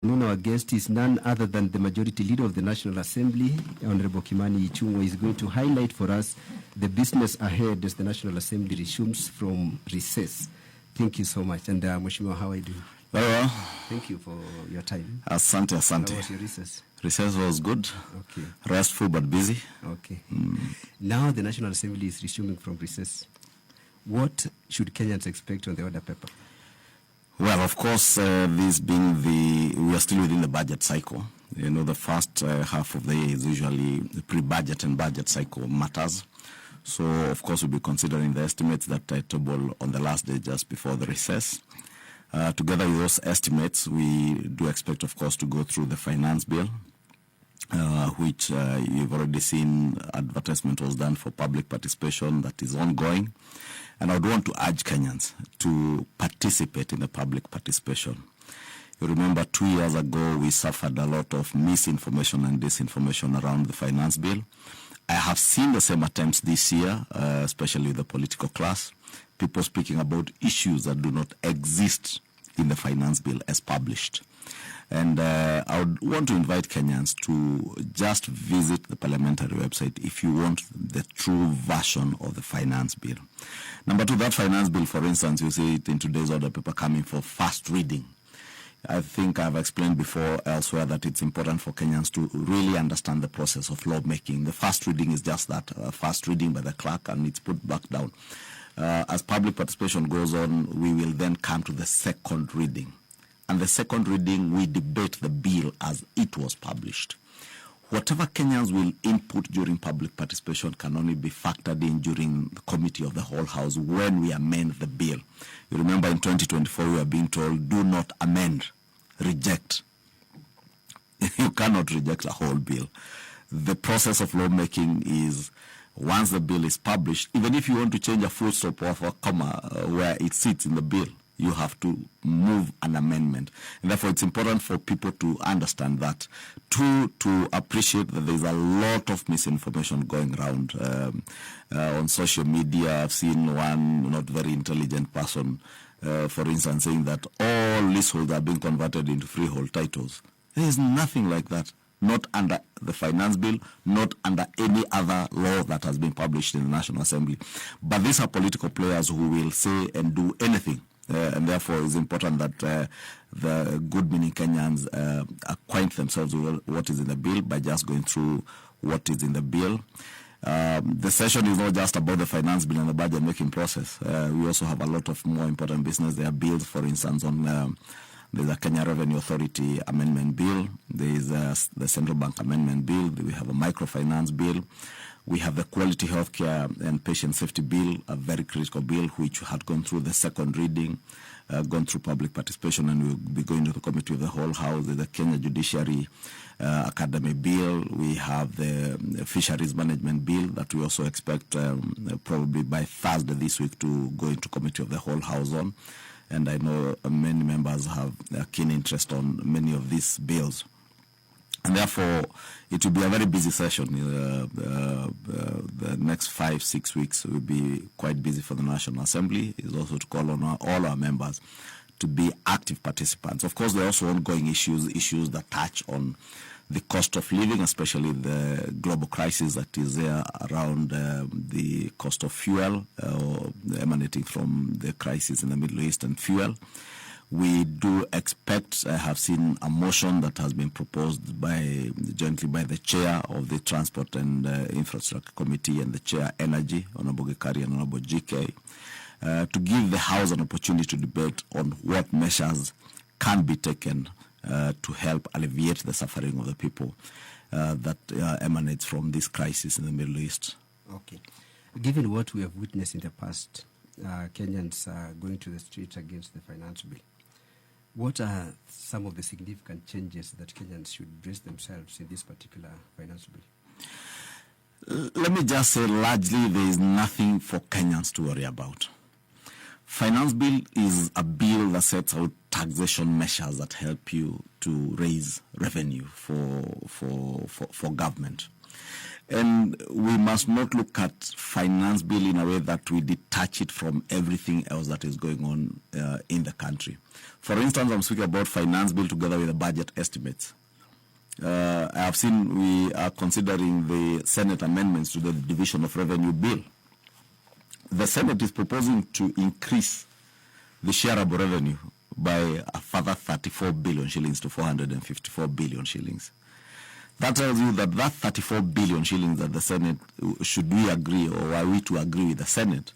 Our guest is none other than the Majority Leader of the National Assembly, Honorable Kimani Ichung'wa, is going to highlight for us the business ahead as the National Assembly resumes from recess. Thank you so much. And Mheshimiwa, how are you doing? Very well. Thank you for your time. Asante. How was your recess? Recess was good. Okay. Restful but busy. Okay. Now the National Assembly is resuming from recess. What should Kenyans expect on the order paper? Well, of course, this being we are still within the budget cycle. You know, the first half of the year is usually pre-budget and budget cycle matters. So, of course, we'll be considering the estimates that are table on the last day just before the recess. Together with those estimates, we do expect, of course, to go through the finance bill, which you've already seen advertisement was done for public participation that is ongoing. And I would want to urge Kenyans to participate in the public participation. You remember 2 years ago, we suffered a lot of misinformation and disinformation around the finance bill. I have seen the same attempts this year, especially with the political class, people speaking about issues that do not exist in the finance bill as published. And I would want to invite Kenyans to just visit the parliamentary website if you want the true version of the finance bill. Number two, that finance bill, for instance, you see it in today's order paper coming for first reading. I think I've explained before elsewhere that it's important for Kenyans to really understand the process of lawmaking. The first reading is just that, first reading by the clerk, and it's put back down. As public participation goes on, we will then come to the second reading. And the second reading, we debate the bill as it was published. Whatever Kenyans will input during public participation can only be factored in during the committee of the whole house when we amend the bill. You remember in 2024 we are being told, do not amend, reject. You cannot reject a whole bill. The process of lawmaking is, once the bill is published, even if you want to change a full stop or a comma where it sits in the bill, you have to move an amendment. And therefore, it's important for people to understand that. Two, to appreciate that there's a lot of misinformation going around. On social media, I've seen one not very intelligent person, for instance, saying that all leaseholds are being converted into freehold titles. There is nothing like that. Not under the finance bill, not under any other law that has been published in the National Assembly. But these are political players who will say and do anything. And therefore, it's important that the good-meaning Kenyans acquaint themselves with what is in the bill by just going through what is in the bill. The session is not just about the finance bill and the budget-making process. We also have a lot of more important business. There are bills, for instance, on there's a Kenya Revenue Authority amendment bill. There is the Central Bank amendment bill. We have a microfinance bill. We have the Quality Healthcare and Patient Safety Bill, a very critical bill, which had gone through the second reading, gone through public participation, and will be going to the Committee of the Whole House. There's the Kenya Judiciary Academy Bill. We have the Fisheries Management Bill that we also expect probably by Thursday this week to go into Committee of the Whole House on. And I know many members have a keen interest on many of these bills. And therefore, it will be a very busy session. The next 5-6 weeks will be quite busy for the National Assembly. It's also to call on all our members to be active participants. Of course, there are also ongoing issues that touch on the cost of living, especially the global crisis that is there around the cost of fuel emanating from the crisis in the Middle East and fuel. We do expect, I have seen a motion that has been proposed jointly by the chair of the Transport and Infrastructure Committee and the chair Energy, Honorable Gekari and Honorable GK, to give the House an opportunity to debate on what measures can be taken to help alleviate the suffering of the people that emanates from this crisis in the Middle East. Okay. Given what we have witnessed in the past, Kenyans going to the streets against the finance bill, what are some of the significant changes that Kenyans should brace themselves in this particular finance bill? Let me just say, largely, there is nothing for Kenyans to worry about. Finance bill is a bill that sets out taxation measures that help you to raise revenue for government. And we must not look at finance bill in a way that we detach it from everything else that is going on in the country. For instance, I'm speaking about finance bill together with the budget estimates. I have seen we are considering the Senate amendments to the Division of Revenue bill. The Senate is proposing to increase the shareable revenue by a further 34 billion shillings to 454 billion shillings. That tells you that 34 billion shillings that the Senate, should we agree or are we to agree with the Senate,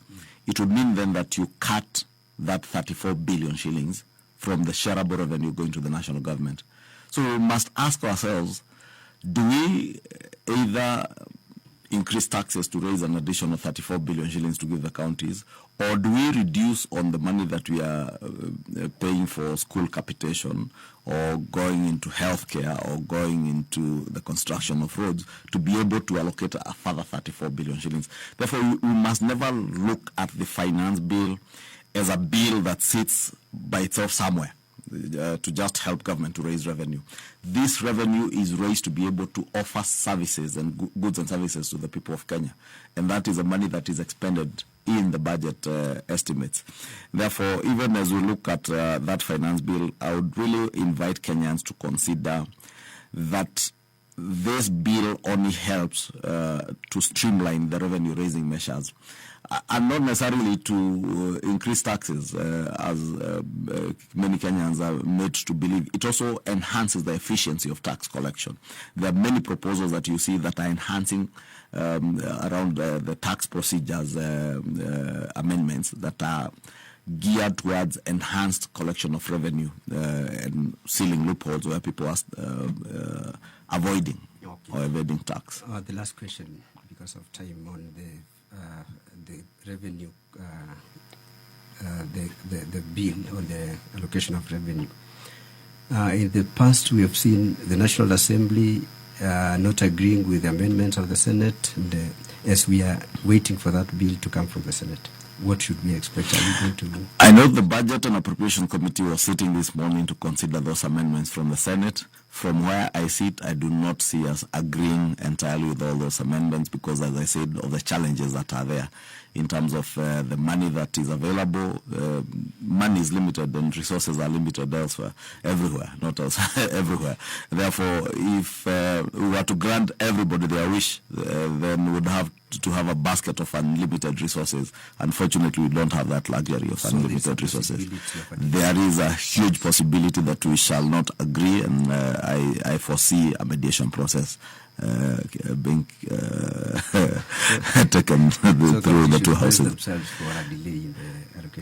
it would mean then that you cut that 34 billion shillings from the shareable revenue going to the national government. So we must ask ourselves, do we either increase taxes to raise an additional 34 billion shillings to give the counties, or do we reduce on the money that we are paying for school capitation or going into healthcare or going into the construction of roads to be able to allocate a further 34 billion shillings? Therefore, we must never look at the finance bill as a bill that sits by itself somewhere to just help government to raise revenue. This revenue is raised to be able to offer services and goods and services to the people of Kenya. And that is the money that is expended in the budget estimates. Therefore, even as we look at that finance bill, I would really invite Kenyans to consider that this bill only helps to streamline the revenue-raising measures, and not necessarily to increase taxes, as many Kenyans are made to believe. It also enhances the efficiency of tax collection. There are many proposals that you see that are enhancing around the tax procedures amendments that are geared towards enhanced collection of revenue and sealing loopholes where people are avoiding or evading tax. The last question, because of time, on the revenue, the bill on the allocation of revenue. In the past, we have seen the National Assembly not agreeing with the amendments of the Senate, and as we are waiting for that bill to come from the Senate, what should we expect? Are we going to do? I know the Budget and Appropriation Committee was sitting this morning to consider those amendments from the Senate. From where I sit, I do not see us agreeing entirely with all those amendments because, as I said, of the challenges that are there in terms of the money that is available. Money is limited and resources are limited elsewhere, everywhere, not elsewhere, everywhere. Therefore, if we were to grant everybody their wish, then we would have to have a basket of unlimited resources. Unfortunately, we don't have that luxury of unlimited resources. There is a huge possibility that we shall not agree, and I foresee a mediation process being taken through the two houses.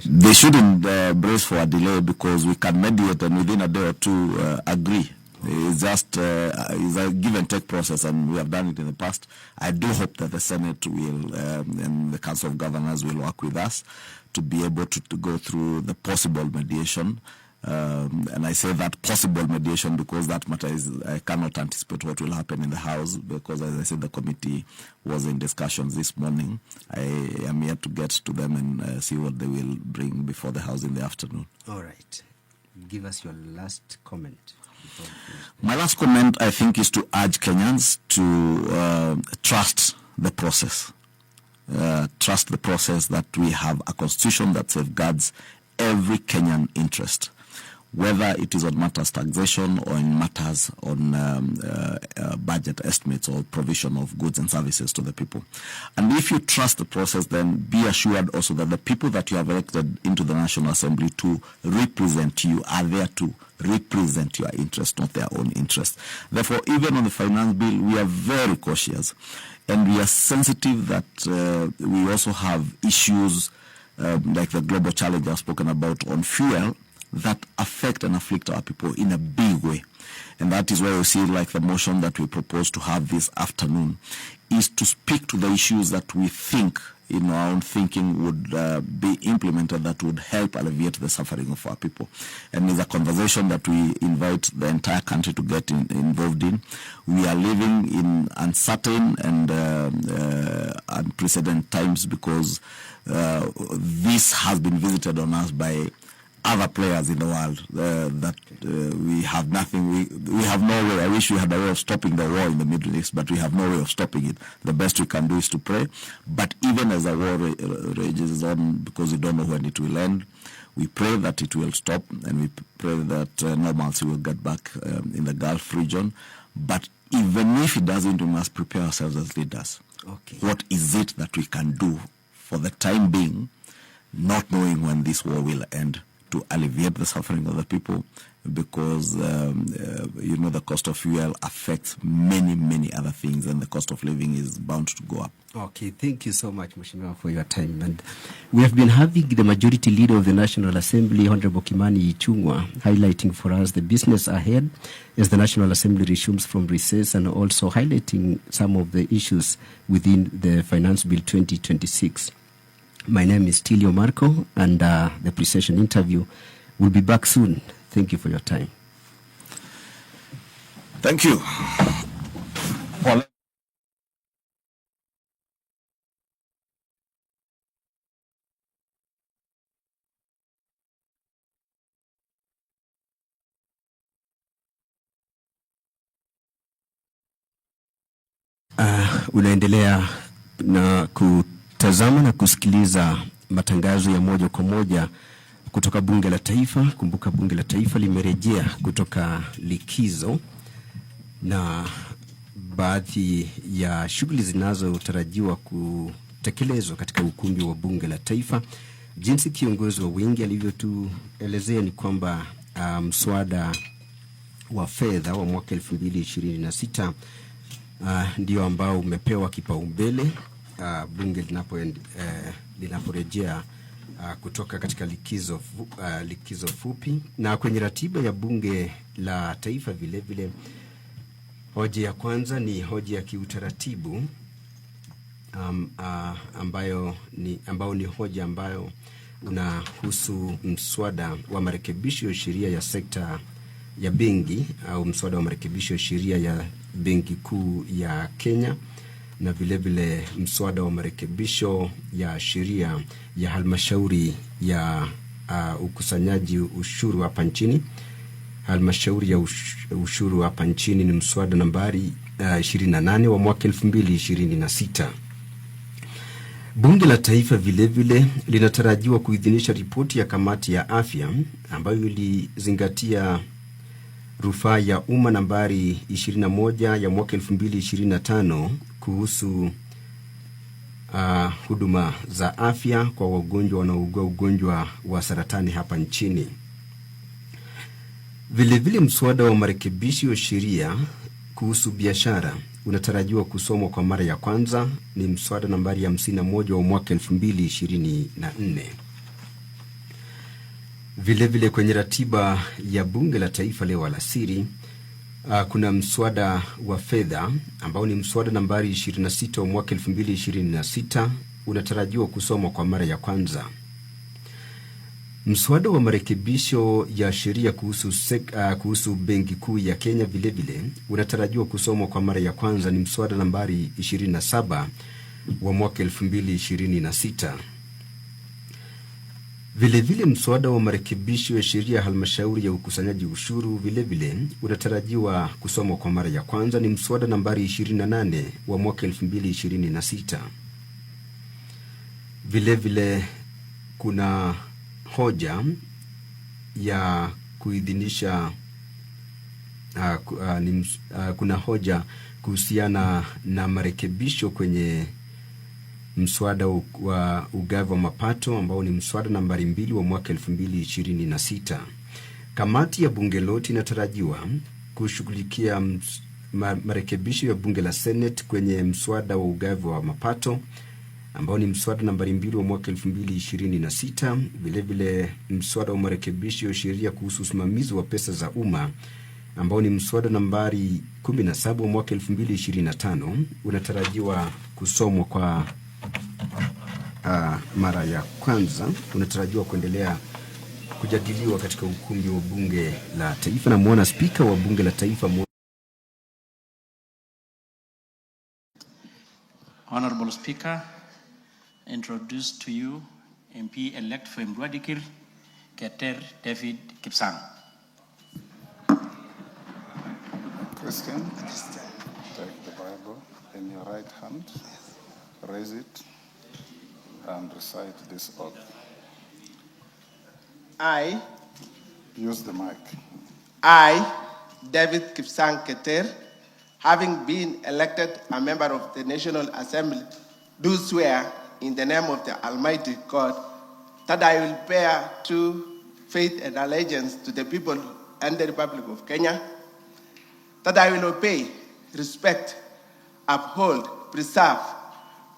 They shouldn't brace for a delay because we can mediate and within a day or two agree. It's just it's a give and take process, and we have done it in the past. I do hope that the Senate will and the Council of Governors will work with us to be able to go through the possible mediation. And I say that possible mediation because that matter is, I cannot anticipate what will happen in the House because, as I said, the committee was in discussions this morning. I am yet to get to them and see what they will bring before the House in the afternoon. All right. Give us your last comment. My last comment, I think, is to urge Kenyans to trust the process. Trust the process that we have a constitution that safeguards every Kenyan interest, whether it is on matters taxation or in matters on budget estimates or provision of goods and services to the people. And if you trust the process, then be assured also that the people that you have elected into the National Assembly to represent you are there to represent your interest, not their own interest. Therefore, even on the finance bill, we are very cautious, and we are sensitive that we also have issues like the global challenge I've spoken about on fuel that affect and afflict our people in a big way. And that is why you see, like the motion that we propose to have this afternoon, is to speak to the issues that we think, in our own thinking, would be implemented that would help alleviate the suffering of our people. And it's a conversation that we invite the entire country to get involved in. We are living in uncertain and unprecedented times because this has been visited on us by other players in the world that we have nothing. We have no way. I wish we had a way of stopping the war in the Middle East, but we have no way of stopping it. The best we can do is to pray. But even as the war rages on, because we don't know when it will end, we pray that it will stop, and we pray that normalcy will get back in the Gulf region. But even if it doesn't, we must prepare ourselves as leaders. Okay. What is it that we can do for the time being, not knowing when this war will end, to alleviate the suffering of the people? Because, the cost of fuel affects many other things, and the cost of living is bound to go up. Okay, thank you so much, Mheshimiwa, for your time. And we have been having the Majority Leader of the National Assembly, Honorable Kimani Ichung'wah, highlighting for us the business ahead as the National Assembly resumes from recess, and also highlighting some of the issues within the Finance Bill 2026. My name is Tilio Marco, and the pre-session interview will be back soon. Thank you for your time. Thank you. Well, unaendelea na kutazama na kusikiliza matangazo ya moja kwa moja kutoka Bunge la Taifa. Kumbuka Bunge la Taifa limerejea kutoka likizo, na baadhi ya shughuli zinazotarajiwa kutekelezwa katika ukumbi wa Bunge la Taifa, jinsi kiongozi wa wengi alivyotuelezea, ni kwamba mswada wa fedha wa mwaka 2026 ndio ambao umepewa kipaumbele bunge linaporejea kutoka katika likizo fupi. Na kwenye ratiba ya Bunge la Taifa vile vile, hoja ya kwanza ni hoja ya kiutaratibu ambao ni hoja ambayo unahusu mswada wa marekebisho ya sheria ya sekta ya benki, au mswada wa marekebisho ya sheria ya Benki Kuu ya Kenya, na vile vile mswada wa marekebisho ya sheria ya halmashauri ya ukusanyaji ushuru hapa nchini. Halmashauri ya ushuru hapa nchini ni mswada nambari 28 wa mwaka 2026. Bunge la Taifa vile vile linatarajiwa kuidhinisha ripoti ya kamati ya afya ambayo ilizingatia rufaa ya umma nambari 21 ya mwaka 2025 kuhusu huduma za afya kwa wagonjwa wanaougua ugonjwa wa saratani hapa nchini. Vile vile mswada wa marekebisho ya sheria kuhusu biashara unatarajiwa kusomwa kwa mara ya kwanza, ni mswada nambari 51 wa mwaka 2024. Vile vile kwenye ratiba ya Bunge la Taifa leo alasiri, kuna mswada wa fedha ambao ni mswada nambari 26 wa mwaka 2026 unatarajiwa kusomwa kwa mara ya kwanza. Mswada wa marekebisho ya sheria kuhusu Benki Kuu ya Kenya vile vile unatarajiwa kusomwa kwa mara ya kwanza, ni mswada nambari 27 wa mwaka 2026. Vile vile mswada wa marekebisho ya sheria ya halmashauri ya ukusanyaji ushuru vile vile unatarajiwa kusomwa kwa mara ya kwanza, ni mswada nambari 28 wa mwaka 2026. Vile vile kuna hoja ya kuidhinisha kuna hoja kuhusiana na marekebisho kwenye mswada wa ugavi wa mapato ambao ni mswada nambari 2 wa mwaka 2026. Kamati ya bunge lote inatarajiwa kushughulikia marekebisho ya bunge la Senate kwenye mswada wa ugavi wa mapato ambao ni mswada nambari 2 wa mwaka 2026. Vile vile mswada wa marekebisho ya sheria kuhusu usimamizi wa pesa za umma ambao ni mswada nambari 17 wa mwaka 2025 unatarajiwa kusomwa kwa mara ya kwanza. Unatarajiwa kuendelea kujadiliwa katika ukumbi wa Bunge la Taifa, na muona spika wa Bunge la Taifa Honorable Speaker, introduce to you MP-elect for Mbwadikir, Keter David Kipsang. Christian, take the Bible in your right hand, raise it, and recite this oath. I, Use the mic. I, David Kipsang Keter, having been elected a member of the National Assembly, do swear in the name of the Almighty God that I will bear true faith and allegiance to the people and the Republic of Kenya, that I will obey, respect, uphold, preserve,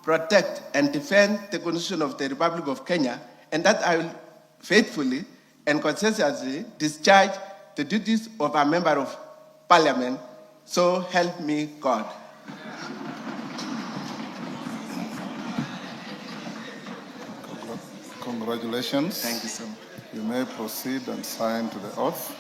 protect, and defend the Constitution of the Republic of Kenya, and that I will faithfully and conscientiously discharge the duties of a member of Parliament. So help me God. Congratulations. Thank you so much. You may proceed and sign to the oath.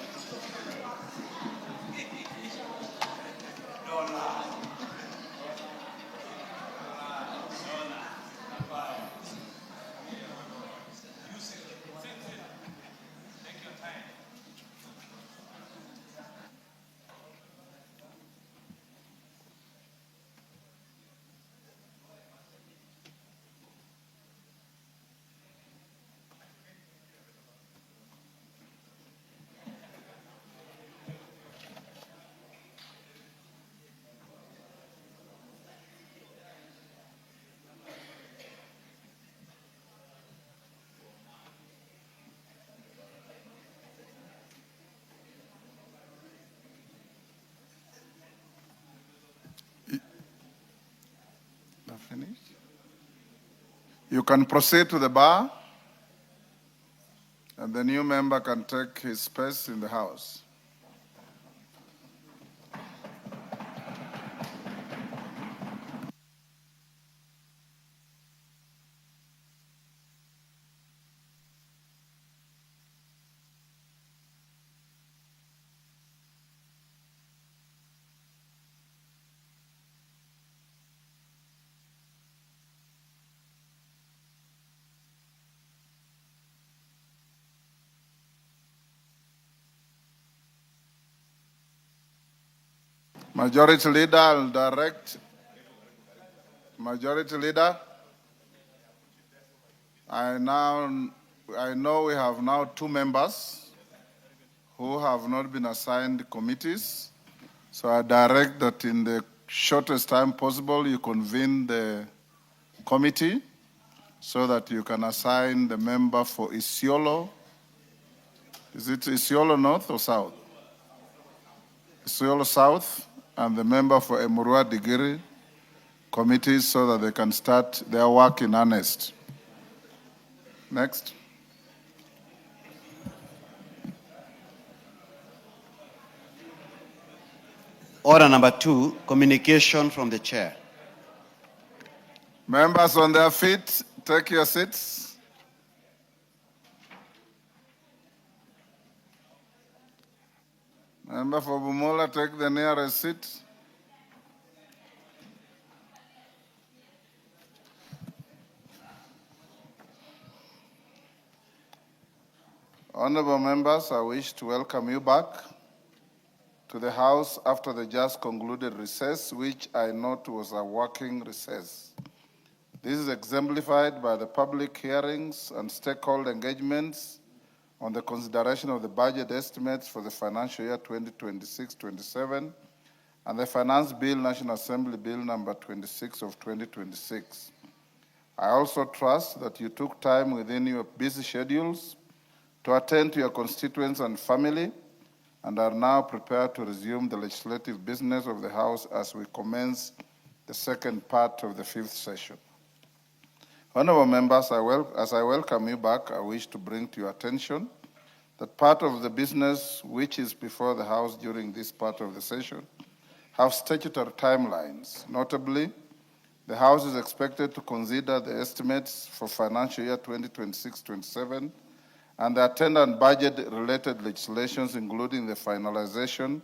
Finished? You can proceed to the bar, and the new member can take his space in the House. Majority Leader, I'll direct. Majority Leader, I know we have now 2 members who have not been assigned committees. So I direct that in the shortest time possible, you convene the committee so that you can assign the member for Isiolo. Is it Isiolo North or South? Isiolo South, and the member for Emurua Digiri committees so that they can start their work in earnest. Next. Order number 2, communication from the chair. Members on their feet, take your seats. Member for Bumula, take the nearest seat. Honorable members, I wish to welcome you back to the House after the just concluded recess, which I note was a working recess. This is exemplified by the public hearings and stakeholder engagements on the consideration of the budget estimates for the financial year 2026-27 and the Finance Bill, National Assembly Bill number 26 of 2026. I also trust that you took time within your busy schedules to attend to your constituents and family and are now prepared to resume the legislative business of the House as we commence the second part of the 5th session. Honorable members, as I welcome you back, I wish to bring to your attention that part of the business which is before the House during this part of the session have statutory timelines. Notably, the House is expected to consider the estimates for financial year 2026-27 and the attendant budget-related legislations, including the finalization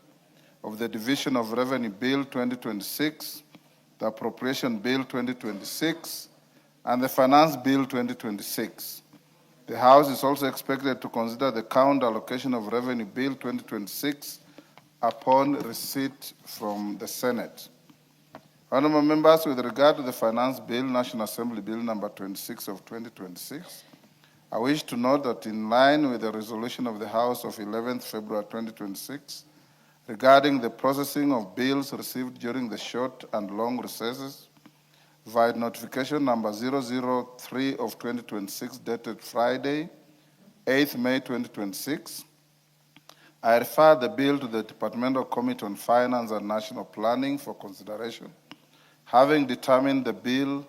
of the Division of Revenue Bill 2026, the Appropriation Bill 2026, and the Finance Bill 2026. The House is also expected to consider the count allocation of Revenue Bill 2026 upon receipt from the Senate. Honorable members, with regard to the Finance Bill, National Assembly Bill number 26 of 2026, I wish to note that in line with the resolution of the House of 11th February 2026 regarding the processing of bills received during the short and long recesses, via notification number 003 of 2026 dated Friday, 8th May 2026, I refer the bill to the Departmental Committee on Finance and National Planning for consideration, having determined the bill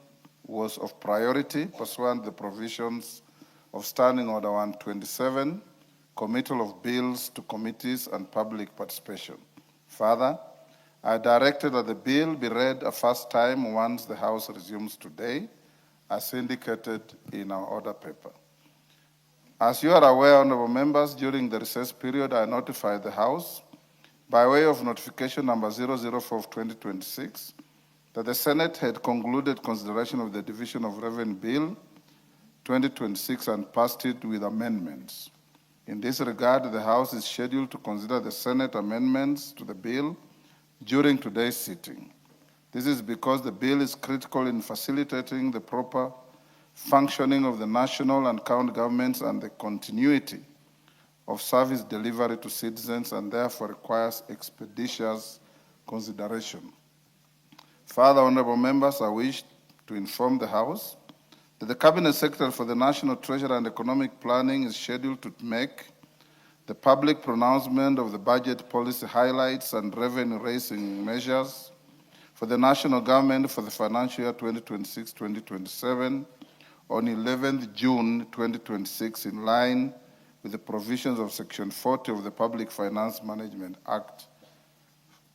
was of priority pursuant to the provisions of Standing Order 127, Committal of Bills to Committees and Public Participation. Further, I directed that the bill be read a first time once the House resumes today, as indicated in our order paper. As you are aware, honorable members, during the recess period, I notified the House by way of notification number 004 of 2026 that the Senate had concluded consideration of the Division of Revenue Bill 2026 and passed it with amendments. In this regard, the House is scheduled to consider the Senate amendments to the bill during today's sitting. This is because the bill is critical in facilitating the proper functioning of the national and county governments and the continuity of service delivery to citizens, and therefore requires expeditious consideration. Further, honorable members, I wish to inform the House that the Cabinet Secretary for the National Treasury and Economic Planning is scheduled to make the public pronouncement of the budget policy highlights and revenue-raising measures for the national government for the financial year 2026-2027 on 11th June 2026, in line with the provisions of Section 40 of the Public Finance Management Act,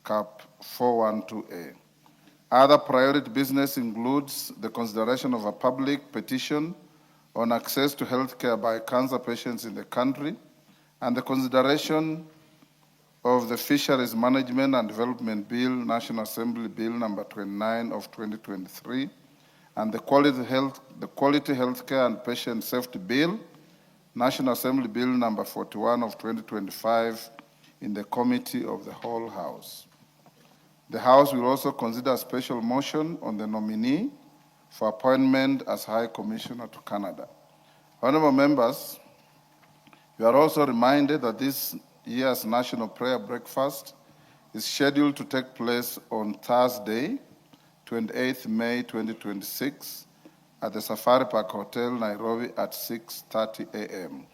Cap 412A. Other priority business includes the consideration of a public petition on access to health care by cancer patients in the country, and the consideration of the Fisheries Management and Development Bill, National Assembly Bill number 29 of 2023, and the Quality Healthcare and Patient Safety Bill, National Assembly Bill number 41 of 2025, in the Committee of the Whole House. The House will also consider a special motion on the nominee for appointment as High Commissioner to Canada. Honorable members, you are also reminded that this year's National Prayer Breakfast is scheduled to take place on Thursday, 28th May 2026, at the Safari Park Hotel, Nairobi, at 6:30 a.m.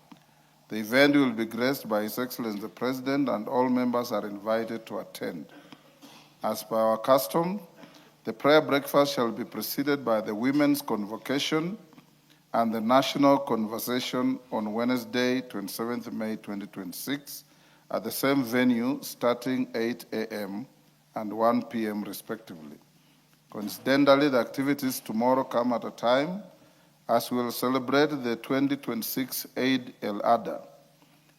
The event will be graced by His Excellency the President, and all members are invited to attend. As per our custom, the prayer breakfast shall be preceded by the Women's Convocation and the National Conversation on Wednesday, 27th May 2026, at the same venue, starting 8 a.m. and 1 p.m. respectively. Coincidentally, the activities tomorrow come at a time as we will celebrate the 2026 Eid al-Adha.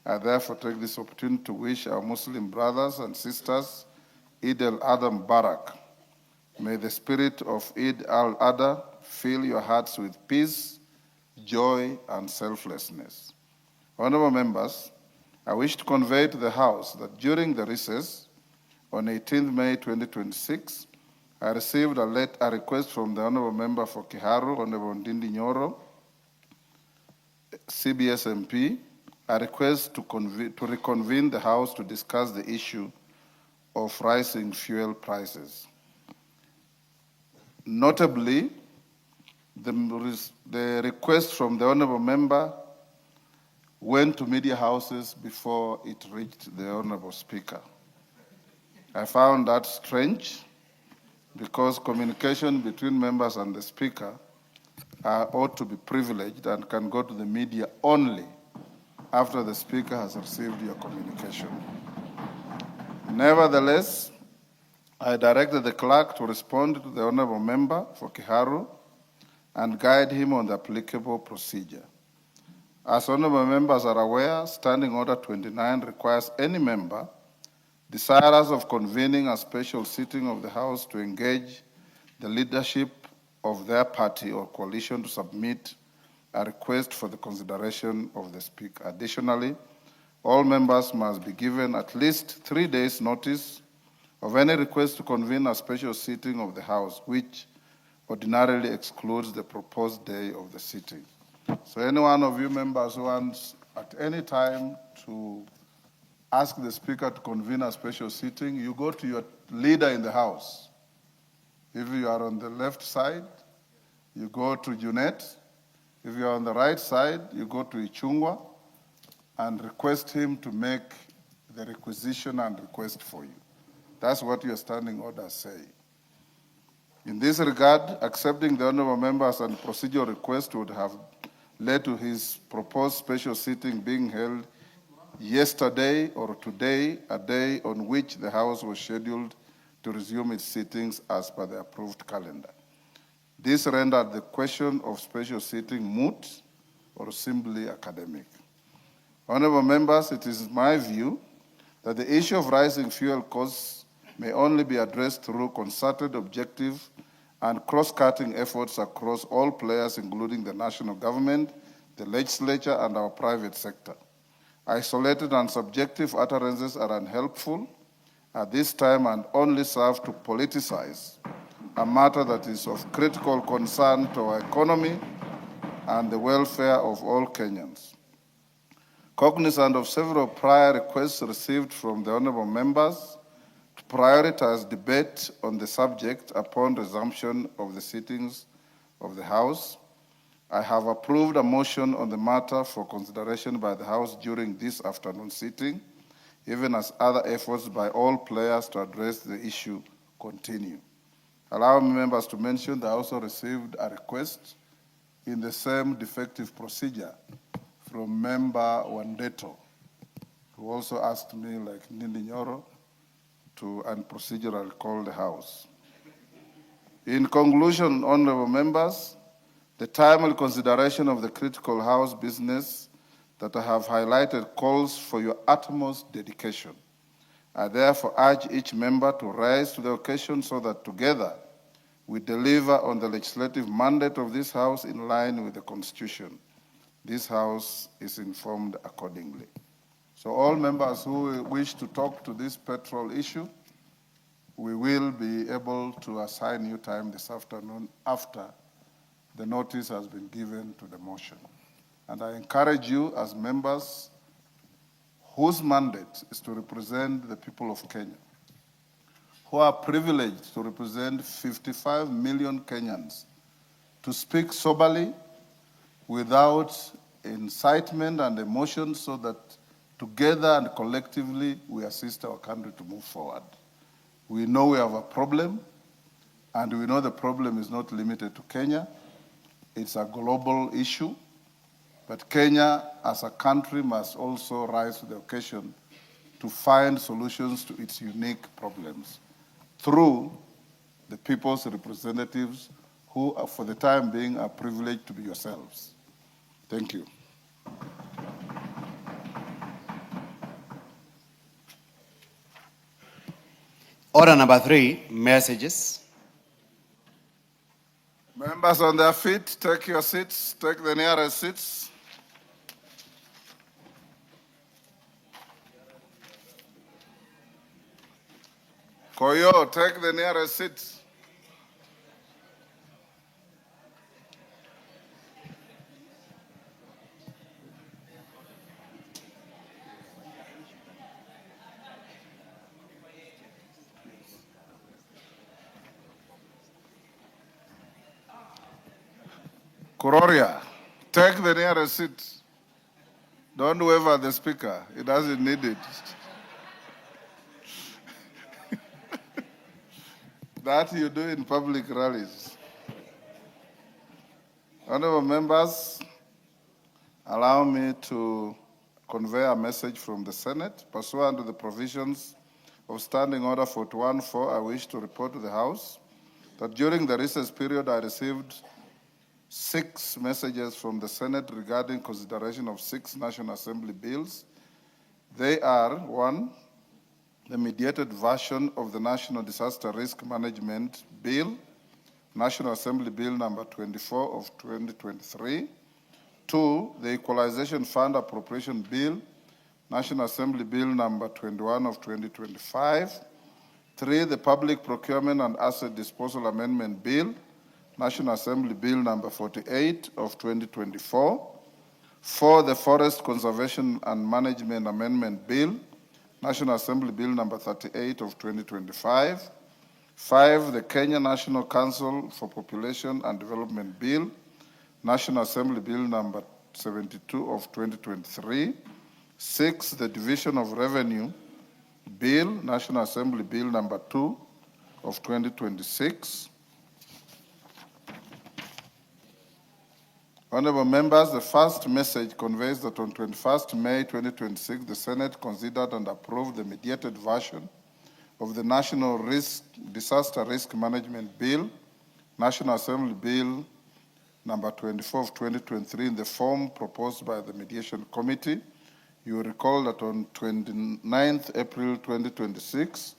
I therefore take this opportunity to wish our Muslim brothers and sisters Eid al-Adha Mubarak. May the spirit of Eid al-Adha fill your hearts with peace, joy, and selflessness. Honorable members, I wish to convey to the House that during the recess on 18th May 2026, I received a request from the Honorable Member for Kiharu, Honorable Ndindi Nyoro, CBS MP, a request to reconvene the House to discuss the issue of rising fuel prices. Notably, the request from the Honorable Member went to media houses before it reached the Honorable Speaker. I found that strange because communication between members and the Speaker ought to be privileged and can go to the media only after the Speaker has received your communication. Nevertheless, I directed the clerk to respond to the Honorable Member for Kiharu and guide him on the applicable procedure. As honorable members are aware, Standing Order 29 requires any member desirous of convening a special sitting of the House to engage the leadership of their party or coalition to submit a request for the consideration of the Speaker. Additionally, all members must be given at least 3 days' notice of any request to convene a special sitting of the House, which ordinarily excludes the proposed day of the sitting. So any one of you members who wants at any time to ask the Speaker to convene a special sitting, you go to your leader in the House. If you are on the left side, you go to Junet. If you are on the right side, you go to Ichungwa and request him to make the requisition and request for you. That's what your standing orders say. In this regard, accepting the honorable members and procedural request would have led to his proposed special sitting being held yesterday or today, a day on which the House was scheduled to resume its sittings as per the approved calendar. This rendered the question of special sitting moot or simply academic. Honorable members, it is my view that the issue of rising fuel costs may only be addressed through concerted, objective, and cross-cutting efforts across all players, including the national government, the legislature, and our private sector. Isolated and subjective utterances are unhelpful at this time and only serve to politicize a matter that is of critical concern to our economy and the welfare of all Kenyans. Cognizant of several prior requests received from the honorable members to prioritize debate on the subject upon resumption of the sittings of the House, I have approved a motion on the matter for consideration by the House during this afternoon sitting, even as other efforts by all players to address the issue continue. Allow me, members, to mention that I also received a request in the same defective procedure from member Wandeto, who also asked me, like Nindi Nyoro, to unprocedurally call the House. In conclusion, honorable members, the timely consideration of the critical House business that I have highlighted calls for your utmost dedication. I therefore urge each member to rise to the occasion so that together we deliver on the legislative mandate of this House in line with the Constitution. This House is informed accordingly. So all members who wish to talk to this petrol issue, we will be able to assign you time this afternoon after the notice has been given to the motion. And I encourage you as members whose mandate is to represent the people of Kenya, who are privileged to represent 55 million Kenyans, to speak soberly without incitement and emotion so that together and collectively we assist our country to move forward. We know we have a problem, and we know the problem is not limited to Kenya. It's a global issue, but Kenya as a country must also rise to the occasion to find solutions to its unique problems through the people's representatives who, for the time being, are privileged to be yourselves. Thank you. Order number 3, messages. Members on their feet, take your seats, take the nearest seats. Koyo, take the nearest seat. Kuroria, take the nearest seat. Don't wave at the speaker. He doesn't need it. That you do in public rallies. Honorable members, allow me to convey a message from the Senate. Pursuant to the provisions of Standing Order 41-4, I wish to report to the House that during the recess period, I received 6 messages from the Senate regarding consideration of 6 National Assembly bills. They are: 1, the mediated version of the National Disaster Risk Management Bill, National Assembly Bill number 24 of 2023. 2, the Equalization Fund Appropriation Bill, National Assembly Bill number 21 of 2025. 3, the Public Procurement and Asset Disposal Amendment Bill, National Assembly Bill number 48 of 2024. 4, the Forest Conservation and Management Amendment Bill, National Assembly Bill number 38 of 2025. 5, the Kenya National Council for Population and Development Bill, National Assembly Bill number 72 of 2023. 6, the Division of Revenue Bill, National Assembly Bill number 2 of 2026. Honorable members, the first message conveys that on 21st May 2026, the Senate considered and approved the mediated version of the National Disaster Risk Management Bill, National Assembly Bill number 24 of 2023 in the form proposed by the Mediation Committee. You will recall that on 29th April 2026,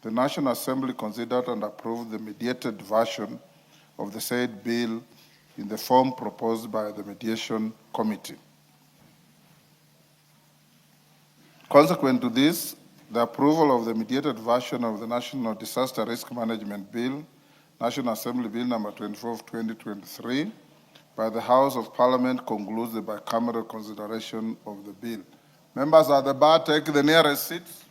the National Assembly considered and approved the mediated version of the said bill in the form proposed by the Mediation Committee. Consequent to this, the approval of the mediated version of the National Disaster Risk Management Bill, National Assembly Bill number 24 of 2023, by the House of Parliament concludes the bicameral consideration of the bill. Members at the bar, take the nearest seats.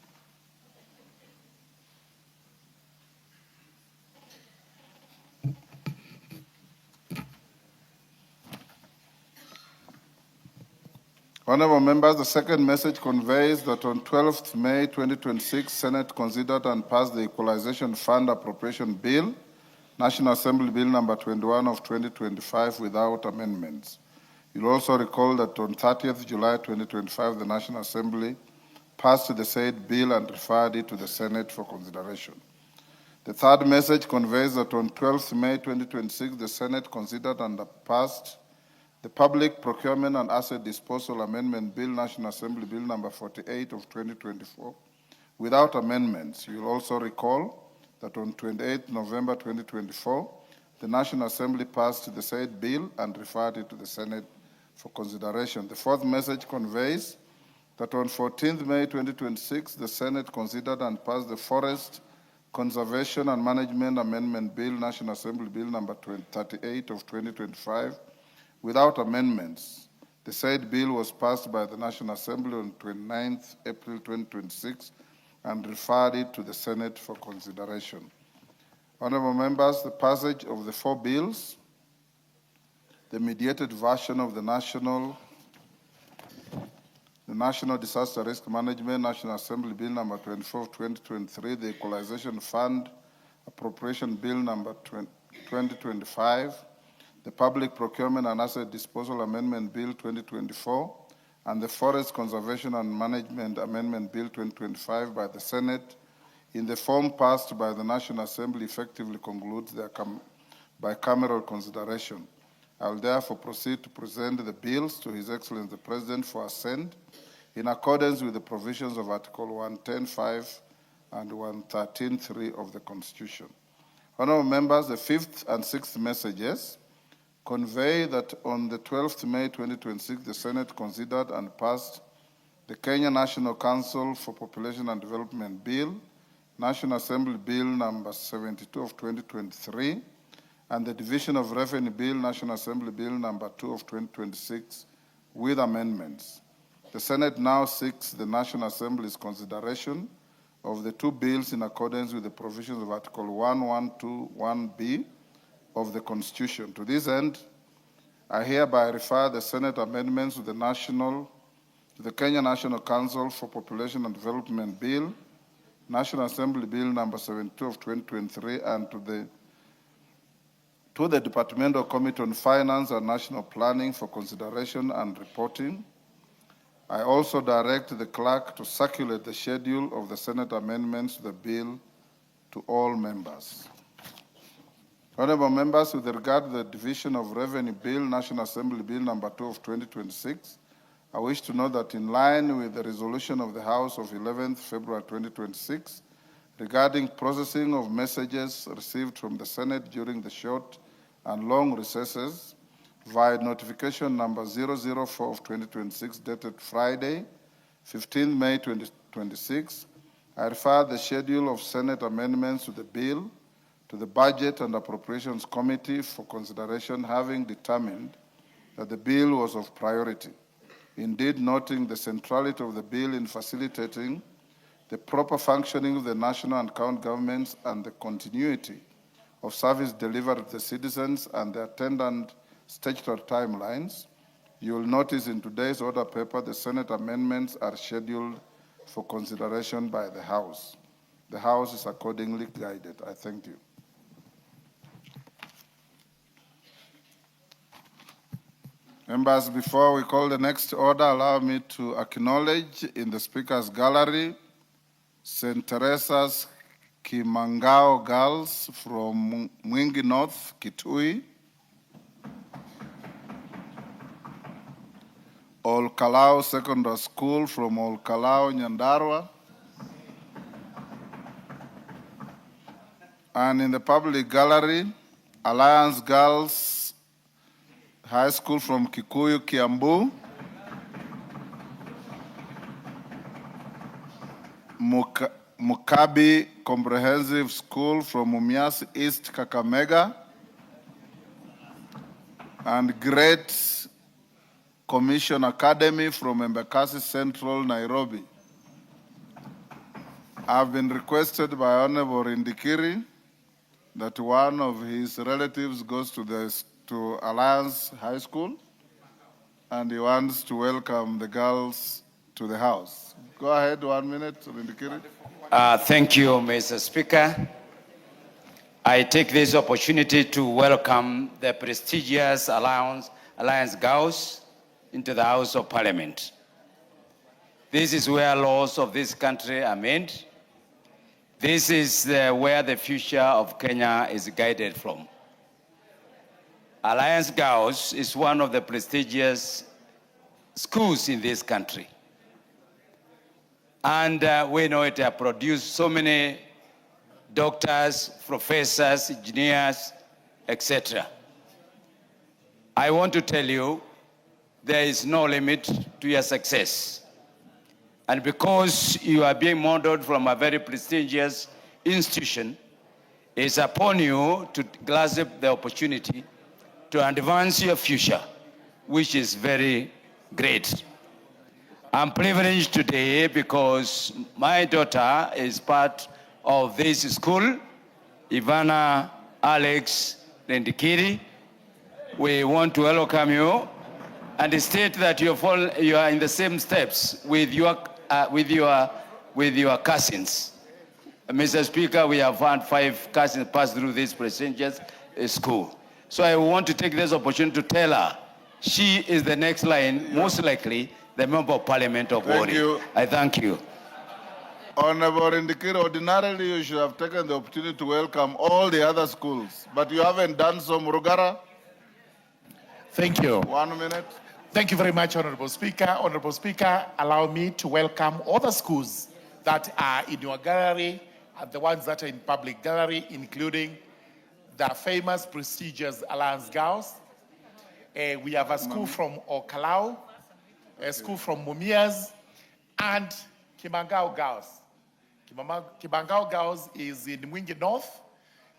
Honorable members, the second message conveys that on 12th May 2026, Senate considered and passed the Equalization Fund Appropriation Bill, National Assembly Bill number 21 of 2025 without amendments. You'll also recall that on 30th July 2025, the National Assembly passed the said bill and referred it to the Senate for consideration. The third message conveys that on 12th May 2026, the Senate considered and passed the Public Procurement and Asset Disposal Amendment Bill, National Assembly Bill number 48 of 2024, without amendments. You'll also recall that on 28 November 2024, the National Assembly passed the said bill and referred it to the Senate for consideration. The fourth message conveys that on 14th May 2026, the Senate considered and passed the Forest Conservation and Management Amendment Bill, National Assembly Bill number 38 of 2025, without amendments. The said bill was passed by the National Assembly on 29th April 2026 and referred it to the Senate for consideration. Honorable members, the passage of the four bills, the mediated version of the National Disaster Risk Management National Assembly Bill number 24 of 2023, the Equalization Fund Appropriation Bill number 2025, the Public Procurement and Asset Disposal Amendment Bill 2024, and the Forest Conservation and Management Amendment Bill 2025 by the Senate in the form passed by the National Assembly effectively concludes their bicameral consideration. I will therefore proceed to present the bills to His Excellency the President for assent in accordance with the provisions of Article 110(5) and 113(3) of the Constitution. Honorable members, the fifth and sixth messages convey that on the 12th May 2026, the Senate considered and passed the Kenya National Council for Population and Development Bill, National Assembly Bill number 72 of 2023, and the Division of Revenue Bill, National Assembly Bill number 2 of 2026, with amendments. The Senate now seeks the National Assembly's consideration of the two bills in accordance with the provisions of Article 1121B of the Constitution. To this end, I hereby refer the Senate amendments to the Kenya National Council for Population and Development Bill, National Assembly Bill number 72 of 2023, and to the Departmental Committee on Finance and National Planning for consideration and reporting. I also direct the clerk to circulate the schedule of the Senate amendments to the bill to all members. Honorable members, with regard to the Division of Revenue Bill, National Assembly Bill number 2 of 2026, I wish to note that in line with the resolution of the House of 11th February 2026 regarding processing of messages received from the Senate during the short and long recesses, via notification number 004 of 2026, dated Friday, 15 May 2026, I refer the schedule of Senate amendments to the bill to the Budget and Appropriations Committee for consideration, having determined that the bill was of priority. Indeed, noting the centrality of the bill in facilitating the proper functioning of the national and county governments and the continuity of service delivered to the citizens and the attendant statutory timelines, you will notice in today's order paper the Senate amendments are scheduled for consideration by the House. The House is accordingly guided. I thank you. Members, before we call the next order, allow me to acknowledge in the Speaker's Gallery St. Teresa's Kimangao girls from Mwingi North, Kitui, Olkalau Secondary School from Olkalau, Nyandarua, and in the public gallery, Alliance Girls High School from Kikuyu, Kiambu, Mukabi Comprehensive School from Mumias East, Kakamega, and Great Commission Academy from Embakasi Central, Nairobi. I've been requested by Honorable Indikiri that one of his relatives goes to Alliance High School, and he wants to welcome the girls to the house. Go ahead, 1 minute, Indikiri. Thank you, Mr. Speaker. I take this opportunity to welcome the prestigious Alliance girls into the House of Parliament. This is where laws of this country are made. This is where the future of Kenya is guided from. Alliance Girls is one of the prestigious schools in this country. And we know it has produced so many doctors, professors, engineers, etc. I want to tell you, there is no limit to your success. And because you are being modeled from a very prestigious institution, it's upon you to grasp the opportunity to advance your future, which is very great. I'm privileged today because my daughter is part of this school, Ivana Alex Rendikiri. We want to welcome you and state that you are in the same steps with your cousins. Mr. Speaker, we have had 5 cousins pass through this prestigious school. So I want to take this opportunity to tell her she is the next line, most likely the Member of Parliament of Wari. Thank you. I thank you. Honorable Indikiri, ordinarily you should have taken the opportunity to welcome all the other schools, but you haven't done so, Murugara. Thank you. 1 minute. Thank you very much, Honorable Speaker. Honorable Speaker, allow me to welcome all the schools that are in your gallery and the ones that are in public gallery, including the famous, prestigious Alliance Girls. We have a school from Okalau, a school from Mumias, and Kimangao Girls. Kimangao Girls is in Mwingi North.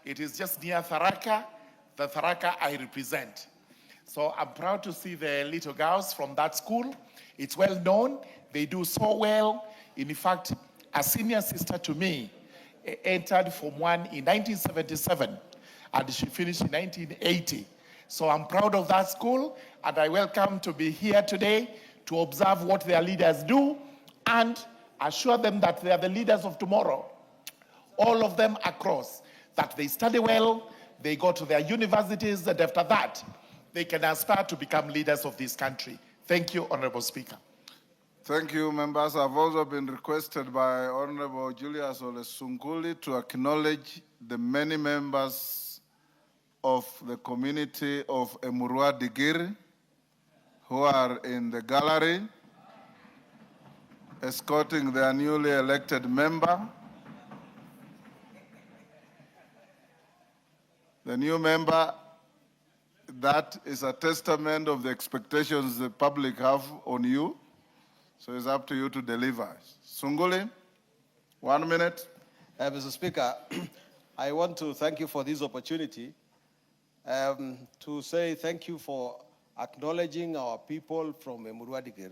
It is just near Tharaka, the Tharaka I represent. So I'm proud to see the little girls from that school. It's well known. They do so well. In fact, a senior sister to me entered Form 1 in 1977, and she finished in 1980. So I'm proud of that school, and I welcome to be here today to observe what their leaders do and assure them that they are the leaders of tomorrow. All of them across, that they study well, they go to their universities, and after that, they can aspire to become leaders of this country. Thank you, Honorable Speaker. Thank you, members. I've also been requested by Honorable Julius Olesunguli to acknowledge the many members of the community of Emurua Digiri who are in the gallery escorting their newly elected member. The new member that is a testament of the expectations the public have on you. So it's up to you to deliver. Sunguli, 1 minute. Mr. Speaker, I want to thank you for this opportunity to say thank you for acknowledging our people from Emurua-Dikir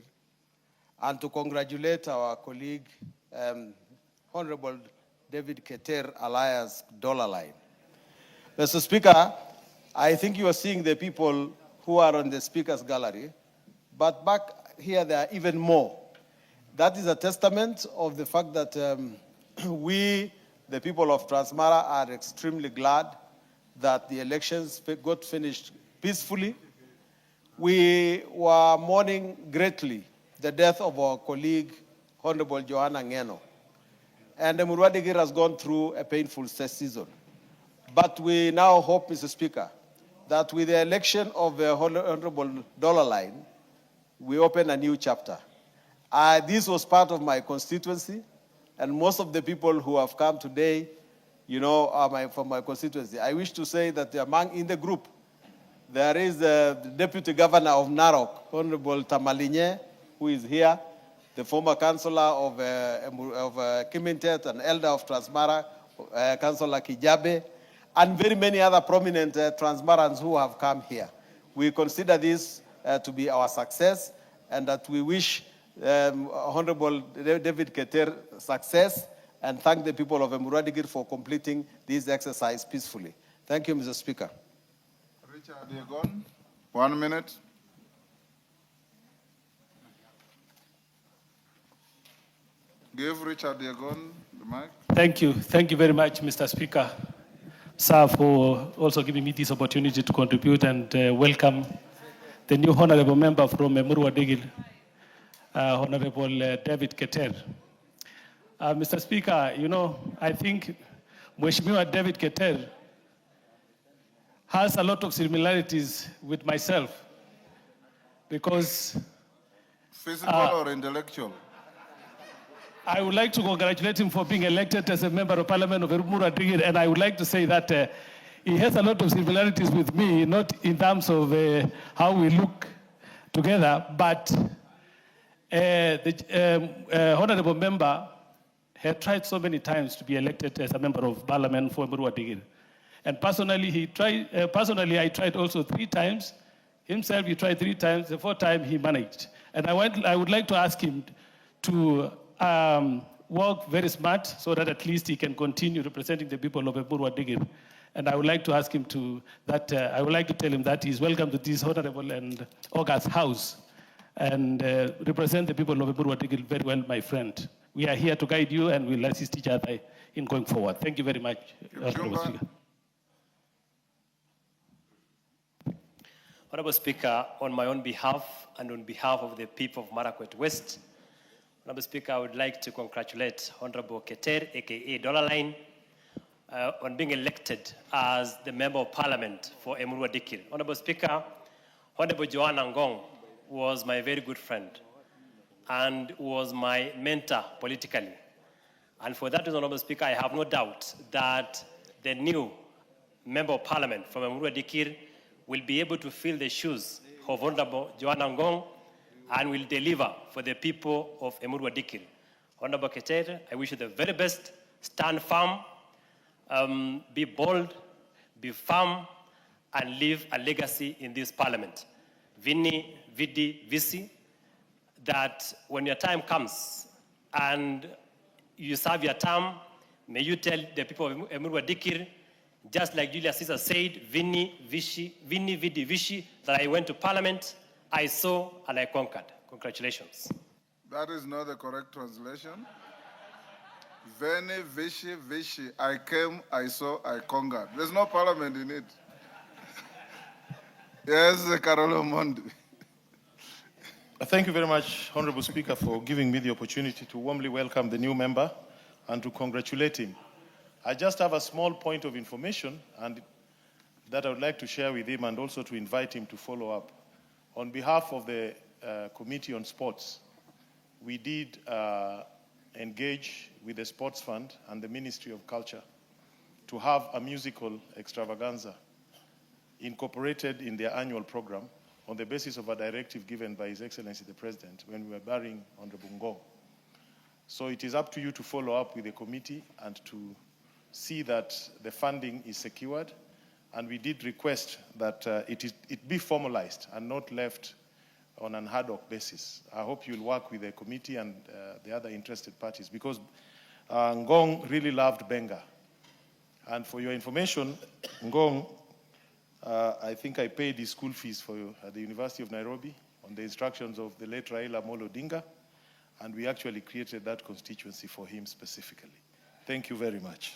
and to congratulate our colleague, Honorable David Keter, alias Dollar Line. Mr. Speaker, I think you are seeing the people who are on the Speaker's gallery, but back here there are even more. That is a testament of the fact that we, the people of Transmara, are extremely glad that the elections got finished peacefully. We were mourning greatly the death of our colleague, Honorable Joanna Ngeno. And Emurua-Dikir has gone through a painful season. But we now hope, Mr. Speaker, that with the election of the Honorable Dollar Line, we open a new chapter. This was part of my constituency, and most of the people who have come today, you know, are from my constituency. I wish to say that in the group, there is the Deputy Governor of Narok, Honorable Tamalinye, who is here, the former councillor of Kimintet, an elder of Transmara, Councillor Kijabe, and very many other prominent Transmarans who have come here. We consider this to be our success, and that we wish Honorable David Keter success, and thank the people of Emurua-Dikir for completing this exercise peacefully. Thank you, Mr. Speaker. Richard Yegon, 1 minute. Give Richard Yegon the mic. Thank you. Thank you very much, Mr. Speaker, sir, for also giving me this opportunity to contribute and welcome the new honorable member from Emurua-Dikir, Honorable David Keter. Mr. Speaker, you know, I think Mheshimiwa David Keter has a lot of similarities with myself because... Physical or intellectual? I would like to congratulate him for being elected as a member of Parliament of Emurua-Dikir, and I would like to say that he has a lot of similarities with me, not in terms of how we look together, but the honorable member had tried so many times to be elected as a member of Parliament for Emurua-Dikir. And personally, I tried also 3 times. Himself, he tried 3 times. The 4th time, he managed. And I would like to ask him to work very smart so that at least he can continue representing the people of Emurua-Dikir. And I would like to ask him I would like to tell him that he's welcome to this honorable and august house and represent the people of Emurua-Dikir very well, my friend. We are here to guide you and we'll assist each other in going forward. Thank you very much, Honorable Speaker. Honorable Speaker, on my own behalf and on behalf of the people of Marakwet West, Honorable Speaker, I would like to congratulate Honorable Keter, aka Dollar Line, on being elected as the Member of Parliament for Emurua-Dikir. Honorable Speaker, Honorable Joanna Ngong was my very good friend and was my mentor politically. And for that reason, Honorable Speaker, I have no doubt that the new Member of Parliament from Emurua-Dikir will be able to fill the shoes of Honorable Joanna Ngong and will deliver for the people of Emurua-Dikir. Honorable Keter, I wish you the very best. Stand firm, be bold, be firm, and leave a legacy in this parliament. Vini, vidi, vici, that when your time comes and you serve your term, may you tell the people of Emurua-Dikir, just like Julius Caesar said, vini, vidi, vici, that I went to parliament, I saw, and I conquered. Congratulations. That is not the correct translation. Veni, vici, I came, I saw, I conquered. There's no parliament in it. Yes, Carolo Mondi. Thank you very much, Honorable Speaker, for giving me the opportunity to warmly welcome the new member and to congratulate him. I just have a small point of information and that I would like to share with him and also to invite him to follow up. On behalf of the Committee on Sports, we did engage with the Sports Fund and the Ministry of Culture to have a musical extravaganza incorporated in their annual program on the basis of a directive given by His Excellency the President when we were burying Honorable Ngong. So it is up to you to follow up with the committee and to see that the funding is secured. And we did request that it be formalized and not left on an ad hoc basis. I hope you'll work with the committee and the other interested parties, because Ngong really loved Benga. And for your information, Ngong, I think I paid his school fees for you at the University of Nairobi on the instructions of the late Raila Amolo Odinga, and we actually created that constituency for him specifically. Thank you very much.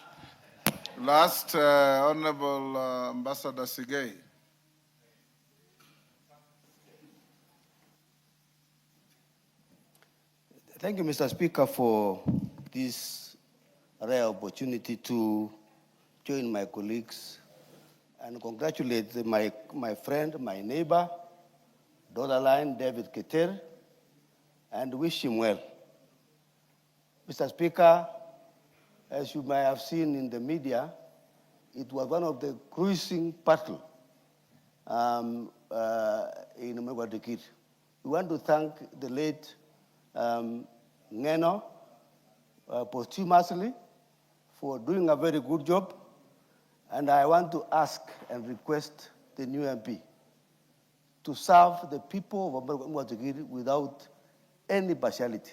Last, Honorable Ambassador Sigei. Thank you, Mr. Speaker, for this rare opportunity to join my colleagues and congratulate my friend, my neighbor, Dollarline David Keter, and wish him well. Mr. Speaker, as you may have seen in the media, it was one of the cruising battles in Mogadikir. We want to thank the late Ngeno posthumously for doing a very good job. And I want to ask and request the new MP to serve the people of Mogadikir without any partiality.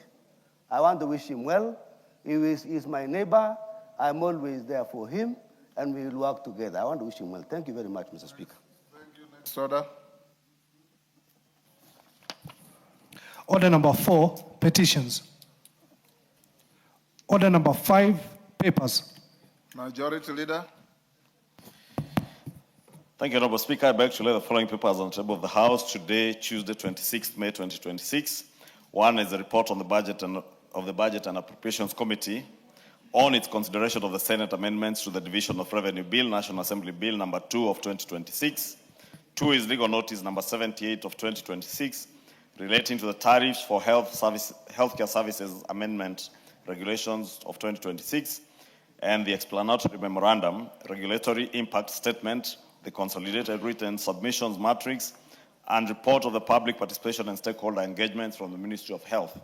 I want to wish him well. He is my neighbor. I'm always there for him, and we will work together. I want to wish him well. Thank you very much, Mr. Speaker. Thank you. Next order. Order number 4, petitions. Order number 5, papers. Majority Leader. Thank you, Honorable Speaker. I beg to lay the following papers on the table of the House today, Tuesday, 26th May 2026. One is a report on the budget of the Budget and Appropriations Committee on its consideration of the Senate amendments to the Division of Revenue Bill, National Assembly Bill number 2 of 2026. 2 is legal notice number 78 of 2026 relating to the tariffs for healthcare services amendment regulations of 2026, and the explanatory memorandum, regulatory impact statement, the consolidated written submissions matrix, and report of the public participation and stakeholder engagements from the Ministry of Health.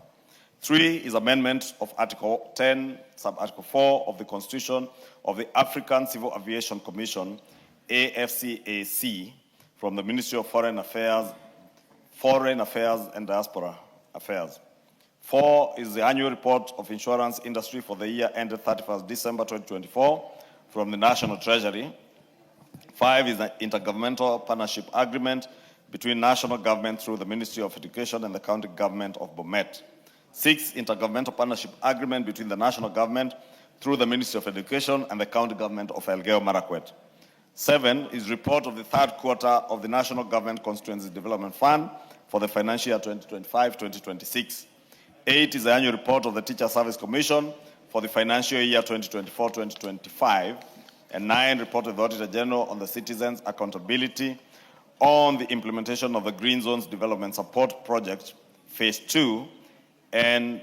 3 is amendment of Article 10, Sub-Article 4 of the Constitution of the African Civil Aviation Commission, AFCAC, from the Ministry of Foreign Affairs and Diaspora Affairs. 4 is the annual report of insurance industry for the year ended 31st December 2024 from the National Treasury. 5 is the intergovernmental partnership agreement between national government through the Ministry of Education and the county government of Bomet. 6, intergovernmental partnership agreement between the national government through the Ministry of Education and the county government of Elgeyo Marakwet. 7 is report of the third quarter of the National Government Constituency Development Fund for the financial year 2025-2026. 8 is the annual report of the Teacher Service Commission for the financial year 2024-2025. And 9, report of the Auditor General on the citizens' accountability on the implementation of the Green Zones Development Support Project, Phase 2. And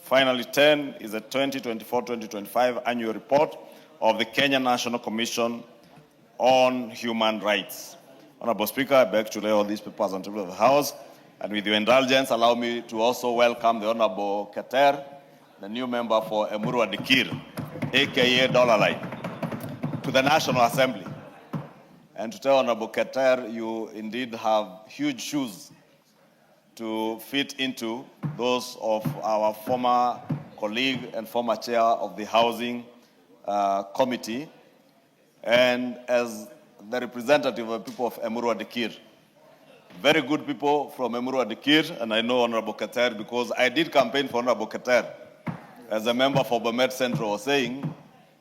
finally, 10 is the 2024-2025 annual report of the Kenya National Commission on Human Rights. Honorable Speaker, I beg to lay all these papers on the table of the House. And with your indulgence, allow me to also welcome the Honorable Keter, the new member for Emurua Dikir, aka Dollarline, to the National Assembly. And to tell Honorable Keter, you indeed have huge shoes to fit into those of our former colleague and former chair of the Housing Committee, and as the representative of the people of Emurua Dikir. Very good people from Emurua Dikir, and I know Honorable Keter because I did campaign for Honorable Keter. As a member for Bomet Central was saying,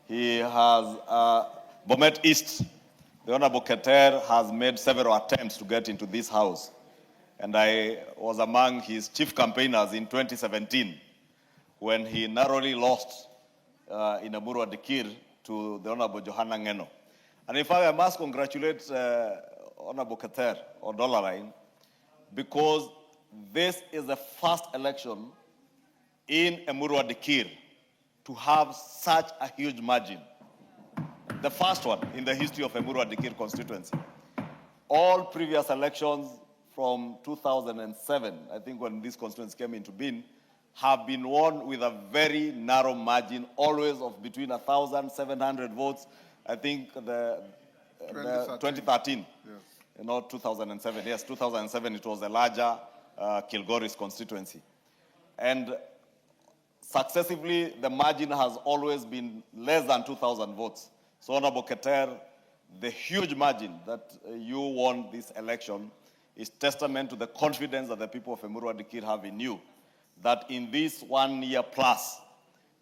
he has Bomet East. The Honorable Keter has made several attempts to get into this house. And I was among his chief campaigners in 2017 when he narrowly lost in Emurua Dikir to the Honorable Johanna Ngeno. And in fact, I must congratulate Honorable Keter or Dollarline because this is the first election in Emurua Dikir to have such a huge margin. The first one in the history of Emurua Dikir constituency. all previous elections from 2007, I think when these constituencies came into being, have been won with a very narrow margin, always of between 1,700 votes. I think the 2013, yes. Not 2007. Yes, 2007 it was a larger Kilgoris constituency. And successively, the margin has always been less than 2,000 votes. So, Honorable Keter, the huge margin that you won this election is testament to the confidence that the people of Emurua Dikir have in you, that in this 1 year plus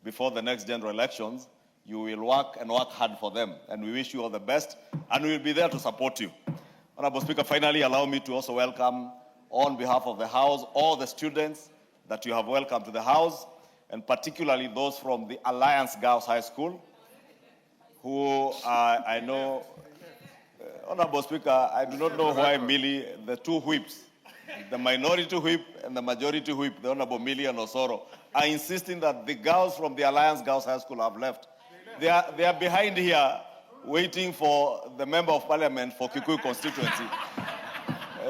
before the next general elections, you will work and work hard for them. And we wish you all the best, and we will be there to support you. Honorable Speaker, finally, allow me to also welcome, on behalf of the House, all the students that you have welcomed to the House, and particularly those from the Alliance Girls High School, who I know, Honorable Speaker, I do not know why Millie, the two whips, the minority whip and the majority whip, the Honorable Millie and Osoro, are insisting that the girls from the Alliance Girls High School have left. They are behind here waiting for the Member of Parliament for Kikuyu constituency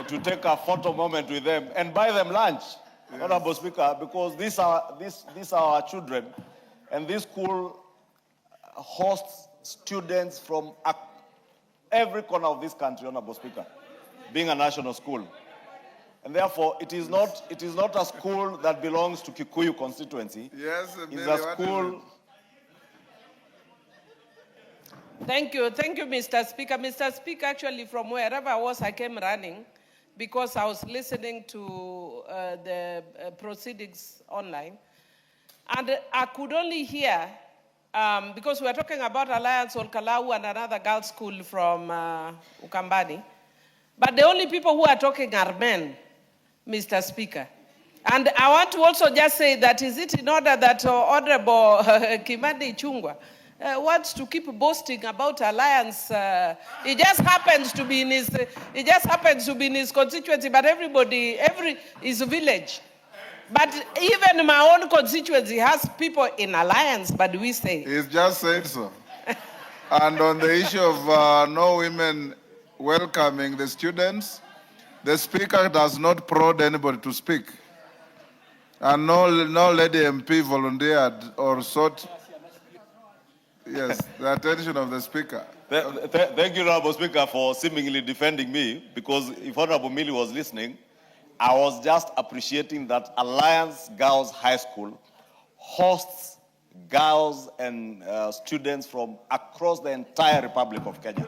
to take a photo moment with them and buy them lunch, yes. Honorable Speaker, because these are our children, and this school hosts students from every corner of this country, Honorable Speaker, being a national school. And therefore, it is not a school that belongs to Kikuyu constituency. Yes, it's a school. Thank you, Mr. Speaker. Mr. Speaker, actually, from wherever I was, I came running because I was listening to the proceedings online. And I could only hear, because we were talking about Alliance Olkalau and another girls' school from Ukambani, but the only people who are talking are men, Mr. Speaker. And I want to also just say that, is it in order that Honorable Kimani Chungwa wants to keep boasting about Alliance? It just happens to be in his constituency, but is a village. But even my own constituency has people in Alliance, but we say. He's just said so. And on the issue of no women welcoming the students, the Speaker does not prod anybody to speak. And no lady MP volunteered or sought, yes, the attention of the Speaker. Thank you, Honorable Speaker, for seemingly defending me, because if Honorable Millie was listening, I was just appreciating that Alliance Girls High School hosts girls and students from across the entire Republic of Kenya.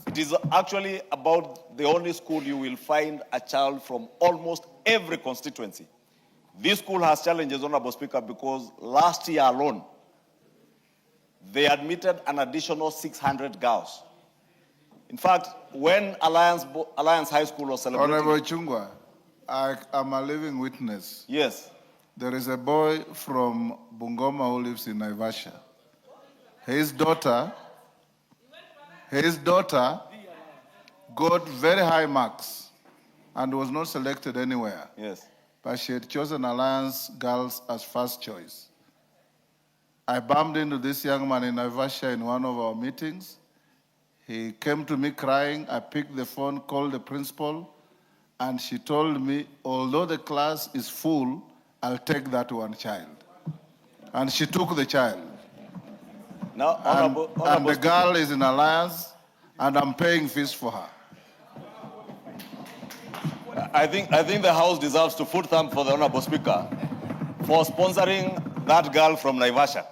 It is actually about the only school you will find a child from almost every constituency. This school has challenges, Honorable Speaker, because last year alone, they admitted an additional 600 girls. In fact, when Alliance High School was celebrating... Honorable Chungwa, I am a living witness. Yes. There is a boy from Bungoma who lives in Naivasha. His daughter got very high marks and was not selected anywhere. Yes. But she had chosen Alliance Girls as first choice. I bumped into this young man in Naivasha in one of our meetings. He came to me crying. I picked the phone, called the principal, and she told me, although the class is full, I'll take that one child. And she took the child. Now, and the girl is in Alliance, and I'm paying fees for her. I think the House deserves to foot thump for the Honorable Speaker for sponsoring that girl from Naivasha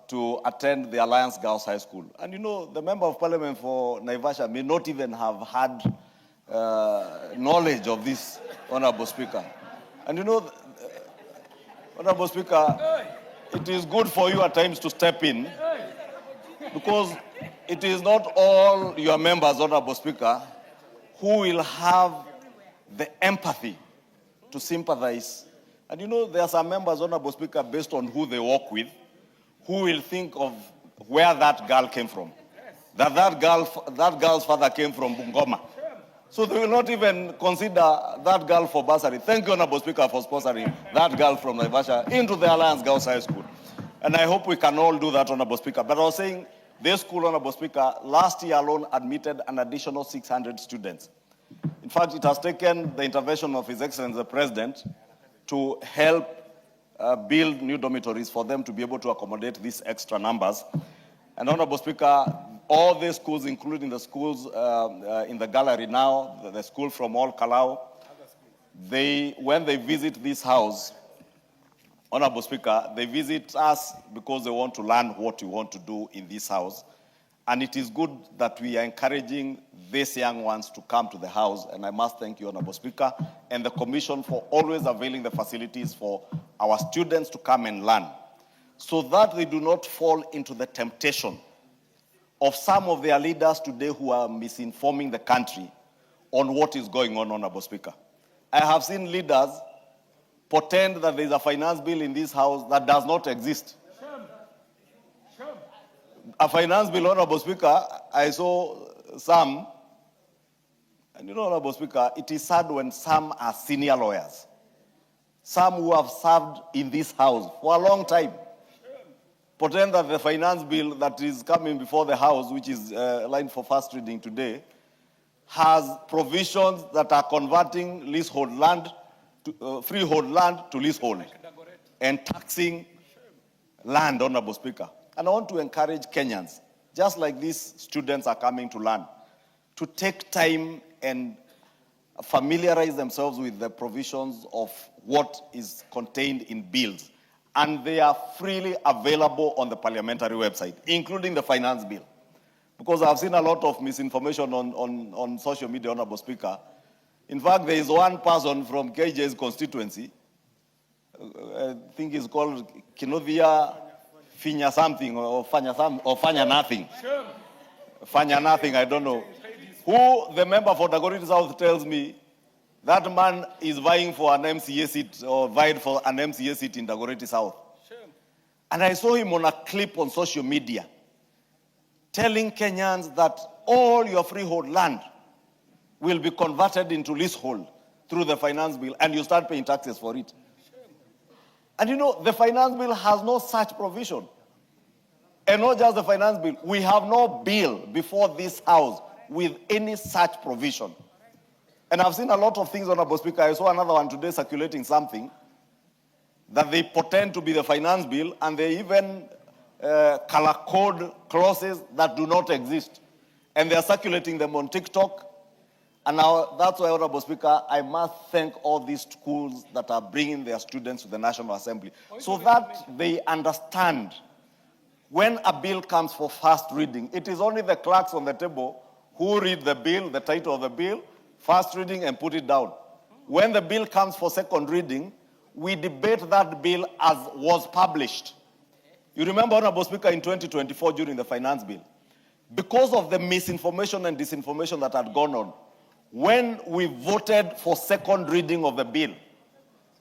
to attend the Alliance Girls High School. And you know, the Member of Parliament for Naivasha may not even have had knowledge of this, Honorable Speaker. And you know, Honorable Speaker, it is good for you at times to step in, because it is not all your members, Honorable Speaker, who will have the empathy to sympathize. And you know, there are some members, Honorable Speaker, based on who they work with, who will think of where that girl came from. That girl's father came from Bungoma. So they will not even consider that girl for bursary. Thank you, Honorable Speaker, for sponsoring that girl from Naivasha into the Alliance Girls High School. And I hope we can all do that, Honorable Speaker. But I was saying, This school, Honorable Speaker, last year alone admitted an additional 600 students. In fact, it has taken the intervention of His Excellency the President to help build new dormitories for them to be able to accommodate these extra numbers. And Honorable Speaker, all these schools, including the schools in the gallery now, the school from All Kalau, when they visit this house, Honorable Speaker, they visit us because they want to learn what we want to do in this house. And it is good that we are encouraging these young ones to come to the house. And I must thank you, Honorable Speaker, and the Commission for always availing the facilities for our students to come and learn, so that they do not fall into the temptation of some of their leaders today who are misinforming the country on what is going on, Honorable Speaker. I have seen leaders pretend that there is a finance bill in this house that does not exist. A finance bill, Honorable Speaker, I saw some, and you know, Honorable Speaker, it is sad when some are senior lawyers, some who have served in this house for a long time, pretend that the finance bill that is coming before the House, which is lined for first reading today, has provisions that are converting leasehold land to freehold land to leasehold and taxing land, Honorable Speaker. And I want to encourage Kenyans, just like these students are coming to learn, to take time and familiarize themselves with the provisions of what is contained in bills. And they are freely available on the parliamentary website, including the finance bill. Because I've seen a lot of misinformation on social media, Honorable Speaker. In fact, there is one person from KJ's constituency, I think he's called Kinothia Finya something, or Fanya nothing. Fanya nothing, I don't know. Who the member for Dagoretti South tells me that man is vying for an MCA seat, or vied for an MCA seat in Dagoretti South. And I saw him on a clip on social media telling Kenyans that all your freehold land will be converted into leasehold through the finance bill, and you start paying taxes for it. And you know, the finance bill has no such provision. And not just the finance bill, we have no bill before this House with any such provision. And I've seen a lot of things, Honorable Speaker. I saw another one today circulating something that they pretend to be the finance bill, and they even color code clauses that do not exist. And they're circulating them on TikTok. And now that's why, Honorable Speaker, I must thank all these schools that are bringing their students to the National Assembly, so that they understand when a bill comes for first reading, it is only the clerks on the table who read the bill, the title of the bill, first reading, and put it down. When the bill comes for second reading, we debate that bill as was published. You remember, Honorable Speaker, in 2024 during the finance bill, because of the misinformation and disinformation that had gone on, when we voted for second reading of the bill,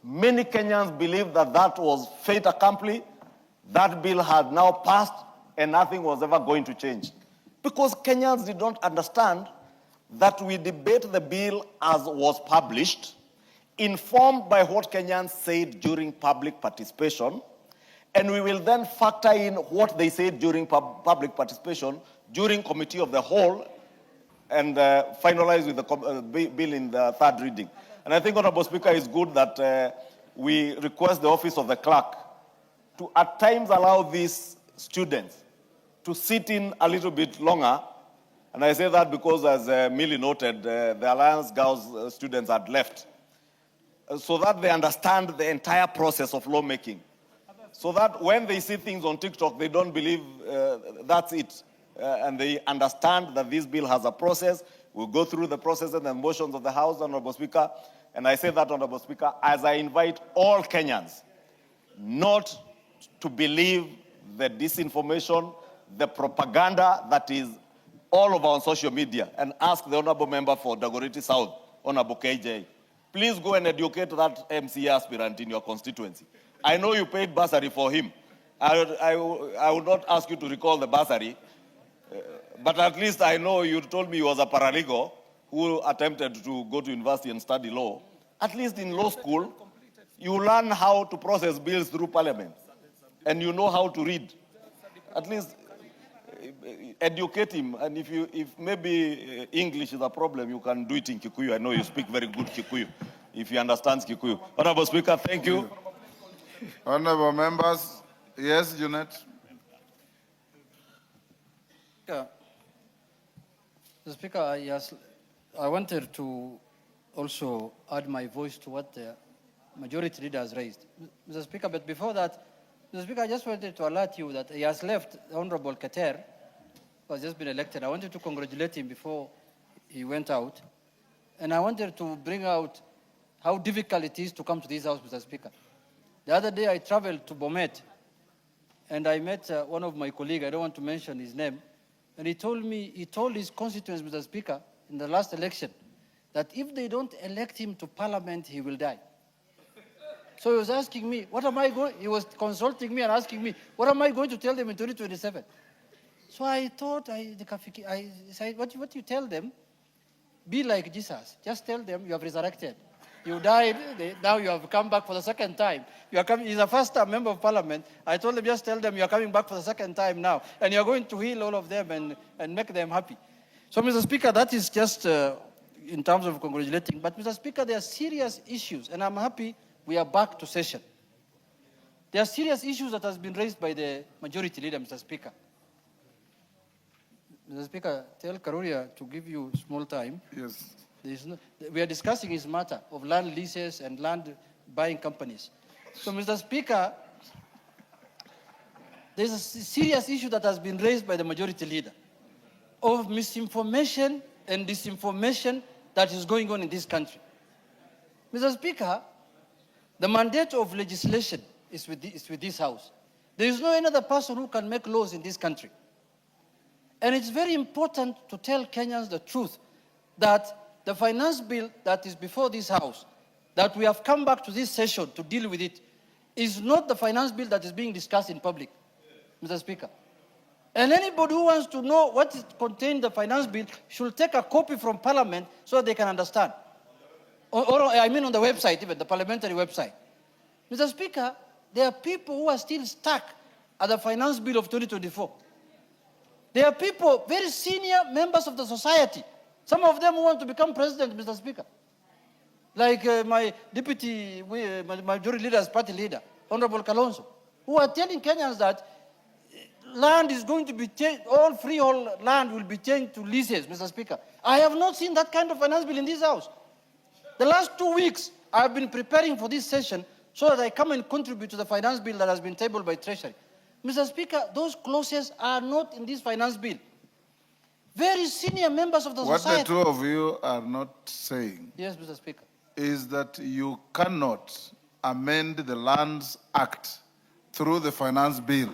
many Kenyans believed that that was fait accompli, that bill had now passed, and nothing was ever going to change. Because Kenyans did not understand that we debate the bill as was published, informed by what Kenyans said during public participation, and we will then factor in what they said during public participation during committee of the whole, and finalize with the bill in the third reading. And I think, Honorable Speaker, it's good that we request the office of the clerk to at times allow these students to sit in a little bit longer. And I say that because, as Millie noted, the Alliance Girls students had left, so that they understand the entire process of lawmaking. So that when they see things on TikTok, they don't believe that's it. And they understand that this bill has a process. We'll go through the processes and motions of the House, Honorable Speaker. And I say that, Honorable Speaker, as I invite all Kenyans not to believe the disinformation, the propaganda that is all over on social media, and ask the Honorable Member for Dagoretti South, Honorable KJ, please go and educate that MCA aspirant in your constituency. I know you paid bursary for him. I will not ask you to recall the bursary, but at least I know you told me he was a paralegal who attempted to go to university and study law. At least in law school, you learn how to process bills through parliament, and you know how to read. At least educate him. And if maybe English is a problem, you can do it in Kikuyu. I know you speak very good Kikuyu, if he understands Kikuyu. Honorable Speaker, thank you. Honorable members, yes, Junet. Mr. Speaker, yes, I wanted to also add my voice to what the majority leader has raised. Mr. Speaker, but before that, Mr. Speaker, I just wanted to alert you that he has left the Honorable Keter, who has just been elected. I wanted to congratulate him before he went out. And I wanted to bring out how difficult it is to come to this house, Mr. Speaker. The other day I traveled to Bomet, and I met one of my colleagues, I don't want to mention his name, and he told his constituents, Mr. Speaker, in the last election, that if they don't elect him to parliament, he will die. So he was asking me, he was consulting me and asking me, what am I going to tell them in 2027? So I thought, I said, what you tell them? Be like Jesus. Just tell them you have resurrected. You died, now you have come back for the second time. You are coming, he's a first-time member of parliament. I told them, just tell them you are coming back for the second time now, and you are going to heal all of them and make them happy. So, Mr. Speaker, that is just in terms of congratulating. But, Mr. Speaker, there are serious issues, and I'm happy we are back to session. There are serious issues that has been raised by the majority leader, Mr. Speaker. Mr. Speaker, tell Karuria to give you small time. Yes. We are discussing his matter of land leases and land buying companies. So, Mr. Speaker, there's a serious issue that has been raised by the majority leader of misinformation and disinformation that is going on in this country. Mr. Speaker, the mandate of legislation is with this House. There is no another person who can make laws in this country. And it's very important to tell Kenyans the truth that the finance bill that is before this House, that we have come back to this session to deal with it, is not the finance bill that is being discussed in public, Mr. Speaker. And anybody who wants to know what is contained in the finance bill should take a copy from Parliament so they can understand. Or I mean on the website, even the parliamentary website. Mr. Speaker, there are people who are still stuck at the finance bill of 2024. There are people, very senior members of the society, some of them who want to become president, Mr. Speaker. Like my deputy, my majority leader's party leader, Honorable Kalonzo, who are telling Kenyans that land is going to be changed, all freehold land will be changed to leases, Mr. Speaker. I have not seen that kind of finance bill in this House. The last 2 weeks, I have been preparing for this session so that I come and contribute to the finance bill that has been tabled by Treasury. Mr. Speaker, those clauses are not in this finance bill. Very senior members of the society. What the two of you are not saying, yes, Mr. Speaker, is that you cannot amend the Lands Act through the finance bill.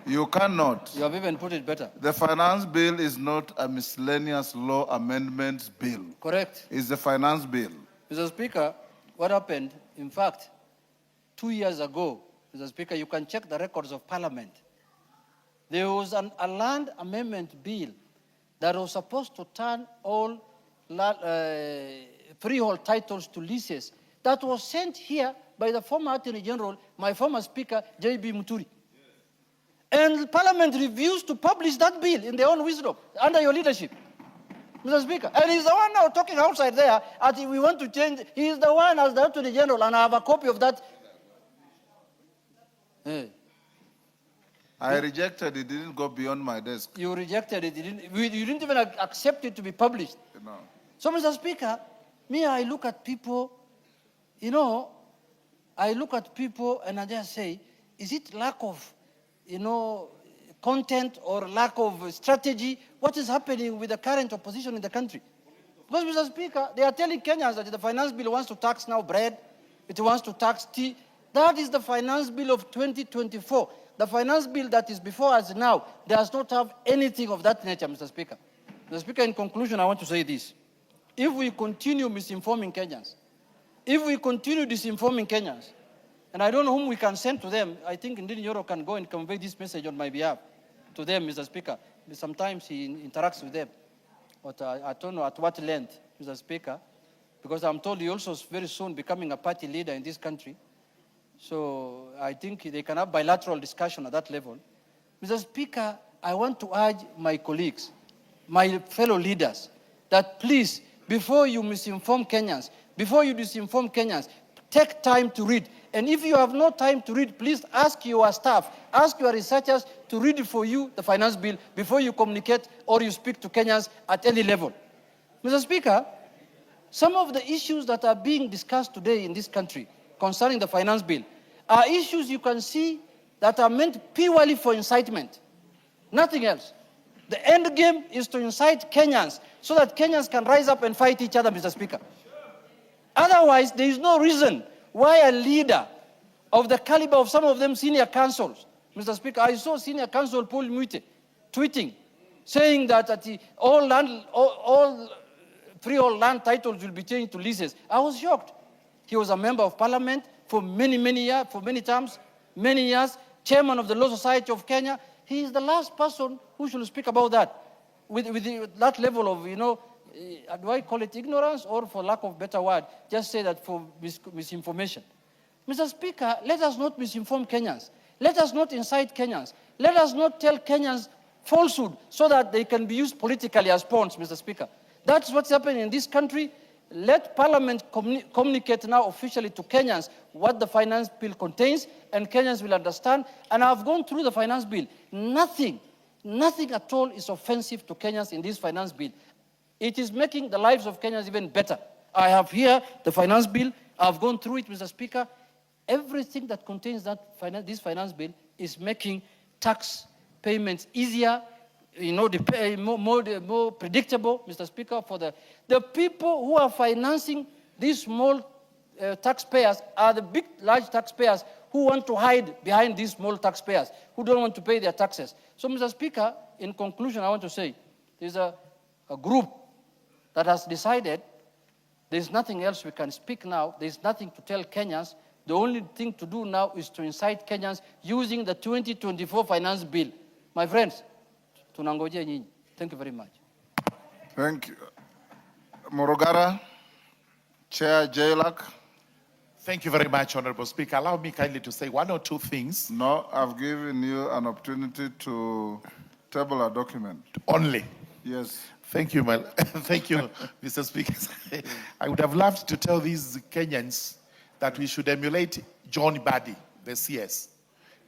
You cannot. You have even put it better. The finance bill is not a miscellaneous law amendments bill. Correct. It's the finance bill. Mr. Speaker, what happened, in fact, 2 years ago, Mr. Speaker, you can check the records of Parliament. There was a land amendment bill that was supposed to turn all freehold titles to leases that was sent here by the former Attorney General, my former Speaker, J.B. Muturi. And Parliament refused to publish that bill in their own wisdom under your leadership, Mr. Speaker. And he's the one now talking outside there, as if we want to change. He's the one as the Attorney General, and I have a copy of that. Hey. I rejected it. It didn't go beyond my desk. You rejected it. You didn't even accept it to be published. No. So, Mr. Speaker, I look at people, I look at people and I just say, is it lack of, content or lack of strategy? What is happening with the current opposition in the country? Because, Mr. Speaker, they are telling Kenyans that the finance bill wants to tax now bread, it wants to tax tea. That is the finance bill of 2024. The finance bill that is before us now does not have anything of that nature, Mr. Speaker. Mr. Speaker, in conclusion, I want to say this. If we continue misinforming Kenyans, if we continue disinforming Kenyans, and I don't know whom we can send to them, I think indeed Nyoro can go and convey this message on my behalf to them, Mr. Speaker. Sometimes he interacts with them, but I don't know at what length, Mr. Speaker, because I'm told he also is very soon becoming a party leader in this country. So I think they can have bilateral discussion at that level. Mr. Speaker, I want to urge my colleagues, my fellow leaders, that please, before you misinform Kenyans, before you disinform Kenyans, take time to read. And if you have no time to read, please ask your staff, ask your researchers to read it for you, the finance bill, before you communicate or you speak to Kenyans at any level. Mr. Speaker, some of the issues that are being discussed today in this country concerning the finance bill are issues you can see that are meant purely for incitement, nothing else. The end game is to incite Kenyans so that Kenyans can rise up and fight each other, Mr. Speaker. Otherwise, there is no reason why a leader of the caliber of some of them senior counsels, Mr. Speaker, I saw senior counsel Paul Muite tweeting, saying that all freehold land titles will be changed to leases. I was shocked. He was a member of parliament for many years, for many terms, many years, chairman of the Law Society of Kenya. He is the last person who should speak about that with that level of, do I call it ignorance or, for lack of a better word, just say that for misinformation. Mr. Speaker, let us not misinform Kenyans. Let us not incite Kenyans. Let us not tell Kenyans falsehood so that they can be used politically as pawns, Mr. Speaker. That's what's happening in this country. Let Parliament communicate now officially to Kenyans what the finance bill contains, and Kenyans will understand. And I've gone through the finance bill. Nothing at all is offensive to Kenyans in this finance bill. It is making the lives of Kenyans even better. I have here the finance bill. I've gone through it, Mr. Speaker. Everything that contains this finance bill is making tax payments easier, more predictable, Mr. Speaker, for the people who are financing these small taxpayers are the big, large taxpayers who want to hide behind these small taxpayers, who don't want to pay their taxes. So, Mr. Speaker, in conclusion, I want to say there's a group that has decided there's nothing else we can speak now. There's nothing to tell Kenyans. The only thing to do now is to incite Kenyans using the 2024 finance bill. My friends, tunangojea nyinyi. Thank you very much. Thank you. Morogara, Chair Jailak. Thank you very much, Honorable Speaker. Allow me kindly to say one or two things. No, I've given you an opportunity to table a document. Only? Yes. Thank you, thank you, Mr. Speaker. I would have loved to tell these Kenyans that we should emulate John Badi, the CS.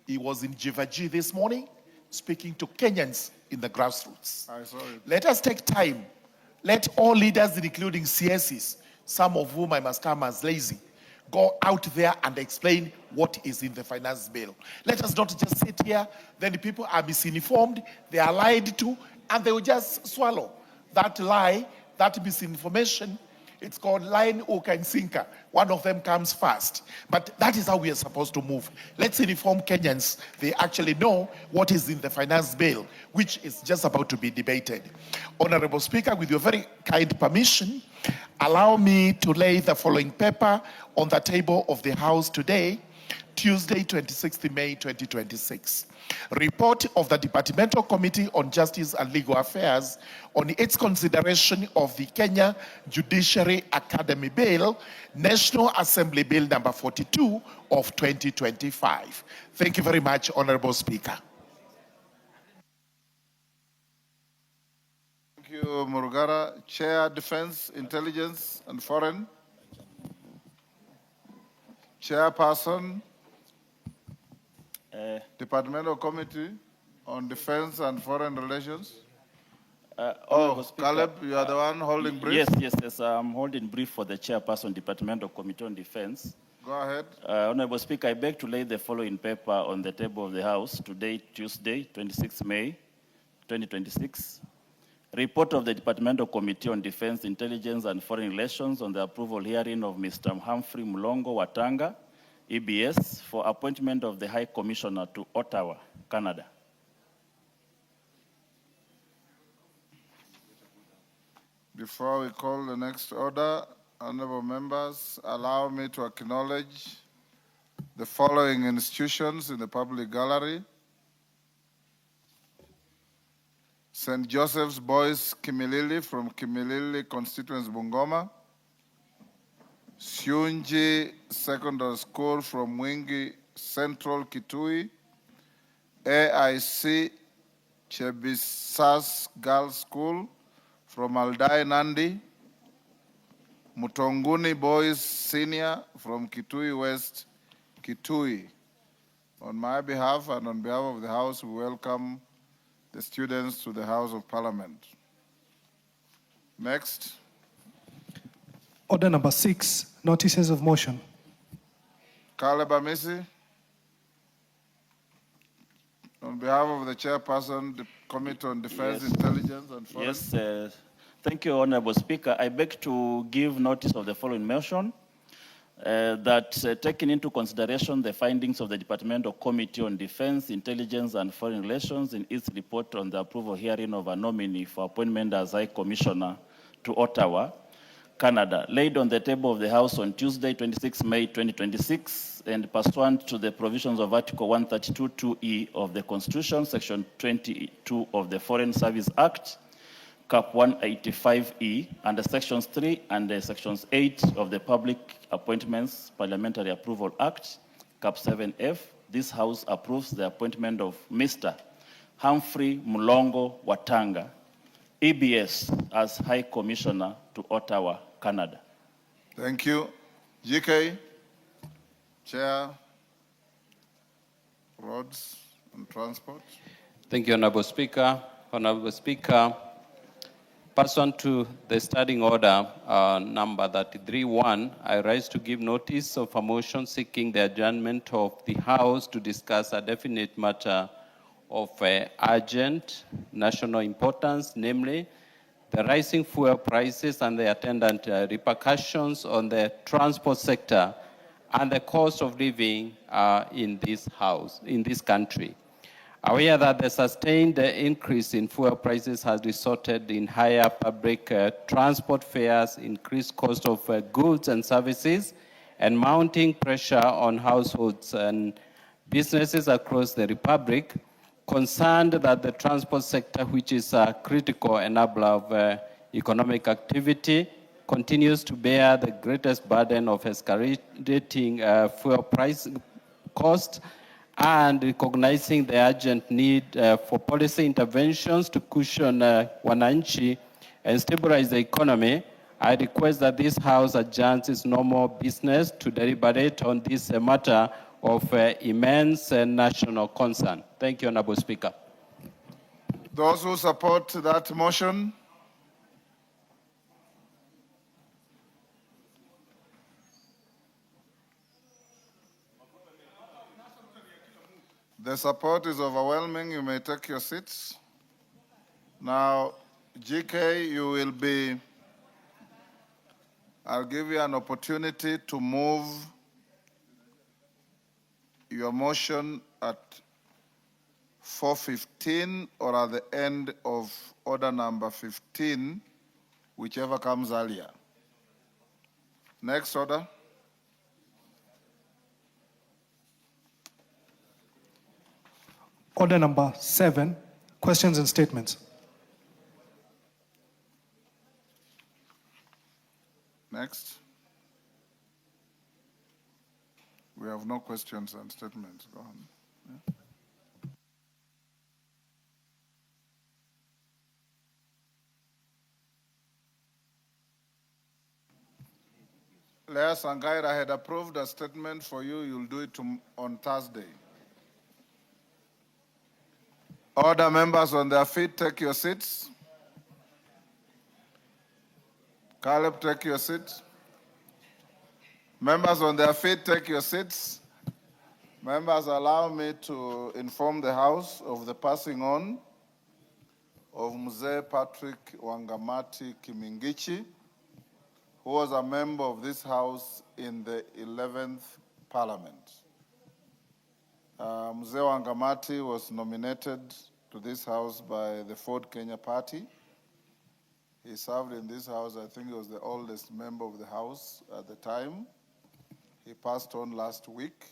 He was in Jivaji this morning speaking to Kenyans in the grassroots. I saw it. Let us take time. Let all leaders, including CSs, some of whom I must term as lazy, go out there and explain what is in the finance bill. Let us not just sit here, then the people are misinformed, they are lied to, and they will just swallow that lie, that misinformation. It's called line, hook, and sinker. One of them comes first. But that is how we are supposed to move. Let's inform Kenyans they actually know what is in the finance bill, which is just about to be debated. Honorable Speaker, with your very kind permission, allow me to lay the following paper on the table of the House today, Tuesday, 26th May 2026. Report of the Departmental Committee on Justice and Legal Affairs on its consideration of the Kenya Judiciary Academy Bill, National Assembly Bill number 42 of 2025. Thank you very much, Honorable Speaker. Thank you, Murugara. Chair, Defense, Intelligence, and Foreign. Chairperson, Departmental Committee on Defense and Foreign Relations. Caleb, you are the one holding brief? Yes, I'm holding brief for the Chairperson, Departmental Committee on Defense. Go ahead. Honorable Speaker, I beg to lay the following paper on the table of the House today, Tuesday, 26 May 2026. Report of the Departmental Committee on Defense, Intelligence and Foreign Relations on the approval hearing of Mr. Humphrey Mulongo Watanga, EBS, for appointment of the High Commissioner to Ottawa, Canada. Before we call the next order, honorable members, allow me to acknowledge the following institutions in the public gallery. St. Joseph's Boys Kimilili from Kimilili constituency, Bungoma. Siunji Secondary School from Mwingi Central, Kitui. AIC Chebisas Girls School from Aldai Nandi, Mutonguni Boys Senior from Kitui West, Kitui. On my behalf and on behalf of the House, we welcome the students to the House of Parliament. Next. Order number 6, notices of motion. Caleb Amisi. On behalf of the chairperson, the Committee on Defense, Yes. Intelligence and Foreign. Yes, thank you, Honorable Speaker. I beg to give notice of the following motion. That taking into consideration the findings of the Departmental Committee on Defense, Intelligence and Foreign Relations in its report on the approval hearing of a nominee for appointment as High Commissioner to Ottawa, Canada, laid on the table of the House on Tuesday, 26 May 2026, and pursuant to the provisions of Article 132(2)(e) of the Constitution, Section 22 of the Foreign Service Act, Cap 185E, under Sections 3 and Sections 8 of the Public Appointments Parliamentary Approval Act, Cap 7F, this House approves the appointment of Mr. Humphrey Mulongo Watanga, EBS, as High Commissioner to Ottawa, Canada. Thank you. GK, Chair, Roads and Transport. Thank you, Honorable Speaker. Honorable Speaker, pursuant to the standing order number 33-1, I rise to give notice of a motion seeking the adjournment of the House to discuss a definite matter of urgent national importance, namely the rising fuel prices and the attendant repercussions on the transport sector and the cost of living in this country. Aware that the sustained increase in fuel prices has resulted in higher public transport fares, increased cost of goods and services, and mounting pressure on households and businesses across the Republic, concerned that the transport sector, which is a critical enabler of economic activity, continues to bear the greatest burden of escalating fuel price cost, and recognizing the urgent need for policy interventions to cushion wananchi and stabilize the economy, I request that this House adjourns its normal business to deliberate on this matter of immense national concern. Thank you, Honorable Speaker. Those who support that motion. The support is overwhelming. You may take your seats. Now, GK, I'll give you an opportunity to move your motion at 4:15 or at the end of order number 15, whichever comes earlier. Next order. Order number 7, questions and statements. Next. We have no questions and statements. Go on. Yeah. Lea Sangaira had approved a statement for you. You'll do it on Thursday. Order, members on their feet, take your seats. Caleb, take your seat. Members on their feet, take your seats. Members, allow me to inform the House of the passing on of Mzee Patrick Wangamati Kimingichi, who was a member of this House in the 11th Parliament. Mzee Wangamati was nominated to this House by the Ford Kenya Party. He served in this House, I think he was the oldest member of the House at the time. He passed on last week.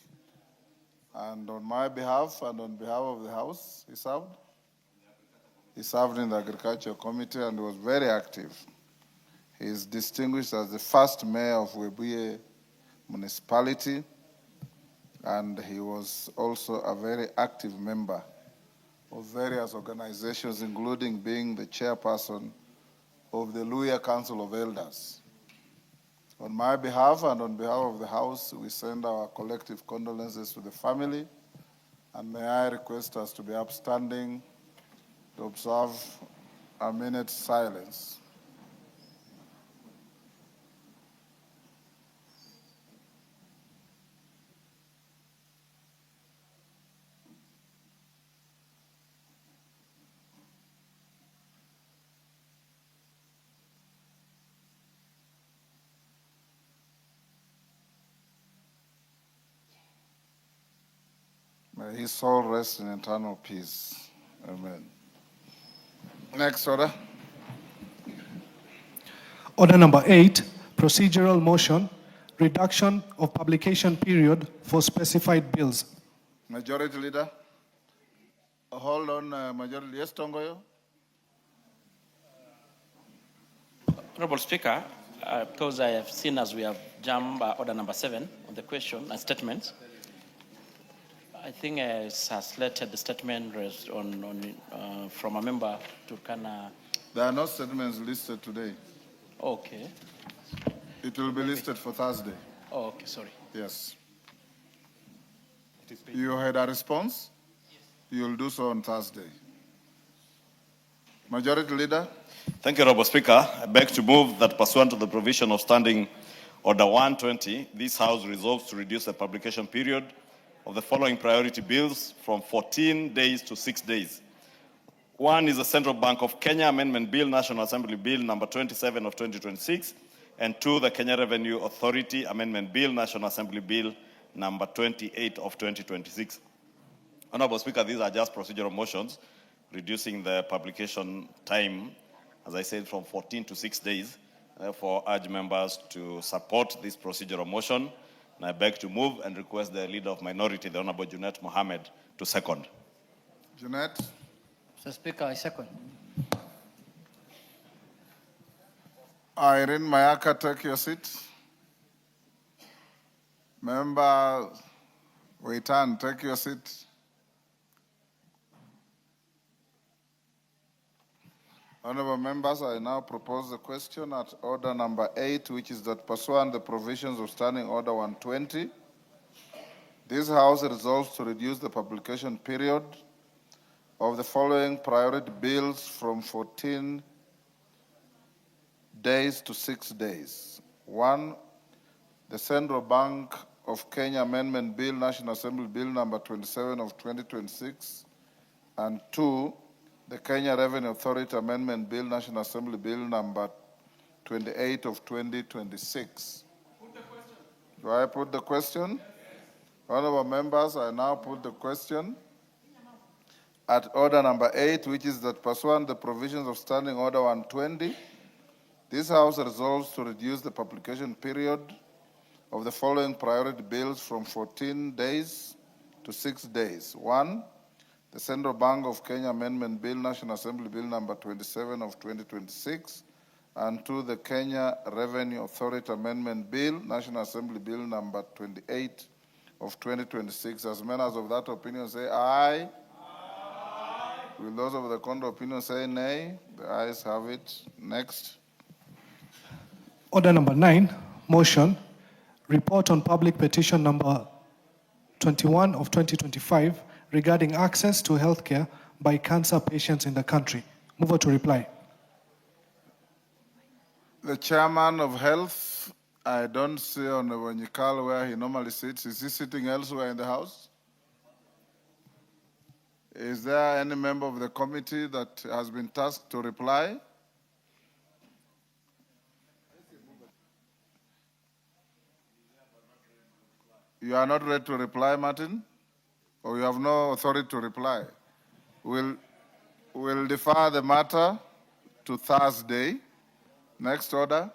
And on my behalf and on behalf of the House, he served. He served in the Agriculture Committee and was very active. He is distinguished as the first mayor of Webuye Municipality, and he was also a very active member of various organizations, including being the chairperson of the Luya Council of Elders. On my behalf and on behalf of the House, we send our collective condolences to the family, and may I request us to be upstanding to observe a minute's silence. May his soul rest in eternal peace. Amen. Next order. Order number 8, procedural motion, reduction of publication period for specified bills. Majority Leader. Hold on, Majority. Yes, Tongoyo. Honorable Speaker, because I have seen as we have jumped order number 7 on the question and statements, I think it's slated the statement from a member to There are no statements listed today. Okay. It will be listed for Thursday. Oh, okay, sorry. Yes. You had a response? Yes. You will do so on Thursday. Majority Leader. Thank you, Honorable Speaker. I beg to move that pursuant to the provision of Standing Order 120, this House resolves to reduce the publication period of the following priority bills from 14 days to 6 days. One is the Central Bank of Kenya Amendment Bill, National Assembly Bill number 27 of 2026, and 2, the Kenya Revenue Authority Amendment Bill, National Assembly Bill number 28 of 2026. Honorable Speaker, these are just procedural motions, reducing the publication time, as I said, from 14 to 6 days. Therefore, urge members to support this procedural motion. And I beg to move and request the Leader of Minority, the Honorable Junet Mohammed, to second. Junet. Mr. Speaker, I second. Irene Mayaka, take your seat. Member Waitan, take your seat. Honorable members, I now propose the question at order number 8, which is that pursuant the provisions of Standing Order 120, this House resolves to reduce the publication period of the following priority bills from 14 days to 6 days. 1, the Central Bank of Kenya Amendment Bill, National Assembly Bill number 27 of 2026, and 2, the Kenya Revenue Authority Amendment Bill, National Assembly Bill number 28 of 2026. Put the question. Do I put the question? Yes. Honorable members, I now put the question at order number 8, which is that pursuant the provisions of Standing Order 120, this House resolves to reduce the publication period of the following priority bills from 14 days to 6 days. 1, the Central Bank of Kenya Amendment Bill, National Assembly Bill number 27 of 2026, and 2, the Kenya Revenue Authority Amendment Bill, National Assembly Bill number 28 of 2026. As members of that opinion say aye. Aye. Will those of the contrary opinion say nay? The ayes have it. Next. Order number 9, motion, report on public petition number 21 of 2025 regarding access to healthcare by cancer patients in the country. Mover to reply. The Chairman of Health, I don't see on the Wanyikal where he normally sits. Is he sitting elsewhere in the House? Is there any member of the committee that has been tasked to reply? You are not ready to reply, Martin? Or you have no authority to reply? We'll defer the matter to Thursday. Next order.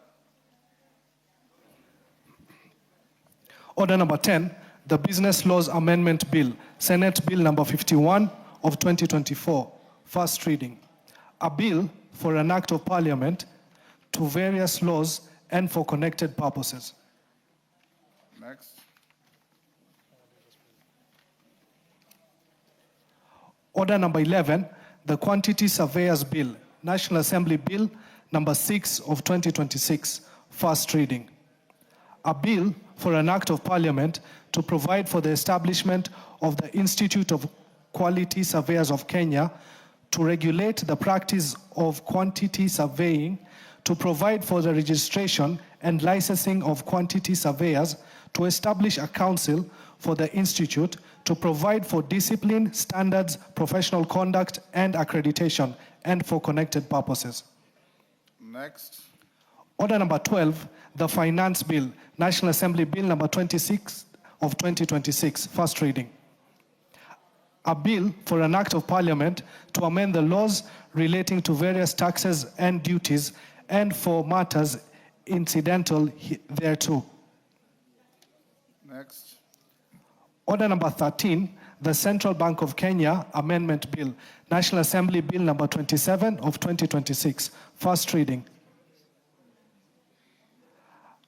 Order number 10, the Business Laws Amendment Bill, Senate Bill number 51 of 2024, first reading. A bill for an act of parliament to various laws and for connected purposes. Next. Order number 11, the Quantity Surveyors Bill, National Assembly Bill number 6 of 2026, first reading. A bill for an act of parliament to provide for the establishment of the Institute of Quality Surveyors of Kenya, to regulate the practice of quantity surveying, to provide for the registration and licensing of quantity surveyors, to establish a council for the institute, to provide for discipline, standards, professional conduct, and accreditation, and for connected purposes. Next. Order number 12, the Finance Bill, National Assembly Bill number 26 of 2026, first reading. A bill for an act of parliament to amend the laws relating to various taxes and duties and for matters incidental thereto. Next. Order number 13, the Central Bank of Kenya Amendment Bill, National Assembly Bill number 27 of 2026, first reading.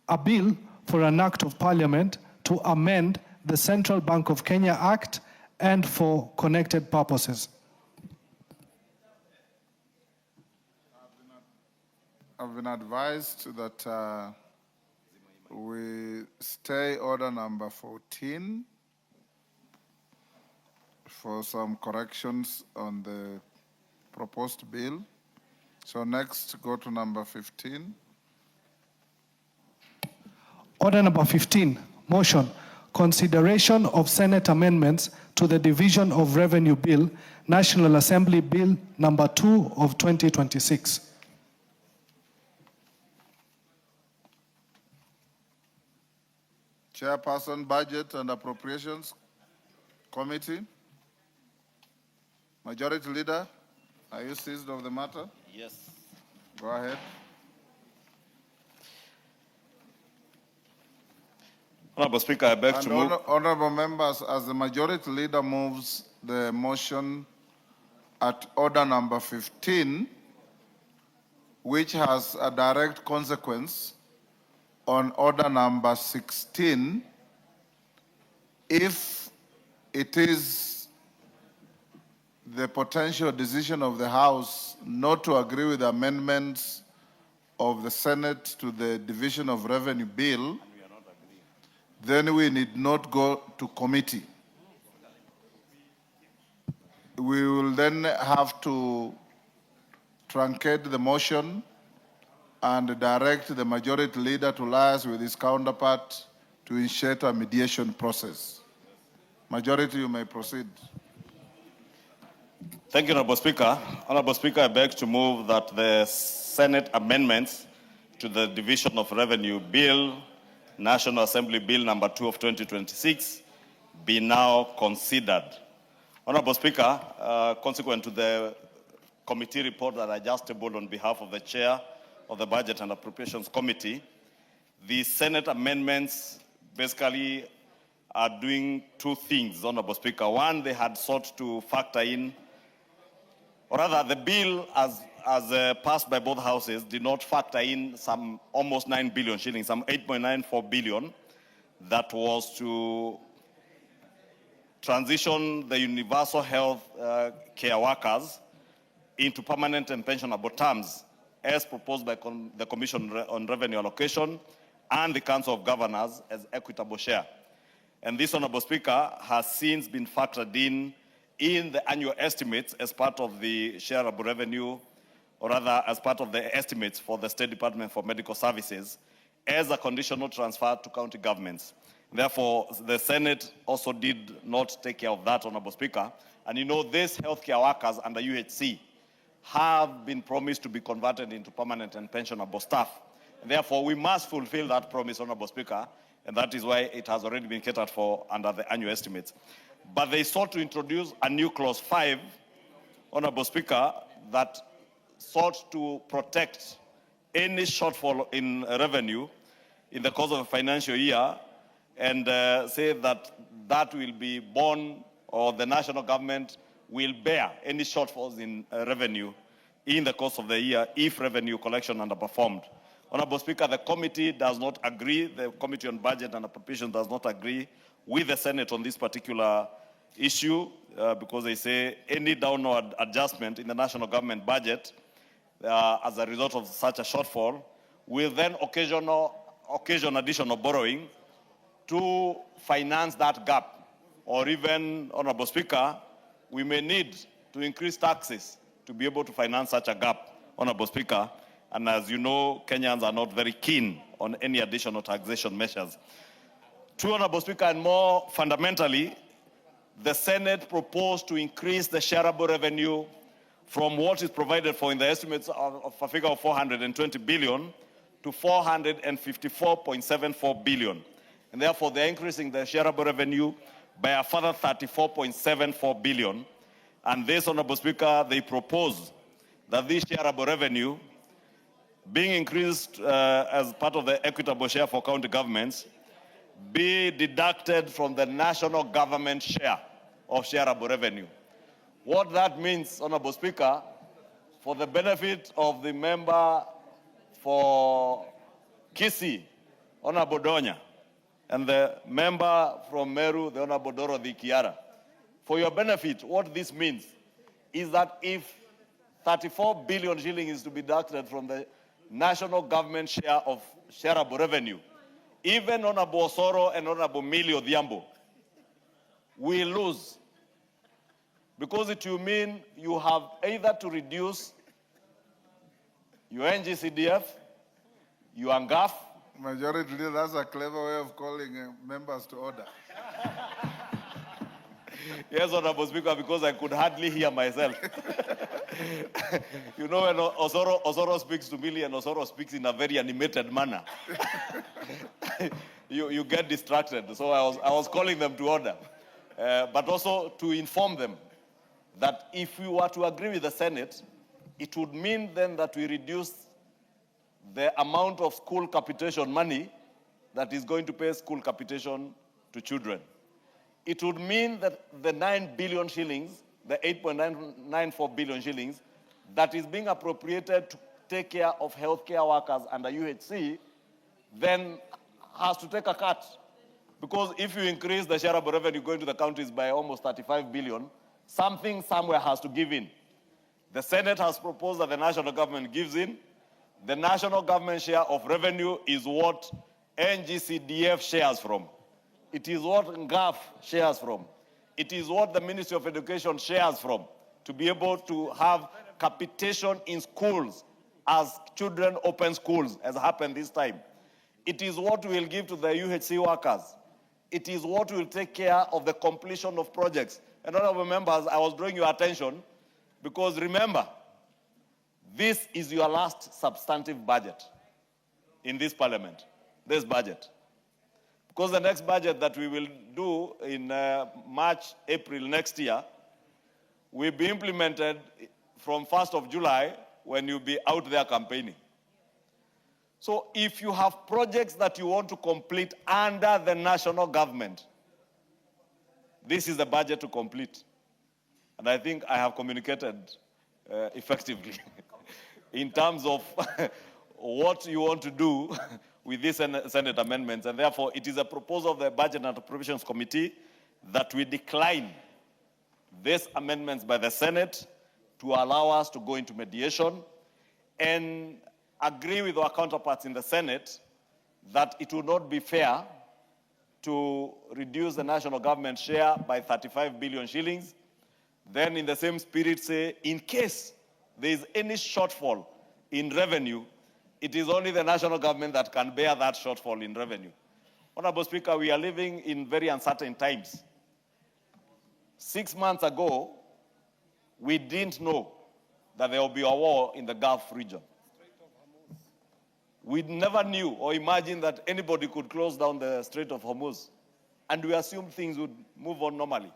A bill for an act of parliament to amend the Central Bank of Kenya Act and for connected purposes. I've been advised that we stay order number 14 for some corrections on the proposed bill. So next, go to number 15. Order number 15, motion, consideration of Senate amendments to the Division of Revenue Bill, National Assembly Bill number 2 of 2026. Chairperson, Budget and Appropriations Committee. Majority Leader, are you seized of the matter? Yes. Go ahead. Honorable Speaker, I beg to move. Honorable members, as the Majority Leader moves the motion at order number 15, which has a direct consequence on order number 16, if it is the potential decision of the House not to agree with the amendments of the Senate to the Division of Revenue Bill, then we need not go to committee. We will then have to truncate the motion and direct the Majority Leader to liaise with his counterpart to initiate a mediation process. Majority, you may proceed. Thank you, Honorable Speaker. Honorable Speaker, I beg to move that the Senate amendments to the Division of Revenue Bill, National Assembly Bill number 2 of 2026, be now considered. Honorable Speaker, consequent to the committee report that I just tabled on behalf of the Chair of the Budget and Appropriations Committee, the Senate amendments basically are doing two things, Honorable Speaker. One, they had sought to factor in, or rather the bill as passed by both houses did not factor in some almost 9 billion shillings, some 8.94 billion, that was to transition the universal health care workers into permanent and pensionable terms as proposed by the Commission on Revenue Allocation and the Council of Governors as equitable share. And this, Honorable Speaker, has since been factored in the annual estimates as part of the shareable revenue, or rather as part of the estimates for the State Department for Medical Services as a conditional transfer to county governments. Therefore, the Senate also did not take care of that, Honorable Speaker. And you know, these healthcare workers under UHC have been promised to be converted into permanent and pensionable staff. And therefore, we must fulfill that promise, Honorable Speaker, and that is why it has already been catered for under the annual estimates. But they sought to introduce a new clause 5, Honorable Speaker, that sought to protect any shortfall in revenue in the course of a financial year and say that that will be borne, or the national government will bear any shortfalls in revenue in the course of the year if revenue collection underperformed. Honorable Speaker, the committee does not agree, the Committee on Budget and Appropriations does not agree with the Senate on this particular issue because they say any downward adjustment in the national government budget as a result of such a shortfall will then occasion additional borrowing to finance that gap. Or even, Honorable Speaker, we may need to increase taxes to be able to finance such a gap, Honorable Speaker. And as you know, Kenyans are not very keen on any additional taxation measures. True, Honorable Speaker, and more fundamentally, the Senate proposed to increase the shareable revenue from what is provided for in the estimates of a figure of 420 billion to 454.74 billion. And therefore, they're increasing the shareable revenue by a further 34.74 billion. And this, Honorable Speaker, they propose that this shareable revenue being increased as part of the equitable share for county governments be deducted from the national government share of shareable revenue. What that means, Honorable Speaker, for the benefit of the member for Kisii, Honorable Donya, and the member from Meru, the Honorable Dorothy Kiara, for your benefit, what this means is that if 34 billion shillings is to be deducted from the national government share of shareable revenue, even Honorable Osoro and Honorable Millie Odhiambo will lose, because it will mean you have either to reduce your NGCDF, your NGAF. Majority Leader, that's a clever way of calling members to order. Yes, Honorable Speaker, because I could hardly hear myself. You know, when Osoro speaks to Millie and Osoro speaks in a very animated manner, you get distracted. So I was calling them to order. But also to inform them that if we were to agree with the Senate, it would mean then that we reduce the amount of school capitation money that is going to pay school capitation to children. It would mean that the 9 billion shillings, the 8.94 billion shillings, that is being appropriated to take care of healthcare workers under UHC, then has to take a cut. Because if you increase the shareable revenue going to the counties by almost 35 billion, something somewhere has to give in. The Senate has proposed that the national government gives in. The national government share of revenue is what NGCDF shares from. It is what NGAF shares from. It is what the Ministry of Education shares from, to be able to have capitation in schools as children open schools, as happened this time. It is what we will give to the UHC workers. It is what will take care of the completion of projects. And honorable members, I was drawing your attention because remember, this is your last substantive budget in this parliament, this budget. Because the next budget that we will do in March, April next year will be implemented from 1st of July when you'll be out there campaigning. So if you have projects that you want to complete under the national government, this is the budget to complete. And I think I have communicated effectively in terms of what you want to do with these Senate amendments. And therefore, it is a proposal of the Budget and Appropriations Committee that we decline these amendments by the Senate to allow us to go into mediation and agree with our counterparts in the Senate that it would not be fair to reduce the national government share by 35 billion shillings. Then in the same spirit say, in case there is any shortfall in revenue, it is only the national government that can bear that shortfall in revenue. Honorable Speaker, we are living in very uncertain times. 6 months ago, we didn't know that there will be a war in the Gulf region. We never knew or imagined that anybody could close down the Strait of Hormuz, and we assumed things would move on normally.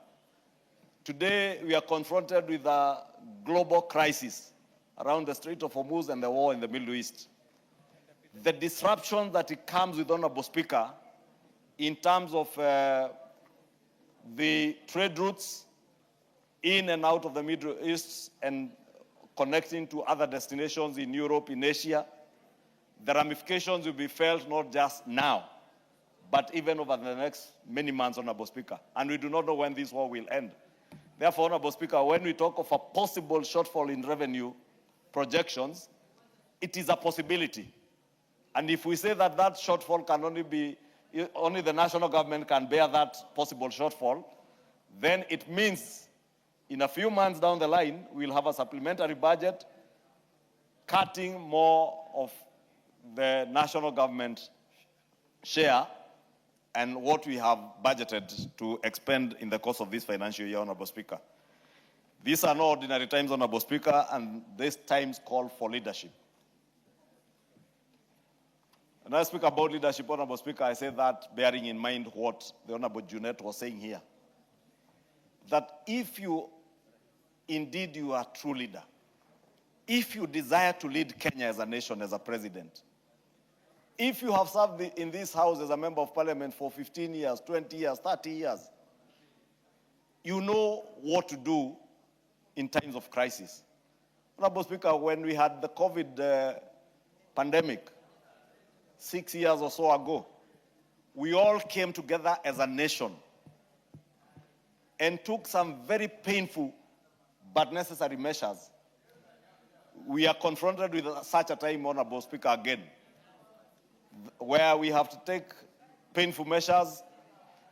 Today, we are confronted with a global crisis around the Strait of Hormuz and the war in the Middle East. The disruption that it comes with, Honorable Speaker, in terms of the trade routes in and out of the Middle East and connecting to other destinations in Europe, in Asia, the ramifications will be felt not just now, but even over the next many months, Honorable Speaker. And we do not know when this war will end. Therefore, Honorable Speaker, when we talk of a possible shortfall in revenue projections, it is a possibility. And if we say that that shortfall can only the national government can bear that possible shortfall, then it means in a few months down the line, we'll have a supplementary budget cutting more of the national government share and what we have budgeted to expend in the course of this financial year, Honorable Speaker. These are no ordinary times, Honorable Speaker, and these times call for leadership. When I speak about leadership, Honorable Speaker, I say that bearing in mind what the Honorable Junet was saying here. That if you indeed you are a true leader, if you desire to lead Kenya as a nation, as a president, if you have served in this house as a member of parliament for 15 years, 20 years, 30 years, you know what to do in times of crisis. Honorable Speaker, when we had the COVID pandemic 6 years or so ago, we all came together as a nation and took some very painful but necessary measures. We are confronted with such a time, Honorable Speaker, again, where we have to take painful measures,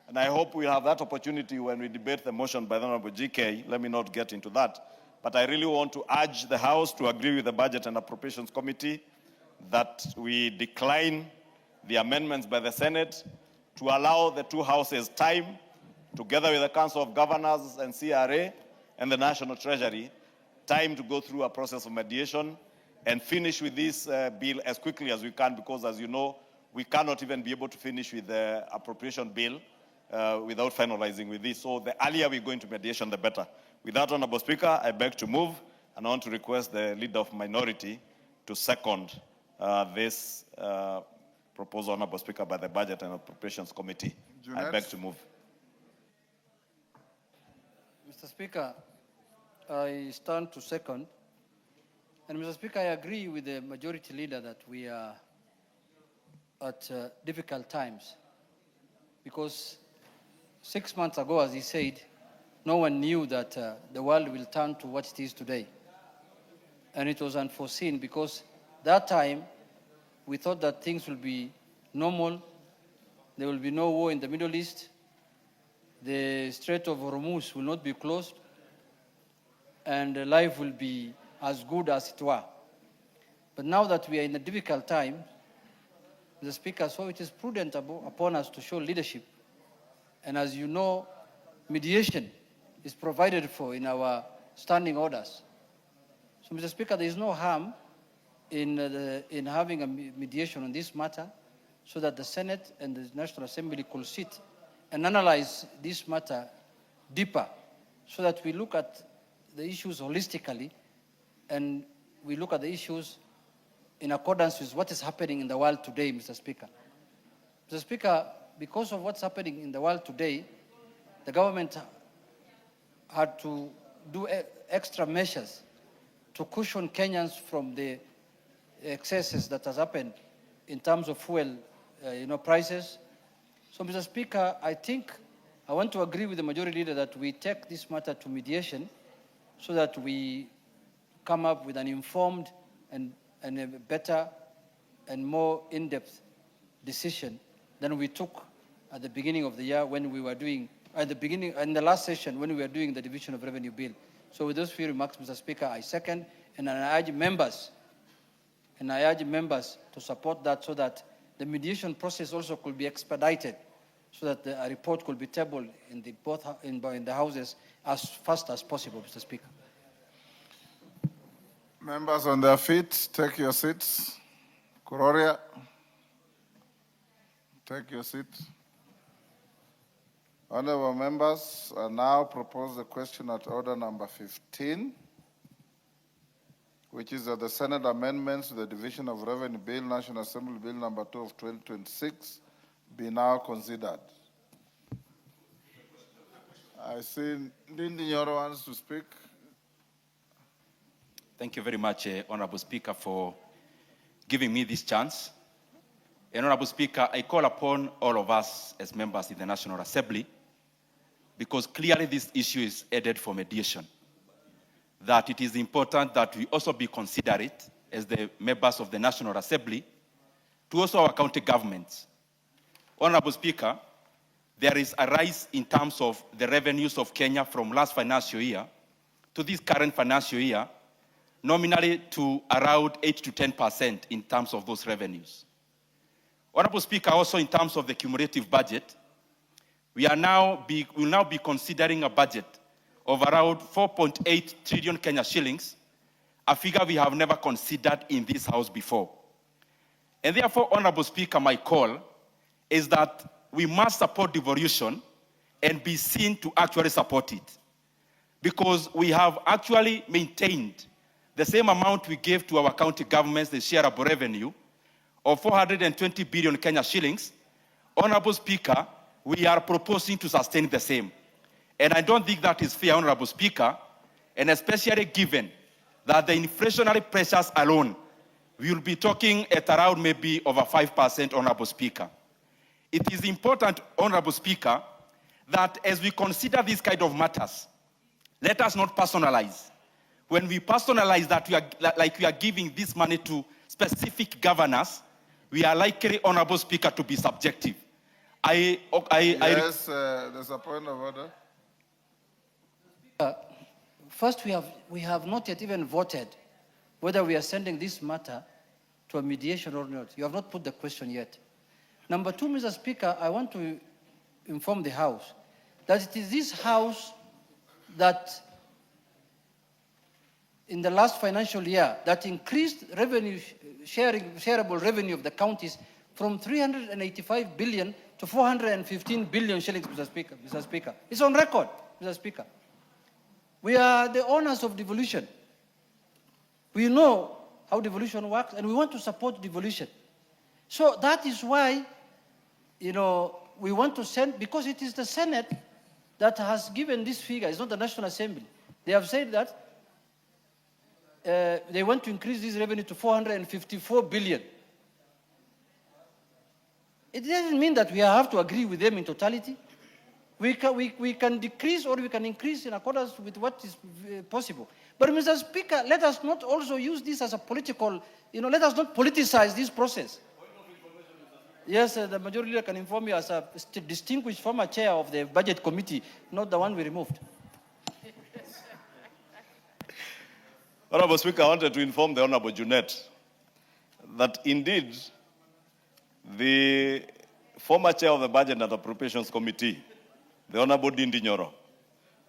and I hope we'll have that opportunity when we debate the motion by the Honorable GK. Let me not get into that. But I really want to urge the House to agree with the Budget and Appropriations Committee that we decline the amendments by the Senate to allow the two houses time, together with the Council of Governors and CRA and the National Treasury, time to go through a process of mediation and finish with this bill as quickly as we can, because as you know, we cannot even be able to finish with the appropriation bill without finalizing with this. So the earlier we go into mediation, the better. With that, Honorable Speaker, I beg to move, and I want to request the Leader of Minority to second this proposal, Honorable Speaker, by the Budget and Appropriations Committee. Junet. I beg to move. Mr. Speaker, I stand to second. And Mr. Speaker, I agree with the majority leader that we are at difficult times, because 6 months ago, as he said, no one knew that the world will turn to what it is today. And it was unforeseen, because that time we thought that things will be normal, there will be no war in the Middle East, the Strait of Hormuz will not be closed, and life will be as good as it were. But now that we are in a difficult time, the Speaker, so it is prudent upon us to show leadership. And as you know, mediation is provided for in our standing orders. So, Mr. Speaker, there is no harm in having a mediation on this matter, so that the Senate and the National Assembly could sit and analyze this matter deeper, so that we look at the issues holistically and we look at the issues in accordance with what is happening in the world today, Mr. Speaker. Mr. Speaker, because of what's happening in the world today, the government had to do extra measures to cushion Kenyans from the excesses that has happened in terms of fuel prices. So, Mr. Speaker, I want to agree with the majority leader that we take this matter to mediation, so that we come up with an informed and a better and more in-depth decision than we took at the beginning of the year when we were doing, in the last session when we were doing the division of revenue bill. So with those few remarks, Mr. Speaker, I second, and I urge members to support that, so that the mediation process also could be expedited, so that a report could be tabled in the houses as fast as possible, Mr. Speaker. Members on their feet, take your seats. Kuroria, take your seat. Honorable members, I now propose the question at order number 15, which is that the Senate amendments to the Division of Revenue Bill, National Assembly Bill number 2 of 2026, be now considered. I see Ndindi Nyoro wants to speak. Thank you very much, Honorable Speaker, for giving me this chance. And Honorable Speaker, I call upon all of us as members in the National Assembly, because clearly this issue is headed for mediation, that it is important that we also be considerate as the members of the National Assembly to also our county governments. Honorable Speaker, there is a rise in terms of the revenues of Kenya from last financial year to this current financial year, nominally to around 8 to 10% in terms of those revenues. Honorable Speaker, also in terms of the cumulative budget, we will now be considering a budget of around 4.8 trillion Kenya shillings, a figure we have never considered in this House before. And therefore, Honorable Speaker, my call is that we must support devolution and be seen to actually support it. Because we have actually maintained the same amount we gave to our county governments, the shareable revenue, of 420 billion Kenya shillings. Honorable Speaker, we are proposing to sustain the same. And I don't think that is fair, Honorable Speaker, and especially given that the inflationary pressures alone, we will be talking at around maybe over 5%, Honorable Speaker. It is important, Honorable Speaker, that as we consider these kind of matters, let us not personalize. When we personalize that we are giving this money to specific governors, we are likely, Honorable Speaker, to be subjective. Yes, there's a point of order. First, we have not yet even voted whether we are sending this matter to a mediation or not. You have not put the question yet. Number two, Mr. Speaker, I want to inform the House that it is this House that in the last financial year that increased revenue shareable revenue of the counties from 385 billion to 415 billion shillings, Mr. Speaker. Mr. Speaker. It's on record, Mr. Speaker. We are the owners of devolution. We know how devolution works, and we want to support devolution. So that is why, we want to send, because it is the Senate that has given this figure. It's not the National Assembly. They have said that they want to increase this revenue to 454 billion. It doesn't mean that we have to agree with them in totality. We can decrease or we can increase in accordance with what is possible. But Mr. Speaker, let us not also use this as a political, let us not politicize this process. Yes, the majority leader can inform you as a distinguished former chair of the budget committee, not the one we removed. Honorable Speaker, I wanted to inform the Honorable Junet that indeed the former chair of the Budget and Appropriations Committee, the Honorable Dindi Nyoro,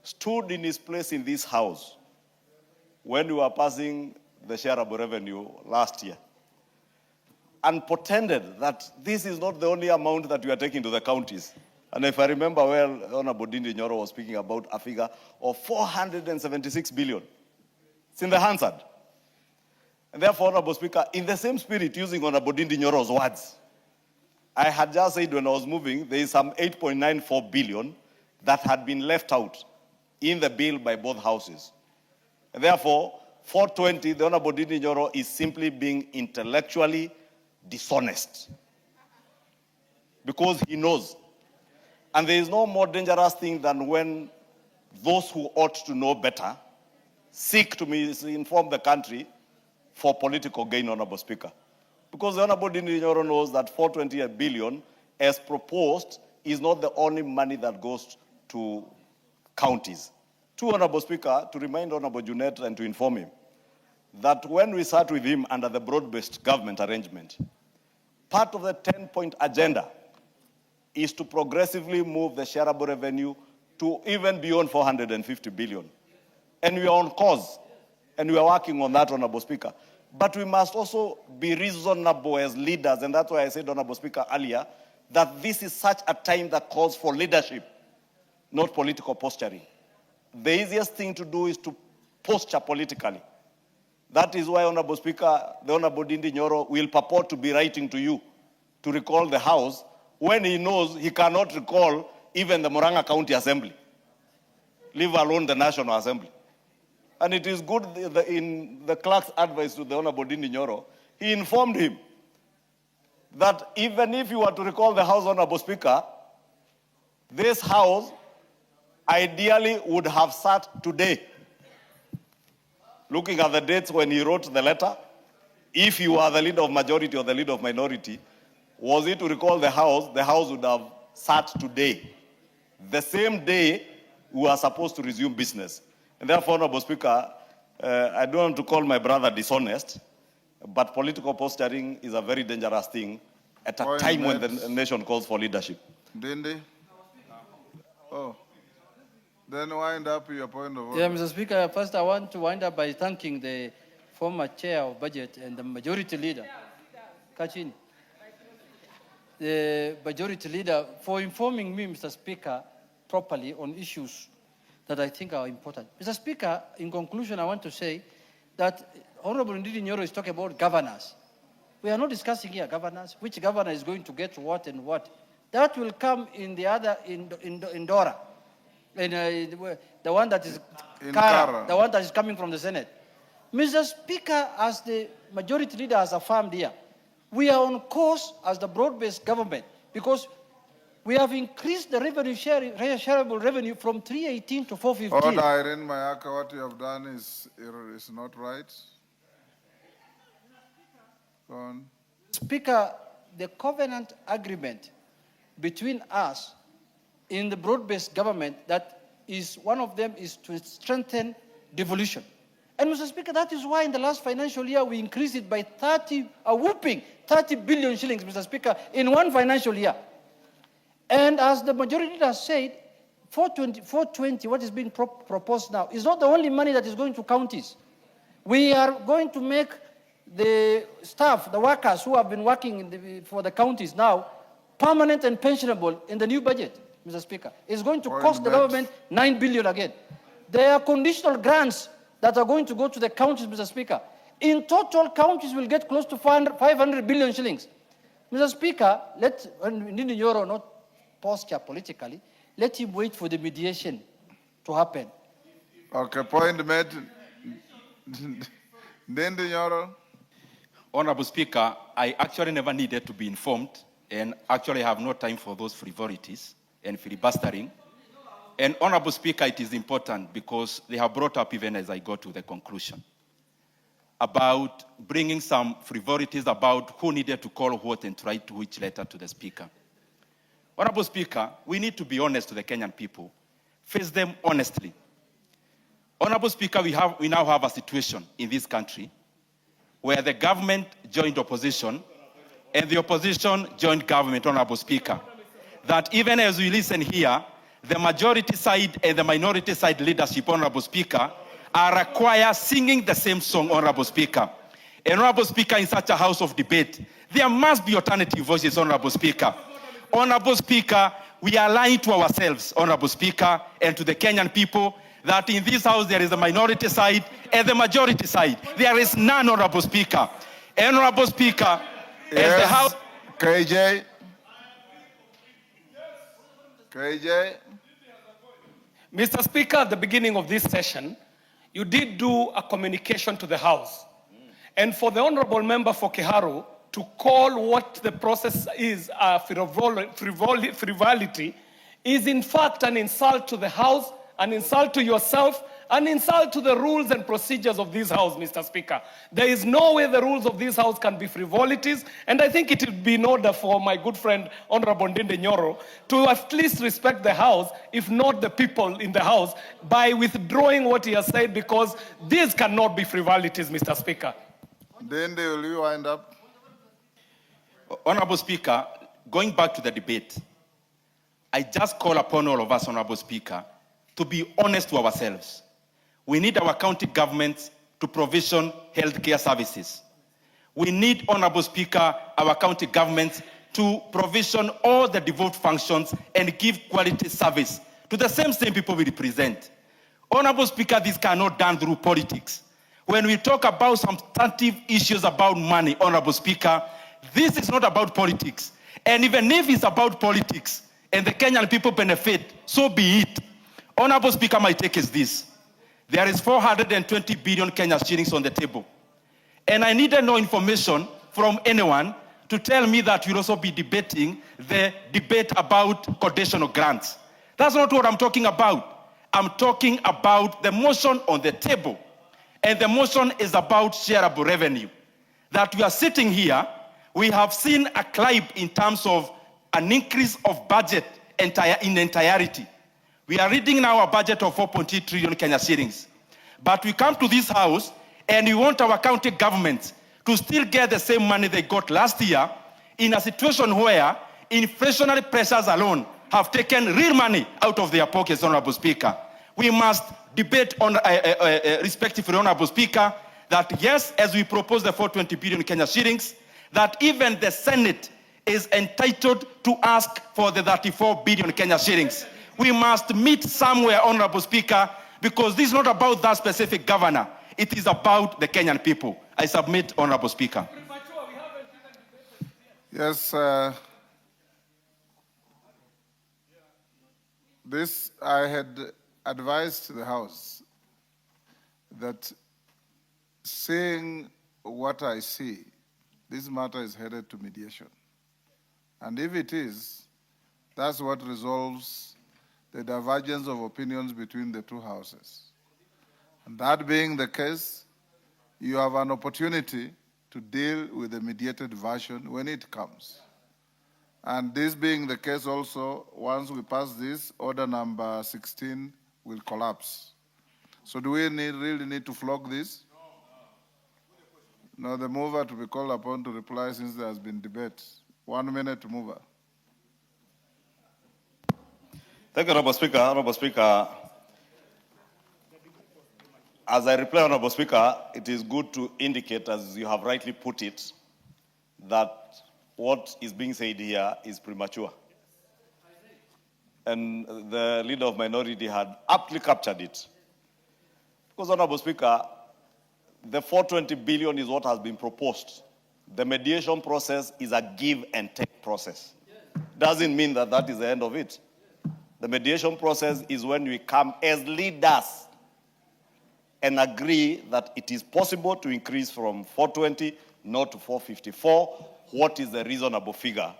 stood in his place in this House when we were passing the shareable revenue last year and pretended that this is not the only amount that we are taking to the counties. And if I remember well, Honorable Dindi Nyoro was speaking about a figure of 476 billion. It's in the Hansard. And therefore, Honorable Speaker, in the same spirit, using Honorable Dindi Nyoro's words, I had just said when I was moving, there is some 8.94 billion that had been left out in the bill by both houses. And therefore, 420, the Honorable Dindi Nyoro is simply being intellectually dishonest because he knows. And there is no more dangerous thing than when those who ought to know better seek to misinform the country for political gain, Honorable Speaker. Because the Honorable Dindi Nyoro knows that 428 billion, as proposed, is not the only money that goes to counties. Two, Honorable Speaker, to remind Honorable Junet and to inform him that when we sat with him under the broad-based government arrangement, part of the 10-point agenda is to progressively move the shareable revenue to even beyond 450 billion. And we are on course, and we are working on that, Honorable Speaker. But we must also be reasonable as leaders, and that's why I said, Honorable Speaker, earlier, that this is such a time that calls for leadership, not political posturing. The easiest thing to do is to posture politically. That is why, Honorable Speaker, the Honorable Dindi Nyoro will purport to be writing to you to recall the House when he knows he cannot recall even the Murang'a County Assembly, leave alone the National Assembly. And it is good in the clerk's advice to the Honorable Dindi Nyoro, he informed him that even if you were to recall the House, Honorable Speaker, this House ideally would have sat today. Looking at the dates when he wrote the letter, if you are the leader of majority or the leader of minority, was it to recall the House would have sat today, the same day we are supposed to resume business. And therefore, Honorable Speaker, I don't want to call my brother dishonest, but political posturing is a very dangerous thing at a time when the nation calls for leadership. Dindi? Oh. Then wind up your point of order. Yeah, Mr. Speaker, first I want to wind up by thanking the former chair of budget and the majority leader, Kachin, the majority leader, for informing me, Mr. Speaker, properly on issues that I think are important. Mr. Speaker, in conclusion, I want to say that Honorable Ndidi Nyoro is talking about governors. We are not discussing here governors, which governor is going to get what and what. That will come in the other, in Dora. The one that is Kara, the one that is coming from the Senate. Mr. Speaker, as the majority leader has affirmed here, we are on course as the broad-based government because we have increased the revenue shareable revenue from 318 to 415. Order, Irene Mayaka, what you have done is not right. Go on. Speaker, the covenant agreement between us in the broad-based government, that is one of them is to strengthen devolution. And Mr. Speaker, that is why in the last financial year we increased it by a whooping 30 billion shillings, Mr. Speaker, in one financial year. And as the majority has said, 420, what is being proposed now, is not the only money that is going to counties. We are going to make the staff, the workers who have been working for the counties now, permanent and pensionable in the new budget, Mr. Speaker. It's going to cost the government 9 billion again. There are conditional grants that are going to go to the counties, Mr. Speaker. In total, counties will get close to 500 billion shillings. Mr. Speaker, let Ndidi Nyoro not posture politically, let him wait for the mediation to happen. Okay, point made. Ndidi Nyoro. Honorable Speaker, I actually never needed to be informed and actually have no time for those frivolities and filibustering. And Honorable Speaker, it is important because they have brought up, even as I go to the conclusion, about bringing some frivolities about who needed to call what and write to which letter to the Speaker. Honorable Speaker, we need to be honest to the Kenyan people, face them honestly. Honorable Speaker, we now have a situation in this country where the government joined opposition and the opposition joined government, Honorable Speaker. That even as we listen here, the majority side and the minority side leadership, Honorable Speaker, are required singing the same song, Honorable Speaker. And Honorable Speaker, in such a house of debate, there must be alternative voices, Honorable Speaker. Honorable Speaker, we are lying to ourselves, Honorable Speaker, and to the Kenyan people, that in this house there is a minority side and the majority side. There is none, Honorable Speaker. Honorable Speaker, yes. As the House... KJ. Mr. Speaker, at the beginning of this session, you did do a communication to the House. And for the Honorable Member for Kiharu to call what the process is frivolity is in fact an insult to the House, an insult to yourself, an insult to the rules and procedures of this House, Mr. Speaker. There is no way the rules of this House can be frivolities, and I think it would be in order for my good friend, Honorable Ndidi Nyoro, to at least respect the House, if not the people in the House, by withdrawing what he has said, because these cannot be frivolities, Mr. Speaker. Then they will you wind up? Honorable Speaker, going back to the debate, I just call upon all of us, Honorable Speaker, to be honest to ourselves. We need our county governments to provision healthcare services. We need, Honorable Speaker, our county governments to provision all the devolved functions and give quality service to the same people we represent. Honorable Speaker, this cannot be done through politics. When we talk about substantive issues about money, Honorable Speaker, this is not about politics. And even if it's about politics and the Kenyan people benefit, so be it. Honorable Speaker, my take is this. There is 420 billion Kenya shillings on the table. And I needed no information from anyone to tell me that you'll also be debating the debate about conditional grants. That's not what I'm talking about. I'm talking about the motion on the table. And the motion is about shareable revenue. That we are sitting here, we have seen a climb in terms of an increase of budget in entirety. We are reading now a budget of 4.8 trillion Kenya shillings. But we come to this house and we want our county governments to still get the same money they got last year in a situation where inflationary pressures alone have taken real money out of their pockets, Honorable Speaker. We must debate on, respectively, Honorable Speaker, that yes, as we propose the 420 billion Kenya shillings, that even the Senate is entitled to ask for the 34 billion Kenya shillings. We must meet somewhere, Honorable Speaker, because this is not about that specific governor. It is about the Kenyan people. I submit, Honorable Speaker. Yes, this I had advised the House that seeing what I see, this matter is headed to mediation. And if it is, that's what resolves the divergence of opinions between the two houses. And that being the case, you have an opportunity to deal with the mediated version when it comes. And this being the case also, once we pass this, order number 16 will collapse. So do we really need to flog this? No, the mover to be called upon to reply since there has been debate. 1 minute, mover. Thank you, Honorable Speaker. Honorable Speaker, as I reply, Honorable Speaker, it is good to indicate, as you have rightly put it, that what is being said here is premature. And the leader of minority had aptly captured it. Because, Honorable Speaker, the 420 billion is what has been proposed. The mediation process is a give and take process. Doesn't mean that that is the end of it. The mediation process is when we come as leaders and agree that it is possible to increase from 420 not to 454. What is the reasonable figure?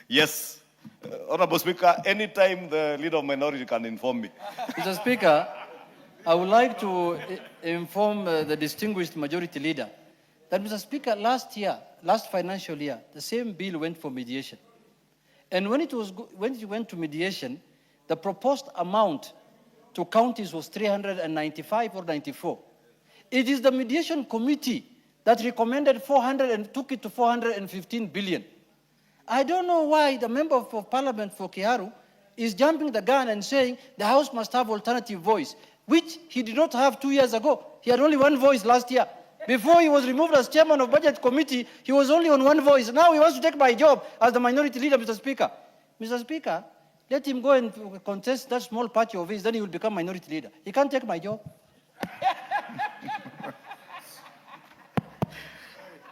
Yes. Honorable Speaker, anytime the leader of minority can inform me. Mr. Speaker, I would like to inform the distinguished majority leader that, Mr. Speaker, last financial year, the same bill went for mediation. And when it went to mediation, the proposed amount to counties was 395 or 94. It is the mediation committee that recommended 400 and took it to 415 billion. I don't know why the member of parliament for Kiharu is jumping the gun and saying the House must have alternative voice, which he did not have 2 years ago. He had only one voice last year. Before he was removed as chairman of budget committee, he was only on one voice. Now he wants to take my job as the minority leader, Mr. Speaker. Mr. Speaker, let him go and contest that small party of his, then he will become minority leader. He can't take my job.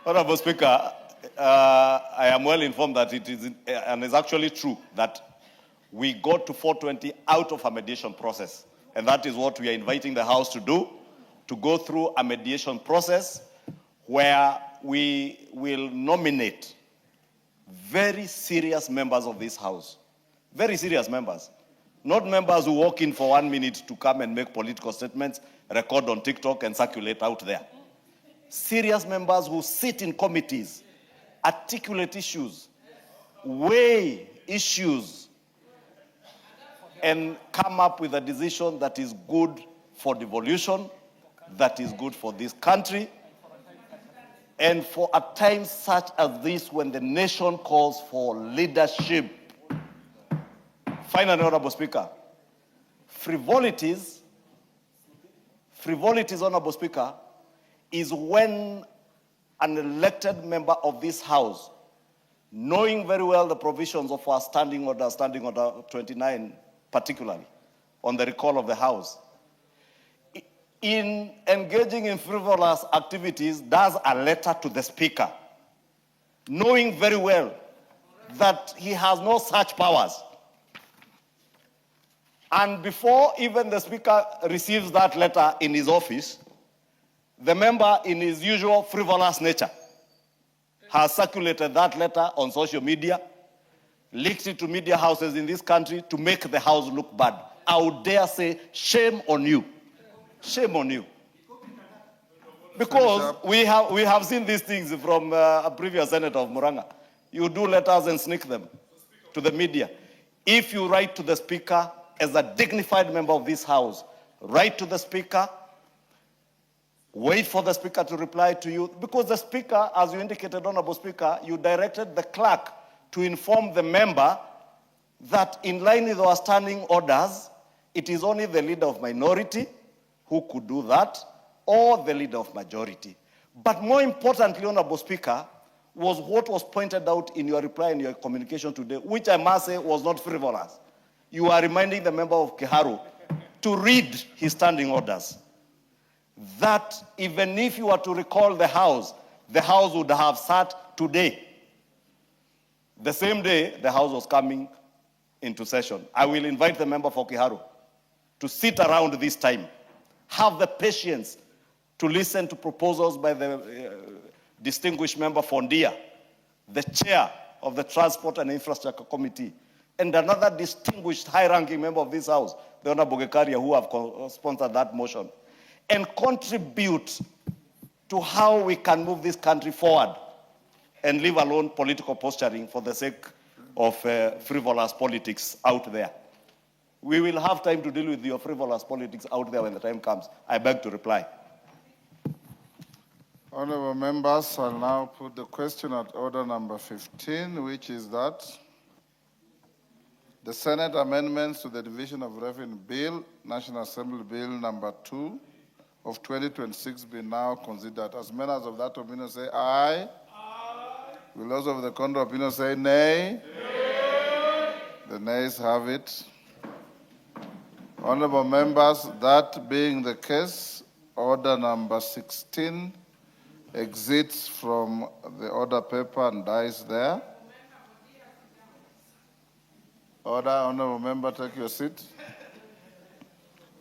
Honorable Speaker, I am well informed that it is, and it's actually true, that we got to 420 out of a mediation process. And that is what we are inviting the House to do, to go through a mediation process where we will nominate very serious members of this House. Very serious members. Not members who walk in for 1 minute to come and make political statements, record on TikTok and circulate out there. Serious members who sit in committees, articulate issues, weigh issues, and come up with a decision that is good for devolution, that is good for this country, and for a time such as this when the nation calls for leadership. Finally, Honorable Speaker, frivolities, Honorable Speaker, is when an elected member of this House, knowing very well the provisions of our Standing Order 29 particularly, on the recall of the House, in engaging in frivolous activities, does a letter to the Speaker, knowing very well that he has no such powers. And before even the Speaker receives that letter in his office, The member, in his usual frivolous nature, has circulated that letter on social media, leaked it to media houses in this country to make the house look bad. I would dare say, shame on you. Shame on you. Because we have seen these things from a previous senator of Muranga. You do letters and sneak them to the media. If you write to the Speaker as a dignified member of this House, write to the Speaker, wait for the Speaker to reply to you, because the Speaker, as you indicated, Honorable Speaker, you directed the clerk to inform the member that in line with our standing orders, it is only the leader of minority who could do that, or the leader of majority. But more importantly, Honorable Speaker, was what was pointed out in your reply and your communication today, which I must say was not frivolous. You are reminding the member of Kiharu to read his standing orders. That even if you were to recall the House would have sat today. The same day the House was coming into session. I will invite the member for Kiharu to sit around this time, have the patience to listen to proposals by the distinguished member Fondia, the chair of the Transport and Infrastructure Committee, and another distinguished high-ranking member of this House, the Honorable Gekaria, who have sponsored that motion, and contribute to how we can move this country forward and leave alone political posturing for the sake of frivolous politics out there. We will have time to deal with your frivolous politics out there when the time comes. I beg to reply. Honorable members, I'll now put the question at order number 15, which is that the Senate amendments to the Division of Revenue Bill, National Assembly Bill number 2 of 2026 be now considered. As members of that opinion say aye. Aye. Will those of the contrary opinion say nay? Nay. The nays have it. Honorable members, that being the case, order number 16 exits from the order paper and dies there. Order, honorable member, take your seat.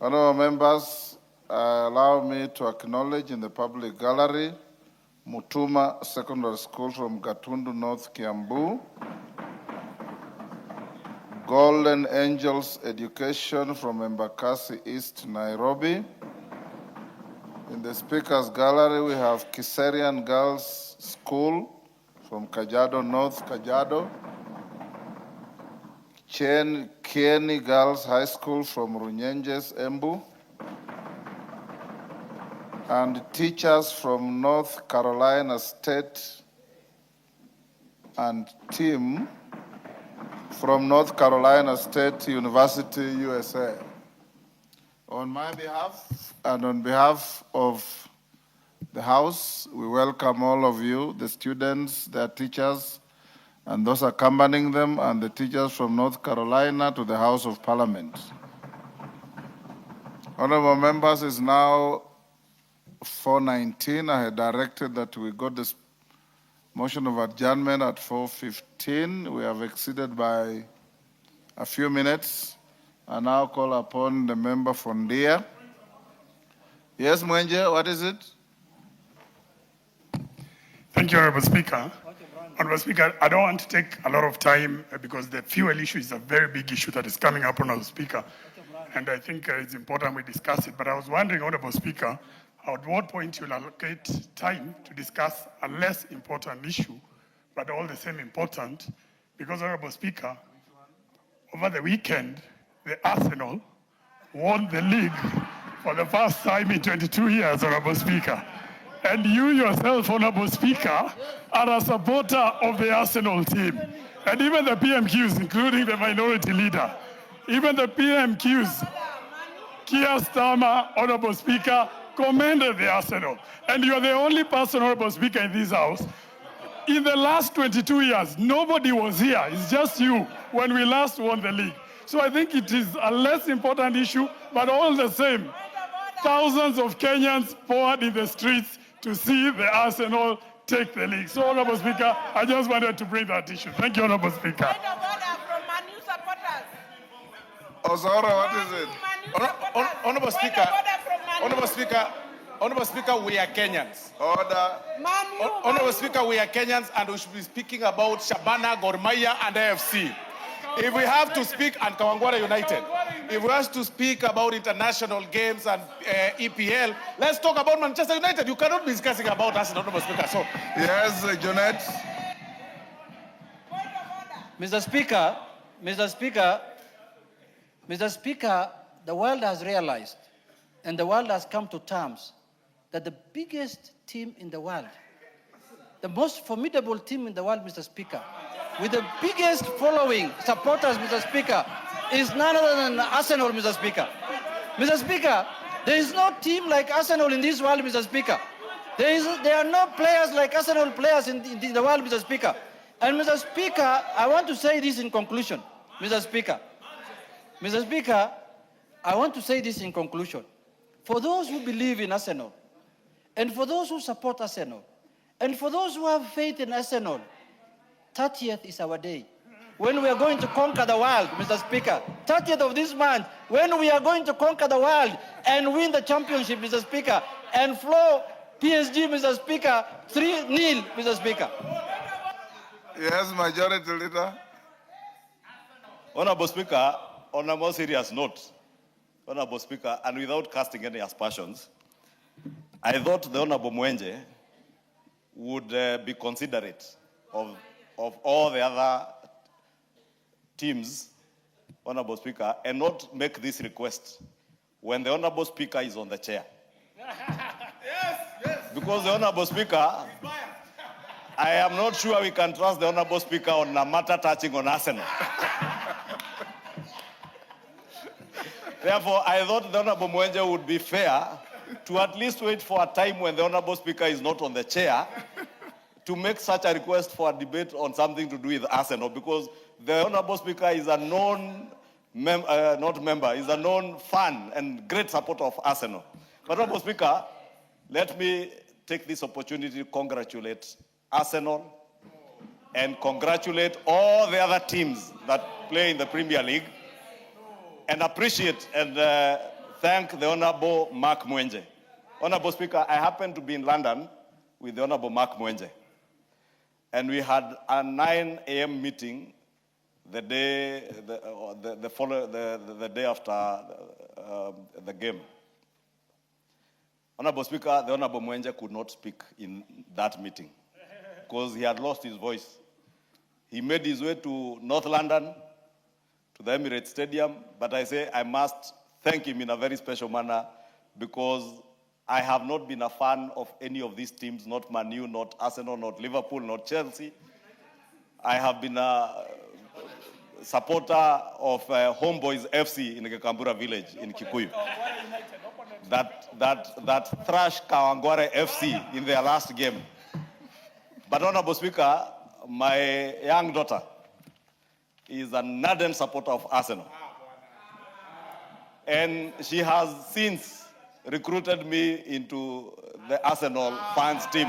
Honorable members, allow me to acknowledge in the public gallery Mutuma Secondary School from Gatundu, North Kiambu, Golden Angels Education from Embakasi East, Nairobi. In the Speaker's Gallery, we have Kiserian Girls School from Kajiado, North Kajiado. Kieni Girls High School from Runyenjes, Embu. And teachers from North Carolina State and team from North Carolina State University, USA. On my behalf and on behalf of the House, we welcome all of you, the students, their teachers, and those accompanying them, and the teachers from North Carolina to the House of Parliament. Honorable members, it's now 4:19. I had directed that we got this motion of adjournment at 4:15. We have exceeded by a few minutes. I now call upon the member Fondia. Yes, Mwenje, what is it? Thank you, Honorable Speaker. Honorable Speaker, I don't want to take a lot of time because the fuel issue is a very big issue that is coming up, Honorable Speaker. And I think it's important we discuss it. But I was wondering, Honorable Speaker, at what point you'll allocate time to discuss a less important issue, but all the same important, because, Honorable Speaker, over the weekend, the Arsenal won the league for the first time in 22 years, Honorable Speaker. And you yourself, Honorable Speaker, are a supporter of the Arsenal team. And even the PMQs, including the minority leader, even the PMQs, Keir Starmer, Honorable Speaker, commended the Arsenal. And you're the only person, Honorable Speaker, in this House. In the last 22 years, nobody was here. It's just you when we last won the league. So I think it is a less important issue, but all the same, thousands of Kenyans poured in the streets to see the Arsenal take the league. So, Honorable Speaker, I just wanted to bring that issue. Thank you, Honorable Speaker. Ozora, what is it? Honorable Speaker, Honorable Speaker, we are Kenyans. Order. Honorable Speaker, we are Kenyans and we should be speaking about Shabana, Gor Mahia and AFC. If we have to speak, and Kawangware United, if we have to speak about international games and EPL, let's talk about Manchester United. You cannot be discussing about us, Honorable Speaker. So, yes, Junet. Mr. Speaker, the world has realized and the world has come to terms that the biggest team in the world, the most formidable team in the world, Mr. Speaker, with the biggest following, supporters, Mr. Speaker, is none other than Arsenal, Mr. Speaker. Mr. Speaker, there is no team like Arsenal in this world, Mr. Speaker. There are no players like Arsenal players in the world, Mr. Speaker. And Mr. Speaker, I want to say this in conclusion, Mr. Speaker. Mr. Speaker, I want to say this in conclusion. For those who believe in Arsenal, and for those who support Arsenal, and for those who have faith in Arsenal, 30th is our day. When we are going to conquer the world, Mr. Speaker, 30th of this month, when we are going to conquer the world and win the championship, Mr. Speaker, and floor PSG, Mr. Speaker, 3-0, Mr. Speaker. Yes, Majority Leader. Honorable Speaker, on a more serious note, Honorable Speaker, and without casting any aspersions, I thought the Honorable Mwenje would be considerate of all the other teams, Honorable Speaker, and not make this request when the Honorable Speaker is on the chair. Because the Honorable Speaker, I am not sure we can trust the Honorable Speaker on a matter touching on Arsenal. Therefore, I thought the Honorable Mwenje would be fair to at least wait for a time when the Honorable Speaker is not on the chair to make such a request for a debate on something to do with Arsenal, because the Honorable Speaker is a known, is a known fan and great supporter of Arsenal. But Honorable Speaker, let me take this opportunity to congratulate Arsenal and congratulate all the other teams that play in the Premier League, and appreciate and thank the Honorable Mark Mwenje. Honorable Speaker, I happened to be in London with the Honorable Mark Mwenje, and we had a 9 a.m. meeting the day day after the game. Honorable Speaker, the Honorable Mwenje could not speak in that meeting because he had lost his voice. He made his way to North London, to the Emirates Stadium, but I say I must thank him in a very special manner because I have not been a fan of any of these teams, not Man U, not Arsenal, not Liverpool, not Chelsea. I have been a supporter of Homeboys FC in Gekambura village in Kikuyu. That thrashed Kawangware FC in their last game. But Honorable Speaker, my young daughter is an ardent supporter of Arsenal. And she has since recruited me into the Arsenal fans team.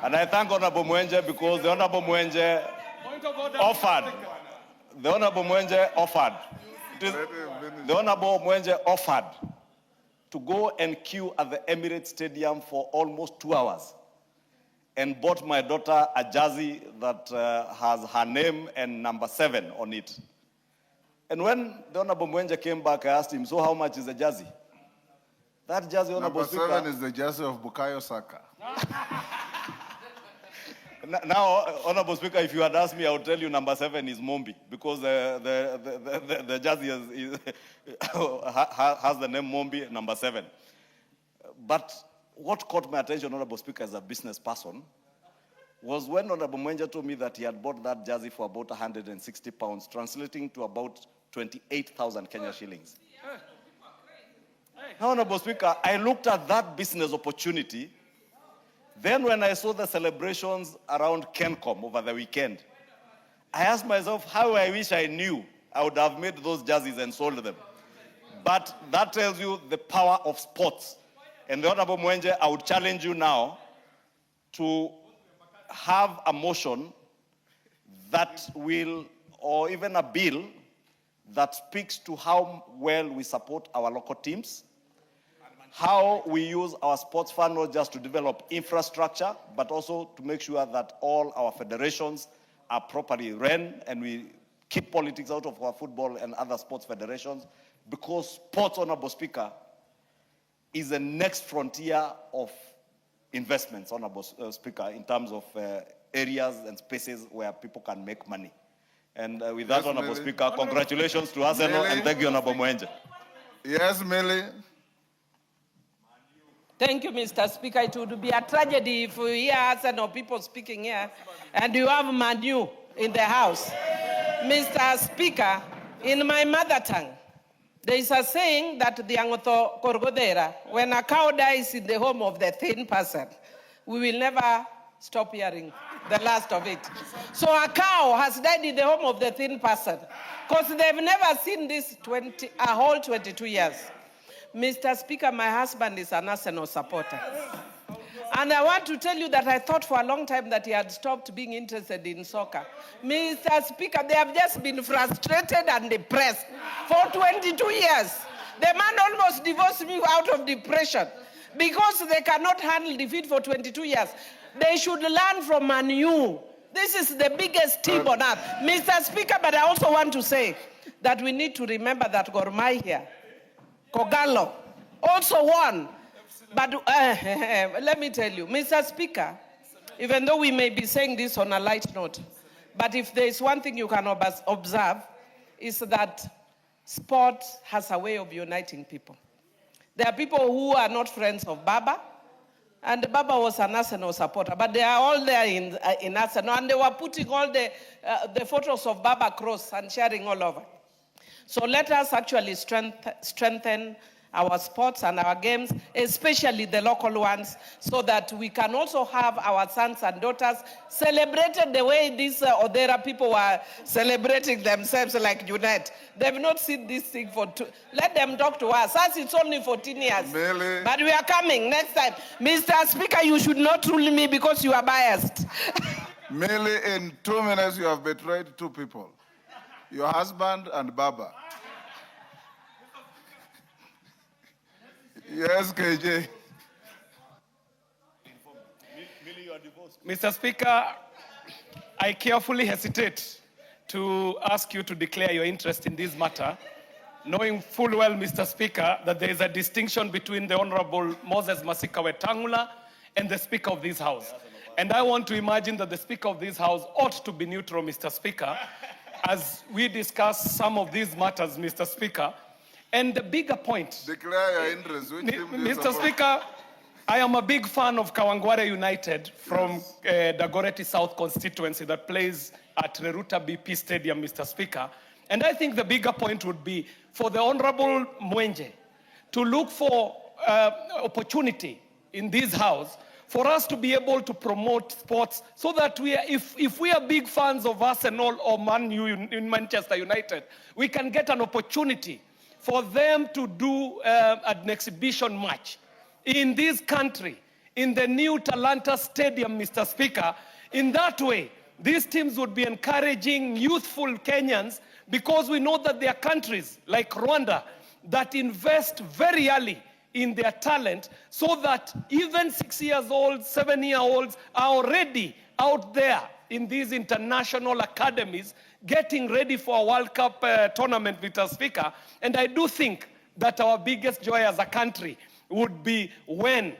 And I thank Honorable Mwenje because the Honorable Mwenje offered. The Honorable Mwenje offered. The Honorable Mwenje offered to go and queue at the Emirates Stadium for almost 2 hours and bought my daughter a jersey that has her name and number 7 on it. And when the Honorable Mwenje came back, I asked him, so how much is the jersey? That jersey, Honorable Speaker... Number 7 is the jersey of Bukayo Saka. Now, Honorable Speaker, if you had asked me, I would tell you number 7 is Mombi, because the jersey has the name Mombi, number 7. But what caught my attention, Honorable Speaker, as a business person, was when Honorable Mwenje told me that he had bought that jersey for about 160 pounds, translating to about 28,000 Kenya shillings. Now, Honorable Speaker, I looked at that business opportunity. Then when I saw the celebrations around Kencom over the weekend, I asked myself how I wish I knew I would have made those jerseys and sold them. But that tells you the power of sports. And the Honorable Mwenje, I would challenge you now to have a motion that will, or even a bill that speaks to how well we support our local teams how we use our sports fund not just to develop infrastructure, but also to make sure that all our federations are properly run and we keep politics out of our football and other sports federations, because sports, Honorable Speaker, is the next frontier of investments, Honorable Speaker, in terms of areas and spaces where people can make money. And with that, Yes, Honorable Millie. Speaker, congratulations to Arsenal and thank you, Honorable Mwenje. Yes, Millie. Thank you, Mr. Speaker. It would be a tragedy if we hear Arsenal people speaking here and you have Manu in the house. Mr. Speaker, in my mother tongue, there is a saying that the Angoto Korgodera, when a cow dies in the home of the thin person, we will never stop hearing the last of it. So a cow has died in the home of the thin person because they've never seen this a whole 22 years. Mr. Speaker, my husband is an Arsenal supporter. And I want to tell you that I thought for a long time that he had stopped being interested in soccer. Mr. Speaker, they have just been frustrated and depressed for 22 years. The man almost divorced me out of depression because they cannot handle defeat for 22 years. They should learn from Man U. This is the biggest team on earth. Mr. Speaker, but I also want to say that we need to remember that Gor Mahia, Kogalo, also won. But let me tell you, Mr. Speaker, even though we may be saying this on a light note, but if there is one thing you can observe, is that sport has a way of uniting people. There are people who are not friends of Baba, and Baba was an Arsenal supporter, but they are all there in Arsenal, and they were putting all the photos of Baba across and sharing all over. So let us actually strengthen our sports and our games, especially the local ones, so that we can also have our sons and daughters celebrated the way these Odera people were celebrating themselves like Unite. They've not seen this thing for let them talk to us. Us, it's only 14 years. Really? But we are coming next time. Mr. Speaker, you should not rule me because you are biased. Merely in 2 minutes, you have betrayed two people, your husband and Baba. Yes, KJ. Mr. Speaker, I carefully hesitate to ask you to declare your interest in this matter, knowing full well, Mr. Speaker, that there is a distinction between the Honorable Moses Masika Wetangula and the Speaker of this House. And I want to imagine that the Speaker of this House ought to be neutral, Mr. Speaker, as we discuss some of these matters, Mr. Speaker. And the bigger point, Declare your interest. Mr. Speaker, I am a big fan of Kawangware United from Dagoretti South constituency that plays at Reruta BP Stadium, Mr. Speaker. And I think the bigger point would be for the Honorable Mwenje to look for opportunity in this house for us to be able to promote sports so that if we are big fans of Arsenal or Man U in Manchester United, we can get an opportunity for them to do an exhibition match in this country, in the new Talanta Stadium, Mr. Speaker. In that way, these teams would be encouraging youthful Kenyans, because we know that there are countries like Rwanda that invest very early in their talent, so that even 6-year-olds, 7-year-olds are already out there in these international academies getting ready for a World Cup tournament, Mr. Speaker. And I do think that our biggest joy as a country would be when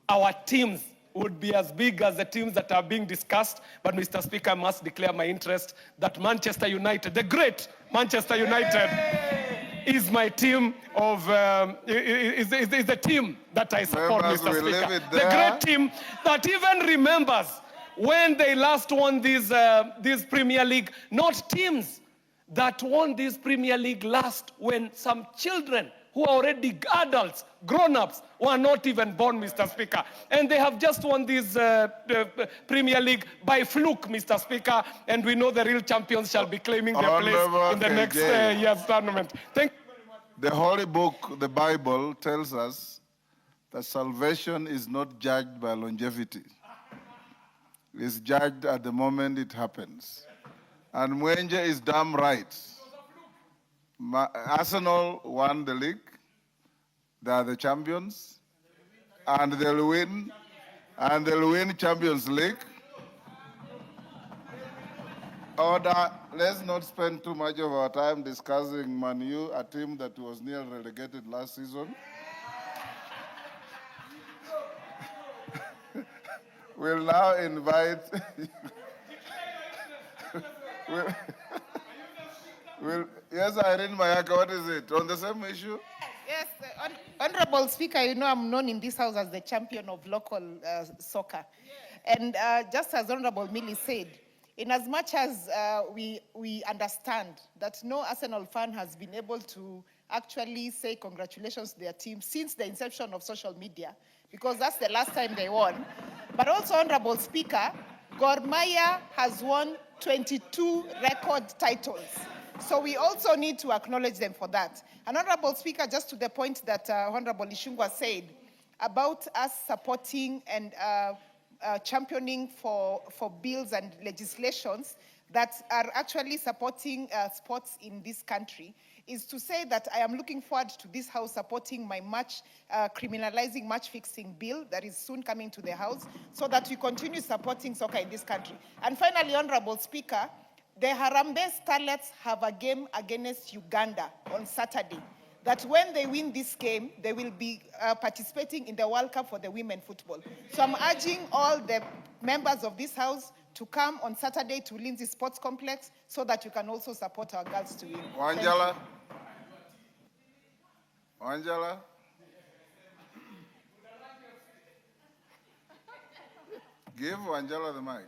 our teams would be as big as the teams that are being discussed. But, Mr. Speaker, I must declare my interest that Manchester United, the great Manchester United, is my team of, is the team that I support, Mr. Speaker. The great team that even remembers when they last won this Premier League, not teams that won this Premier League last when some children who are already adults, grown-ups, were not even born, Mr. Speaker. And they have just won this Premier League by fluke, Mr. Speaker, and we know the real champions shall be claiming their place in the next year's tournament. Thank you very much. The Holy Book, the Bible, tells us that salvation is not judged by longevity. Is judged at the moment it happens. And Mwenje is damn right. Arsenal won the league. They are the champions, and they'll win Champions League. Order. Let's not spend too much of our time discussing Man U, a team that was nearly relegated last season. We'll now invite. Yes, Irene Mayaka, what is it? On the same issue? Yes, Honorable Speaker, you know I'm known in this house as the champion of local soccer. And just as Honorable Millie said, in as much as we understand that no Arsenal fan has been able to actually say congratulations to their team since the inception of social media, because that's the last time they won. But also, Honorable Speaker, Gor Mahia has won 22 record titles. So we also need to acknowledge them for that. And Honorable Speaker, just to the point that Honorable Ishungwa said about us supporting and championing for bills and legislations that are actually supporting sports in this country, is to say that I am looking forward to this House supporting my criminalizing match-fixing bill that is soon coming to the House, so that we continue supporting soccer in this country. And finally, Honorable Speaker, the Harambee Starlets have a game against Uganda on Saturday, that when they win this game, they will be participating in the World Cup for the women football. So I'm urging all the members of this House to come on Saturday to Lindsay Sports Complex so that you can also support our girls to win. Wanjala? Wanjala? Give Wanjala the mic.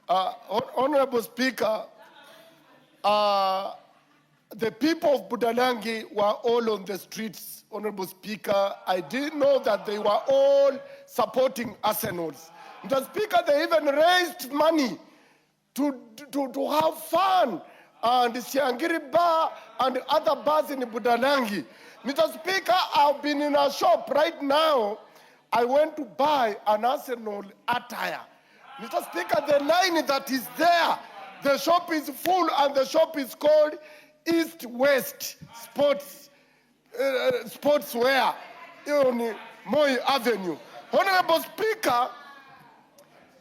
Honorable Speaker, the people of Budalangi were all on the streets, Honorable Speaker. I didn't know that they were all supporting Arsenals. Mr. Speaker, they even raised money to have fun and Siangiri Bar and other bars in Budalangi. Mr. Speaker, I've been in a shop right now. I went to buy an Arsenal attire. Mr. Speaker, the line that is there, the shop is full, and the shop is called East-West Sportswear on Moi Avenue. Honorable Speaker,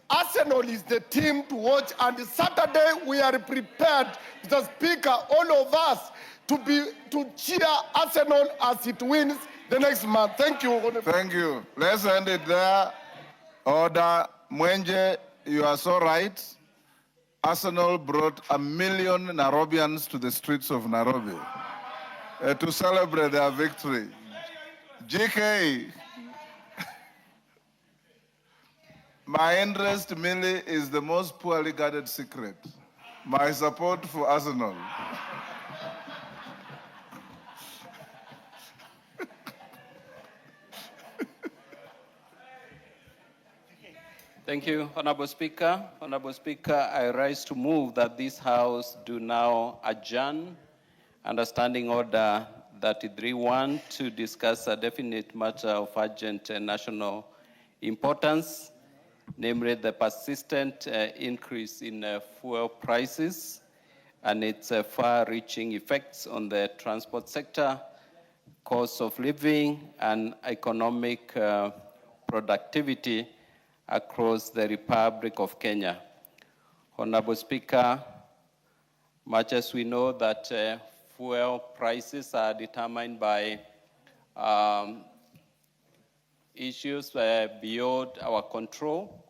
Arsenal is the team to watch, and Saturday we are prepared, Mr. Speaker, all of us, to cheer Arsenal as it wins the next month. Thank you, Honorable. Thank you. Let's end it there. Order. Mwenje, you are so right. Arsenal brought 1 million Nairobians to the streets of Nairobi to celebrate their victory. GK, my interest, Millie, is the most poorly guarded secret. My support for Arsenal. Thank you, Honorable Speaker. Honorable Speaker, I rise to move that this House do now adjourn under Standing Order 33-1 to discuss a definite matter of urgent national importance, namely the persistent increase in fuel prices and its far-reaching effects on the transport sector, cost of living, and economic productivity across the Republic of Kenya. Honorable Speaker, much as we know that fuel prices are determined by issues beyond our control,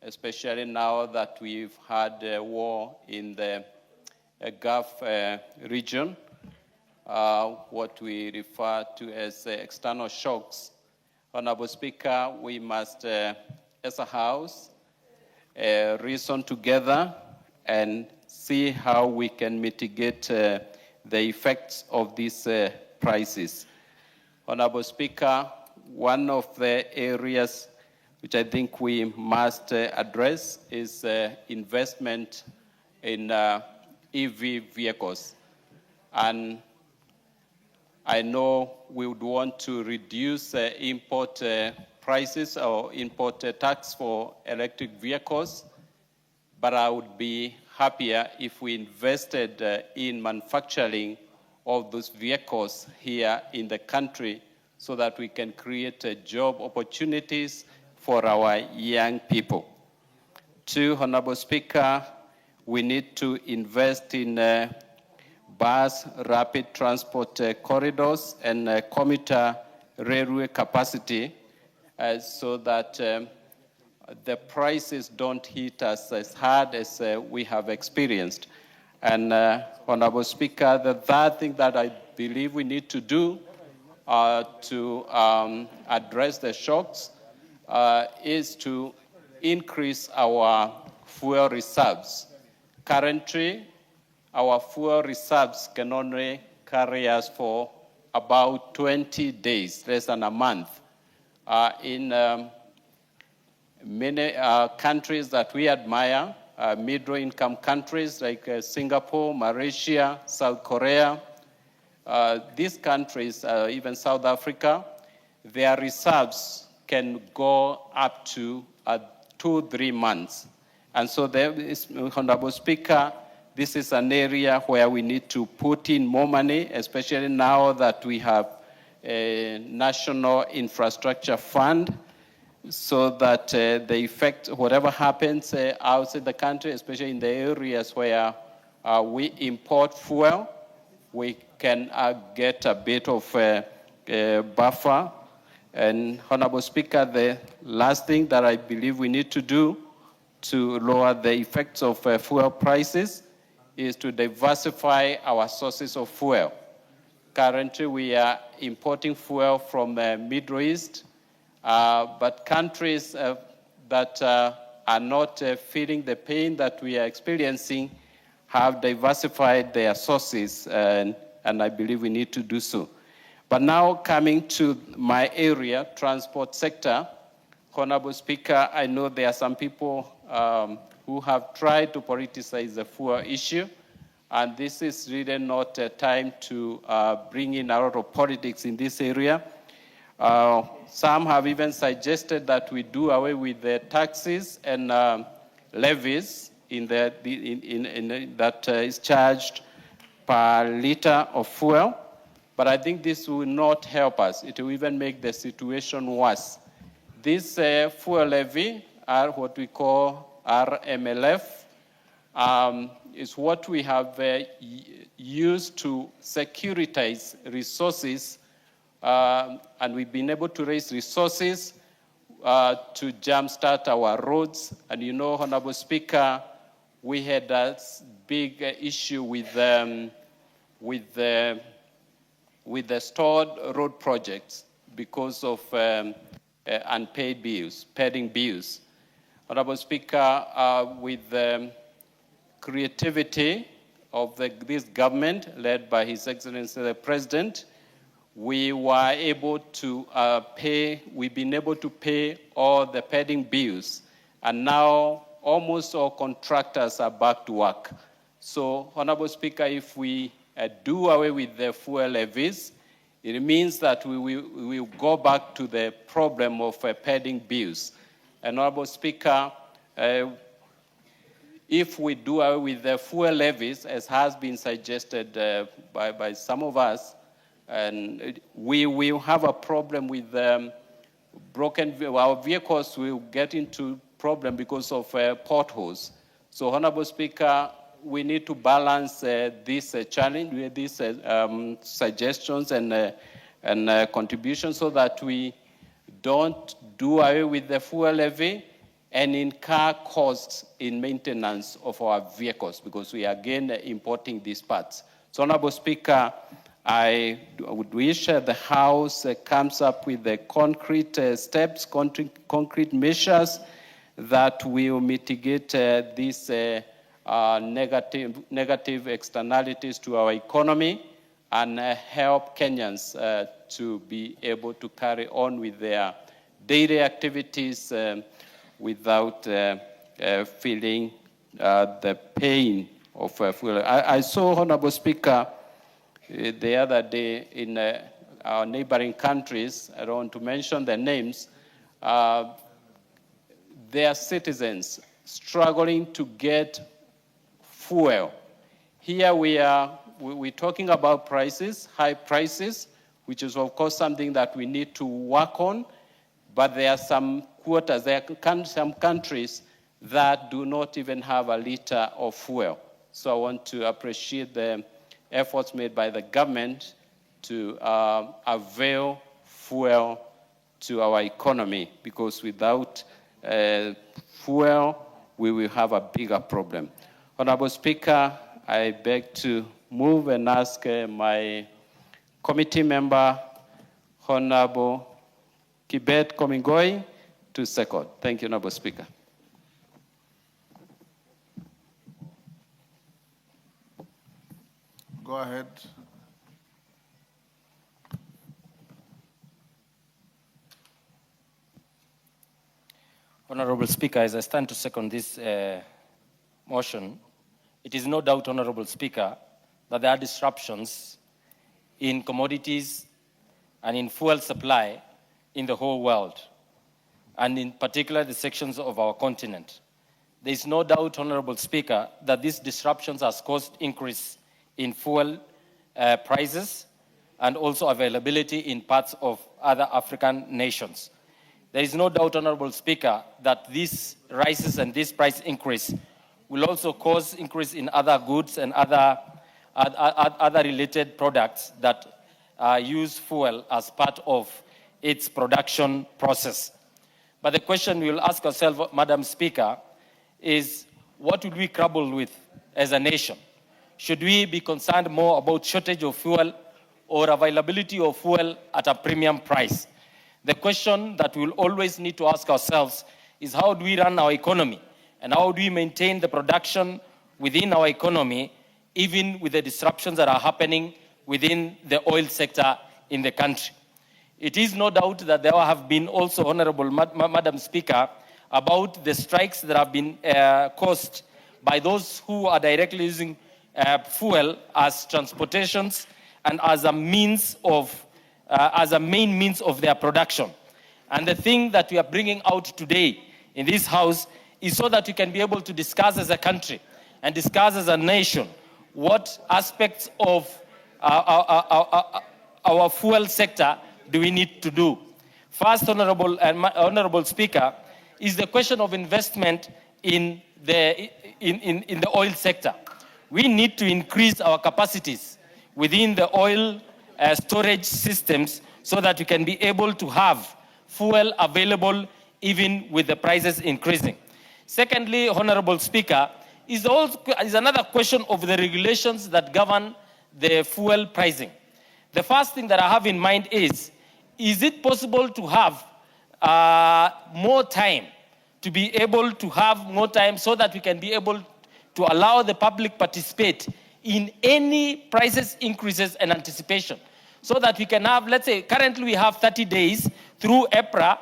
especially now that we've had a war in the Gulf region, what we refer to as external shocks. Honorable Speaker, we must, as a House, reason together and see how we can mitigate the effects of these prices. Honorable Speaker, one of the areas which I think we must address is investment in EV vehicles. And I know we would want to reduce import prices or import tax for electric vehicles, but I would be happier if we invested in manufacturing of those vehicles here in the country so that we can create job opportunities for our young people. Two, Honorable Speaker, we need to invest in bus rapid transport corridors and commuter railway capacity so that the prices don't hit us as hard as we have experienced. And Honorable Speaker, the third thing that I believe we need to do to address the shocks is to increase our fuel reserves. Currently, our fuel reserves can only carry us for about 20 days, less than a month. In many countries that we admire, middle-income countries like Singapore, Malaysia, South Korea, these countries, even South Africa, their reserves can go up to 2-3 months. And so there is, Honorable Speaker, this is an area where we need to put in more money, especially now that we have a national infrastructure fund, so that the effect, whatever happens outside the country, especially in the areas where we import fuel, we can get a bit of a buffer. And Honorable Speaker, the last thing that I believe we need to do to lower the effects of fuel prices is to diversify our sources of fuel. Currently, we are importing fuel from the Middle East, but countries that are not feeling the pain that we are experiencing have diversified their sources, and I believe we need to do so. But now coming to my area, transport sector, Honorable Speaker, I know there are some people who have tried to politicize the fuel issue, and this is really not a time to bring in a lot of politics in this area. Some have even suggested that we do away with the taxes and levies that is charged per liter of fuel. But I think this will not help us. It will even make the situation worse. This fuel levy, what we call RMLF, is what we have used to securitize resources, and we've been able to raise resources to jumpstart our roads. And you know, Honorable Speaker, we had a big issue with the stored road projects because of unpaid bills, pending bills. Honorable Speaker, with the creativity of this government led by His Excellency the President, we were able to we've been able to pay all the pending bills, and now almost all contractors are back to work. So, Honorable Speaker, if we do away with the fuel levies, it means that we will go back to the problem of pending bills. And Honorable Speaker, if we do away with the fuel levies, as has been suggested by some of us, and we will have a problem with our vehicles will get into problem because of potholes. So, Honorable Speaker, we need to balance this challenge with these suggestions and contributions so that we don't do away with the fuel levy and incur costs in maintenance of our vehicles, because we are again importing these parts. So, Honorable Speaker, I would wish the House comes up with the concrete steps, concrete measures that will mitigate these negative externalities to our economy and help Kenyans to be able to carry on with their daily activities without feeling the pain of fuel. I saw, Honorable Speaker, the other day in our neighboring countries, I don't want to mention their names, their citizens struggling to get fuel. Here we are we're talking about prices, high prices, which is of course something that we need to work on, but there are some quotas, there are some countries that do not even have a liter of fuel. So I want to appreciate the efforts made by the government to avail fuel to our economy, because without fuel, we will have a bigger problem. Honorable Speaker, I beg to move and ask my committee member, Honorable Kibet Komingoi, to second. Thank you, Honorable Speaker. Go ahead. Honorable Speaker, as I stand to second this motion, it is no doubt, Honorable Speaker, that there are disruptions in commodities and in fuel supply in the whole world, and in particular the sections of our continent. There is no doubt, Honorable Speaker, that these disruptions have caused increase in fuel prices and also availability in parts of other African nations. There is no doubt, Honorable Speaker, that these rises and this price increase will also cause increase in other goods and other related products that use fuel as part of its production process. But the question we will ask ourselves, Madam Speaker, is what would we grapple with as a nation? Should we be concerned more about shortage of fuel or availability of fuel at a premium price? The question that we'll always need to ask ourselves is how do we run our economy and how do we maintain the production within our economy, even with the disruptions that are happening within the oil sector in the country. It is no doubt that there have been also, Honorable Madam Speaker, about the strikes that have been caused by those who are directly using fuel as transportations and as a means of as a main means of their production. And the thing that we are bringing out today in this House is so that we can be able to discuss as a country and discuss as a nation what aspects of our fuel sector do we need to do. First, Honorable Speaker, is the question of investment in the oil sector. We need to increase our capacities within the oil storage systems so that we can be able to have fuel available even with the prices increasing. Secondly, Honorable Speaker, is another question of the regulations that govern the fuel pricing. The first thing that I have in mind is it possible to have more time, to be able to have more time so that we can be able to allow the public participate in any prices increases and anticipation, so that we can have, let's say, currently we have 30 days through EPRA,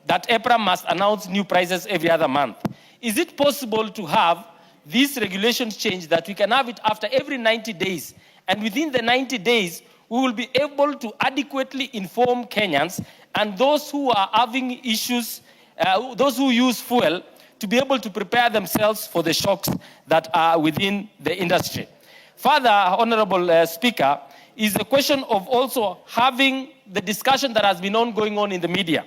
that EPRA must announce new prices every other month. Is it possible to have these regulations change that we can have it after every 90 days, and within the 90 days, we will be able to adequately inform Kenyans and those who are having issues, those who use fuel, to be able to prepare themselves for the shocks that are within the industry. Further, Honorable Speaker, is the question of also having the discussion that has been ongoing on in the media,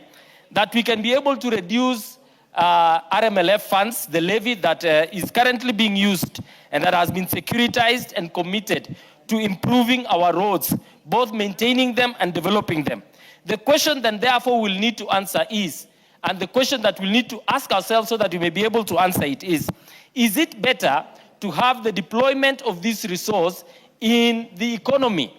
that we can be able to reduce RMLF funds, the levy that is currently being used and that has been securitized and committed to improving our roads, both maintaining them and developing them. The question then therefore we'll need to answer is, and the question that we'll need to ask ourselves so that we may be able to answer it is it better to have the deployment of this resource in the economy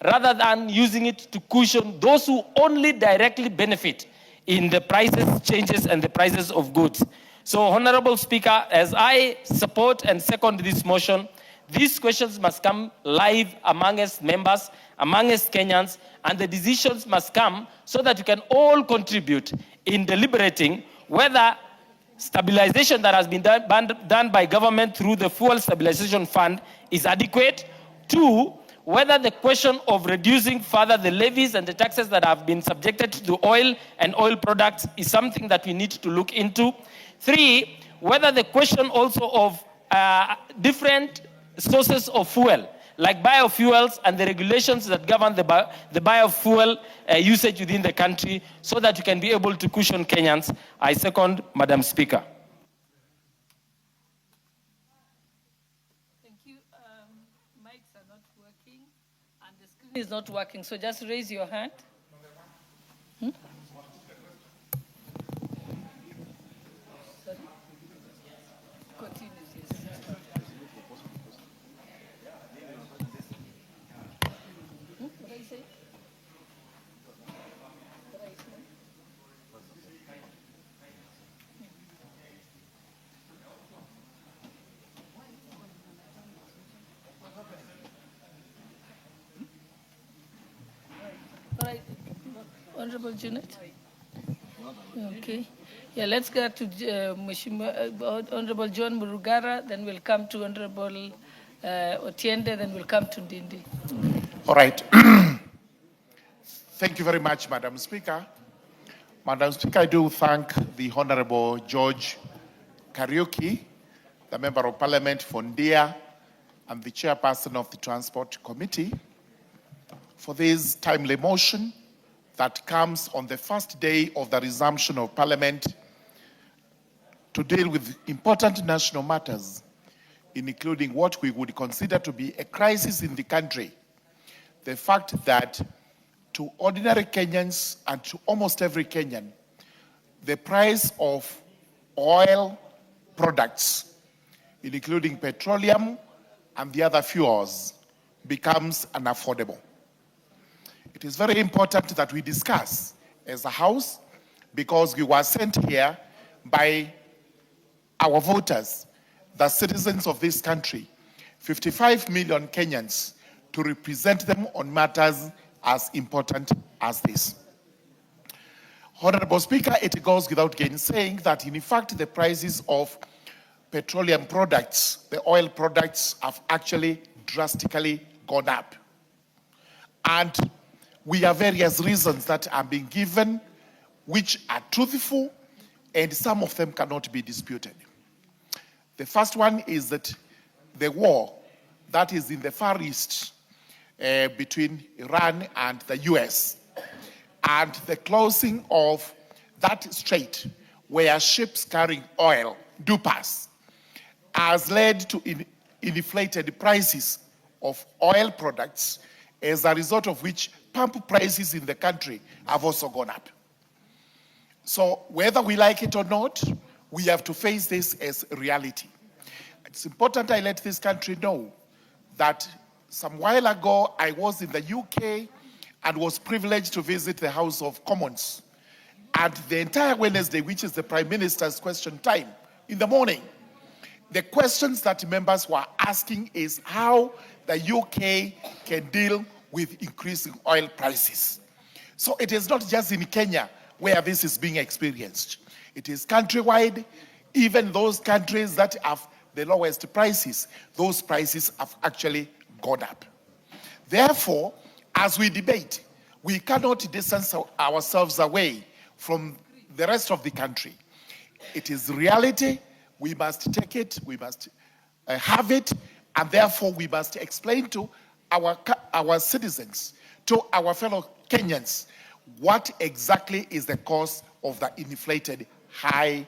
rather than using it to cushion those who only directly benefit in the prices changes and the prices of goods? So, Honorable Speaker, as I support and second this motion, these questions must come live amongst members, amongst Kenyans, and the decisions must come so that we can all contribute in deliberating whether stabilization that has been done by government through the Fuel Stabilization Fund is adequate. Two, whether the question of reducing further the levies and the taxes that have been subjected to oil and oil products is something that we need to look into. Three, whether the question also of different sources of fuel, like biofuels and the regulations that govern the biofuel usage within the country so that we can be able to cushion Kenyans. I second, Madam Speaker. Thank you. Mics are not working and the screen is not working, so just raise your hand. Sorry? Continue, yes. What are you saying? What are you saying? All right, Honorable Janet. Okay. Yeah, let's get to Honorable John Murugara, then we'll come to Honorable Otiende, then we'll come to Ndindi. All right. Thank you very much, Madam Speaker. Madam Speaker, I do thank the Honorable George Kariuki, the Member of Parliament for Ndia, and the Chairperson of the Transport Committee, for this timely motion that comes on the first day of the resumption of Parliament to deal with important national matters, including what we would consider to be a crisis in the country. The fact that to ordinary Kenyans and to almost every Kenyan, the price of oil products, including petroleum and the other fuels, becomes unaffordable. It is very important that we discuss as a House because we were sent here by our voters, the citizens of this country, 55 million Kenyans, to represent them on matters as important as this. Honorable Speaker, it goes without gainsaying that in fact the prices of petroleum products, the oil products, have actually drastically gone up. And we have various reasons that are being given which are truthful and some of them cannot be disputed. The first one is that the war that is in the Far East between Iran and the US and the closing of that strait where ships carrying oil do pass has led to inflated prices of oil products, as a result of which pump prices in the country have also gone up. So whether we like it or not, we have to face this as reality. It's important I let this country know that some while ago I was in the UK and was privileged to visit the House of Commons. And the entire Wednesday, which is the Prime Minister's question time, in the morning, the questions that members were asking is how the UK can deal with increasing oil prices. So it is not just in Kenya where this is being experienced. It is countrywide. Even those countries that have the lowest prices, those prices have actually gone up. Therefore, as we debate, we cannot distance ourselves away from the rest of the country. It is reality. We must take it. We must have it. And therefore, we must explain to our citizens, to our fellow Kenyans, what exactly is the cause of the inflated high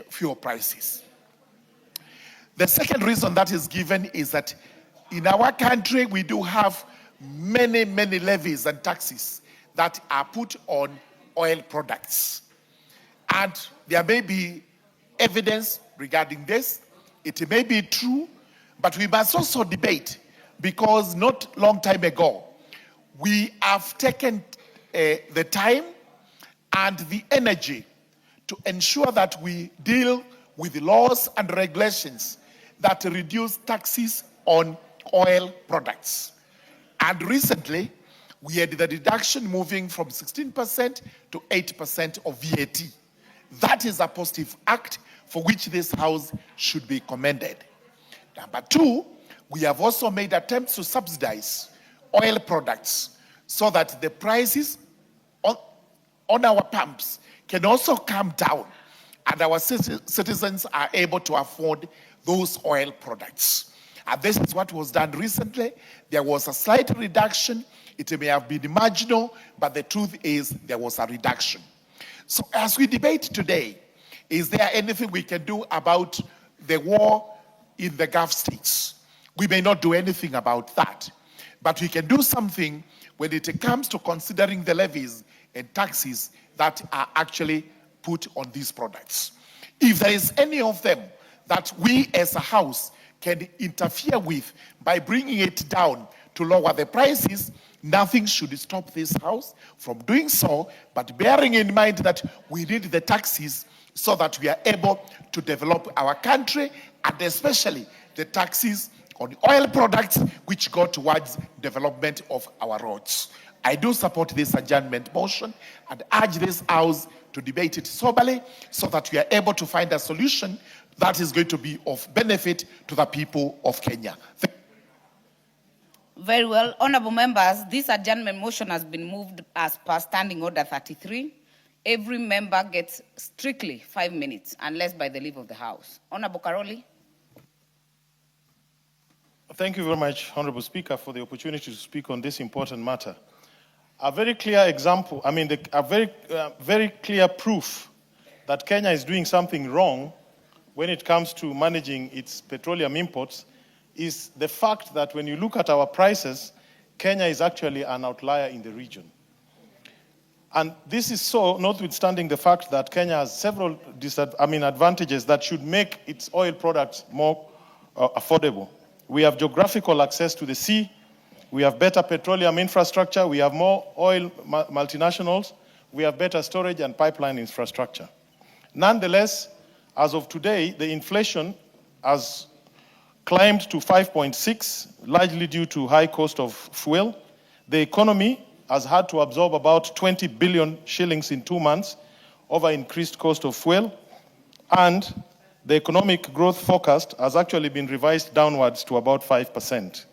fuel prices. The second reason that is given is that in our country, we do have many, many levies and taxes that are put on oil products. And there may be evidence regarding this. It may be true, but we must also debate, because not long time ago, we have taken the time and the energy to ensure that we deal with the laws and regulations that reduce taxes on oil products. And recently, we had the reduction moving from 16% to 8% of VAT. That is a positive act for which this House should be commended. Number two, we have also made attempts to subsidize oil products so that the prices on our pumps can also come down and our citizens are able to afford those oil products. And this is what was done recently. There was a slight reduction. It may have been marginal, but the truth is there was a reduction. So as we debate today, is there anything we can do about the war in the Gulf states? We may not do anything about that, but we can do something when it comes to considering the levies and taxes that are actually put on these products. If there is any of them that we as a house can interfere with by bringing it down to lower the prices, nothing should stop this house from doing so, but bearing in mind that we need the taxes so that we are able to develop our country, and especially the taxes on oil products which go towards development of our roads. I do support this adjournment motion and urge this house to debate it soberly so that we are able to find a solution that is going to be of benefit to the people of Kenya. Very well. Honorable members, this adjournment motion has been moved as per Standing Order 33. Every member gets strictly 5 minutes, unless by the leave of the House. Honorable Karoli. Thank you very much, Honorable Speaker, for the opportunity to speak on this important matter. A very clear example, very clear proof that Kenya is doing something wrong when it comes to managing its petroleum imports is the fact that when you look at our prices, Kenya is actually an outlier in the region. And this is so notwithstanding the fact that Kenya has several advantages that should make its oil products more affordable. We have geographical access to the sea, we have better petroleum infrastructure, we have more oil multinationals, we have better storage and pipeline infrastructure. Nonetheless, as of today, the inflation has climbed to 5.6, largely due to high cost of fuel. The economy has had to absorb about 20 billion shillings in 2 months over increased cost of fuel, and the economic growth forecast has actually been revised downwards to about 5%.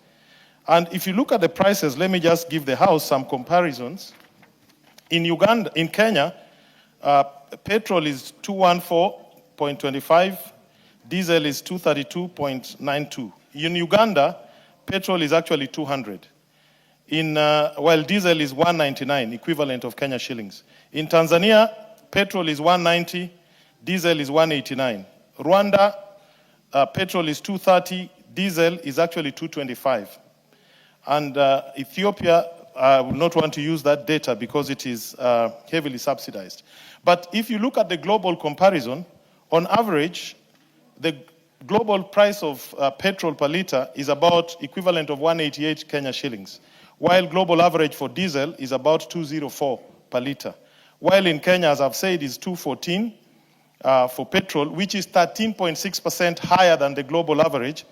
And if you look at the prices, let me just give the House some comparisons. In Kenya, petrol is 214.25, diesel is 232.92. In Uganda, petrol is actually 200. While diesel is 199, equivalent of Kenya shillings. In Tanzania, petrol is 190, diesel is 189. Rwanda, petrol is 230, diesel is actually 225. And Ethiopia, I will not want to use that data because it is heavily subsidized. But if you look at the global comparison, on average, the global price of petrol per liter is about equivalent of 188 Kenya shillings, while global average for diesel is about 204 per liter. While in Kenya, as I've said, is 214 for petrol, which is 13.6% higher than the global average,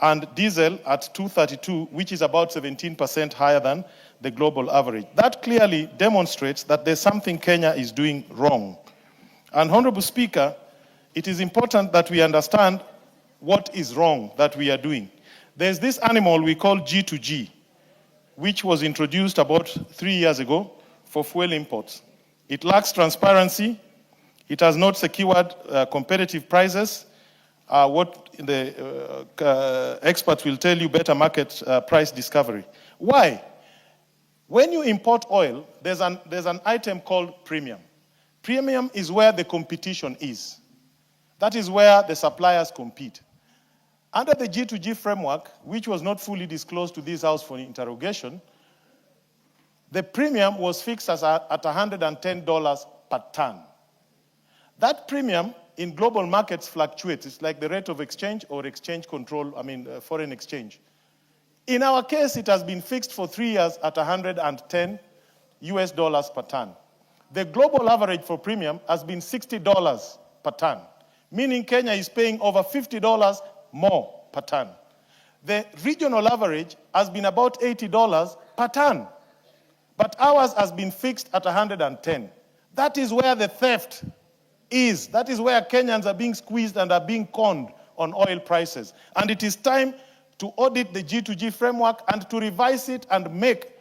and diesel at 232, which is about 17% higher than the global average. That clearly demonstrates that there's something Kenya is doing wrong. And Honorable Speaker, it is important that we understand what is wrong that we are doing. There's this animal we call G2G, which was introduced about 3 years ago for fuel imports. It lacks transparency. It has not secured competitive prices. What the experts will tell you, better market price discovery. Why? When you import oil, there's an item called premium. Premium is where the competition is. That is where the suppliers compete. Under the G2G framework, which was not fully disclosed to this House for interrogation, the premium was fixed at $110 per ton. That premium in global markets fluctuates. It's like the rate of exchange or exchange control, foreign exchange. In our case, it has been fixed for 3 years at $110 per ton. The global average for premium has been $60 per ton, meaning Kenya is paying over $50 more per ton. The regional average has been about $80 per ton, but ours has been fixed at 110. That is where the theft is. That is where Kenyans are being squeezed and are being conned on oil prices. And it is time to audit the G2G framework and to revise it and make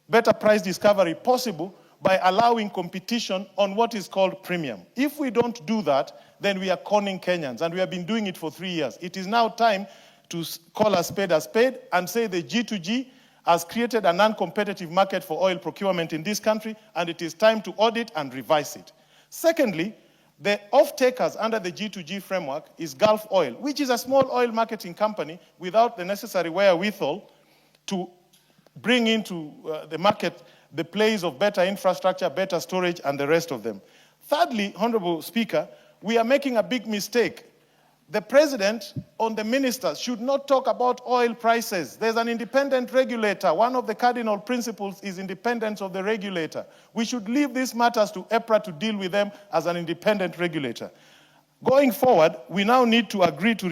better price discovery possible by allowing competition on what is called premium. If we don't do that, then we are conning Kenyans, and we have been doing it for 3 years. It is now time to call a spade and say the G2G has created a non-competitive market for oil procurement in this country, and it is time to audit and revise it. Secondly, the off-takers under the G2G framework is Gulf Oil, which is a small oil marketing company without the necessary wherewithal to bring into the market the place of better infrastructure, better storage, and the rest of them. Thirdly, Honorable Speaker, we are making a big mistake. The President on the ministers should not talk about oil prices. There's an independent regulator. One of the cardinal principles is independence of the regulator. We should leave these matters to EPRA to deal with them as an independent regulator. Going forward, we now need to agree to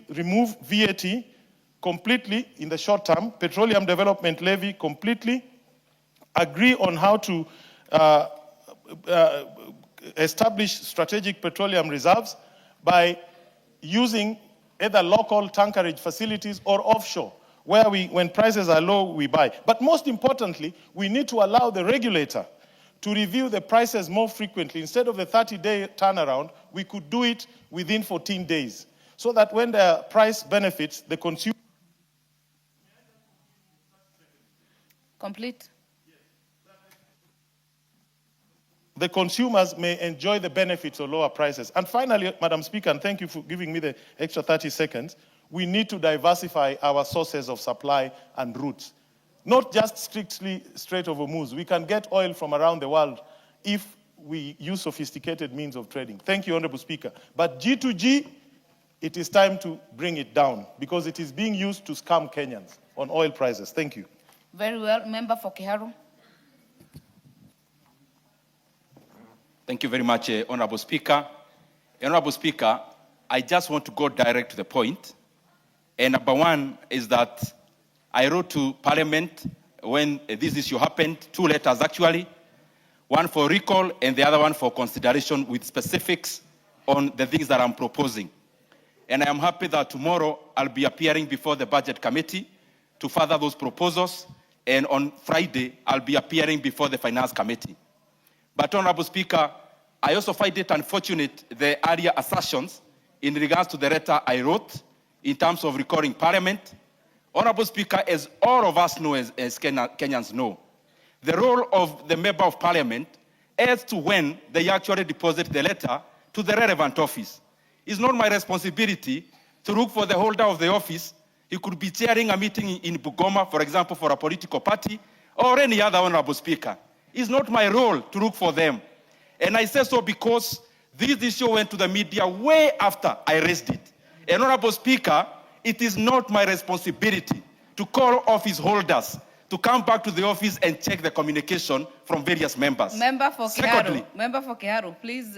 remove VAT completely in the short term, petroleum development levy completely, agree on how to establish strategic petroleum reserves by using either local tankerage facilities or offshore, where when prices are low, we buy. But most importantly, we need to allow the regulator to review the prices more frequently. Instead of the 30-day turnaround, we could do it within 14 days, so that when the price benefits, the consumer... Complete. The consumers may enjoy the benefits of lower prices. And finally, Madam Speaker, and thank you for giving me the extra 30 seconds, we need to diversify our sources of supply and routes. Not just strictly Strait of Hormuz. We can get oil from around the world if we use sophisticated means of trading. Thank you, Honorable Speaker. But G2G, it is time to bring it down because it is being used to scam Kenyans on oil prices. Thank you. Very well. Member for Kiharu. Thank you very much, Honorable Speaker. Honorable Speaker, I just want to go direct to the point. And number one is that I wrote to Parliament when this issue happened, 2 letters actually, one for recall and the other one for consideration with specifics on the things that I'm proposing. And I am happy that tomorrow I'll be appearing before the Budget Committee to further those proposals, and on Friday I'll be appearing before the Finance Committee. But, Honorable Speaker, I also find it unfortunate the earlier assertions in regards to the letter I wrote in terms of recalling Parliament. Honorable Speaker, as all of us know, as Kenyans know, the role of the Member of Parliament as to when they actually deposit the letter to the relevant office. It's not my responsibility to look for the holder of the office. He could be chairing a meeting in Bugoma, for example, for a political party, or any other, Honorable Speaker. It's not my role to look for them. And I say so because this issue went to the media way after I raised it. And Honorable Speaker, it is not my responsibility to call office holders to come back to the office and check the communication from various members. Member for Kiharu, please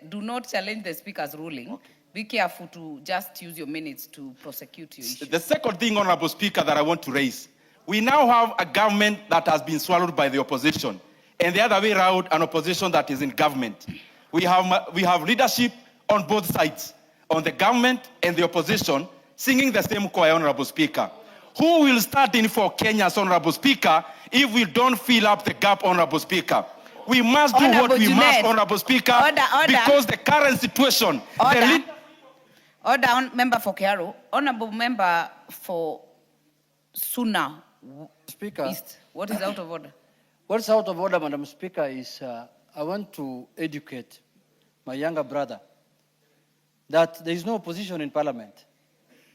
do not challenge the Speaker's ruling. Okay. Be careful to just use your minutes to prosecute your issue. The second thing, Honorable Speaker, that I want to raise, we now have a government that has been swallowed by the opposition, and the other way around, an opposition that is in government. We have leadership on both sides, on the government and the opposition, singing the same choir, Honorable Speaker. Who will stand in for Kenya's, Honorable Speaker, if we don't fill up the gap, Honorable Speaker? We must do what we must, Honorable Speaker, because the current situation... Order, Member for Kiharu. Honorable Member for Suna Speaker, East. What is out of order? What's out of order, Madam Speaker, is I want to educate my younger brother that there is no opposition in Parliament.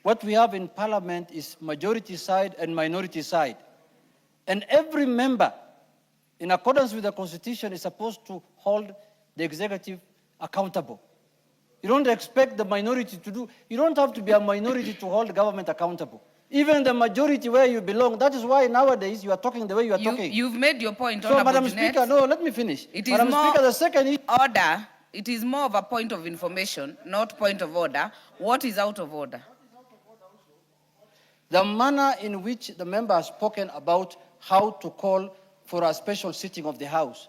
What we have in Parliament is majority side and minority side. And every member, in accordance with the Constitution, is supposed to hold the executive accountable. You don't expect the minority to do, you don't have to be a minority to hold the government accountable. Even the majority where you belong, that is why nowadays you are talking the way you are talking. You've made your point, so, Madam Speaker, no, let me finish. Madam Speaker, the second order, it is more of a point of information, not point of order. What is out of order? The manner in which the member has spoken about how to call for a special sitting of the House.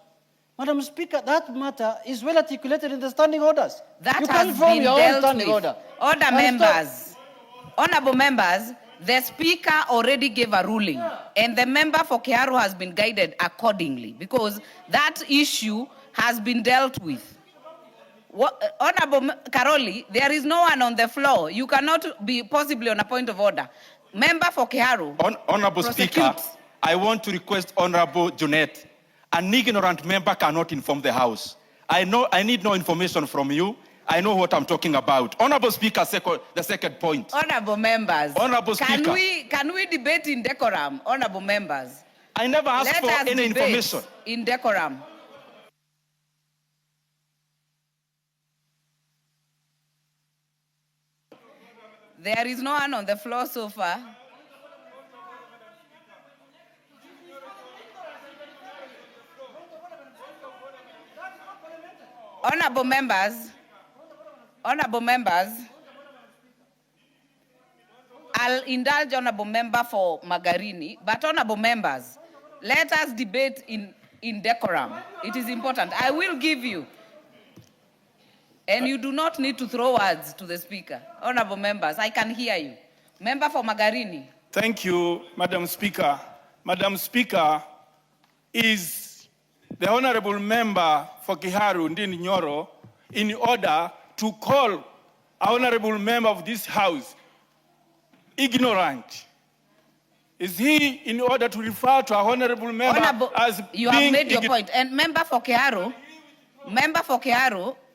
Madam Speaker, that matter is well articulated in the standing orders. That you has can't form been your own dealt standing with. order. Order, members. Honorable members, the Speaker already gave a ruling, and the member for Kiharu has been guided accordingly, because that issue has been dealt with. Honorable Karoli, there is no one on the floor. You cannot be possibly on a point of order. Member for Kiharu. Honorable Speaker, I want to request Honorable Junet. An ignorant member cannot inform the House. I need no information from you. I know what I'm talking about. Honorable Speaker, the second point. Honorable members. Honorable Speaker. Can we debate in decorum, honorable members? I never asked for any information. In decorum. There is no one on the floor so far. Honorable members, I'll indulge honorable member for Magarini, but honorable members, let us debate in decorum. It is important. I will give you. And you do not need to throw words to the speaker. Honorable members, I can hear you. Member for Magarini. Thank you, Madam Speaker. Madam Speaker, is the honorable member for Kiharu, Ndini Nyoro, in order to call an honorable member of this House ignorant? Is he in order to refer to an honorable member as you being have made your point. And member for Kiharu,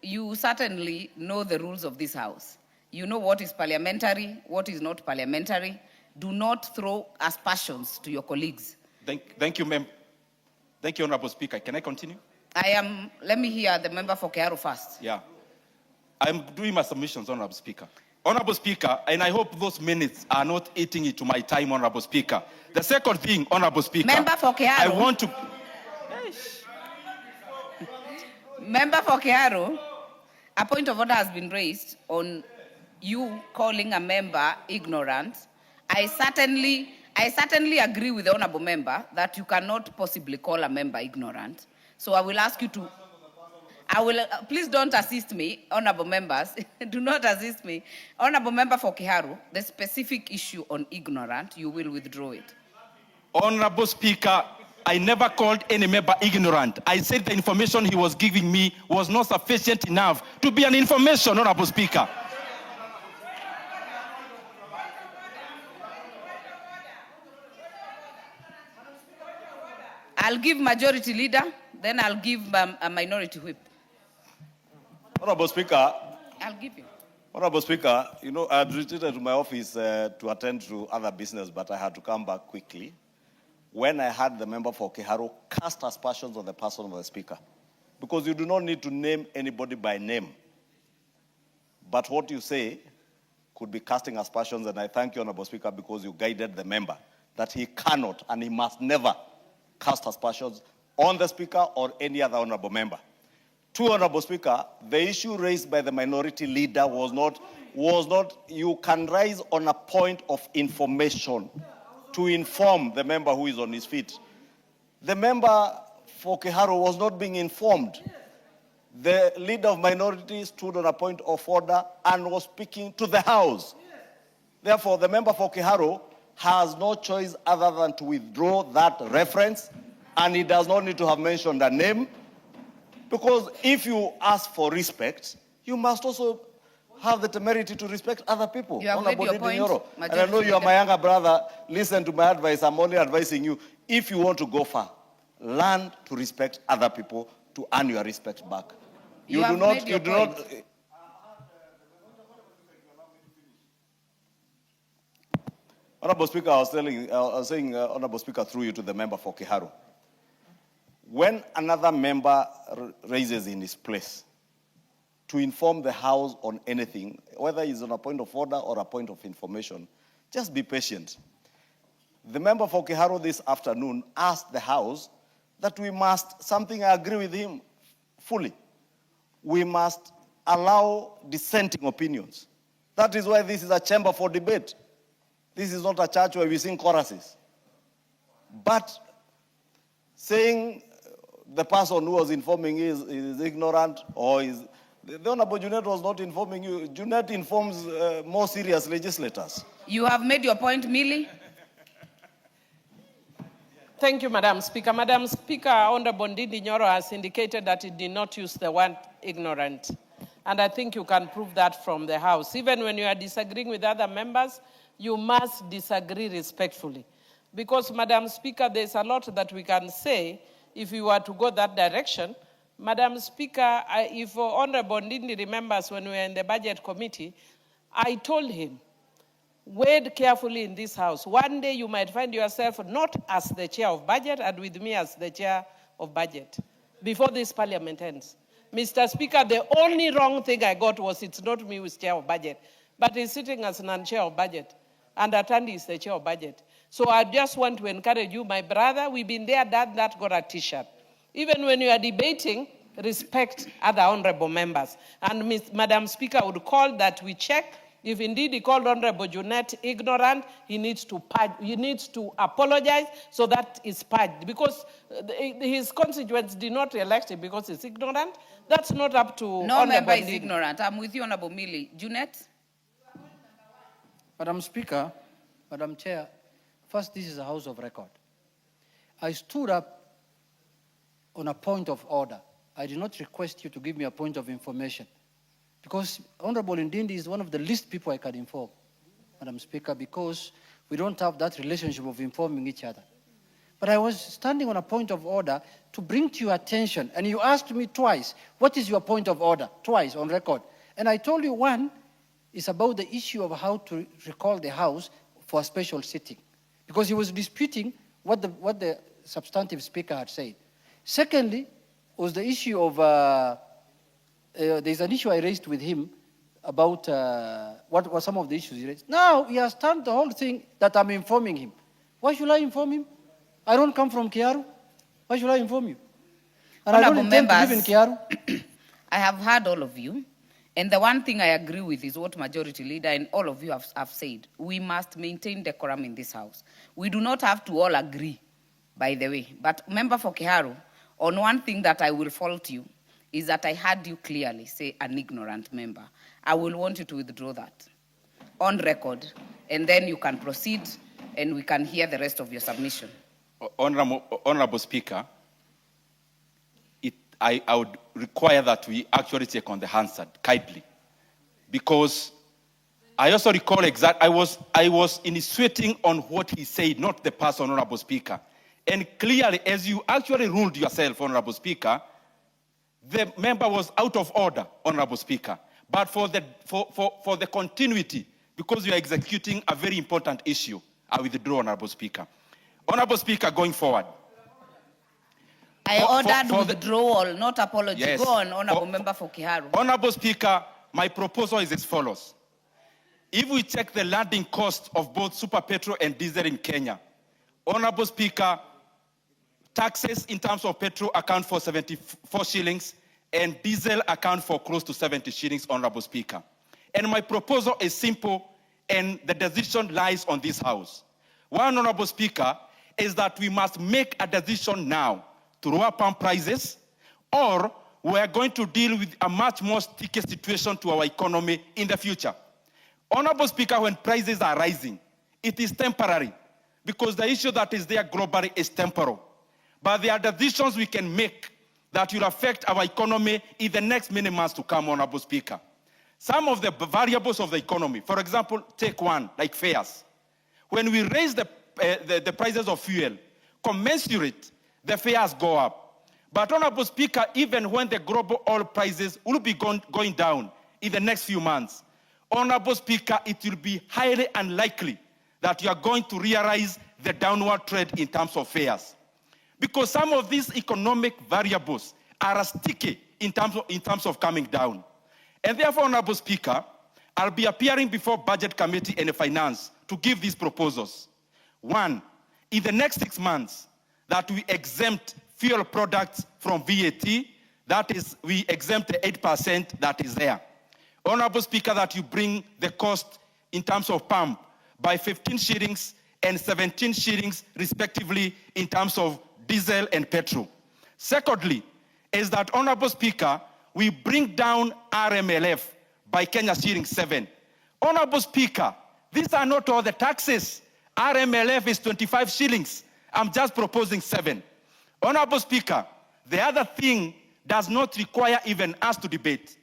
you certainly know the rules of this House. You know what is parliamentary, what is not parliamentary. Do not throw aspersions to your colleagues. Thank you, ma'am. Thank you, Honorable Speaker. Can I continue? Let me hear the member for Kiharu first. Yeah. I'm doing my submissions, Honorable Speaker. Honorable Speaker, and I hope those minutes are not eating into my time, Honorable Speaker. The second thing, Honorable Speaker. Member for Kiharu. I want to... Member for Kiharu, a point of order has been raised on you calling a member ignorant. I certainly agree with the honorable member that you cannot possibly call a member ignorant. So I will ask you to, please don't assist me, honorable members. Do not assist me. Honorable member for Kiharu, the specific issue on ignorant, you will withdraw it. Honorable Speaker, I never called any member ignorant. I said the information he was giving me was not sufficient enough to be an information, Honorable Speaker. I'll give majority leader, then I'll give a minority whip. Honorable Speaker. I'll give you. Honorable Speaker, you know, I had retreated to my office to attend to other business, but I had to come back quickly when I had the member for Kiharu cast aspersions on the person of the Speaker. Because you do not need to name anybody by name. But what you say could be casting aspersions, and I thank you, Honorable Speaker, because you guided the member that he cannot and he must never cast aspersions on the Speaker or any other honorable member. Two, Honorable Speaker, the issue raised by the minority leader was not you can raise on a point of information to inform the member who is on his feet. The member for Kiharu was not being informed. The leader of minority stood on a point of order and was speaking to the House. Therefore, the member for Kiharu has no choice other than to withdraw that reference, and he does not need to have mentioned a name, because if you ask for respect, you must also have the temerity to respect other people. You have made your point. And I know you are my younger brother. Listen to my advice. I'm only advising you. If you want to go far, learn to respect other people to earn your respect back. You do not. Honorable Speaker, I was saying, Honorable Speaker, through you to the member for Kiharu. When another member raises in his place to inform the House on anything, whether it's on a point of order or a point of information, just be patient. The member for Kiharu this afternoon asked the House that we must, something I agree with him fully, we must allow dissenting opinions. That is why this is a chamber for debate. This is not a church where we sing choruses. But saying the person who was informing is ignorant or is... The Honorable Junet was not informing you. Junet informs more serious legislators. You have made your point, Millie. Thank you, Madam Speaker. Madam Speaker, Honorable Ndindi Nyoro has indicated that he did not use the word ignorant. And I think you can prove that from the House. Even when you are disagreeing with other members, you must disagree respectfully. Because, Madam Speaker, there's a lot that we can say if we were to go that direction. Madam Speaker, if Honorable Ndindi remembers when we were in the Budget Committee, I told him, wade carefully in this House. One day you might find yourself not as the chair of budget and with me as the chair of budget before this parliament ends. Mr. Speaker, the only wrong thing I got was it's not me who's chair of budget, but he's sitting as non-chair of budget, and Atandi is the chair of budget. So I just want to encourage you, my brother, we've been there, done that, got a t-shirt. Even when you are debating, respect other honorable members. And Madam Speaker would call that we check. If indeed he called Honorable Junet ignorant, he needs to apologize so that is purged. Because his constituents did not elect him because he's ignorant. That's not up to No member is Ndindi. ignorant. I'm with you, Honorable Millie. Junet? Madam Speaker, Madam Chair, first, this is a House of Record. I stood up on a point of order. I did not request you to give me a point of information because Honorable Ndindi is one of the least people I can inform, Madam Speaker, because we don't have that relationship of informing each other. But I was standing on a point of order to bring to your attention, and you asked me twice, what is your point of order? Twice on record. And I told you one is about the issue of how to recall the House for a special sitting, because he was disputing what the substantive speaker had said. Secondly, was the issue of, there's an issue I raised with him about what were some of the issues he raised. Now he has turned the whole thing that I'm informing him. Why should I inform him? I don't come from Kiaru. Why should I inform you? And I don't intend to live in Kiaru. I have heard all of you. And the one thing I agree with is what Majority Leader and all of you have said. We must maintain decorum in this House. We do not have to all agree, by the way. But Member for Kiharu, on one thing that I will fault you is that I heard you clearly say an ignorant member. I will want you to withdraw that on record, and then you can proceed and we can hear the rest of your submission. Honorable Speaker, I would require that we actually check on the answer kindly, because I also recall I was insinuating on what he said, not the person, Honorable Speaker. And clearly, as you actually ruled yourself, Honorable Speaker, the member was out of order, Honorable Speaker. But for the continuity, because you are executing a very important issue, I withdraw, Honorable Speaker. Honorable Speaker, going forward. I ordered withdrawal, not apology. Yes. Go on, Honorable Member for Kiharu. Honorable Speaker, my proposal is as follows. If we check the landing cost of both super petrol and diesel in Kenya, Honorable Speaker, taxes in terms of petrol account for 74 shillings and diesel account for close to 70 shillings, Honorable Speaker. And my proposal is simple, and the decision lies on this House. One, Honorable Speaker, is that we must make a decision now to lower pump prices, or we are going to deal with a much more sticky situation to our economy in the future. Honorable Speaker, when prices are rising, it is temporary, because the issue that is there globally is temporal. But there are decisions we can make that will affect our economy in the next many months to come, Honorable Speaker. Some of the variables of the economy, for example, take one, like fares. When we raise the prices of fuel, commensurate, the fares go up. But Honorable Speaker, even when the global oil prices will be going down in the next few months, Honorable Speaker, it will be highly unlikely that you are going to realize the downward trend in terms of fares. Because some of these economic variables are sticky in terms of coming down. And therefore, Honorable Speaker, I'll be appearing before Budget Committee and Finance to give these proposals. One, in the next 6 months, that we exempt fuel products from VAT, that is, we exempt the 8% that is there. Honorable Speaker, that you bring the cost in terms of pump by 15 shillings and 17 shillings respectively in terms of diesel and petrol. Secondly, is that, Honorable Speaker, we bring down RMLF by Kenya shilling 7. Honorable Speaker, these are not all the taxes. RMLF is 25 shillings. I'm just proposing 7. Honorable Speaker, the other thing does not require even us to debate.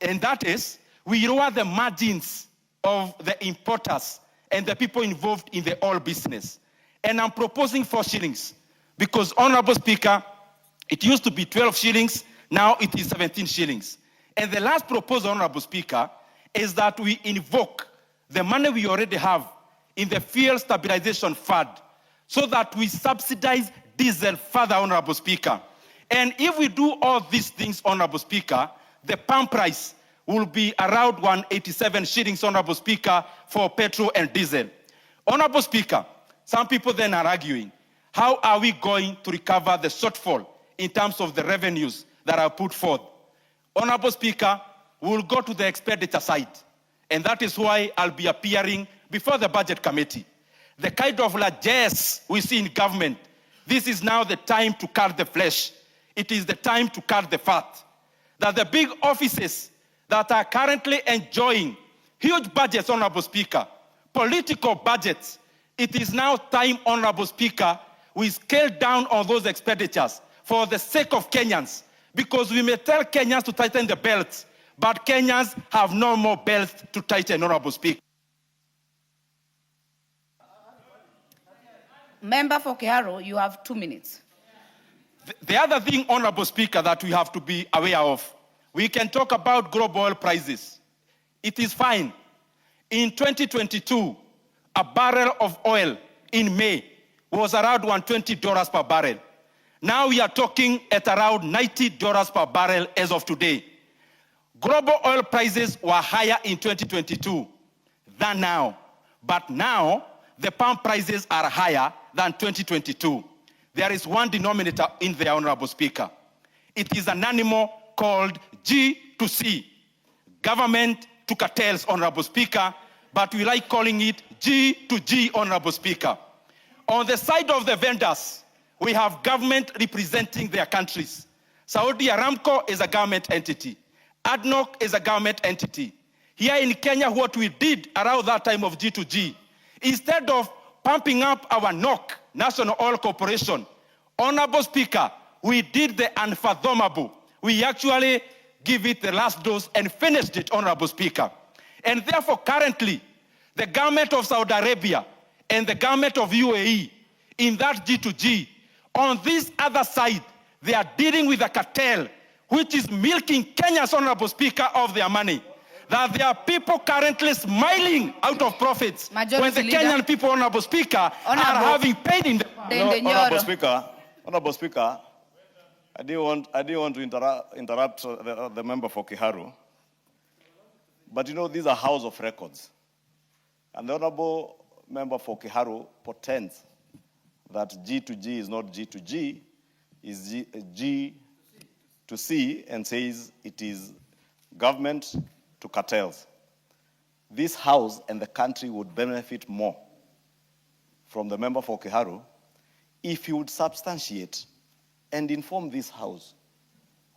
and that is we lower the margins of the importers and the people involved in the oil business. And I'm proposing 4 shillings because, Honorable Speaker, it used to be 12 shillings, now it is 17 shillings. And the last proposal, Honorable Speaker, is that we invoke the money we already have in the Fuel Stabilization Fund so that we subsidize diesel further, Honorable Speaker. And if we do all these things, Honorable Speaker, the pump price will be around 187 shillings, Honorable Speaker, for petrol and diesel. Honorable Speaker, some people then are arguing, how are we going to recover the shortfall in terms of the revenues that are put forth? Honorable Speaker, we will go to the expenditure side, and that is why I'll be appearing before the Budget Committee. The kind of largesse we see in government, this is now the time to cut the flesh. It is the time to cut the fat. That the big offices that are currently enjoying huge budgets, Honorable Speaker, political budgets, it is now time, Honorable Speaker, we scale down on those expenditures for the sake of Kenyans, because we may tell Kenyans to tighten the belts, but Kenyans have no more belts to tighten, Honorable Speaker. Member for Kiharu, you have 2 minutes. The other thing, Honorable Speaker, that we have to be aware of, we can talk about global oil prices. It is fine. In 2022, a barrel of oil in May was around $120 per barrel. Now we are talking at around $90 per barrel as of today. Global oil prices were higher in 2022 than now. But now, the pump prices are higher than 2022. There is one denominator in there, Honorable Speaker. It is an animal called G to C, government to cartels, Honorable Speaker, but we like calling it G to G, Honorable Speaker. On the side of the vendors, we have government representing their countries. Saudi Aramco is a government entity. ADNOC is a government entity. Here in Kenya, what we did around that time of G to G, instead of pumping up our NOC, National Oil Corporation, Honorable Speaker, we did the unfathomable. We actually give it the last dose and finished it, Honorable Speaker. And therefore, currently, the government of Saudi Arabia and the government of UAE, in that G to G, on this other side, they are dealing with a cartel which is milking Kenya's, Honorable Speaker, of their money. That there are people currently smiling out of profits Majority when the Leader. Kenyan people, Honorable Speaker, are having pain in the... Honorable Speaker, I didn't want to interrupt the member for Kiharu, but you know, these are House of Records. And the Honorable member for Kiharu pretends that G to G is not G to G, is G to C, and says it is government to cartels. This House and the country would benefit more from the member for Kiharu if he would substantiate and inform this House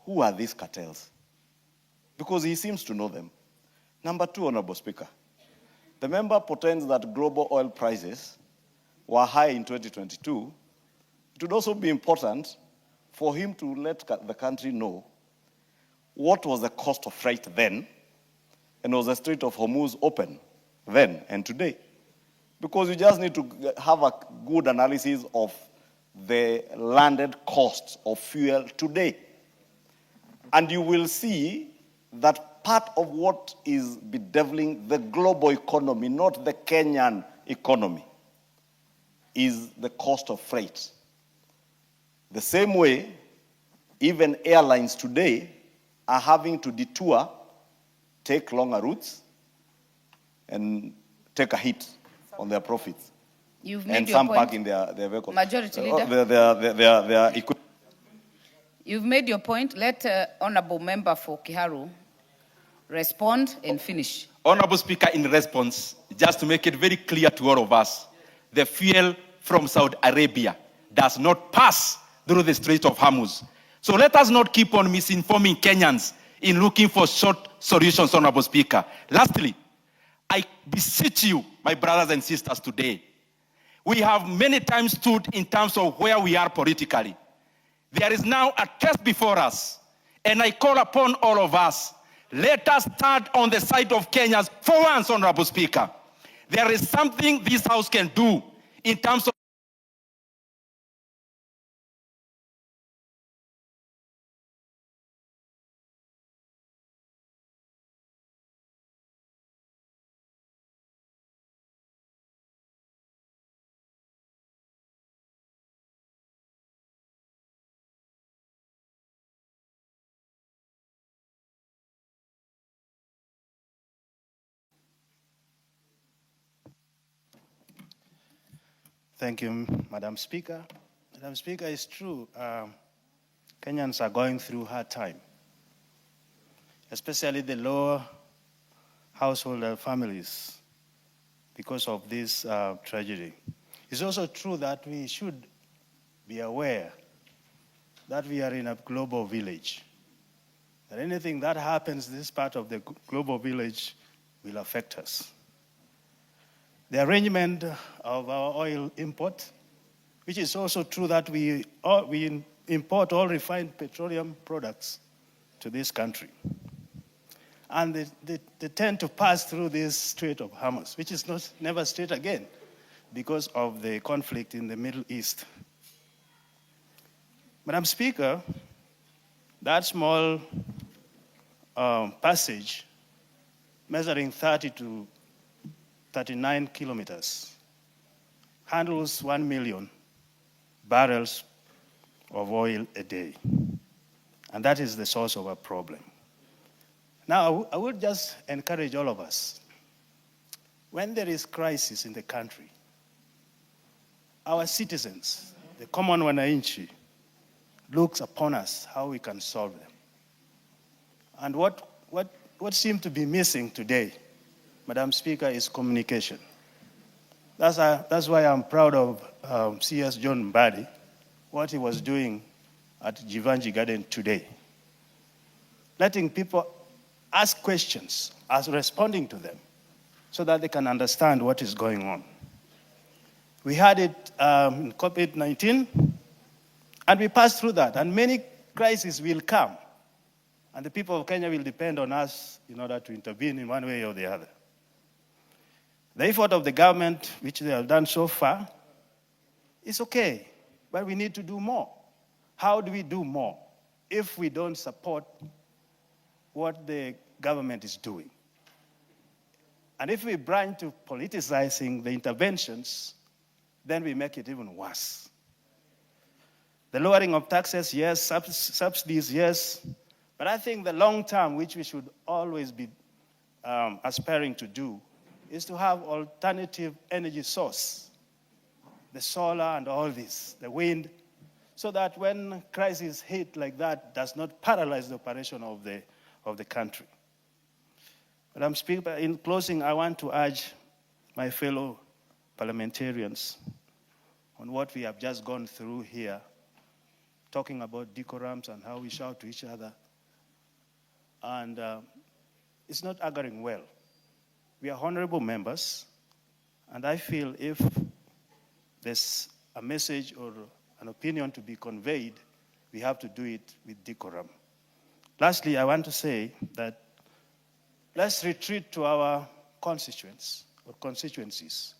who are these cartels, because he seems to know them. Number 2, Honorable Speaker, the member pretends that global oil prices were high in 2022. It would also be important for him to let the country know what was the cost of freight then, and was the Strait of Hormuz open then and today? Because you just need to have a good analysis of the landed costs of fuel today. And you will see that part of what is bedeviling the global economy, not the Kenyan economy, is the cost of freight. The same way, even airlines today are having to detour, take longer routes, and take a hit on their profits. You've made And your some point. park in their vehicles. Majority Leader. Their equipment. You've made your point. Let Honorable Member for Kiharu respond and finish. Honorable Speaker, in response, just to make it very clear to all of us, the fuel from Saudi Arabia does not pass through the Strait of Hormuz. So let us not keep on misinforming Kenyans in looking for short solutions, Honorable Speaker. Lastly, I beseech you, my brothers and sisters, today, we have many times stood in terms of where we are politically. There is now a test before us, and I call upon all of us, Let us start on the side of Kenyans for once, Honorable Speaker. There is something this House can do in terms of Thank you, Madam Speaker. Madam Speaker, it's true. Kenyans are going through hard time, especially the lower household families because of this tragedy. It's also true that we should be aware that we are in a global village, that anything that happens in this part of the global village will affect us. The arrangement of our oil import, which is also true that we import all refined petroleum products to this country. And they tend to pass through this Strait of Hormuz, which is never straight again because of the conflict in the Middle East. Madam Speaker, that small passage measuring 30 to 39 kilometers handles 1 million barrels of oil a day. And that is the source of our problem. Now, I would just encourage all of us, when there is crisis in the country, our citizens, the common wananchi, looks upon us how we can solve them. And what seems to be missing today, Madam Speaker, is communication. That's why I'm proud of CS John Mbadi, what he was doing at Jivanji Garden today. Letting people ask questions as responding to them so that they can understand what is going on. We had it in COVID-19, and we passed through that, and many crises will come, and the people of Kenya will depend on us in order to intervene in one way or the other. The effort of the government, which they have done so far, is okay, but we need to do more. How do we do more if we don't support what the government is doing? And if we branch to politicizing the interventions, then we make it even worse. The lowering of taxes, yes. Subsidies, yes. But I think the long term, which we should always be aspiring to do, is to have alternative energy source, the solar and all this, the wind, so that when crisis hit like that, does not paralyze the operation of the country. Madam Speaker, in closing, I want to urge my fellow parliamentarians on what we have just gone through here, talking about decorums and how we shout to each other. And it's not auguring well. We are honorable members, and I feel if there's a message or an opinion to be conveyed, we have to do it with decorum. Lastly, I want to say that let's retreat to our constituents or constituencies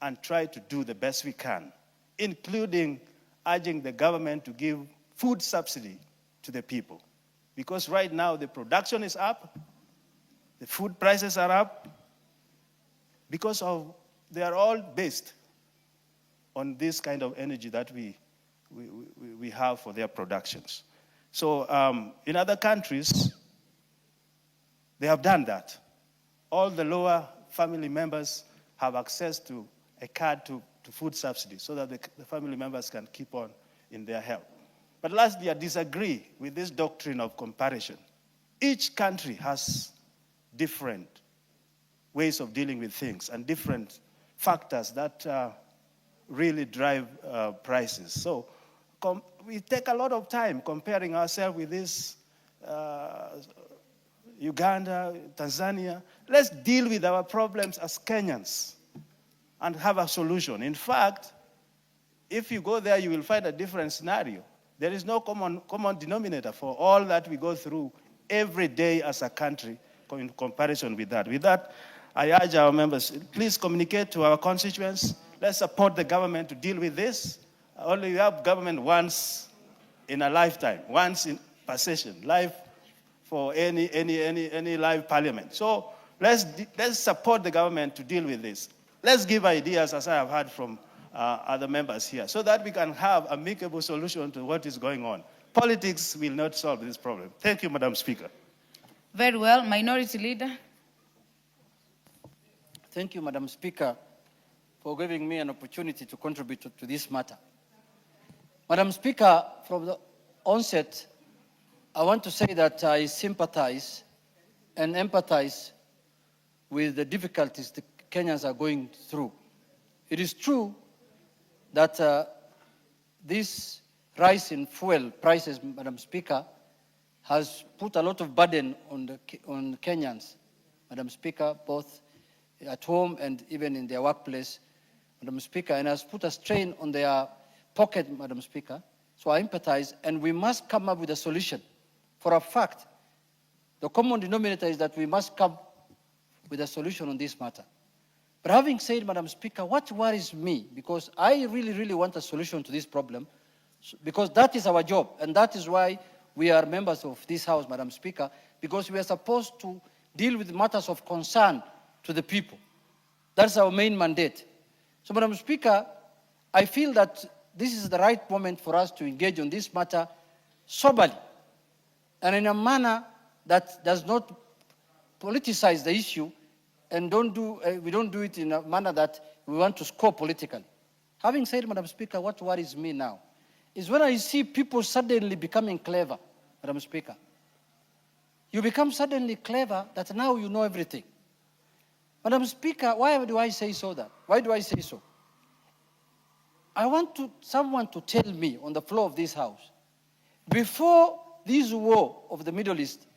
and try to do the best we can, including urging the government to give food subsidy to the people. Because right now the production is up, the food prices are up, because they are all based on this kind of energy that we have for their productions. So in other countries, they have done that. All the lower family members have access to a card to food subsidy so that the family members can keep on in their help. But lastly, I disagree with this doctrine of comparison. Each country has different ways of dealing with things and different factors that really drive prices. So we take a lot of time comparing ourselves with this Uganda, Tanzania. Let's deal with our problems as Kenyans and have a solution. In fact, if you go there, you will find a different scenario. There is no common denominator for all that we go through every day as a country in comparison with that. With that, I urge our members, please communicate to our constituents. Let's support the government to deal with this. Only we have government once in a lifetime, once in per session, live for any live parliament. So let's support the government to deal with this. Let's give ideas, as I have heard from other members here, so that we can have a amicable solution to what is going on. Politics will not solve this problem. Thank you, Madam Speaker. Very well. Minority Leader. Thank you, Madam Speaker, for giving me an opportunity to contribute to this matter. Madam Speaker, from the onset, I want to say that I sympathize and empathize with the difficulties the Kenyans are going through. It is true that this rise in fuel prices, Madam Speaker, has put a lot of burden on Kenyans, Madam Speaker, both at home and even in their workplace, Madam Speaker, and has put a strain on their pocket, Madam Speaker. So I empathize, and we must come up with a solution. For a fact, the common denominator is that we must come with a solution on this matter. But having said, Madam Speaker, what worries me, because I really, really want a solution to this problem, because that is our job, and that is why we are members of this House, Madam Speaker, because we are supposed to deal with matters of concern to the people. That's our main mandate. So, Madam Speaker, I feel that this is the right moment for us to engage on this matter soberly and in a manner that does not politicize the issue, and we don't do it in a manner that we want to score politically. Having said, Madam Speaker, what worries me now is when I see people suddenly becoming clever, Madam Speaker. You become suddenly clever that now you know everything. Madam Speaker, why do I say so that? Why do I say so? I want someone to tell me on the floor of this House, before this war of the Middle East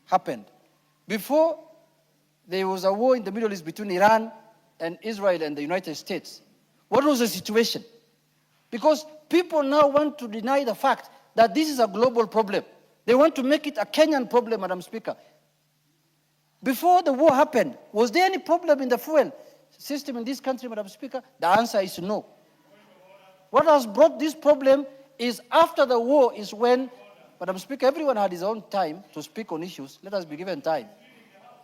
happened, before there was a war in the Middle East between Iran and Israel and the United States, what was the situation? Because people now want to deny the fact that this is a global problem. They want to make it a Kenyan problem, Madam Speaker. Before the war happened, was there any problem in the fuel system in this country, Madam Speaker? The answer is no. What has brought this problem is after the war is when, Madam Speaker, everyone had his own time to speak on issues. Let us be given time.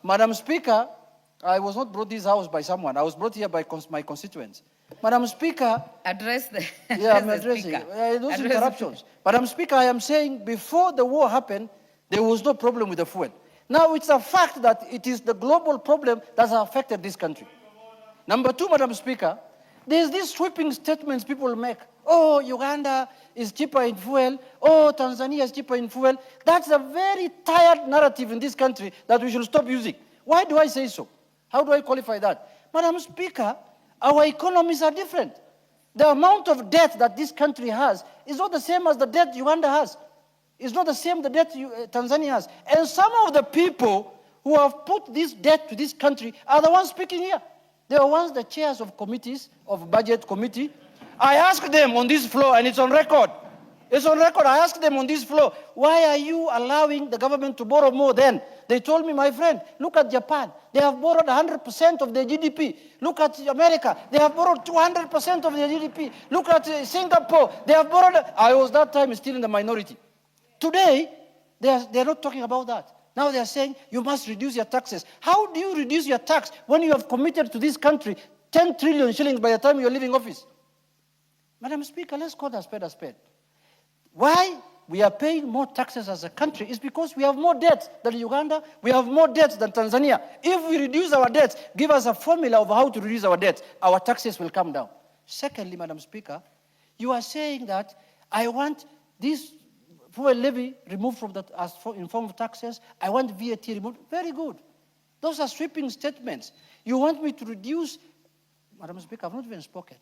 Madam Speaker, I was not brought this house by someone. I was brought here by my constituents. Madam Speaker. Address the Yeah, I'm addressing. Those interruptions. Madam Speaker, I am saying before the war happened, there was no problem with the fuel. Now it's a fact that it is the global problem that has affected this country. Number two, Madam Speaker, there's these sweeping statements people make. Oh, Uganda is cheaper in fuel. Oh, Tanzania is cheaper in fuel. That's a very tired narrative in this country that we should stop using. Why do I say so? How do I qualify that? Madam Speaker, our economies are different. The amount of debt that this country has is not the same as the debt Uganda has. It's not the same the debt Tanzania has. And some of the people who have put this debt to this country are the ones speaking here. They are once the chairs of committees, of budget committee. I asked them on this floor, and it's on record. It's on record. I asked them on this floor, why are you allowing the government to borrow more then? They told me, my friend, look at Japan. They have borrowed 100% of their GDP. Look at America. They have borrowed 200% of their GDP. Look at Singapore. They have borrowed. I was that time still in the minority. Today, they're not talking about that. Now they're saying you must reduce your taxes. How do you reduce your tax when you have committed to this country 10 trillion shillings by the time you're leaving office? Madam Speaker, let's call a spade a spade. Why we are paying more taxes as a country is because we have more debts than Uganda, we have more debts than Tanzania. If we reduce our debts, give us a formula of how to reduce our debts, our taxes will come down. Secondly, Madam Speaker, you are saying that I want this fuel levy removed from that in form of taxes, I want VAT removed. Very good. Those are sweeping statements. You want me to reduce, Madam Speaker, I've not even spoken.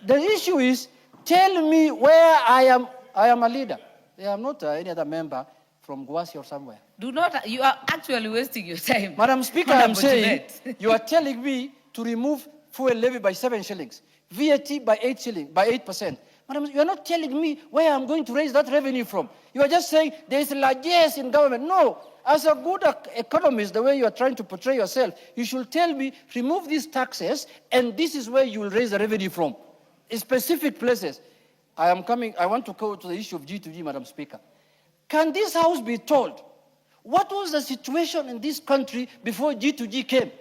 The issue is, tell me where I am a leader. I am not any other member from Guasi or somewhere. You are actually wasting your time. Madam Speaker, I'm saying, you are telling me to remove fuel levy by 7 shillings, VAT by 8 shillings, by 8%, Madam, you are not telling me where I'm going to raise that revenue from. You are just saying there is largesse in government. No, as a good economist, the way you are trying to portray yourself, you should tell me, remove these taxes, and this is where you will raise the revenue from, in specific places. I want to go to the issue of G2G, Madam Speaker. Can this House be told what was the situation in this country before G2G came?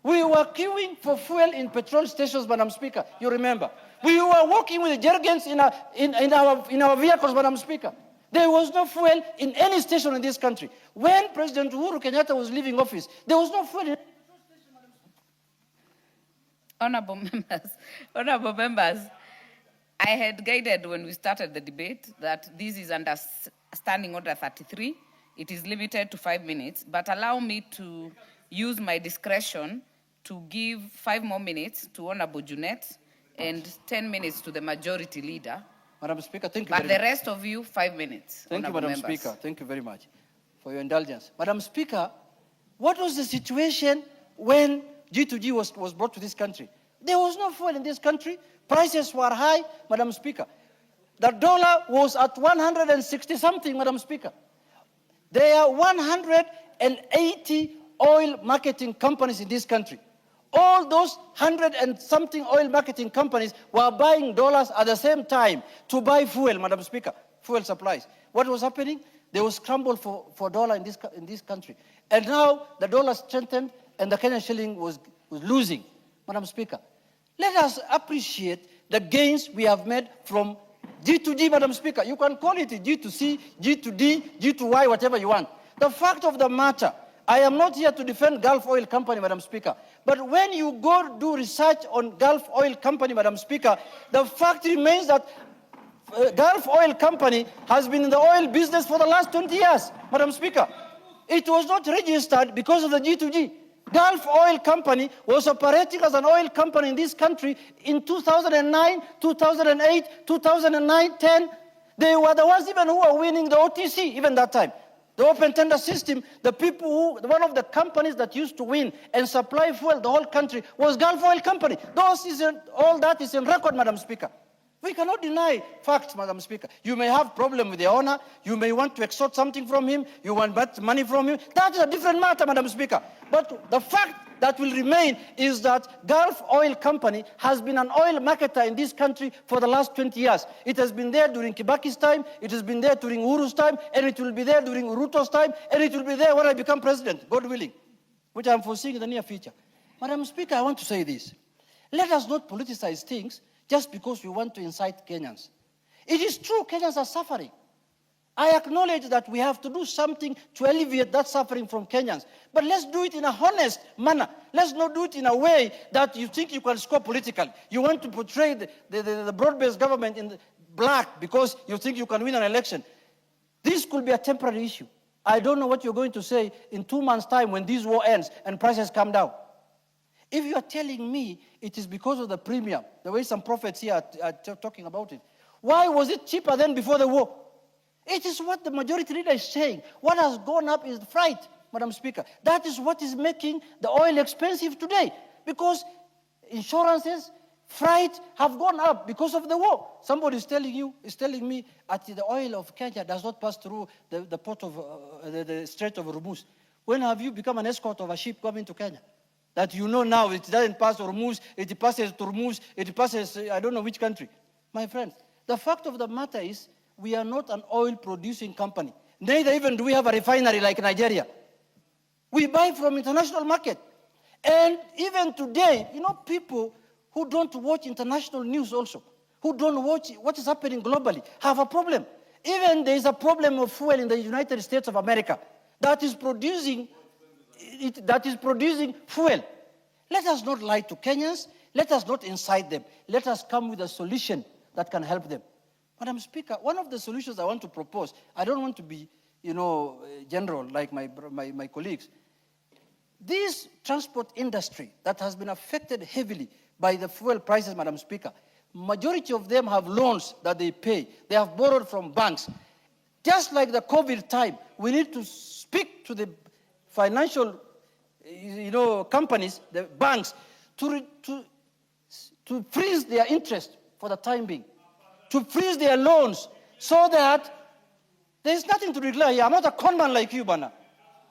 We were queuing for fuel in petrol stations, Madam Speaker, you remember. We were walking with jerrycans in our vehicles, Madam Speaker. There was no fuel in any station in this country. When President Uhuru Kenyatta was leaving office, there was no fuel in any petrol station, Madam Speaker. Honorable members, I had guided when we started the debate that this is under Standing Order 33. It is limited to 5 minutes, but allow me to use my discretion to give 5 more minutes to Honorable Junet and 10 minutes to the majority leader. Madam Speaker, thank you But very the much. rest of you, 5 minutes. Thank you, Honorable Madam members. Speaker. Thank you very much for your indulgence. Madam Speaker, what was the situation when G2G was brought to this country? There was no fuel in this country. Prices were high, Madam Speaker. The dollar was at 160 something, Madam Speaker. There are 180 oil marketing companies in this country. All those 100 and something oil marketing companies were buying dollars at the same time to buy fuel, Madam Speaker, fuel supplies. What was happening? There was scramble for dollar in this country. And now the dollar strengthened and the Kenyan shilling was losing, Madam Speaker. Let us appreciate the gains we have made from G2G, Madam Speaker. You can call it G2C, G2D, G2Y, whatever you want. The fact of the matter, I am not here to defend Gulf Oil Company, Madam Speaker. But when you go do research on Gulf Oil Company, Madam Speaker, the fact remains that Gulf Oil Company has been in the oil business for the last 20 years, Madam Speaker. It was not registered because of the G2G. Gulf Oil Company was operating as an oil company in this country in 2009, 2008, 2009, 10. They were the ones even who were winning the OTC even that time. The open tender system, one of the companies that used to win and supply fuel the whole country was Gulf Oil Company. All that is in record, Madam Speaker. We cannot deny facts, Madam Speaker. You may have problem with the owner. You may want to extort something from him. You want money from him. That is a different matter, Madam Speaker. But the fact that will remain is that Gulf Oil Company has been an oil marketer in this country for the last 20 years. It has been there during Kibaki's time. It has been there during Uhuru's time. And it will be there during Ruto's time. And it will be there when I become president, God willing, which I'm foreseeing in the near future. Madam Speaker, I want to say this. Let us not politicize things just because we want to incite Kenyans. It is true Kenyans are suffering. I acknowledge that we have to do something to alleviate that suffering from Kenyans. But let's do it in a honest manner. Let's not do it in a way that you think you can score politically. You want to portray the broad-based government in black because you think you can win an election. This could be a temporary issue. I don't know what you're going to say in 2 months' time when this war ends and prices come down. If you are telling me it is because of the premium, the way some prophets here are talking about it, why was it cheaper than before the war? It is what the majority leader is saying. What has gone up is freight, Madam Speaker. That is what is making the oil expensive today, because insurances, freight have gone up because of the war. Somebody is telling me that the oil of Kenya does not pass through the port of the Strait of Hormuz. When have you become an escort of a ship coming to Kenya? That you know now it doesn't pass Hormuz, it passes Hormuz, it passes I don't know which country. My friends, the fact of the matter is we are not an oil producing company. Neither even do we have a refinery like Nigeria. We buy from international market. And even today, people who don't watch international news also, who don't watch what is happening globally, have a problem. Even there is a problem of fuel in the United States of America that is producing fuel. Let us not lie to Kenyans. Let us not incite them. Let us come with a solution that can help them. Madam Speaker, one of the solutions I want to propose, I don't want to be, general like my colleagues. This transport industry that has been affected heavily by the fuel prices, Madam Speaker, majority of them have loans that they pay. They have borrowed from banks. Just like the COVID time, we need to speak to the financial, companies, the banks, to freeze their interest for the time being. to freeze their loans so that there's nothing to declare here. I'm not a conman like you, Bana.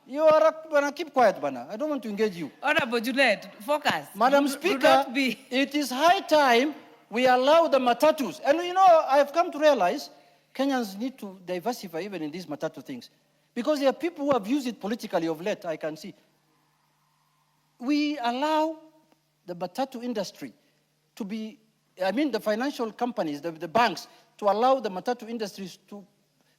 You are a, Bana, keep quiet, Bana. I don't want to engage you. Honorable Junet, focus. Madam Do Speaker, not be. it is high time we allow the matatus. And you know, I've come to realize Kenyans need to diversify even in these matatu things. Because there are people who have used it politically of late, I can see. We allow the matatu industry to be, I mean the financial companies, the banks, to allow the matatu industries to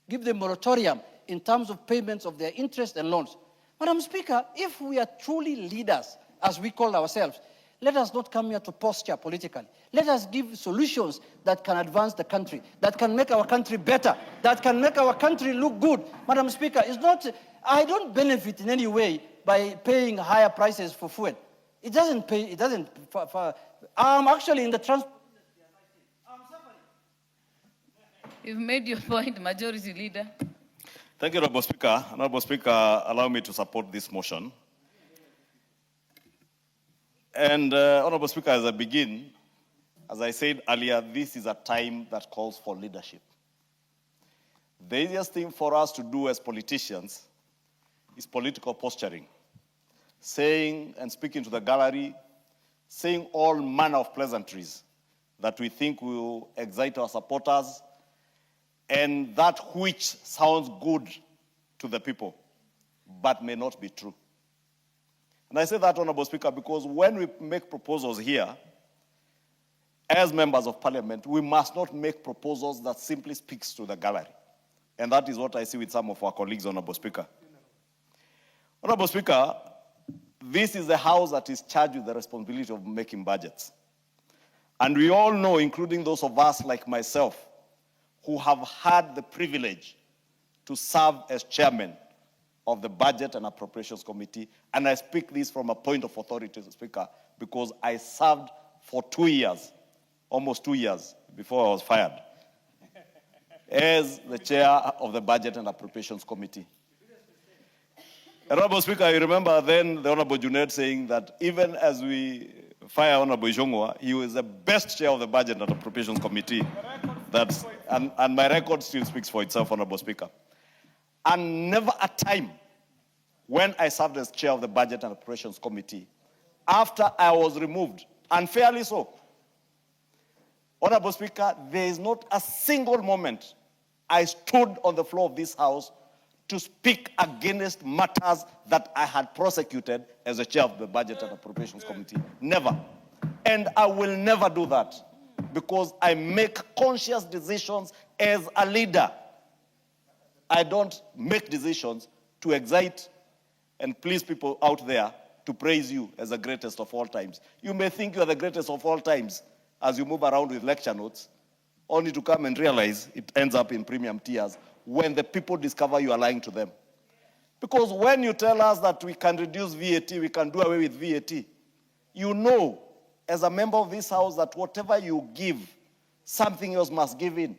give them moratorium in terms of payments of their interest and loans. Madam Speaker, if we are truly leaders, as we call ourselves, let us not come here to posture politically. Let us give solutions that can advance the country, that can make our country better, that can make our country look good. Madam Speaker, it's not, I don't benefit in any way by paying higher prices for fuel. It doesn't pay, it doesn't, I'm actually in the transport. You've made your point, Majority Leader. Thank you, Honorable Speaker. Honorable Speaker, allow me to support this motion. And Honorable Speaker, as I begin, as I said earlier, this is a time that calls for leadership. The easiest thing for us to do as politicians is political posturing, saying and speaking to the gallery, saying all manner of pleasantries that we think will excite our supporters, and that which sounds good to the people, but may not be true. And I say that, Honorable Speaker, because when we make proposals here, as members of parliament, we must not make proposals that simply speaks to the gallery. And that is what I see with some of our colleagues, Honorable Speaker. Honorable Speaker, this is the house that is charged with the responsibility of making budgets. And we all know, including those of us like myself, who have had the privilege to serve as chairman of the Budget and Appropriations Committee, and I speak this from a point of authority, Speaker, because I served for 2 years, almost 2 years, before I was fired, as the chair of the Budget and Appropriations Committee. Honorable Speaker, you remember then the Honorable Junaid saying that even as we fire Honorable Ishongwa, he was the best chair of the Budget and Appropriations Committee. And my record still speaks for itself, Honorable Speaker. And never a time when I served as chair of the Budget and Appropriations Committee, after I was removed, unfairly so, Honorable Speaker, there is not a single moment I stood on the floor of this House to speak against matters that I had prosecuted as a chair of the Budget and Appropriations Committee. Never. And I will never do that, because I make conscious decisions as a leader. I don't make decisions to excite and please people out there to praise you as the greatest of all times. You may think you are the greatest of all times as you move around with lecture notes, only to come and realize it ends up in premium tiers when the people discover you are lying to them. Because when you tell us that we can reduce VAT, we can do away with VAT, you know, as a member of this House, that whatever you give, something else must give in.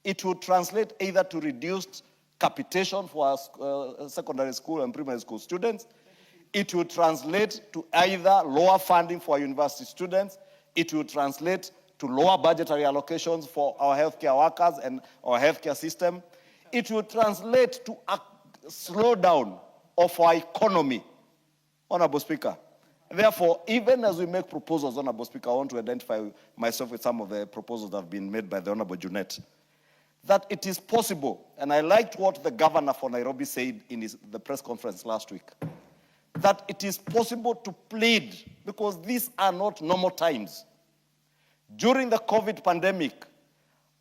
It will translate either to reduced capitation for our secondary school and primary school students. It will translate to either lower funding for our university students. It will translate to lower budgetary allocations for our healthcare workers and our healthcare system. It will translate to a slowdown of our economy, Honorable Speaker. Therefore, even as we make proposals, Honorable Speaker, I want to identify myself with some of the proposals that have been made by the Honorable Junet, that it is possible, and I liked what the governor for Nairobi said in the press conference last week, that it is possible to plead, because these are not normal times. During the COVID pandemic,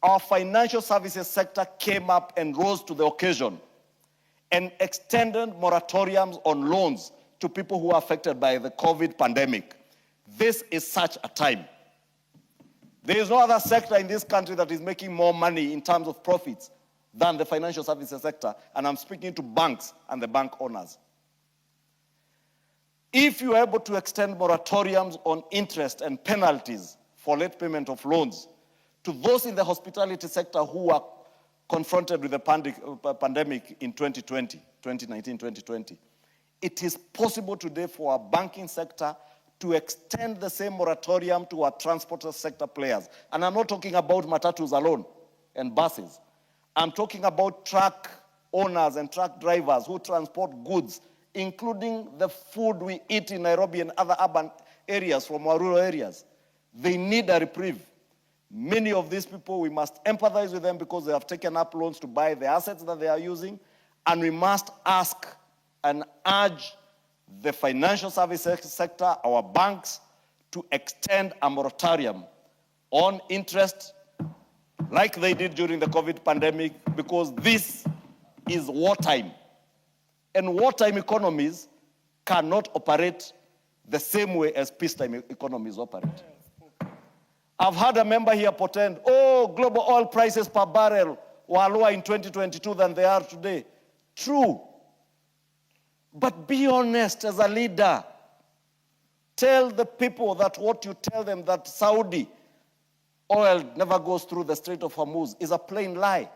our financial services sector came up and rose to the occasion and extended moratoriums on loans to people who are affected by the COVID pandemic. This is such a time. There is no other sector in this country that is making more money in terms of profits than the financial services sector, and I'm speaking to banks and the bank owners. If you are able to extend moratoriums on interest and penalties for late payment of loans to those in the hospitality sector who are confronted with the pandemic in 2019, 2020, it is possible today for our banking sector to extend the same moratorium to our transport sector players. And I'm not talking about matatus alone and buses. I'm talking about truck owners and truck drivers who transport goods, including the food we eat in Nairobi and other urban areas from our rural areas. They need a reprieve. Many of these people, we must empathize with them because they have taken up loans to buy the assets that they are using, and we must ask and urge the financial services sector, our banks, to extend a moratorium on interest like they did during the COVID pandemic, because this is wartime. And wartime economies cannot operate the same way as peacetime economies operate. I've had a member here pretend, oh, global oil prices per barrel were lower in 2022 than they are today. True. But be honest as a leader. Tell the people that what you tell them, that Saudi oil never goes through the Strait of Hormuz, is a plain lie.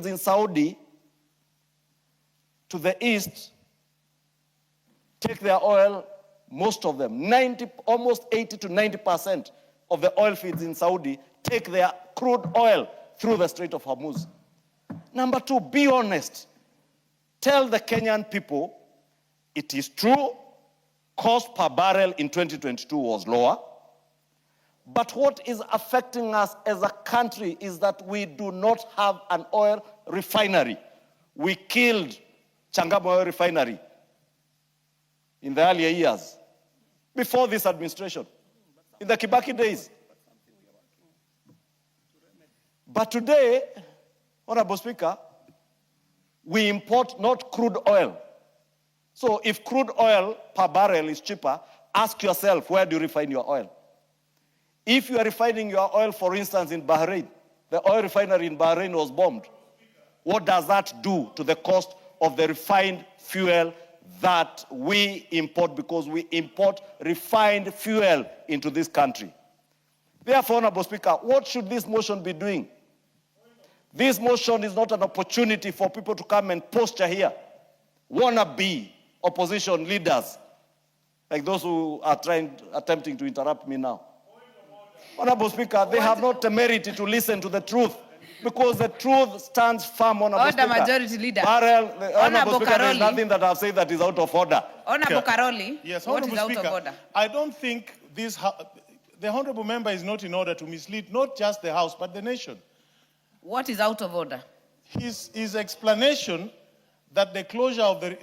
In Saudi, to the east, take their oil, most of them, almost 80 to 90% of the oil fields in Saudi take their crude oil through the Strait of Hormuz. Number two, be honest. Tell the Kenyan people, it is true, cost per barrel in 2022 was lower, but what is affecting us as a country is that we do not have an oil refinery. We killed Changamwe Oil Refinery in the earlier years, before this administration, in the Kibaki days. But today, Honorable Speaker, we import not crude oil. So if crude oil per barrel is cheaper, ask yourself, where do you refine your oil? If you are refining your oil, for instance, in Bahrain, the oil refinery in Bahrain was bombed. What does that do to the cost of the refined fuel that we import, because we import refined fuel into this country? Therefore, Honorable Speaker, what should this motion be doing? This motion is not an opportunity for people to come and posture here, wannabe opposition leaders, like those who are attempting to interrupt me now. Honorable Speaker, they have not the merit to listen to the truth, because the truth stands firm, Honorable Order, Speaker. Majority Leader. Honorable Speaker, there is nothing that I've said that is out of order. Honorable Karoli, Yes, what is Honorable out Speaker, of order? I don't think the Honorable Member is not in order to mislead not just the House, but the nation. What is out of order? His explanation that the closure of the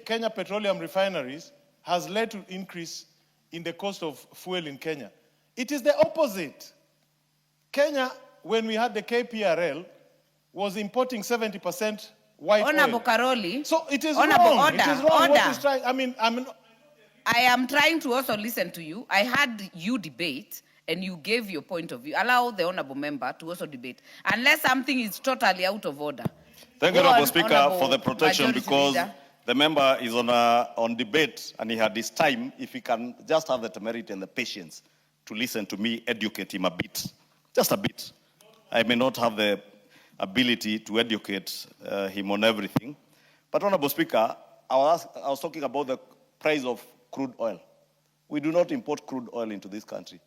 Kenya petroleum refineries has led to increase in the cost of fuel in Kenya. It is the opposite. Kenya, when we had the KPRL, was importing 70% white Honorable oil. Karoli. So it is Honorable, wrong. order, It is wrong. order. What is trying, I am trying to also listen to you. I had you debate, and you gave your point of view. Allow the honorable member to also debate, unless something is totally out of order. Thank you, Honorable Speaker, for the protection, Majority because Leader. the member is on debate and he had his time. If he can just have the temerity and the patience to listen to me, educate him a bit, just a bit. I may not have the ability to educate him on everything. But, Honorable Speaker, I was talking about the price of crude oil. We do not import crude oil into this country.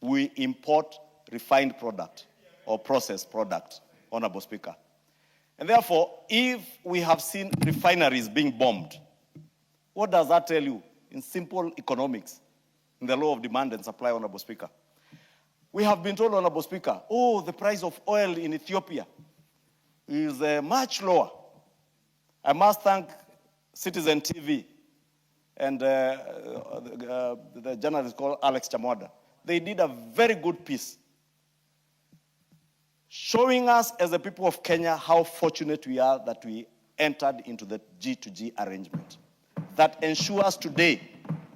We import refined product or processed product, Honorable Speaker. And therefore, if we have seen refineries being bombed, what does that tell you in simple economics, in the law of demand and supply, Honorable Speaker? We have been told, Honorable Speaker, oh, the price of oil in Ethiopia is much lower. I must thank Citizen TV and the journalist called Alex Chamwada. They did a very good piece showing us as the people of Kenya how fortunate we are that we entered into the G2G arrangement that ensures today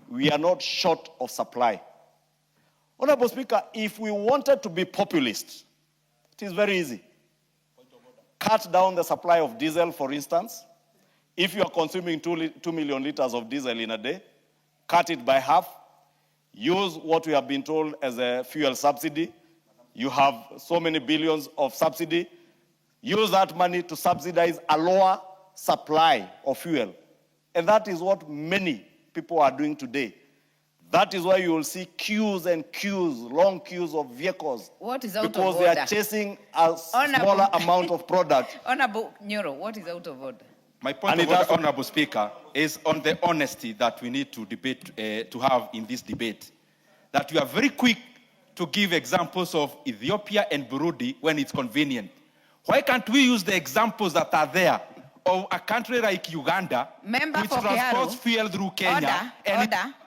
we are not short of supply. Honorable Speaker, if we wanted to be populist, it is very easy. Cut down the supply of diesel, for instance. If you are consuming 2 million liters of diesel in a day, cut it by half. Use what we have been told as a fuel subsidy. You have so many billions of subsidy. Use that money to subsidize a lower supply of fuel. And that is what many people are doing today. That is why you will see queues and queues, long queues of vehicles. What is out of because order? they are chasing a smaller amount of product. Honorable Nyoro, what is out of order? My point of order, Honorable Speaker, is on the honesty that we need to debate, to have in this debate. That you are very quick to give examples of Ethiopia and Burundi when it's convenient. Why can't we use the examples that are there of a country like Uganda, Member which for transports Kiharu. fuel through Kenya?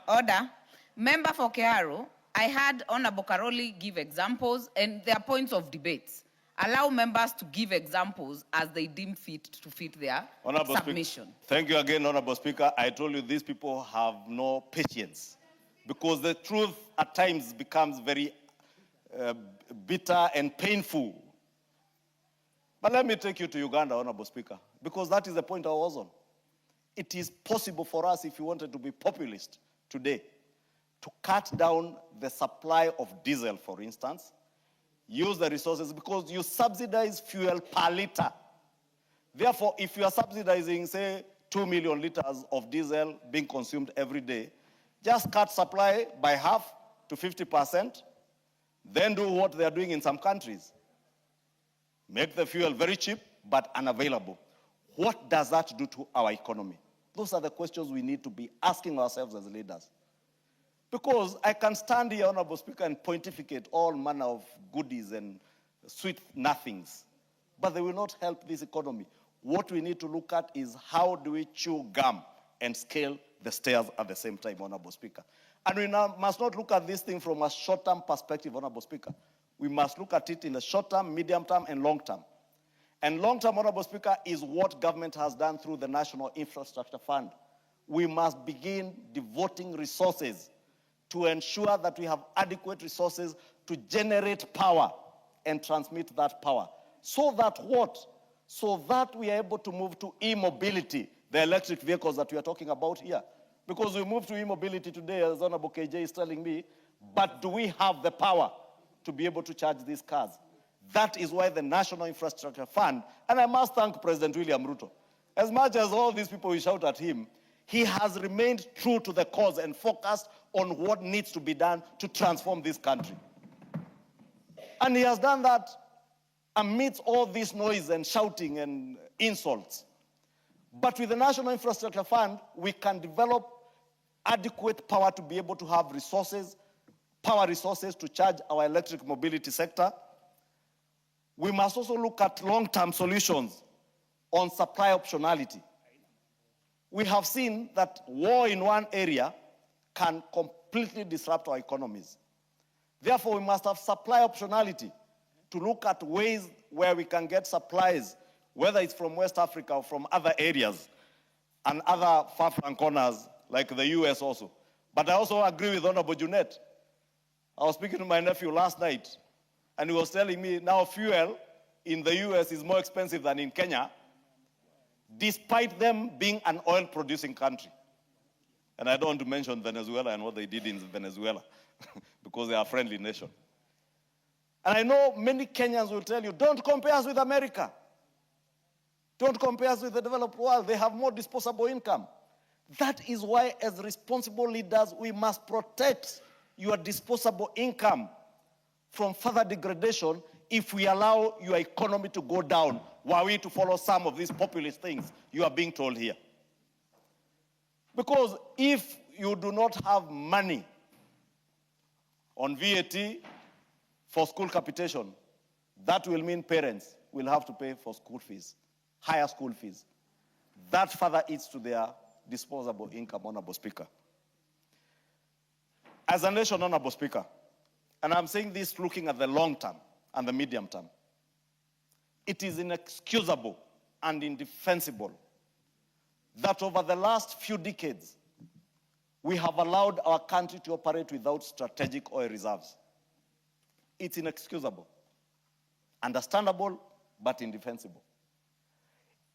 Order. Member for Kiharu, I heard Honorable Karoli give examples, and there are points of debates. Allow members to give examples as they deem fit to fit their Honorable submission. Speaker, thank you again, Honorable Speaker. I told you these people have no patience because the truth at times becomes very bitter and painful. But let me take you to Uganda, Honorable Speaker, because that is the point I was on. It is possible for us, if you wanted to be populist today, to cut down the supply of diesel, for instance, use the resources, because you subsidize fuel per liter. Therefore, if you are subsidizing, say, 2 million liters of diesel being consumed every day, just cut supply by half to 50%, then do what they are doing in some countries. Make the fuel very cheap, but unavailable. What does that do to our economy? Those are the questions we need to be asking ourselves as leaders. Because I can stand here, Honorable Speaker, and pontificate all manner of goodies and sweet nothings, but they will not help this economy. What we need to look at is how do we chew gum and scale the stairs at the same time, Honorable Speaker. And we now must not look at this thing from a short-term perspective, Honorable Speaker. We must look at it in the short term, medium term, and long term. And long term, Honorable Speaker, is what government has done through the National Infrastructure Fund. We must begin devoting resources to ensure that we have adequate resources to generate power and transmit that power. So that what? So that we are able to move to e-mobility, the electric vehicles that we are talking about here. Because we move to e-mobility today, as Honorable KJ is telling me, but do we have the power to be able to charge these cars? That is why the National Infrastructure Fund, and I must thank President William Ruto. As much as all these people will shout at him, he has remained true to the cause and focused on what needs to be done to transform this country. And he has done that amidst all this noise and shouting and insults. But with the National Infrastructure Fund, we can develop adequate power to be able to have resources, power resources to charge our electric mobility sector. We must also look at long-term solutions on supply optionality. We have seen that war in one area can completely disrupt our economies. Therefore, we must have supply optionality to look at ways where we can get supplies, whether it's from West Africa or from other areas and other far-flung corners like the US also. But I also agree with Honorable Junet. I was speaking to my nephew last night, and he was telling me now fuel in the US is more expensive than in Kenya, despite them being an oil-producing country. And I don't want to mention Venezuela and what they did in Venezuela, because they are a friendly nation. And I know many Kenyans will tell you, don't compare us with America. Don't compare us with the developed world. They have more disposable income. That is why, as responsible leaders, we must protect your disposable income from further degradation if we allow your economy to go down, were we to follow some of these populist things you are being told here. Because if you do not have money on VAT for school capitation, that will mean parents will have to pay for school fees, higher school fees. That further eats to their disposable income, Honorable Speaker. As a nation, Honorable Speaker, and I'm saying this looking at the long term and the medium term, it is inexcusable and indefensible that over the last few decades, we have allowed our country to operate without strategic oil reserves. It's inexcusable, understandable, but indefensible.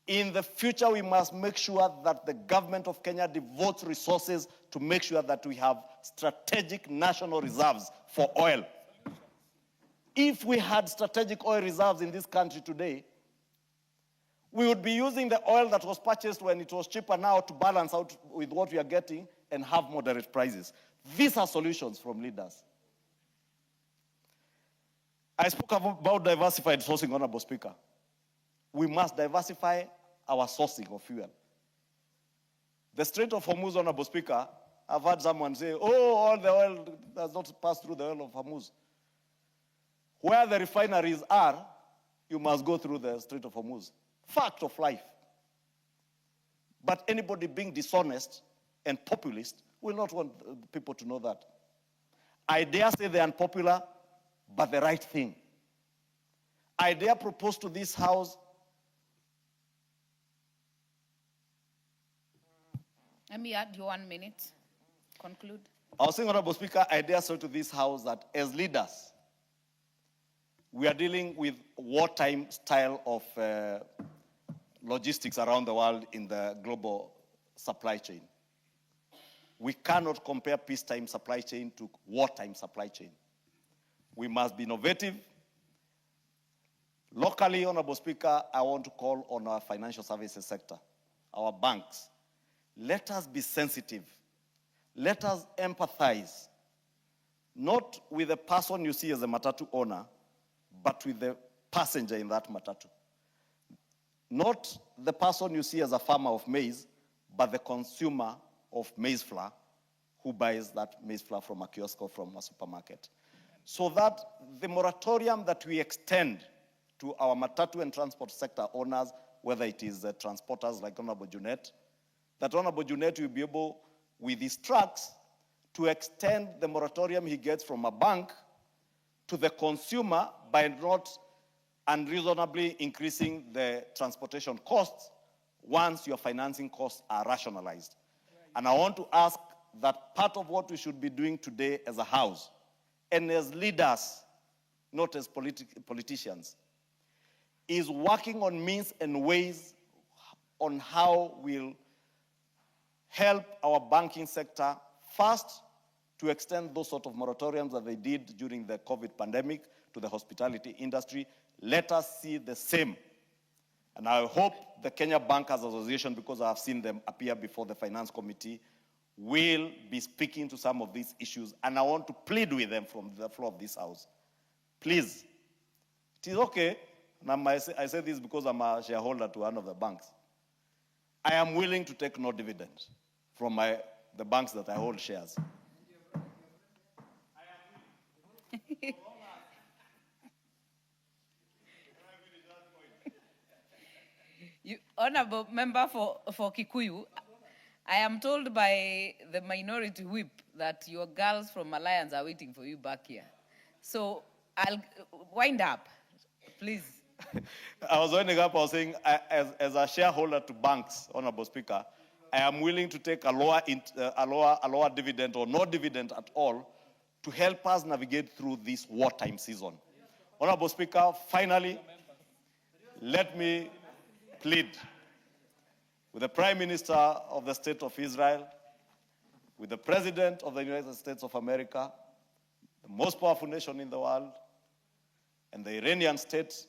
In the future, we must make sure that the government of Kenya devotes resources to make sure that we have strategic national reserves for oil. If we had strategic oil reserves in this country today, we would be using the oil that was purchased when it was cheaper now to balance out with what we are getting and have moderate prices. These are solutions from leaders. I spoke about diversified sourcing, Honorable Speaker. We must diversify our sourcing of fuel. The Strait of Hormuz, Honorable Speaker, I've heard someone say, oh, all the oil does not pass through the oil of Hormuz. Where the refineries are, you must go through the Strait of Hormuz. Fact of life. But anybody being dishonest and populist will not want people to know that. I dare say the unpopular, but the right thing. I dare propose to this House. Let me add you 1 minute. Conclude. I was saying, Honorable Speaker, I dare say to this House that as leaders, we are dealing with wartime style of logistics around the world in the global supply chain. We cannot compare peacetime supply chain to wartime supply chain. We must be innovative. Locally, Honorable Speaker, I want to call on our financial services sector, our banks. Let us be sensitive. Let us empathize, not with the person you see as a matatu owner, but with the passenger in that matatu. Not the person you see as a farmer of maize, but the consumer of maize flour who buys that maize flour from a kiosk or from a supermarket. So that the moratorium that we extend to our matatu and transport sector owners, whether it is transporters like Honorable Junet, that Honorable Junet will be able, with his trucks, to extend the moratorium he gets from a bank to the consumer by not unreasonably increasing the transportation costs once your financing costs are rationalized. And I want to ask that part of what we should be doing today as a House and as leaders, not as politicians, is working on means and ways on how we'll help our banking sector, first, to extend those sort of moratoriums that they did during the COVID pandemic to the hospitality industry. Let us see the same. And I hope the Kenya Bankers Association, because I have seen them appear before the Finance Committee, will be speaking to some of these issues. And I want to plead with them from the floor of this House. Please, it is okay, and I say this because I'm a shareholder to one of the banks. I am willing to take no dividend from the banks that I hold shares. Honorable Member for Kikuyu, I am told by the minority whip that your girls from Alliance are waiting for you back here. So I'll wind up, please. I was winding up, I was saying, as a shareholder to banks, Honorable Speaker, I am willing to take a lower dividend or no dividend at all to help us navigate through this wartime season. Honorable Speaker, finally, let me plead with the Prime Minister of the State of Israel, with the President of the United States of America, the most powerful nation in the world, and the Iranian state,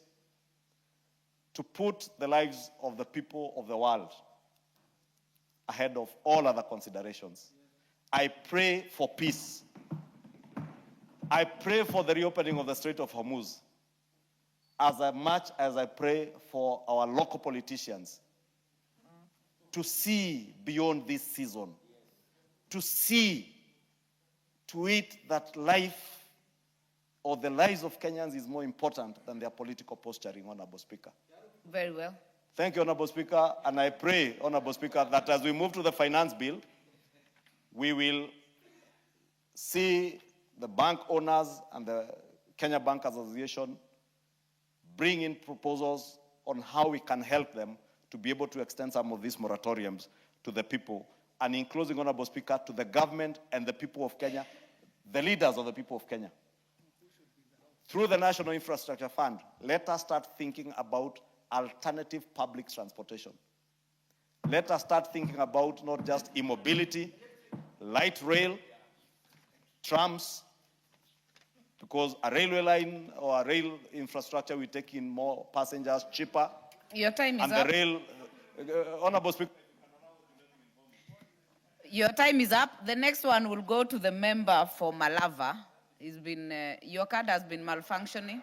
to put the lives of the people of the world ahead of all other considerations. I pray for peace. I pray for the reopening of the Strait of Hormuz as much as I pray for our local politicians to see beyond this season, to see to it that life or the lives of Kenyans is more important than their political posturing, Honorable Speaker. Very well. Thank you, Honorable Speaker, and I pray, Honorable Speaker, that as we move to the finance bill, we will see the bank owners and the Kenya Bankers Association bring in proposals on how we can help them to be able to extend some of these moratoriums to the people. And in closing, Honorable Speaker, to the government and the people of Kenya, the leaders of the people of Kenya. Through the National Infrastructure Fund, let us start thinking about alternative public transportation. Let us start thinking about not just e-mobility, light rail, trams, because a railway line or a rail infrastructure will take in more passengers cheaper. Your time is and up. And the rail, Honorable Speaker. Your time is up. The next one will go to the member for Malava. Your card has been malfunctioning.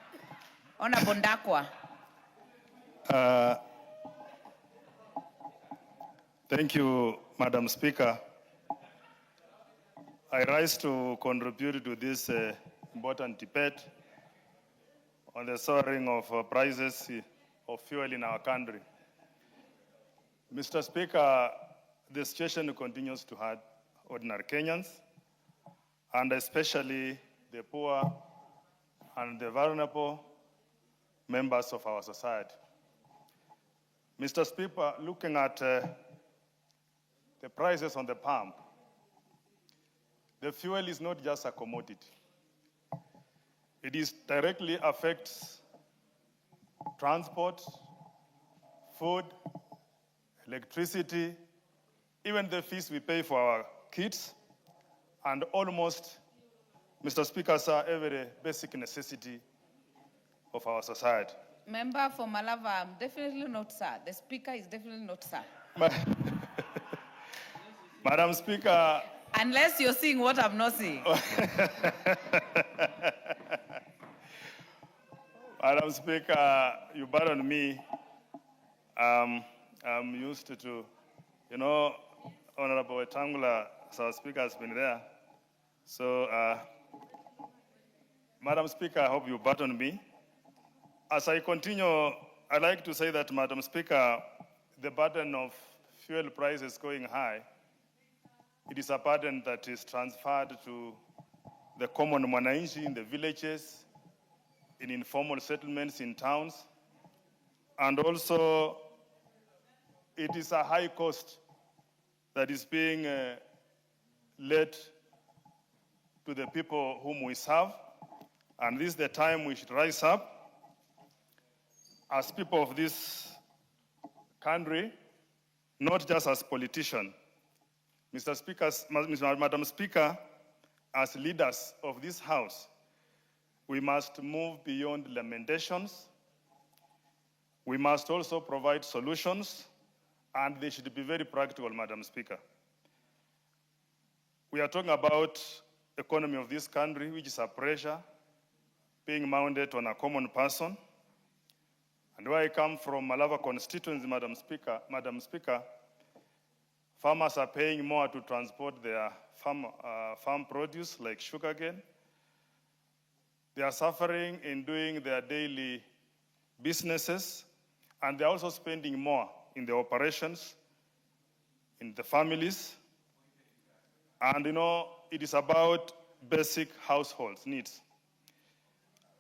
Honorable Ndakwa. Thank you, Madam Speaker. I rise to contribute to this important debate on the soaring of prices of fuel in our country. Mr. Speaker, the situation continues to hurt ordinary Kenyans, and especially the poor and the vulnerable members of our society. Mr. Speaker, looking at the prices on the pump, the fuel is not just a commodity. It directly affects transport, food, electricity, even the fees we pay for our kids, and almost, Mr. Speaker, sir, every basic necessity of our society. Member for Malava, I'm definitely not sir. The speaker is definitely not sir. Madam Speaker. Unless you're seeing what I'm not seeing. Madam Speaker, you pardon me. I'm used to, Honorable Wetangula, our Speaker, has been there. So, Madam Speaker, I hope you pardon me. As I continue, I'd like to say that, Madam Speaker, the burden of fuel prices going high, it is a burden that is transferred to the common mwananchi in the villages, in informal settlements in towns, and also it is a high cost that is being led to the people whom we serve, and this is the time we should rise up as people of this country, not just as politicians. Mr. Speaker, Madam Speaker, as leaders of this House, we must move beyond lamentations. We must also provide solutions, and they should be very practical, Madam Speaker. We are talking about the economy of this country, which is a pressure being mounted on a common person. And where I come from, Malava constituency, Madam Speaker, farmers are paying more to transport their farm produce like sugarcane. They are suffering in doing their daily businesses, and they're also spending more in the operations, in the families. And it is about basic household needs.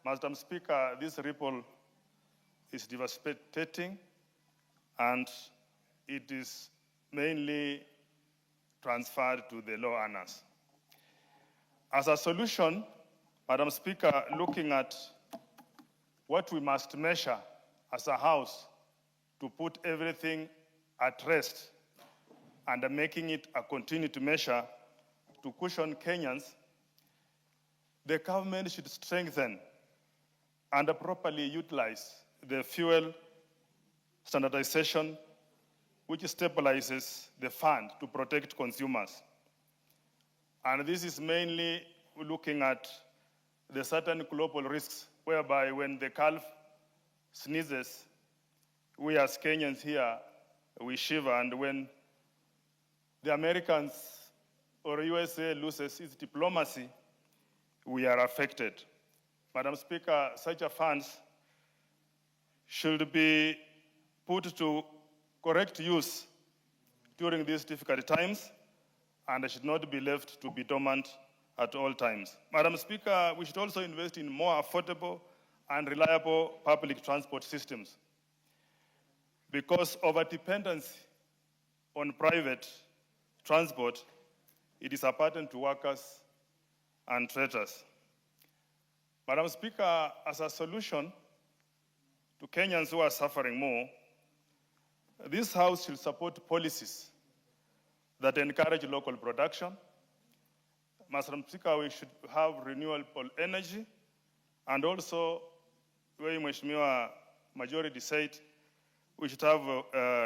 Madam Speaker, this ripple is devastating, and it is mainly transferred to the low earners. As a solution, Madam Speaker, looking at what we must measure as a House to put everything at rest and making it a continued measure to cushion Kenyans, the government should strengthen and properly utilize the fuel standardization, which stabilizes the fund to protect consumers. And this is mainly looking at the certain global risks, whereby when the calf sneezes, we as Kenyans here, we shiver, and when the Americans or USA loses its diplomacy, we are affected. Madam Speaker, such a funds should be put to correct use during these difficult times, and should not be left to be dormant at all times. Madam Speaker, we should also invest in more affordable and reliable public transport systems, because over-dependence on private transport, it is a burden to workers and traders. Madam Speaker, as a solution to Kenyans who are suffering more, this House should support policies that encourage local production. Madam Speaker, we should have renewable energy, and also, where Mheshimiwa majority said, we should have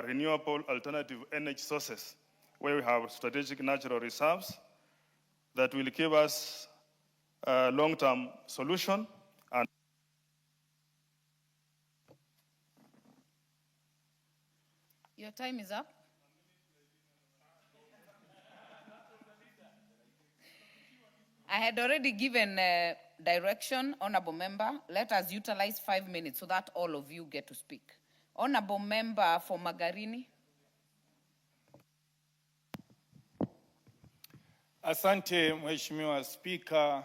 renewable alternative energy sources where we have strategic natural reserves that will give us a long-term solution. And Your time is up. I had already given direction, Honorable Member. Let us utilize 5 minutes so that all of you get to speak. Honorable Member for Magarini. Asante Mheshimiwa Spika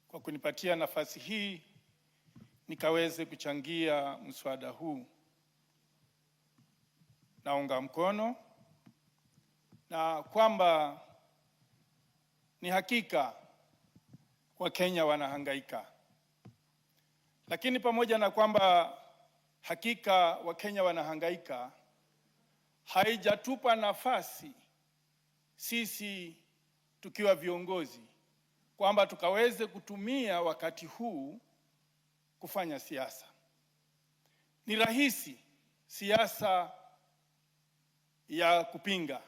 kwa kunipatia nafasi hii nikaweze kuchangia mswada huu. Naunga mkono na kwamba ni hakika Wakenya wanahangaika. Lakini pamoja na kwamba hakika Wakenya wanahangaika, haijatupa nafasi sisi tukiwa viongozi kwamba tukaweze kutumia wakati huu kufanya siasa. Ni rahisi siasa ya kupinga.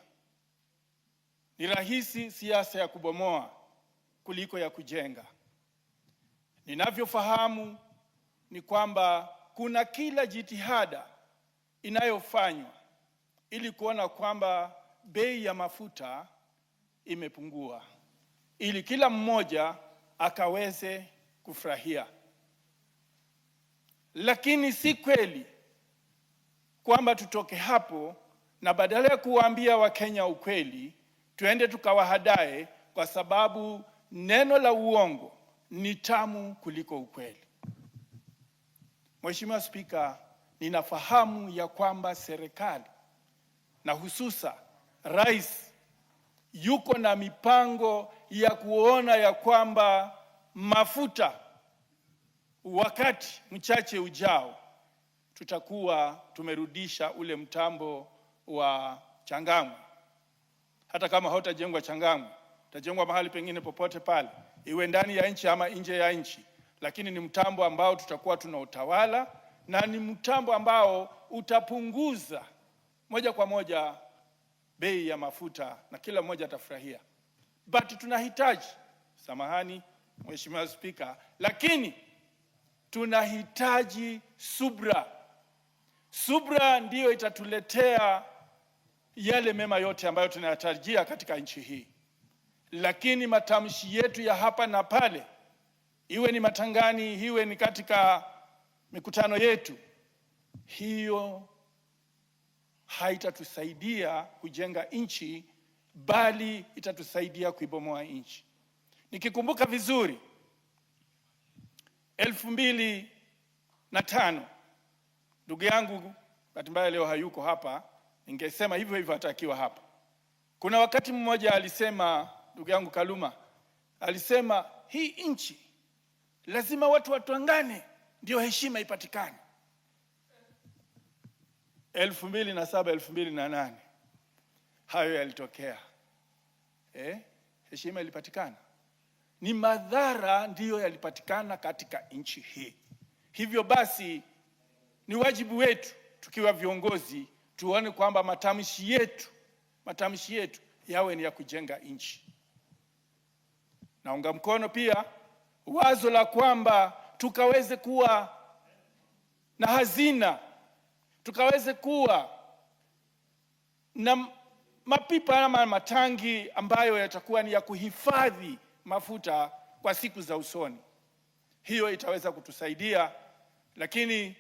Ni rahisi siasa ya kubomoa kuliko ya kujenga. Ninavyofahamu ni kwamba kuna kila jitihada inayofanywa ili kuona kwamba bei ya mafuta imepungua, ili kila mmoja akaweze kufurahia. Lakini si kweli kwamba tutoke hapo na badala ya kuwaambia Wakenya ukweli, tuende tukawahadae, kwa sababu neno la uongo ni tamu kuliko ukweli. Mheshimiwa Spika, ninafahamu ya kwamba serikali na hususa rais yuko na mipango ya kuona ya kwamba mafuta wakati mchache ujao tutakuwa tumerudisha ule mtambo wa Changamwe. Hata kama hautajengwa Changamwe, utajengwa mahali pengine popote pale, iwe ndani ya nchi ama nje ya nchi, lakini ni mtambo ambao tutakuwa tunautawala na ni mtambo ambao utapunguza moja kwa moja bei ya mafuta na kila mmoja atafurahia. But tunahitaji, samahani Mheshimiwa Spika, lakini tunahitaji subra. Subra ndiyo itatuletea yale mema yote ambayo tunayatarajia katika nchi hii. Lakini matamshi yetu ya hapa na pale, iwe ni matangani, iwe ni katika mikutano yetu, hiyo haitatusaidia kujenga nchi, bali itatusaidia kuibomoa nchi. Nikikumbuka vizuri 2005, ndugu yangu bahati mbaya leo hayuko hapa, ningesema hivyo hivyo atakiwa hapa. Kuna wakati mmoja alisema, ndugu yangu Kaluma, alisema hii nchi lazima watu watwangane ndio heshima ipatikane. 2007, 2008 hayo yalitokea. Heshima ilipatikana. Ni madhara ndiyo yalipatikana katika nchi hii. Hivyo basi ni wajibu wetu tukiwa viongozi tuone kwamba matamshi yetu yawe ni ya kujenga nchi. Naunga mkono pia wazo la kwamba tukaweze kuwa na hazina, tukaweze kuwa na mapipa ama matangi ambayo yatakuwa ni ya kuhifadhi mafuta kwa siku za usoni. Hiyo itaweza kutusaidia, lakini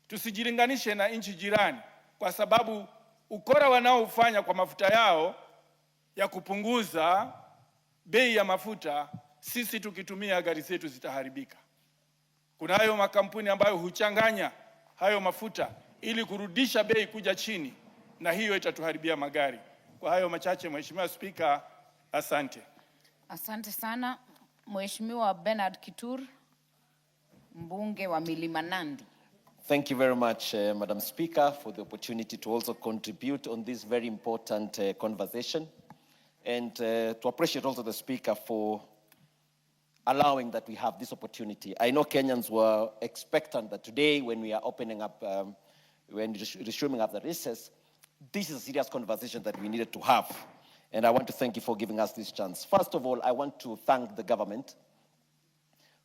tusijilinganishe na nchi jirani, kwa sababu ukora wanaofanya kwa mafuta yao ya kupunguza bei ya mafuta, sisi tukitumia gari zetu zitaharibika. Kuna hayo makampuni ambayo huchanganya hayo mafuta ili kurudisha bei kuja chini, na hiyo itatuharibia magari. Kwa hayo machache, Mheshimiwa Spika, asante. Asante sana. Mheshimiwa Bernard Kitur, mbunge wa Milima Nandi. Thank you very much, Madam Speaker, for the opportunity to also contribute on this very important conversation, and to appreciate also the Speaker for allowing that we have this opportunity. I know Kenyans were expectant that today, when we are opening up, when resuming up the recess, this is a serious conversation that we needed to have. And I want to thank you for giving us this chance. First of all, I want to thank the government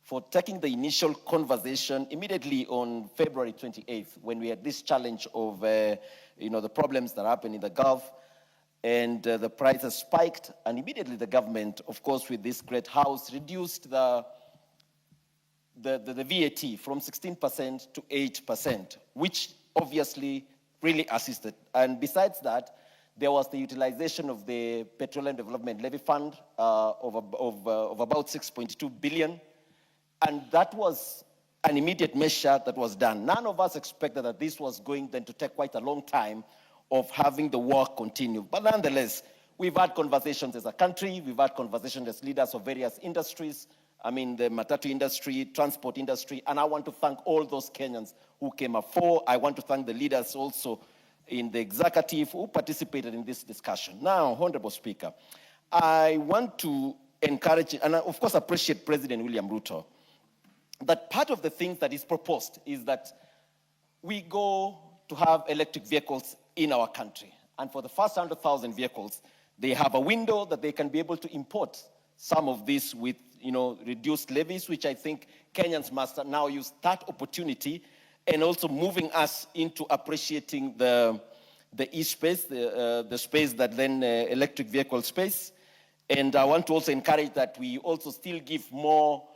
for taking the initial conversation immediately on February 28th, when we had this challenge of the problems that happened in the Gulf, and the prices spiked, and immediately the government, of course, with this great house, reduced the VAT from 16% to 8%, which obviously really assisted. And besides that, there was the utilization of the Petroleum Development Levy Fund of about 6.2 billion. And that was an immediate measure that was done. None of us expected that this was going then to take quite a long time of having the work continue. But nonetheless, we've had conversations as a country, we've had conversations as leaders of various industries, the matatu industry, transport industry, and I want to thank all those Kenyans who came up for. I want to thank the leaders also in the executive who participated in this discussion. Now, Honorable Speaker, I want to encourage, and I, of course, appreciate President William Ruto, that part of the things that is proposed is that we go to have electric vehicles in our country. And for the first 100,000 vehicles, they have a window that they can be able to import some of this with reduced levies, which I think Kenyans must now use that opportunity, and also moving us into appreciating the e-space, the space that then electric vehicle space. And I want to also encourage that we also still give more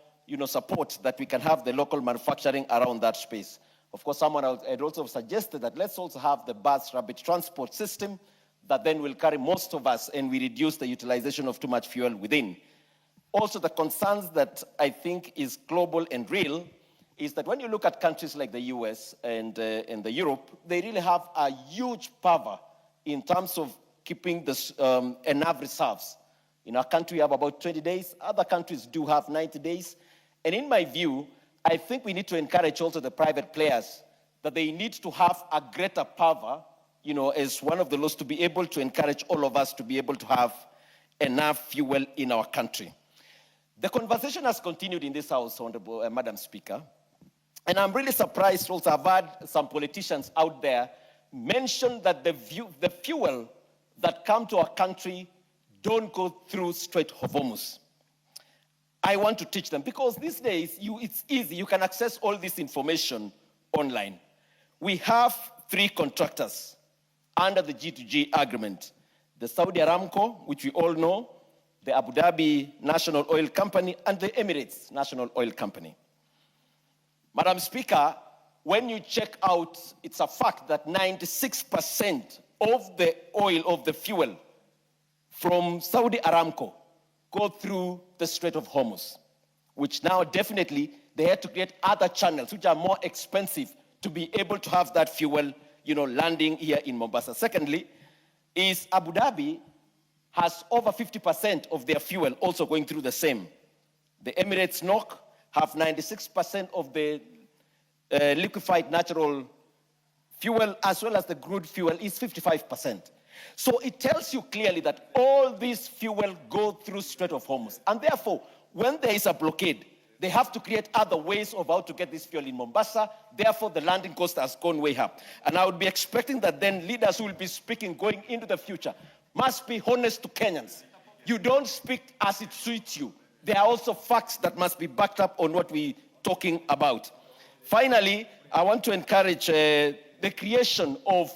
support that we can have the local manufacturing around that space. Of course, someone had also suggested that let's also have the bus rapid transport system that then will carry most of us, and we reduce the utilization of too much fuel within. Also, the concerns that I think is global and real is that when you look at countries like the US and the Europe, they really have a huge power in terms of keeping this, enough reserves. In our country, we have about 20 days. Other countries do have 90 days. And in my view, I think we need to encourage also the private players that they need to have a greater power, as one of the laws, to be able to encourage all of us to be able to have enough fuel in our country. The conversation has continued in this House, Honorable Madam Speaker, and I'm really surprised also. I've had some politicians out there mention that the fuel that come to our country don't go through Strait of Hormuz. I want to teach them, because these days, it's easy. You can access all this information online. We have 3 contractors under the G2G agreement: the Saudi Aramco, which we all know, the Abu Dhabi National Oil Company, and the Emirates National Oil Company. Madam Speaker, when you check out, it's a fact that 96% of the oil, of the fuel from Saudi Aramco go through the Strait of Hormuz, which now definitely they had to create other channels which are more expensive to be able to have that fuel, landing here in Mombasa. Secondly, is Abu Dhabi has over 50% of their fuel also going through the same. The Emirates NOC have 96% of the liquefied natural fuel, as well as the crude fuel is 55%. So it tells you clearly that all these fuel go through Strait of Hormuz. And therefore, when there is a blockade, they have to create other ways of how to get this fuel in Mombasa. Therefore, the landing cost has gone way up. And I would be expecting that then leaders who will be speaking going into the future must be honest to Kenyans. You don't speak as it suits you. There are also facts that must be backed up on what we're talking about. Finally, I want to encourage the creation of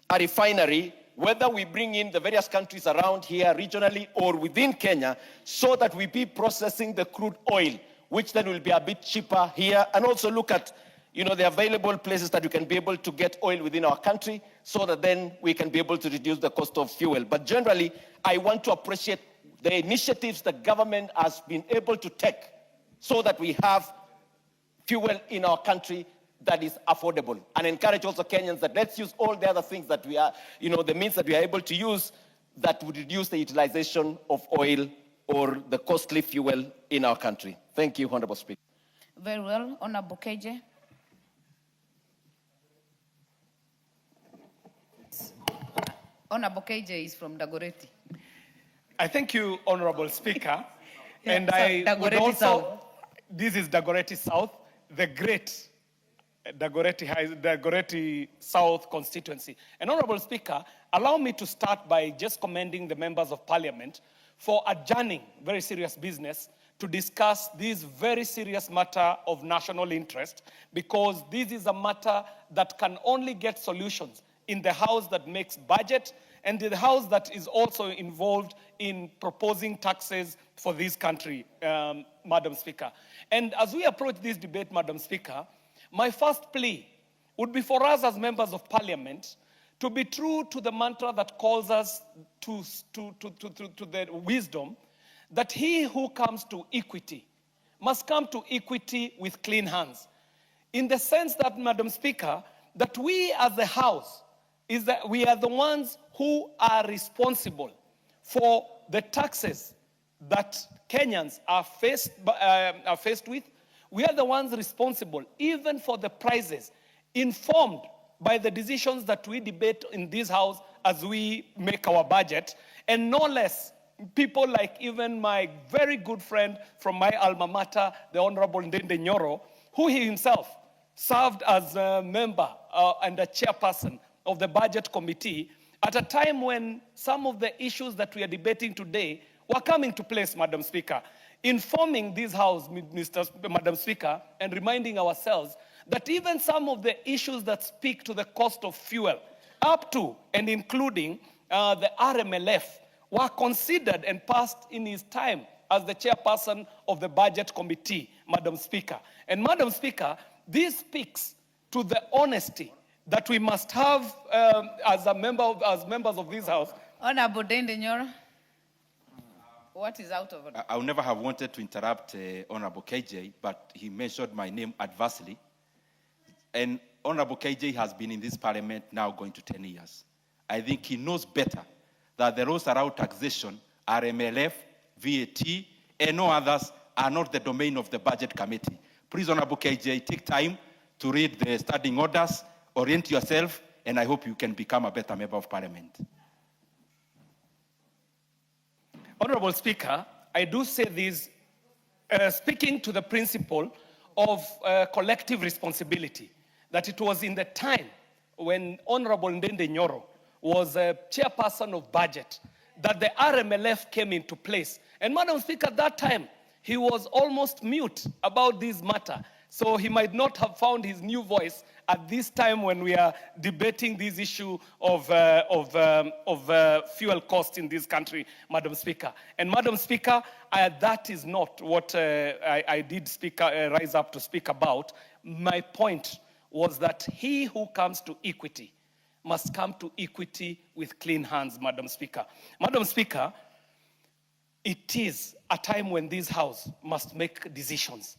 a refinery, whether we bring in the various countries around here regionally or within Kenya, so that we be processing the crude oil, which then will be a bit cheaper here, and also look at the available places that we can be able to get oil within our country, so that then we can be able to reduce the cost of fuel. But generally, I want to appreciate the initiatives the government has been able to take so that we have fuel in our country that is affordable, and encourage also Kenyans that let's use all the other things that we are, the means that we are able to use that would reduce the utilization of oil or the costly fuel in our country. Thank you, Honorable Speaker. Very well. Honorable KJ. Honorable KJ is from Dagoretti. I thank you, Honorable Speaker. Yeah, and so I would Dagoretti also, South. this is Dagoretti South, the great Dagoretti South constituency. And Honorable Speaker, allow me to start by just commending the members of parliament for adjourning very serious business to discuss this very serious matter of national interest, because this is a matter that can only get solutions in the house that makes budget and in the house that is also involved in proposing taxes for this country, Madam Speaker. And as we approach this debate, Madam Speaker, my first plea would be for us as members of parliament to be true to the mantra that calls us to the wisdom that he who comes to equity must come to equity with clean hands. In the sense that, Madam Speaker, that we as a house, is that we are the ones who are responsible for the taxes that Kenyans are faced with. We are the ones responsible even for the prices, informed by the decisions that we debate in this house as we make our budget, and no less people like even my very good friend from my alma mater, the Honorable Ndende Nyoro, who he himself served as a member and a chairperson of the budget committee at a time when some of the issues that we are debating today were coming to place, Madam Speaker, informing this House, Madam Speaker, and reminding ourselves that even some of the issues that speak to the cost of fuel, up to and including the RMLF, were considered and passed in his time as the chairperson of the budget committee, Madam Speaker. And Madam Speaker, this speaks to the honesty that we must have as members of this House. Honorable Ndende Nyoro. What is out of order? I would never have wanted to interrupt Honorable KJ, but he mentioned my name adversely. And Honorable KJ has been in this parliament now going to 10 years. I think he knows better that the rules around taxation, RMLF, VAT, and no others are not the domain of the budget committee. Please, Honorable KJ, take time to read the standing orders, orient yourself, and I hope you can become a better member of parliament. Honorable Speaker, I do say this speaking to the principle of collective responsibility, that it was in the time when Honorable Ndende Nyoro was a chairperson of budget that the RMLF came into place. And Madam Speaker, at that time, he was almost mute about this matter. So he might not have found his new voice at this time when we are debating this issue of fuel costs in this country, Madam Speaker. And Madam Speaker, that is not what I did rise up to speak about. My point was that he who comes to equity must come to equity with clean hands, Madam Speaker. Madam Speaker, it is a time when this House must make decisions.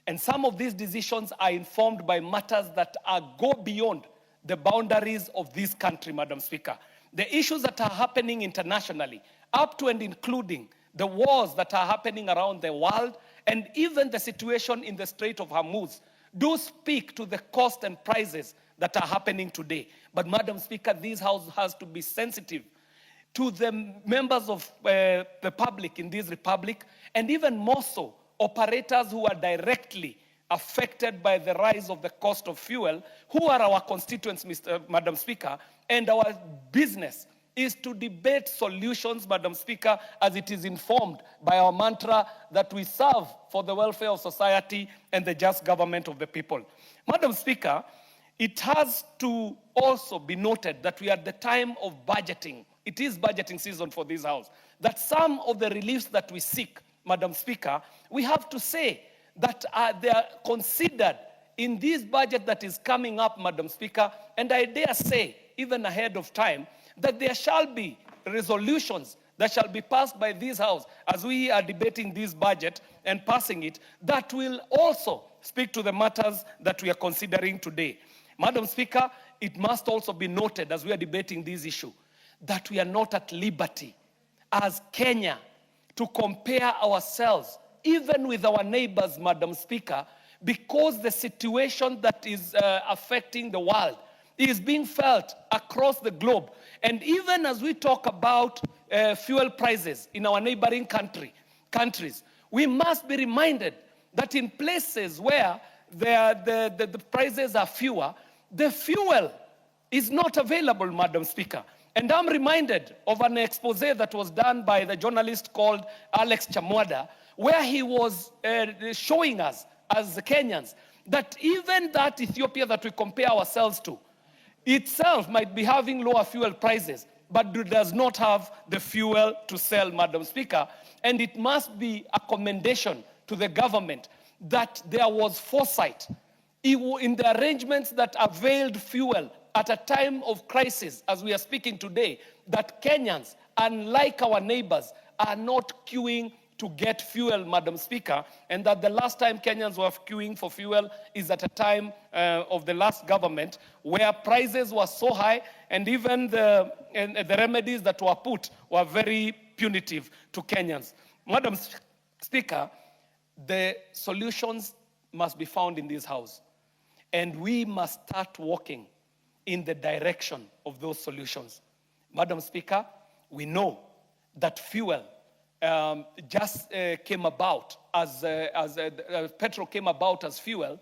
And some of these decisions are informed by matters that go beyond the boundaries of this country, Madam Speaker. The issues that are happening internationally, up to and including the wars that are happening around the world, and even the situation in the Strait of Hormuz, do speak to the cost and prices that are happening today. But Madam Speaker, this House has to be sensitive to the members of the public in this republic, and even more so, operators who are directly affected by the rise of the cost of fuel, who are our constituents, Madam Speaker, and our business is to debate solutions, Madam Speaker, as it is informed by our mantra that we serve for the welfare of society and the just government of the people. Madam Speaker, it has to also be noted that we are at the time of budgeting. It is budgeting season for this House. That some of the reliefs that we seek, Madam Speaker, we have to say that they are considered in this budget that is coming up, Madam Speaker, and I dare say, even ahead of time, that there shall be resolutions that shall be passed by this House as we are debating this budget and passing it, that will also speak to the matters that we are considering today. Madam Speaker, it must also be noted as we are debating this issue that we are not at liberty as Kenya to compare ourselves even with our neighbors, Madam Speaker, because the situation that is affecting the world is being felt across the globe. And even as we talk about fuel prices in our neighboring countries, we must be reminded that in places where the prices are fewer, the fuel is not available, Madam Speaker. And I'm reminded of an expose that was done by the journalist called Alex Chamwada, where he was showing us as Kenyans that even that Ethiopia that we compare ourselves to itself might be having lower fuel prices, but does not have the fuel to sell, Madam Speaker. And it must be a commendation to the government that there was foresight in the arrangements that availed fuel at a time of crisis, as we are speaking today, that Kenyans, unlike our neighbors, are not queuing to get fuel, Madam Speaker, and that the last time Kenyans were queuing for fuel is at a time of the last government where prices were so high and even the remedies that were put were very punitive to Kenyans. Madam Speaker, the solutions must be found in this House, and we must start walking in the direction of those solutions. Madam Speaker, we know that fuel just came about as petrol came about as fuel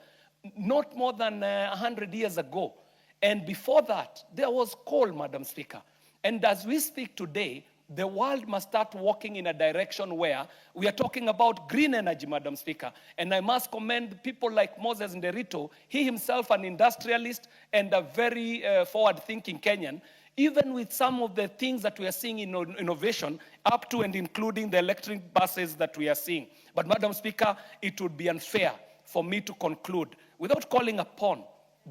not more than 100 years ago. And before that, there was coal, Madam Speaker. And as we speak today, the world must start walking in a direction where we are talking about green energy, Madam Speaker. And I must commend people like Moses Nderito, he himself an industrialist and a very forward-thinking Kenyan, even with some of the things that we are seeing in innovation, up to and including the electric buses that we are seeing. But Madam Speaker, it would be unfair for me to conclude without calling upon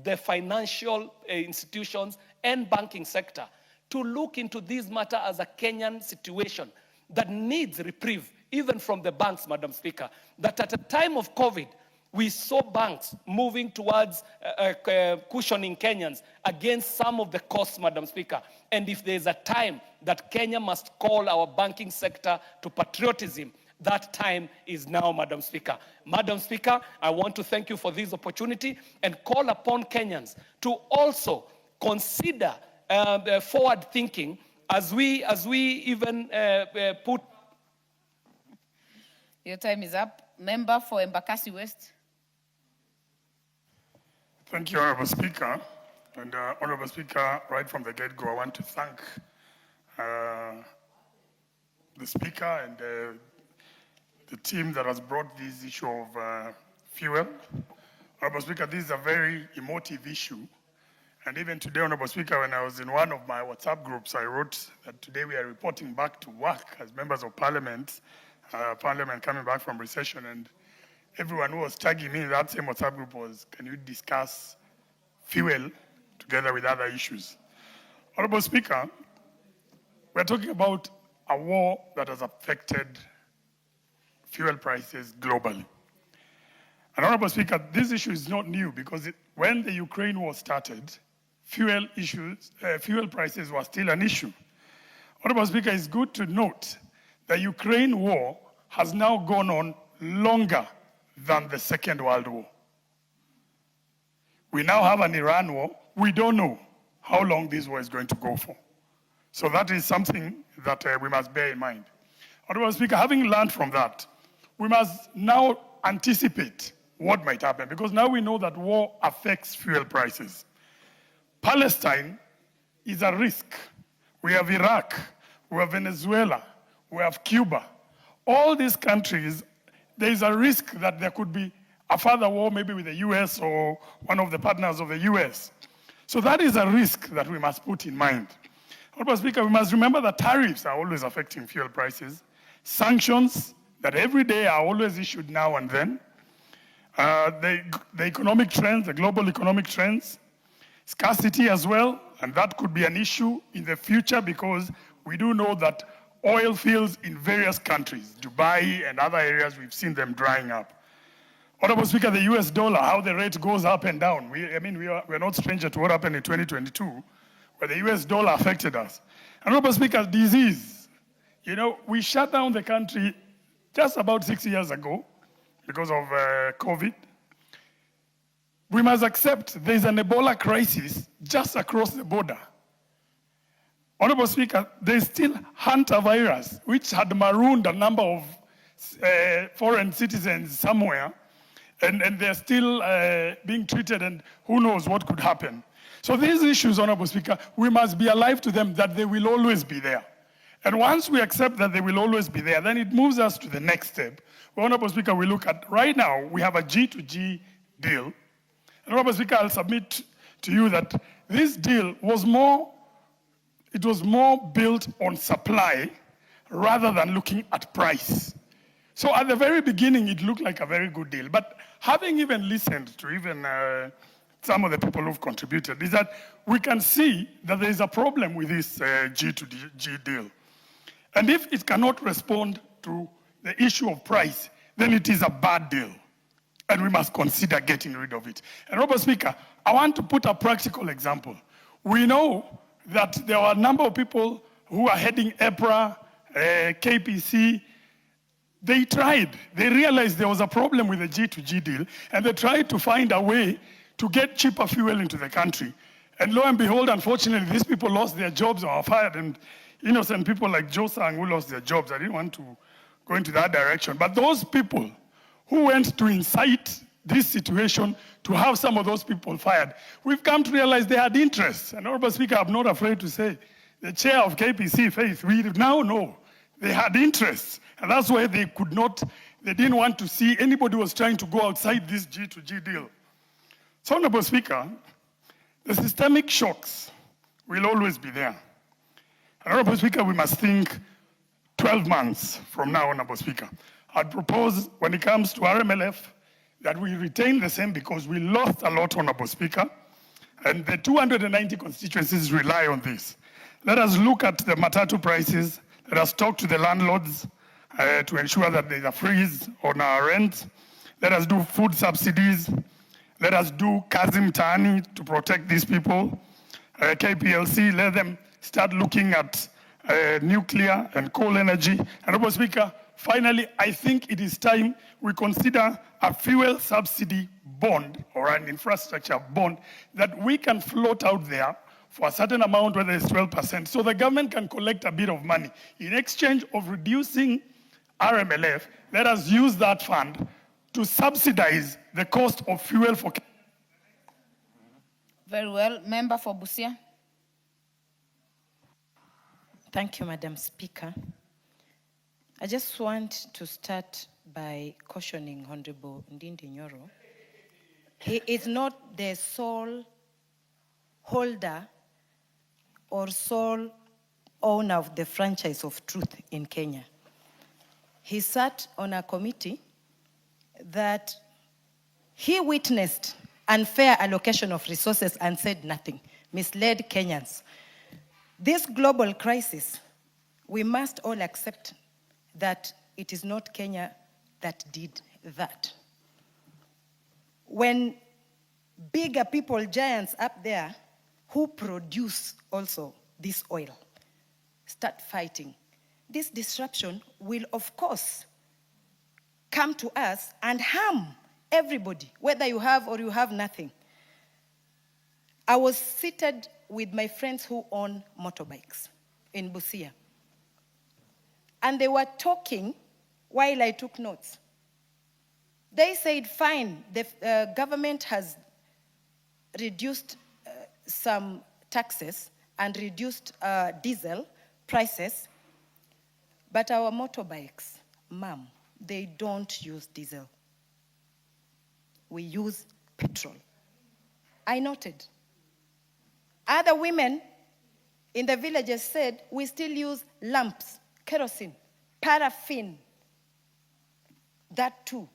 the financial institutions and banking sector to look into this matter as a Kenyan situation that needs reprieve, even from the banks, Madam Speaker. That at a time of COVID, we saw banks moving towards cushioning Kenyans against some of the costs, Madam Speaker. And if there's a time that Kenya must call our banking sector to patriotism, that time is now, Madam Speaker. Madam Speaker, I want to thank you for this opportunity and call upon Kenyans to also consider forward thinking as we even put. Your time is up. Member for Embakasi West. Thank you, Honorable Speaker. And Honorable Speaker, right from the get-go, I want to thank the Speaker and the team that has brought this issue of fuel. Honorable Speaker, this is a very emotive issue. And even today, Honorable Speaker, when I was in one of my WhatsApp groups, I wrote that today we are reporting back to work as members of Parliament, Parliament coming back from recession, and everyone who was tagging me in that same WhatsApp group was, can you discuss fuel together with other issues? Honorable Speaker, we're talking about a war that has affected fuel prices globally. And Honorable Speaker, this issue is not new because when the Ukraine war started, fuel prices were still an issue. Honorable Speaker, it's good to note the Ukraine war has now gone on longer than the Second World War. We now have an Iran war. We don't know how long this war is going to go for. So that is something that we must bear in mind. Honorable Speaker, having learned from that, we must now anticipate what might happen, because now we know that war affects fuel prices. Palestine is a risk. We have Iraq, we have Venezuela, we have Cuba. All these countries, there is a risk that there could be a further war, maybe with the US or one of the partners of the US. So that is a risk that we must put in mind. Honorable Speaker, we must remember that tariffs are always affecting fuel prices. Sanctions that every day are always issued now and then. The economic trends, the global economic trends, scarcity as well, and that could be an issue in the future because we do know that oil fields in various countries, Dubai and other areas, we've seen them drying up. Honorable Speaker, the US dollar, how the rate goes up and down. We're not stranger to what happened in 2022, where the US dollar affected us. Honorable Speaker, disease. You know, we shut down the country just about 6 years ago because of COVID. We must accept there's an Ebola crisis just across the border. Honorable Speaker, there's still hantavirus, which had marooned a number of foreign citizens somewhere. and they're still being treated, and who knows what could happen. So these issues, Honorable Speaker, we must be alive to them, that they will always be there. And once we accept that they will always be there, then it moves us to the next step. Honorable Speaker, we look at, right now, we have a G2G deal. And Honorable Speaker, I'll submit to you that this deal was more built on supply rather than looking at price. So at the very beginning, it looked like a very good deal. But having even listened to even some of the people who've contributed, is that we can see that there is a problem with this G2G deal. And if it cannot respond to the issue of price, then it is a bad deal. And we must consider getting rid of it. And Honorable Speaker, I want to put a practical example. We know that there are a number of people who are heading EPRA, KPC. They tried. They realized there was a problem with the G2G deal, and they tried to find a way to get cheaper fuel into the country. And lo and behold, unfortunately, these people lost their jobs or are fired, and innocent people like Joe Sang who lost their jobs. I didn't want to go into that direction. But those people who went to incite this situation to have some of those people fired, we've come to realize they had interests. And Honorable Speaker, I'm not afraid to say, the chair of KPC, Faith, we now know they had interests. And that's why they didn't want to see anybody was trying to go outside this G2G deal. So, Honorable Speaker, the systemic shocks will always be there. And Honorable Speaker, we must think 12 months from now, Honorable Speaker. I'd propose, when it comes to RMLF, that we retain the same because we lost a lot, Honorable Speaker, and the 290 constituencies rely on this. Let us look at the matatu prices. Let us talk to the landlords to ensure that there's a freeze on our rent. Let us do food subsidies. Let us do kazi mtaani to protect these people. KPLC, let them start looking at nuclear and coal energy. And Honorable Speaker, finally, I think it is time we consider a fuel subsidy bond or an infrastructure bond that we can float out there for a certain amount, whether it's 12%, so the government can collect a bit of money. In exchange of reducing RMLF, let us use that fund to subsidize the cost of fuel for... Very well. Member for Busia. Thank you, Madam Speaker. I just want to start by cautioning Honorable Ndindi Nyoro. He is not the sole holder or sole owner of the franchise of truth in Kenya. He sat on a committee that he witnessed unfair allocation of resources and said nothing, misled Kenyans. This global crisis, we must all accept that it is not Kenya that did that. When bigger people, giants up there, who produce also this oil, start fighting, this disruption will, of course, come to us and harm everybody, whether you have or you have nothing. I was seated with my friends who own motorbikes in Busia, and they were talking while I took notes. They said, fine, the government has reduced some taxes and reduced diesel prices, but our motorbikes, ma'am, they don't use diesel. We use petrol. I noted. Other women in the villages said, we still use lamps, kerosene, paraffin. That too,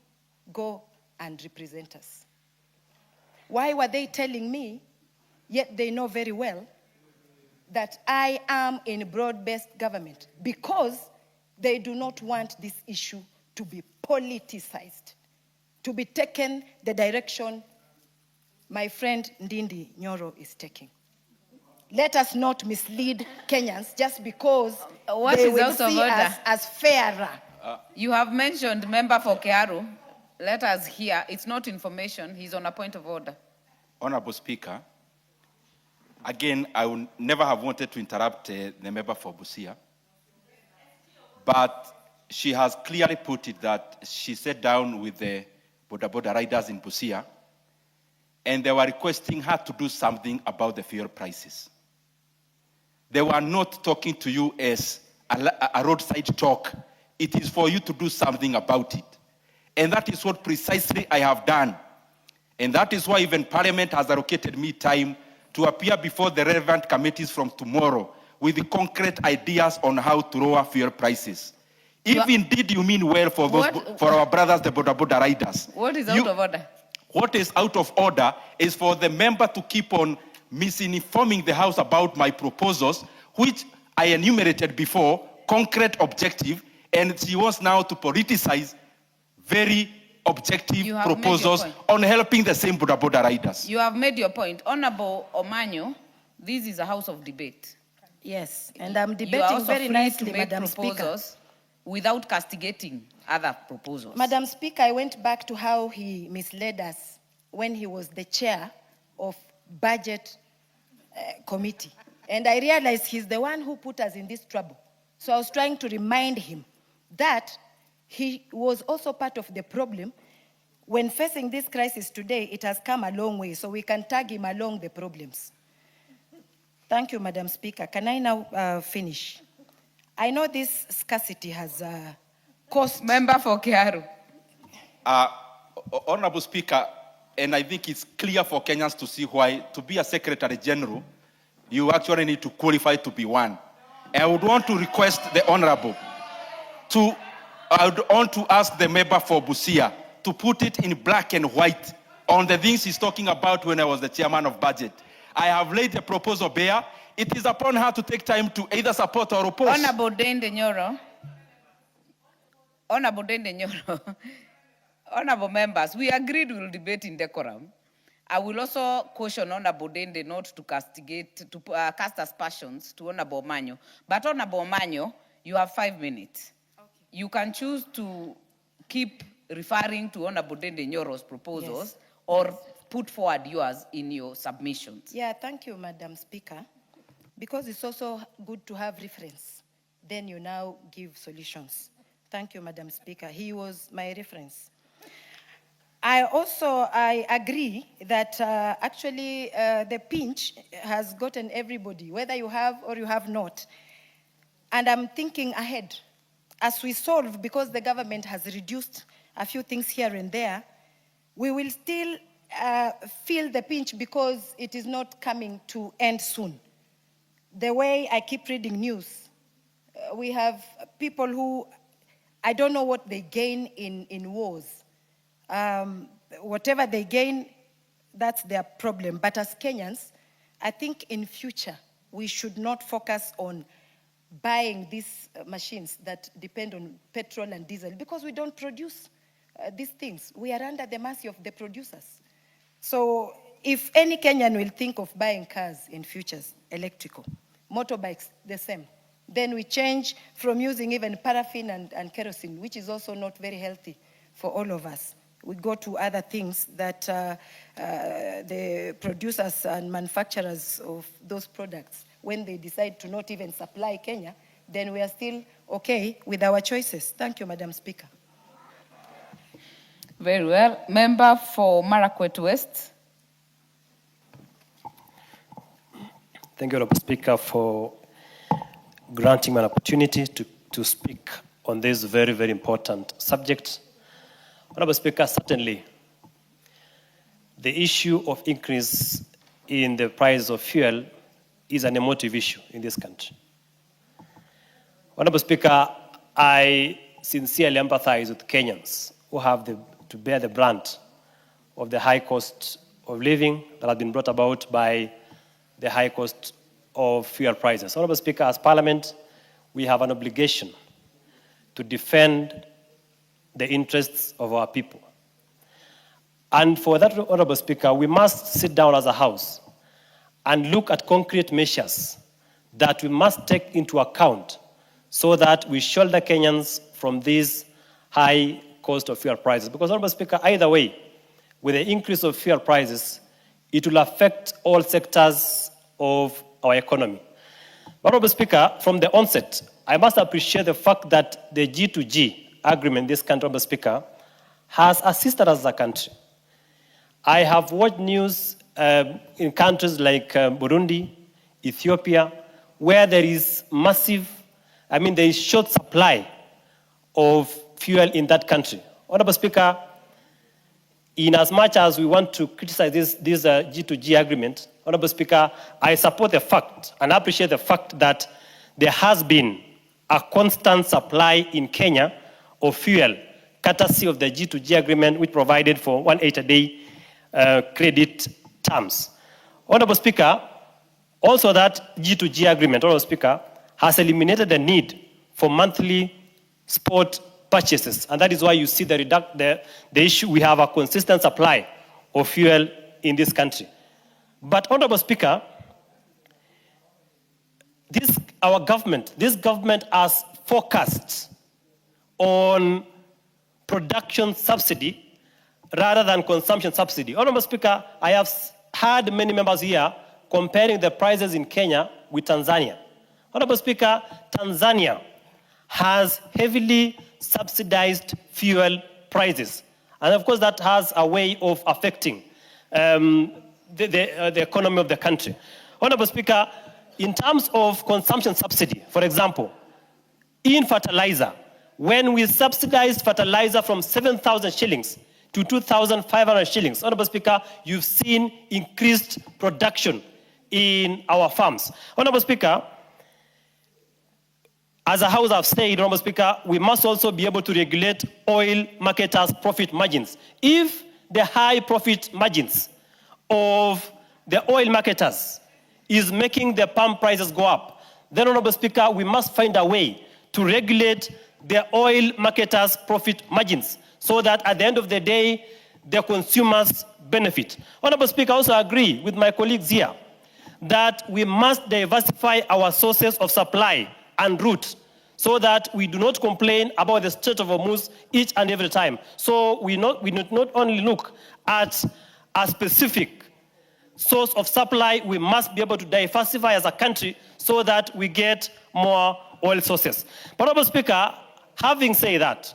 go and represent us. Why were they telling me, yet they know very well, that I am in broad-based government? Because they do not want this issue to be politicized, to be taken the direction my friend Ndindi Nyoro is taking. Let us not mislead Kenyans just because they will see us as fairer. You have mentioned member for Kearu. Let us hear. It's not information. He's on a point of order. Honorable Speaker, again, I would never have wanted to interrupt the member for Busia, but she has clearly put it that she sat down with the boda riders in Busia, and they were requesting her to do something about the fuel prices. They were not talking to you as a roadside talk. It is for you to do something about it. And that is what precisely I have done. And that is why even Parliament has allocated me time to appear before the relevant committees from tomorrow with the concrete ideas on how to lower fuel prices. If indeed you mean well for our brothers, the boda riders. What is out of order? What is out of order is for the member to keep on misinforming the House about my proposals, which I enumerated before, concrete objective, and she wants now to politicize very objective proposals on helping the same boda riders. You have made your point. Honorable Omanyo, this is a house of debate. Yes, and I'm You are debating also very free nicely, to make Madam Speaker. proposals without castigating other proposals. Madam Speaker, I went back to how he misled us when he was the chair of Budget Committee. And I realized he's the one who put us in this trouble. So I was trying to remind him that he was also part of the problem. When facing this crisis today, it has come a long way, so we can tag him along the problems. Thank you, Madam Speaker. Can I now finish? I know this scarcity has cost... Member for Kiaru. Honorable Speaker, and I think it's clear for Kenyans to see why, to be a Secretary General, you actually need to qualify to be one. And I would want to request the Honorable I would want to ask the member for Busia to put it in black and white on the things he's talking about when I was the chairman of budget. I have laid a proposal bare. It is upon her to take time to either support or oppose. Honorable Dende Nyoro. Honorable Dende Nyoro. Honorable members, we agreed we'll debate in decorum. I will also caution Honorable Dende not to castigate, to cast aspersions to Honorable Manyo. But Honorable Manyo, you have 5 minutes. Okay. You can choose to keep referring to Honorable Dende Nyoro's proposals, yes, or put forward yours in your submissions. Yeah, thank you, Madam Speaker. Because it's also good to have reference. Then you now give solutions. Thank you, Madam Speaker. He was my reference. I agree that actually the pinch has gotten everybody, whether you have or you have not. And I'm thinking ahead. As we solve, because the government has reduced a few things here and there, we will still feel the pinch because it is not coming to end soon. The way I keep reading news, we have people who, I don't know what they gain in wars. Whatever they gain, that's their problem. But as Kenyans, I think in future, we should not focus on buying these machines that depend on petrol and diesel because we don't produce these things. We are under the mercy of the producers. So if any Kenyan will think of buying cars in futures, electrical, motorbikes, the same, then we change from using even paraffin and kerosene, which is also not very healthy for all of us. We go to other things that the producers and manufacturers of those products, when they decide to not even supply Kenya, then we are still okay with our choices. Thank you, Madam Speaker. Very well. Member for Marakwet West. Thank you, Honorable Speaker, for granting me an opportunity to speak on this very, very important subject. Honorable Speaker, certainly the issue of increase in the price of fuel is an emotive issue in this country. Honorable Speaker, I sincerely empathize with Kenyans who have to bear the brunt of the high cost of living that has been brought about by the high cost of fuel prices. Honorable Speaker, as Parliament, we have an obligation to defend the interests of our people. And for that, Honorable Speaker, we must sit down as a House and look at concrete measures that we must take into account so that we shoulder Kenyans from these high cost of fuel prices. Because, Honorable Speaker, either way, with the increase of fuel prices, it will affect all sectors of our economy. Honorable Speaker, from the onset, I must appreciate the fact that the G2G agreement, this country, Honorable Speaker, has assisted us as a country. I have watched news in countries like Burundi, Ethiopia, where there is there is short supply of fuel in that country. Honorable Speaker, in as much as we want to criticize this G2G agreement, Honorable Speaker, I support the fact and appreciate the fact that there has been a constant supply in Kenya of fuel, courtesy of the G2G agreement, which provided for 180 a day credit terms. Honorable Speaker, also that G2G agreement, Honorable Speaker, has eliminated the need for monthly spot purchases, and that is why you see the issue. We have a consistent supply of fuel in this country. But, Honorable Speaker, this government has focused on production subsidy rather than consumption subsidy. Honorable Speaker, I have heard many members here comparing the prices in Kenya with Tanzania. Honorable Speaker, Tanzania has heavily subsidized fuel prices. And of course, that has a way of affecting the economy of the country. Honorable Speaker, in terms of consumption subsidy, for example, in fertilizer, when we subsidized fertilizer from 7,000 shillings to 2,500 shillings, Honorable Speaker, you've seen increased production in our farms. Honorable Speaker, as a House, I've said, Honorable Speaker, we must also be able to regulate oil marketers' profit margins. If the high profit margins of the oil marketers is making the palm prices go up, then, Honorable Speaker, we must find a way to regulate the oil marketers' profit margins so that at the end of the day, the consumers benefit. Honorable Speaker, I also agree with my colleagues here that we must diversify our sources of supply and route so that we do not complain about the Strait of Hormuz each and every time. So we need not only look at a specific source of supply, we must be able to diversify as a country so that we get more oil sources. But, Honorable Speaker, having said that,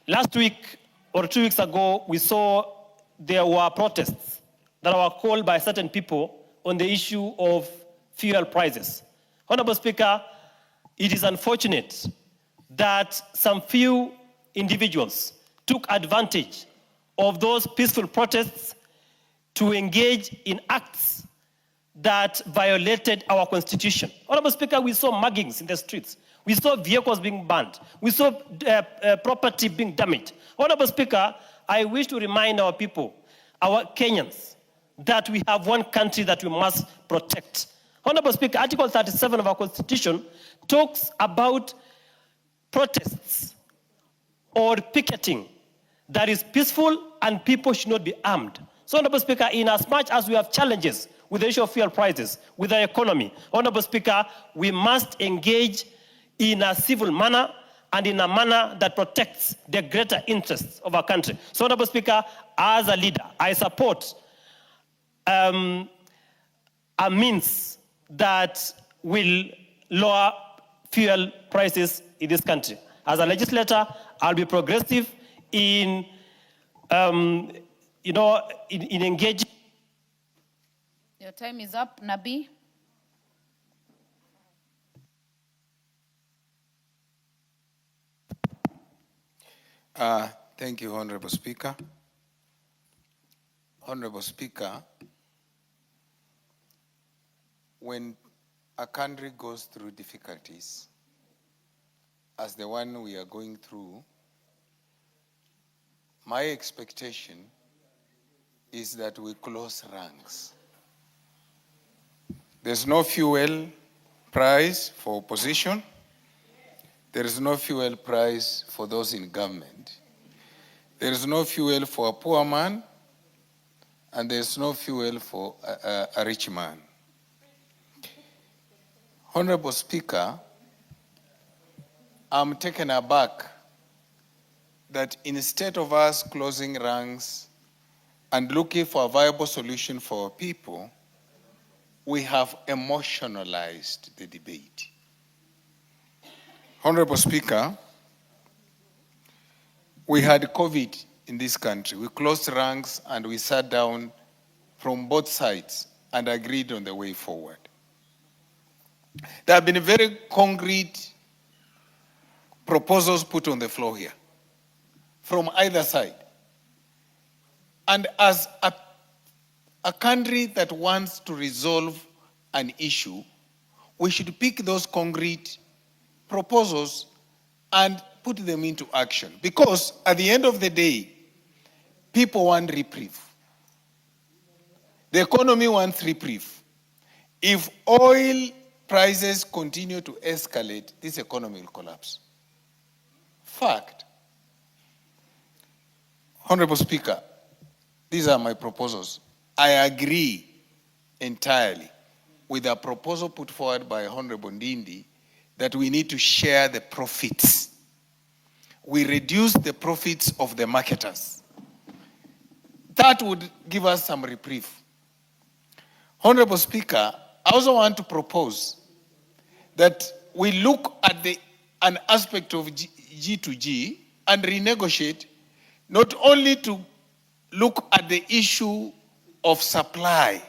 last week or 2 weeks ago, we saw there were protests that were called by certain people on the issue of fuel prices. Honorable Speaker, it is unfortunate that some few individuals took advantage of those peaceful protests to engage in acts that violated our constitution. Honorable Speaker, we saw muggings in the streets. We saw vehicles being burned. We saw property being damaged. Honorable Speaker, I wish to remind our people, our Kenyans, that we have one country that we must protect. Honorable Speaker, Article 37 of our Constitution talks about protests or picketing that is peaceful and people should not be armed. So, Honorable Speaker, in as much as we have challenges with the issue of fuel prices, with the economy, Honorable Speaker, we must engage in a civil manner and in a manner that protects the greater interests of our country. So, Honorable Speaker, as a leader, I support a means that will lower fuel prices in this country. As a legislator, I'll be progressive in engaging. Your time is up, Nabi. Thank you, Honorable Speaker. Honorable Speaker, when a country goes through difficulties, as the one we are going through, my expectation is that we close ranks. There's no fuel price for opposition. There is no fuel price for those in government. There is no fuel for a poor man, and there's no fuel for a rich man. Honorable Speaker, I'm taken aback that instead of us closing ranks and looking for a viable solution for our people, we have emotionalized the debate. Honorable Speaker, we had COVID in this country. We closed ranks and we sat down from both sides and agreed on the way forward. There have been very concrete proposals put on the floor here from either side. And as a country that wants to resolve an issue, we should pick those concrete proposals and put them into action. Because at the end of the day, people want reprieve. The economy wants reprieve. If oil prices continue to escalate, this economy will collapse. Fact. Honorable Speaker, these are my proposals. I agree entirely with a proposal put forward by Honorable Ndindi that we need to share the profits. We reduce the profits of the marketers. That would give us some reprieve. Honorable Speaker, I also want to propose that we look at an aspect of G2G and renegotiate, not only to look at the issue of supply,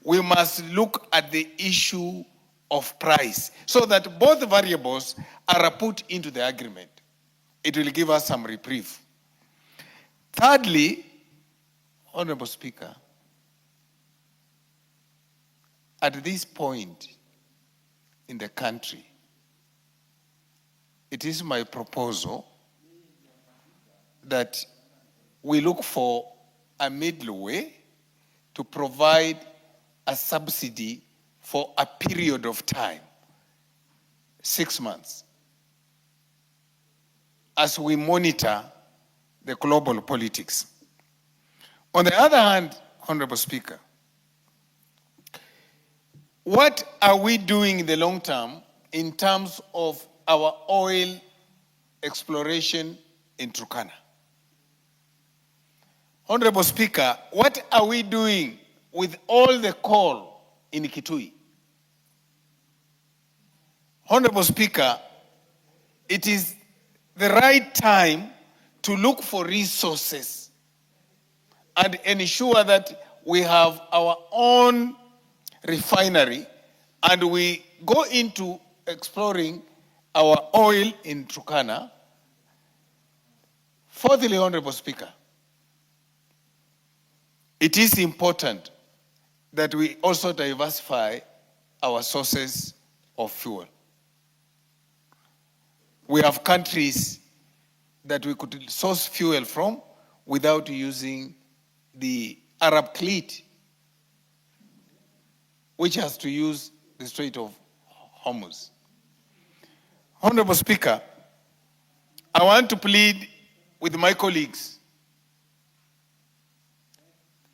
we must look at the issue of price so that both variables are put into the agreement. It will give us some reprieve. Thirdly, Honorable Speaker, at this point in the country, it is my proposal that we look for a middle way to provide a subsidy for a period of time, 6 months, as we monitor the global politics. On the other hand, Honorable Speaker, what are we doing in the long term in terms of our oil exploration in Turkana? Honorable Speaker, what are we doing with all the coal in Kitui? Honorable Speaker, it is the right time to look for resources and ensure that we have our own refinery and we go into exploring our oil in Turkana. Fourthly, Honorable Speaker, it is important that we also diversify our sources of fuel. We have countries that we could source fuel from without using the Arab fleet, which has to use the Strait of Hormuz. Honorable Speaker, I want to plead with my colleagues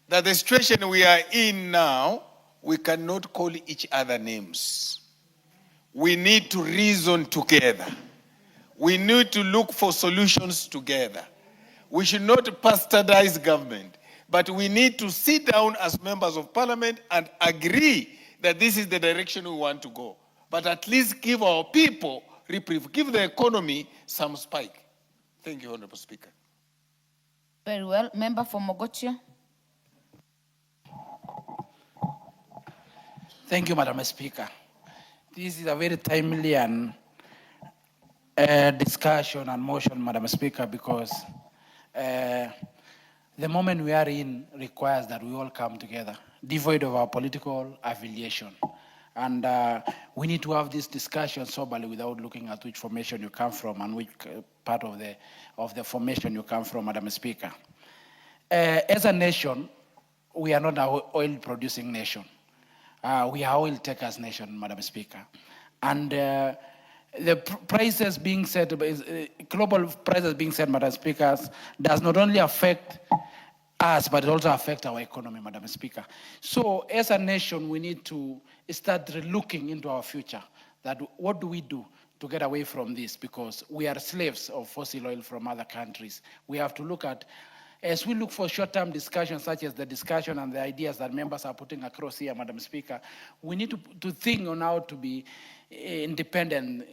that the situation we are in now, we cannot call each other names. We need to reason together. We need to look for solutions together. We should not bastardize government, but we need to sit down as members of parliament and agree that this is the direction we want to go. But at least give our people reprieve, give the economy some spike. Thank you, Honorable Speaker. Very well. Member for Mogotio. Thank you, Madam Speaker. This is a very timely and discussion and motion, Madam Speaker, because the moment we are in requires that we all come together, devoid of our political affiliation. And we need to have this discussion soberly without looking at which formation you come from and which part of the formation you come from, Madam Speaker. As a nation, we are not an oil-producing nation. We are oil takers nation, Madam Speaker. And the prices being set, global prices being set, Madam Speaker, does not only affect us, but it also affects our economy, Madam Speaker. So as a nation, we need to start looking into our future, that what do we do to get away from this? Because we are slaves of fossil oil from other countries. We have to look at, as we look for short-term discussions, such as the discussion and the ideas that members are putting across here, Madam Speaker, we need to think on how to be independent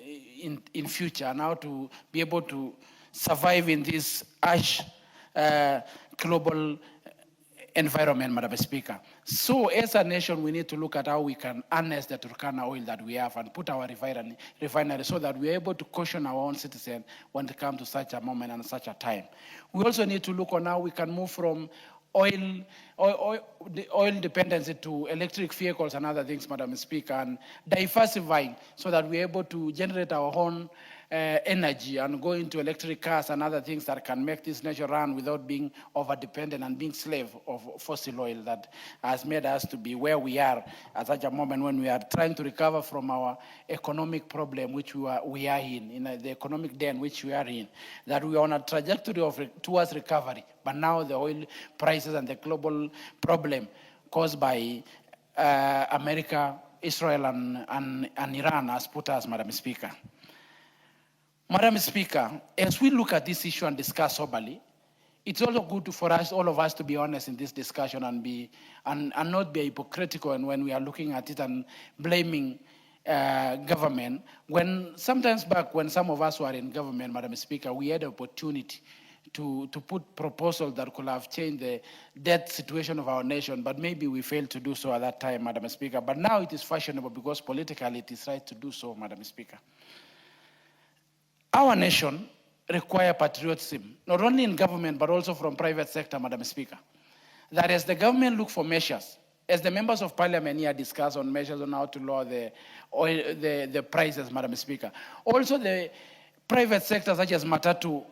in future and how to be able to survive in this harsh global environment, Madam Speaker. So as a nation, we need to look at how we can harness the Turkana oil that we have and put our refinery so that we're able to caution our own citizens when it comes to such a moment and such a time. We also need to look on how we can move from oil dependency to electric vehicles and other things, Madam Speaker, and diversifying so that we're able to generate our own energy and go into electric cars and other things that can make this nation run without being over-dependent and being slave of fossil oil that has made us to be where we are at such a moment when we are trying to recover from our economic problem which we are in the economic den which we are in, that we are on a trajectory towards recovery. But now the oil prices and the global problem caused by America, Israel, and Iran has put us, Madam Speaker. Madam Speaker, as we look at this issue and discuss soberly, it's also good for us, all of us, to be honest in this discussion and not be hypocritical and when we are looking at it and blaming government. When sometimes back when some of us were in government, Madam Speaker, we had the opportunity to put proposals that could have changed the debt situation of our nation, but maybe we failed to do so at that time, Madam Speaker. But now it is fashionable because politically it is right to do so, Madam Speaker. Our nation requires patriotism, not only in government, but also from private sector, Madam Speaker. That as the government look for measures, as the members of parliament here discuss on measures on how to lower the prices, Madam Speaker. Also the private sector, such as Matatu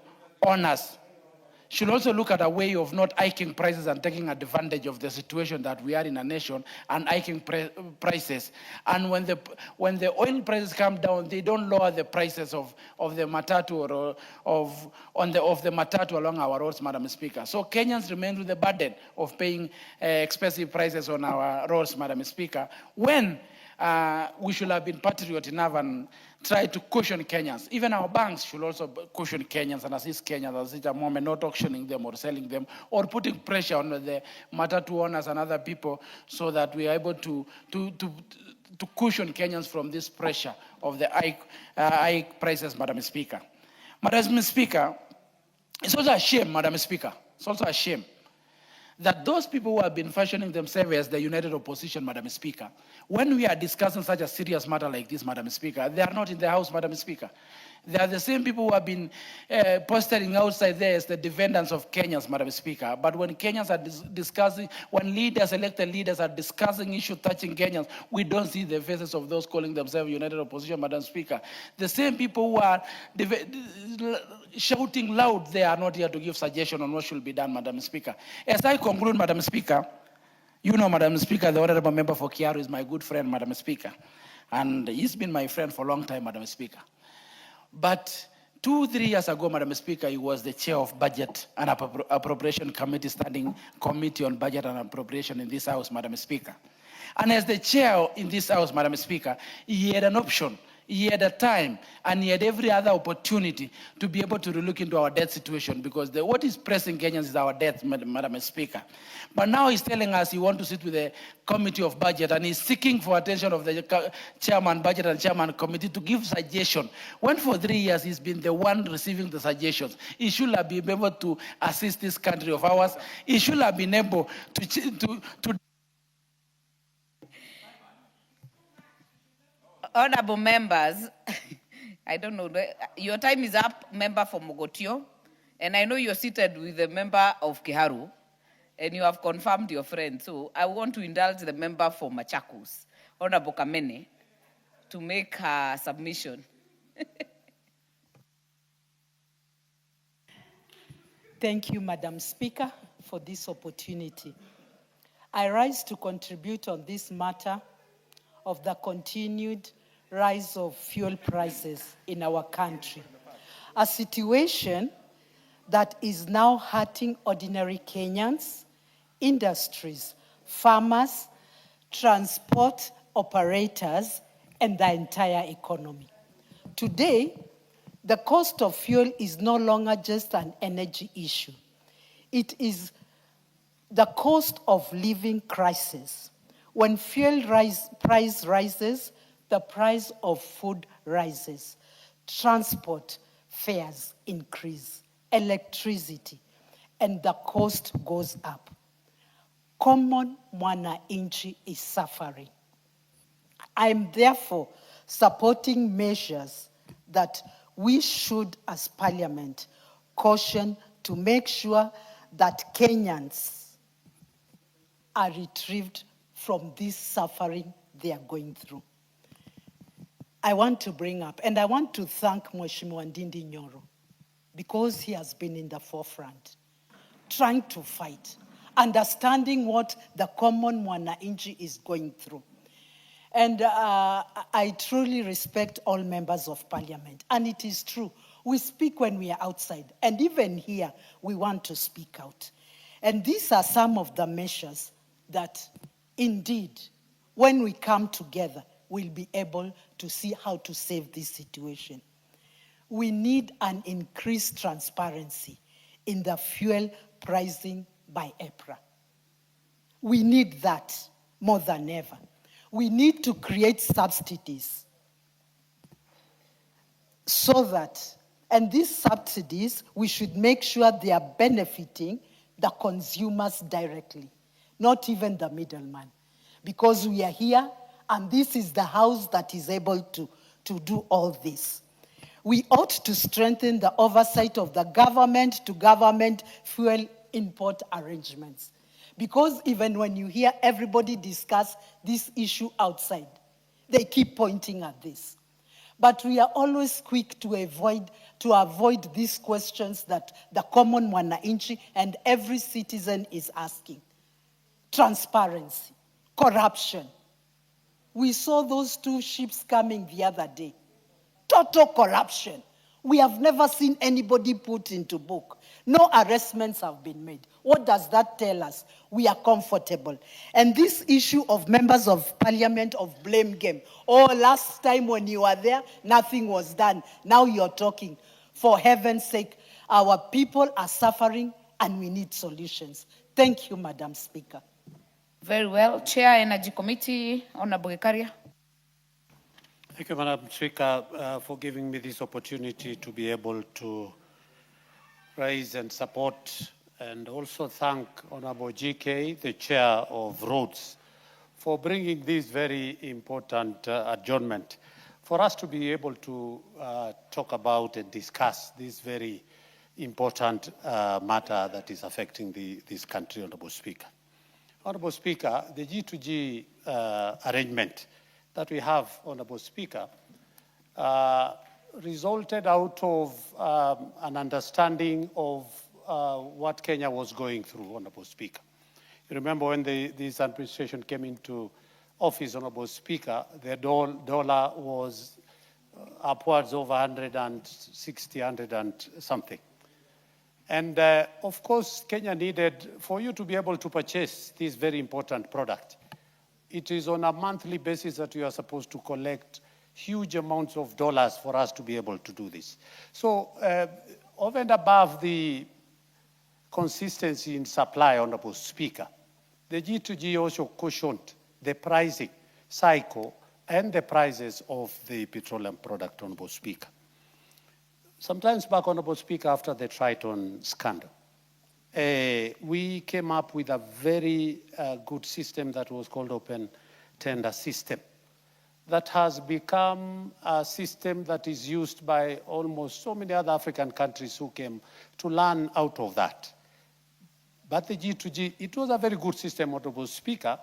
owners, should also look at a way of not hiking prices and taking advantage of the situation that we are in a nation and hiking prices. And when the oil prices come down, they don't lower the prices of the matatu or of the matatu along our roads, Madam Speaker. So Kenyans remain with the burden of paying expensive prices on our roads, Madam Speaker, when we should have been patriot enough and try to caution Kenyans. Even our banks should also caution Kenyans and assist Kenyans at such a moment, not auctioning them or selling them or putting pressure on the matatu owners and other people so that we are able to caution Kenyans from this pressure of the high prices, Madam Speaker. Madam Speaker, it's also a shame, Madam Speaker, it's also a shame that those people who have been fashioning themselves as the united opposition, Madam Speaker, when we are discussing such a serious matter like this, Madam Speaker, they are not in the House, Madam Speaker. They are the same people who have been posturing outside there as the defendants of Kenyans, Madam Speaker. But when Kenyans are discussing, when leaders, elected leaders are discussing issues touching Kenyans, we don't see the faces of those calling themselves united opposition, Madam Speaker. The same people who are shouting loud, they are not here to give suggestion on what should be done, Madam Speaker. As I conclude, Madam Speaker, you know, Madam Speaker, the honorable member for Kiaru is my good friend, Madam Speaker. And he's been my friend for a long time, Madam Speaker. But 2-3 years ago, Madam Speaker, he was the chair of Budget and Appropriation Committee, Standing Committee on Budget and Appropriation in this House, Madam Speaker. And as the chair in this House, Madam Speaker, he had an option, he had a time, and he had every other opportunity to be able to look into our debt situation because what is pressing Kenyans is our debt, Madam Speaker. But now he's telling us he wants to sit with the Committee of Budget and he's seeking for attention of the Chairman Budget and Chairman Committee to give suggestion. When for 3 years he's been the one receiving the suggestions, he should have been able to assist this country of ours. He should have been able to Honorable members, I don't know, your time is up, member for Mogotio, and I know you're seated with the member of Kiharu, and you have confirmed your friend. So I want to indulge the member for Machakos, Honorable Kamene, to make her submission. Thank you, Madam Speaker, for this opportunity. I rise to contribute on this matter of the continued rise of fuel prices in our country, a situation that is now hurting ordinary Kenyans, industries, farmers, transport operators, and the entire economy. Today, the cost of fuel is no longer just an energy issue. It is the cost of living crisis. When fuel price rises, the price of food rises. Transport, fares increase, electricity, and the cost goes up. Common mwananchi is suffering. I'm therefore supporting measures that we should, as Parliament, caution to make sure that Kenyans are retrieved from this suffering they are going through. I want to bring up, and I want to thank Mheshimiwa Ndindi Nyoro, because he has been in the forefront, trying to fight, understanding what the common mwananchi is going through. And I truly respect all members of Parliament. And it is true, we speak when we are outside. And even here, we want to speak out. And these are some of the measures that, indeed, when we come together, we'll be able to see how to save this situation. We need an increased transparency in the fuel pricing by EPRA. We need that more than ever. We need to create subsidies so that, and these subsidies, we should make sure they are benefiting the consumers directly, not even the middleman. Because we are here, and this is the house that is able to do all this. We ought to strengthen the oversight of the government-to-government fuel import arrangements. Because even when you hear everybody discuss this issue outside, they keep pointing at this. But we are always quick to avoid these questions that the common mwananchi and every citizen is asking. Transparency, corruption. We saw those two ships coming the other day. Total corruption. We have never seen anybody put into book. No arrestments have been made. What does that tell us? We are comfortable. And this issue of members of Parliament of blame game. Oh, last time when you were there, nothing was done. Now you're talking. For heaven's sake, our people are suffering and we need solutions. Thank you, Madam Speaker. Very well. Chair, Energy Committee, Honorable Gekaria. Thank you, Madam Speaker, for giving me this opportunity to be able to raise and support and also thank Honorable GK, the Chair of Roads, for bringing this very important adjournment for us to be able to talk about and discuss this very important matter that is affecting this country, Honorable Speaker. Honorable Speaker, the G2G arrangement that we have, Honorable Speaker, resulted out of an understanding of what Kenya was going through, Honorable Speaker. You remember when this administration came into office, Honorable Speaker, the dollar was upwards of 160, 100 and something. And of course, Kenya needed, for you to be able to purchase this very important product, it is on a monthly basis that you are supposed to collect huge amounts of dollars for us to be able to do this. So over and above the consistency in supply, Honorable Speaker, the G2G also cushioned the pricing cycle and the prices of the petroleum product, Honorable Speaker. Sometimes back, Honorable Speaker, after the Triton scandal, we came up with a very good system that was called open tender system that has become a system that is used by almost so many other African countries who came to learn out of that. But the G2G, it was a very good system, Honorable Speaker,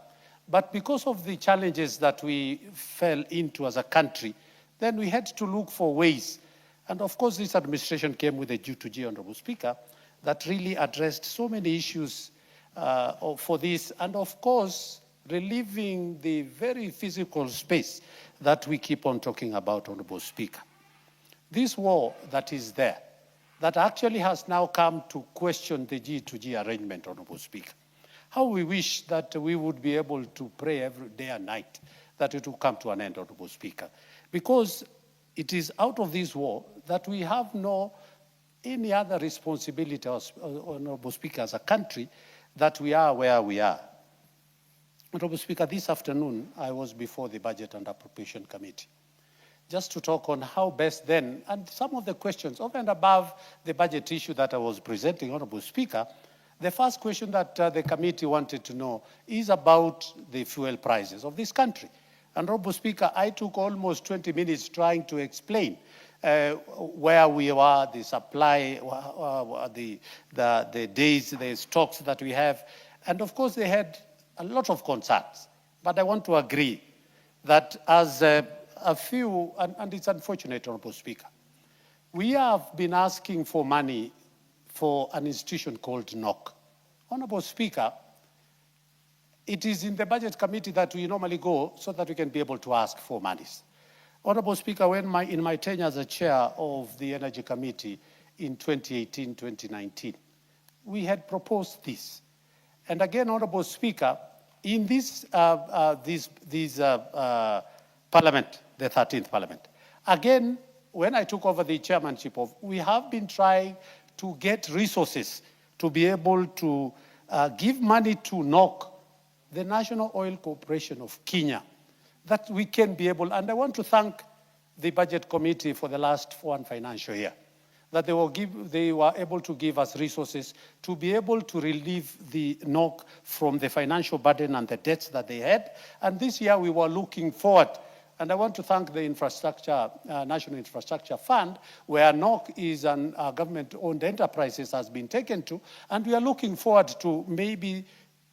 but because of the challenges that we fell into as a country, then we had to look for ways. And of course, this administration came with the G2G, Honorable Speaker, that really addressed so many issues for this, and of course, relieving the very physical space that we keep on talking about, Honorable Speaker. This war that is there, that actually has now come to question the G2G arrangement, Honorable Speaker. How we wish that we would be able to pray every day and night that it will come to an end, Honorable Speaker. Because it is out of this war that we have no any other responsibility, Honorable Speaker, as a country, that we are where we are. Honorable Speaker, this afternoon, I was before the Budget and Appropriation Committee. just to talk on how best then, and some of the questions, over and above the budget issue that I was presenting, Honorable Speaker, the first question that the committee wanted to know is about the fuel prices of this country. And Honorable Speaker, I took almost 20 minutes trying to explain where we are, the supply, the days, the stocks that we have. And of course, they had a lot of concerns. But I want to agree that as a few, and it's unfortunate, Honorable Speaker, we have been asking for money for an institution called NOC. Honorable Speaker, it is in the Budget Committee that we normally go so that we can be able to ask for monies. Honorable Speaker, in my tenure as a chair of the Energy Committee in 2018-2019, we had proposed this. And again, Honorable Speaker, in this Parliament, the 13th Parliament, again, when I took over the chairmanship of, we have been trying to get resources to be able to give money to NOC, the National Oil Corporation of Kenya, that we can be able, and I want to thank the Budget Committee for the last one financial year, that they were able to give us resources to be able to relieve the NOC from the financial burden and the debts that they had. And this year we were looking forward, and I want to thank the National Infrastructure Fund, where NOC is an government-owned enterprises has been taken to, and we are looking forward to maybe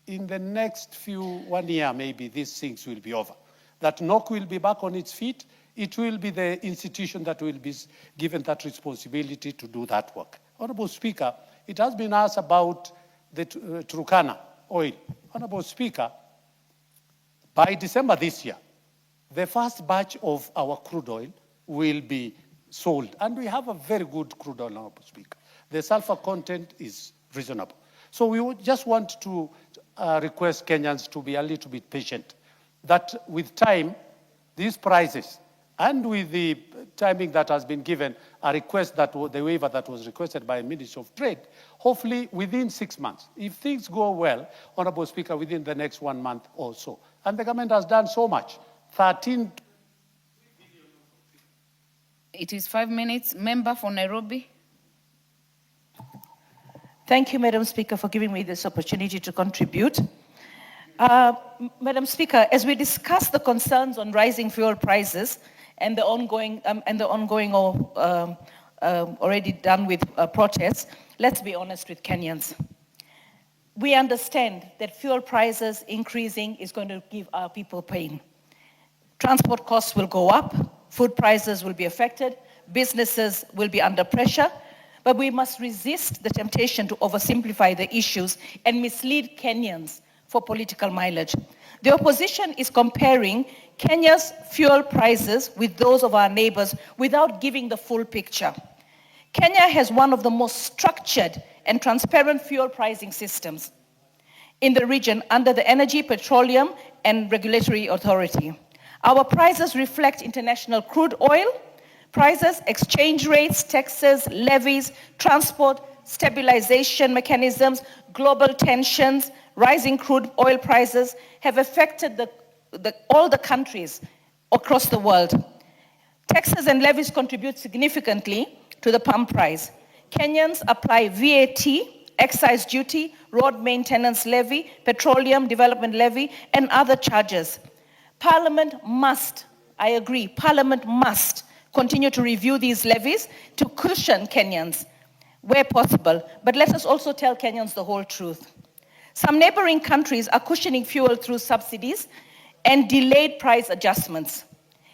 in the next 1 year, maybe these things will be over. That NOC will be back on its feet. It will be the institution that will be given that responsibility to do that work. Honorable Speaker, it has been asked about the Turkana oil. Honorable Speaker, by December this year, the first batch of our crude oil will be sold. And we have a very good crude oil, Honorable Speaker. The sulfur content is reasonable. So we would just want to request Kenyans to be a little bit patient, that with time, these prices, and with the timing that has been given, a request that the waiver that was requested by Ministry of Trade, hopefully within 6 months, if things go well, Honorable Speaker, within the next 1 month or so. And the government has done so much. 13. It is 5 minutes. Member for Nairobi. Thank you, Madam Speaker, for giving me this opportunity to contribute. Madam Speaker, as we discuss the concerns on rising fuel prices and the ongoing already done with protests, let's be honest with Kenyans. We understand that fuel prices increasing is going to give our people pain. Transport costs will go up, food prices will be affected, businesses will be under pressure, but we must resist the temptation to oversimplify the issues and mislead Kenyans for political mileage. The opposition is comparing Kenya's fuel prices with those of our neighbors without giving the full picture. Kenya has one of the most structured and transparent fuel pricing systems in the region under the Energy, Petroleum and Regulatory Authority. Our prices reflect international crude oil prices, exchange rates, taxes, levies, transport, stabilization mechanisms, global tensions, rising crude oil prices have affected all the countries across the world. Taxes and levies contribute significantly to the pump price. Kenyans apply VAT, excise duty, road maintenance levy, petroleum development levy, and other charges. Parliament must, I agree, Parliament must continue to review these levies to cushion Kenyans where possible, but let us also tell Kenyans the whole truth. Some neighboring countries are cushioning fuel through subsidies and delayed price adjustments.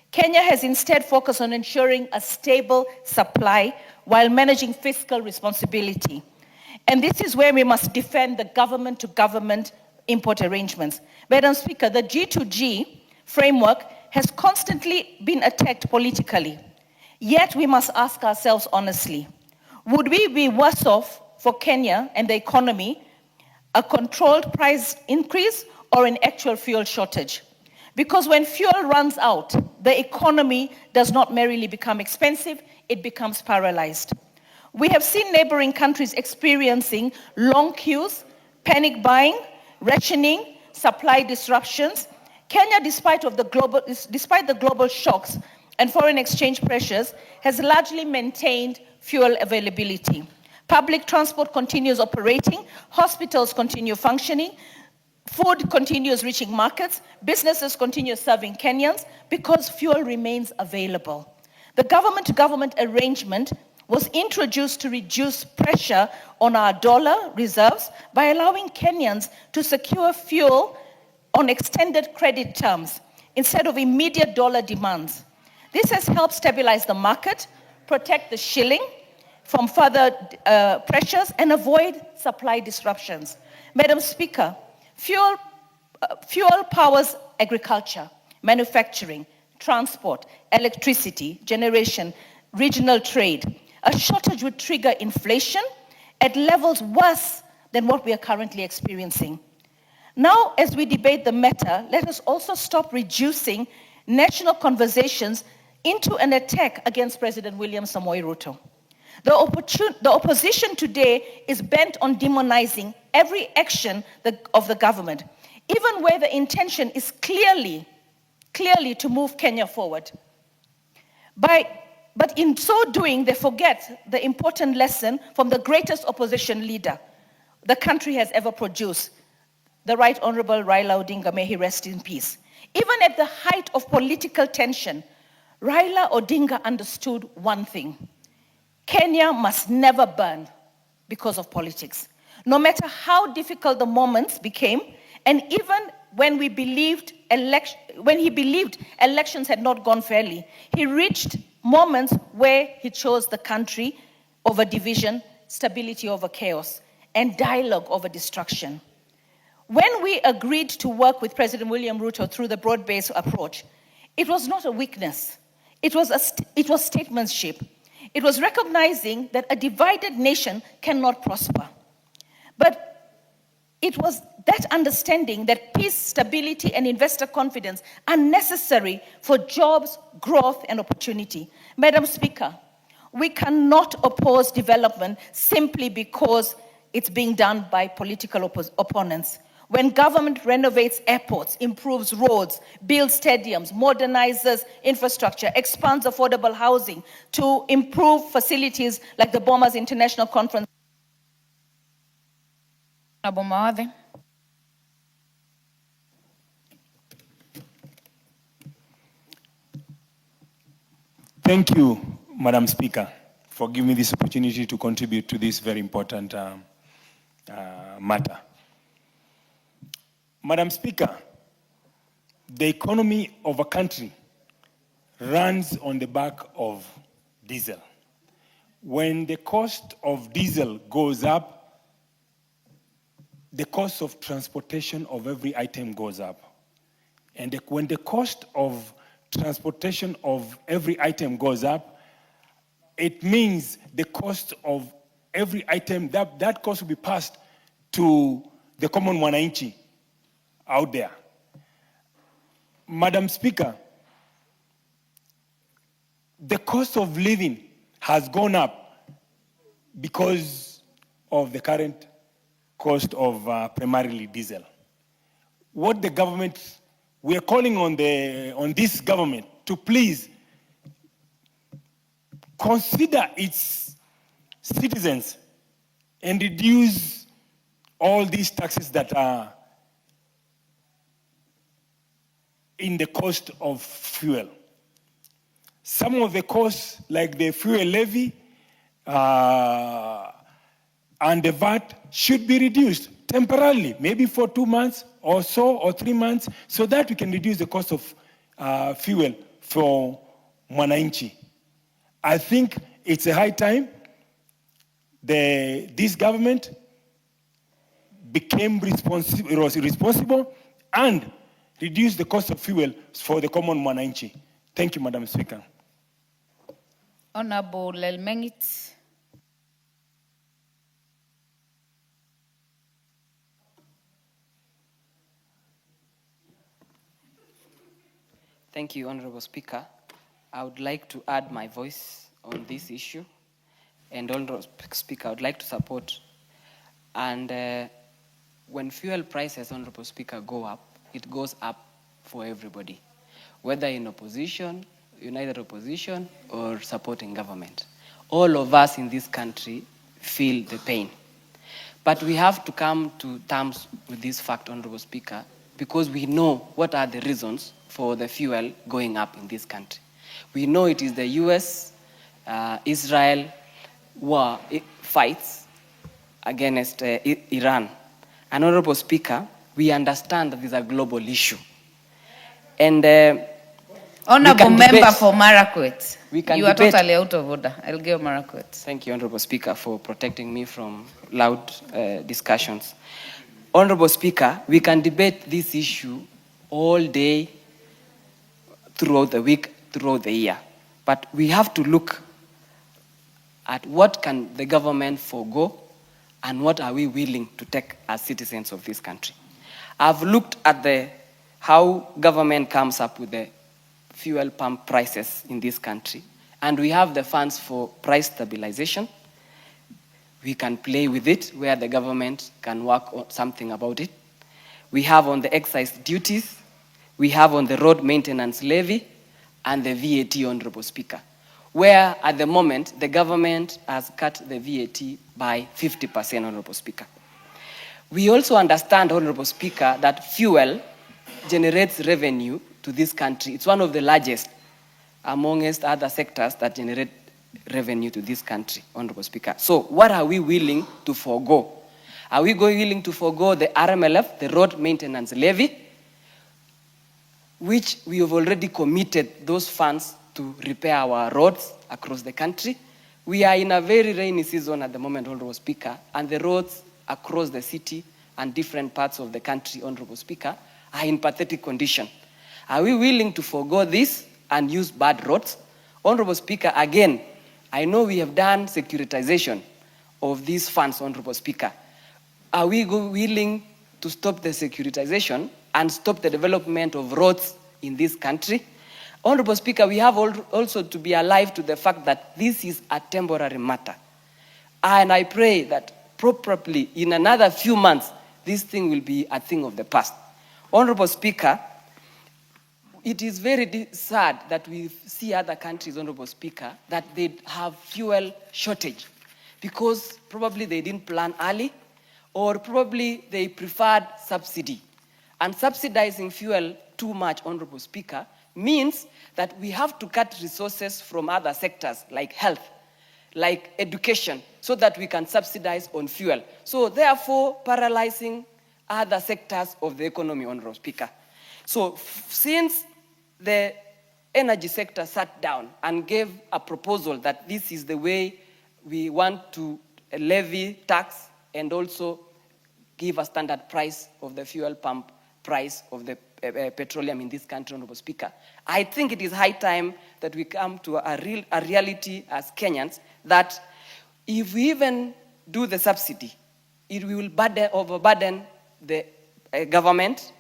Kenya has instead focused on ensuring a stable supply while managing fiscal responsibility. And this is where we must defend the government-to-government import arrangements. Madam Speaker, the G2G framework has constantly been attacked politically. Yet we must ask ourselves honestly, would we be worse off for Kenya and the economy, a controlled price increase or an actual fuel shortage? Because when fuel runs out, the economy does not merely become expensive, it becomes paralyzed. We have seen neighboring countries experiencing long queues, panic buying, rationing, supply disruptions. Kenya, despite the global shocks, and foreign exchange pressures has largely maintained fuel availability. Public transport continues operating, hospitals continue functioning, food continues reaching markets, businesses continue serving Kenyans because fuel remains available. The government-to-government arrangement was introduced to reduce pressure on our dollar reserves by allowing Kenyans to secure fuel on extended credit terms instead of immediate dollar demands. This has helped stabilize the market, protect the shilling from further pressures, and avoid supply disruptions. Madam Speaker, fuel powers agriculture, manufacturing, transport, electricity, generation, regional trade. A shortage would trigger inflation at levels worse than what we are currently experiencing. Now, as we debate the matter, let us also stop reducing national conversations into an attack against President William Samoei Ruto. The opposition today is bent on demonizing every action of the government, even where the intention is clearly to move Kenya forward. But in so doing, they forget the important lesson from the greatest opposition leader the country has ever produced, the Right Honorable Raila Odinga, may he rest in peace. Even at the height of political tension, Raila Odinga understood one thing: Kenya must never burn because of politics. No matter how difficult the moments became, and even when he believed elections had not gone fairly, he reached moments where he chose the country over division, stability over chaos, and dialogue over destruction. When we agreed to work with President William Ruto through the broad-based approach, it was not a weakness. It was statesmanship. It was recognizing that a divided nation cannot prosper. But it was that understanding that peace, stability, and investor confidence are necessary for jobs, growth, and opportunity. Madam Speaker, we cannot oppose development simply because it's being done by political opponents. When government renovates airports, improves roads, builds stadiums, modernizes infrastructure, expands affordable housing to improve facilities like the Bomas International Conference. Thank you, Madam Speaker, for giving me this opportunity to contribute to this very important matter. Madam Speaker, the economy of a country runs on the back of diesel. When the cost of diesel goes up, the cost of transportation of every item goes up. And when the cost of transportation of every item goes up, it means the cost of every item, that cost will be passed to the common mwananchi out there. Madam Speaker, the cost of living has gone up because of the current cost of primarily diesel. What the government, we are calling on this government to please consider its citizens and reduce all these taxes that are in the cost of fuel. Some of the costs, like the fuel levy and the VAT, should be reduced temporarily, maybe for 2 months or so, or 3 months, so that we can reduce the cost of fuel for mwananchi. I think it's a high time this government became responsible and reduce the cost of fuel for the common mwananchi. Thank you, Madam Speaker. Honorable Lelmengit. Thank you, Honorable Speaker. I would like to add my voice on this issue. And Honorable Speaker, I would like to support. And when fuel prices, Honorable Speaker, go up, it goes up for everybody. Whether in opposition, united opposition or supporting government. All of us in this country feel the pain. But we have to come to terms with this fact, Honorable Speaker, because we know what are the reasons for the fuel going up in this country. We know it is the US, Israel war fights against Iran. And Honorable Speaker, we understand that this is a global issue. And Honorable Member for Marakwet, you are debate. totally out of order. I'll give Marakwet. Thank you, Honorable Speaker, for protecting me from loud discussions. Honorable Speaker, we can debate this issue all day, throughout the week, throughout the year. But we have to look at what can the government forego and what are we willing to take as citizens of this country. I've looked at how government comes up with the fuel pump prices in this country, and we have the funds for price stabilization. We can play with it where the government can work on something about it. We have on the excise duties, we have on the road maintenance levy, and the VAT, Honorable Speaker, where at the moment the government has cut the VAT by 50%, Honorable Speaker. We also understand, Honorable Speaker, that fuel generates revenue to this country. It's one of the largest amongst other sectors that generate revenue to this country, Honorable Speaker. So what are we willing to forego? Are we willing to forego the RMLF, the road maintenance levy, which we have already committed those funds to repair our roads across the country? We are in a very rainy season at the moment, Honorable Speaker, and the roads across the city and different parts of the country, Honorable Speaker, are in pathetic condition. Are we willing to forego this and use bad roads? Honorable Speaker, again, I know we have done securitization of these funds, Honorable Speaker. Are we willing to stop the securitization and stop the development of roads in this country? Honorable Speaker, we have also to be alive to the fact that this is a temporary matter. And I pray that probably in another few months, this thing will be a thing of the past. Honorable Speaker, it is very sad that we see other countries, Honorable Speaker, that they have fuel shortage because probably they didn't plan early or probably they preferred subsidy. And subsidizing fuel too much, Honorable Speaker, means that we have to cut resources from other sectors like health, like education, so that we can subsidize on fuel. So therefore, paralyzing other sectors of the economy, Honorable Speaker. So since the energy sector sat down and gave a proposal that this is the way we want to levy tax and also give a standard price of the fuel pump price of the petroleum in this country, Honorable Speaker, I think it is high time that we come to a reality as Kenyans that if we even do the subsidy, it will overburden the government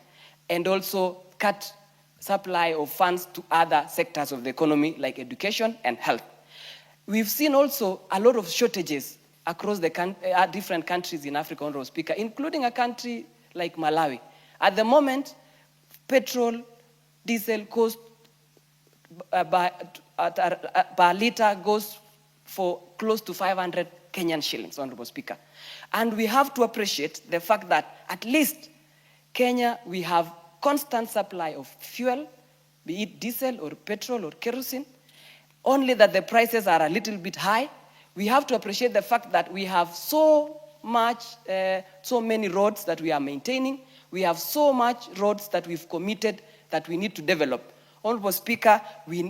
and also cut supply of funds to other sectors of the economy like education and health. We've seen also a lot of shortages across the different countries in Africa, Honorable Speaker, including a country like Malawi. At the moment, petrol, diesel cost per liter goes for close to 500 Kenyan shillings, Honorable Speaker. And we have to appreciate the fact that at least Kenya, we have constant supply of fuel, be it diesel or petrol or kerosene, only that the prices are a little bit high. We have to appreciate the fact that we have so many roads that we are maintaining. We have so much roads that we've committed that we need to develop. Honorable Speaker,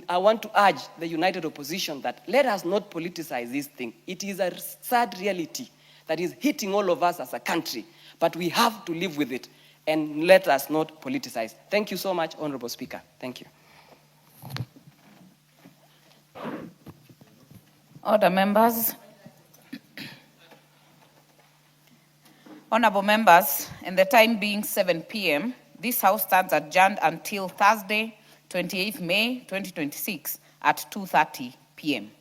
I want to urge the united opposition that let us not politicize this thing. It is a sad reality that is hitting all of us as a country, but we have to live with it and let us not politicize. Thank you so much, Honorable Speaker. Thank you. Order, members. Honorable members, and the time being 7 p.m., this House stands adjourned until Thursday, 28th May 2026 at 2:30 p.m.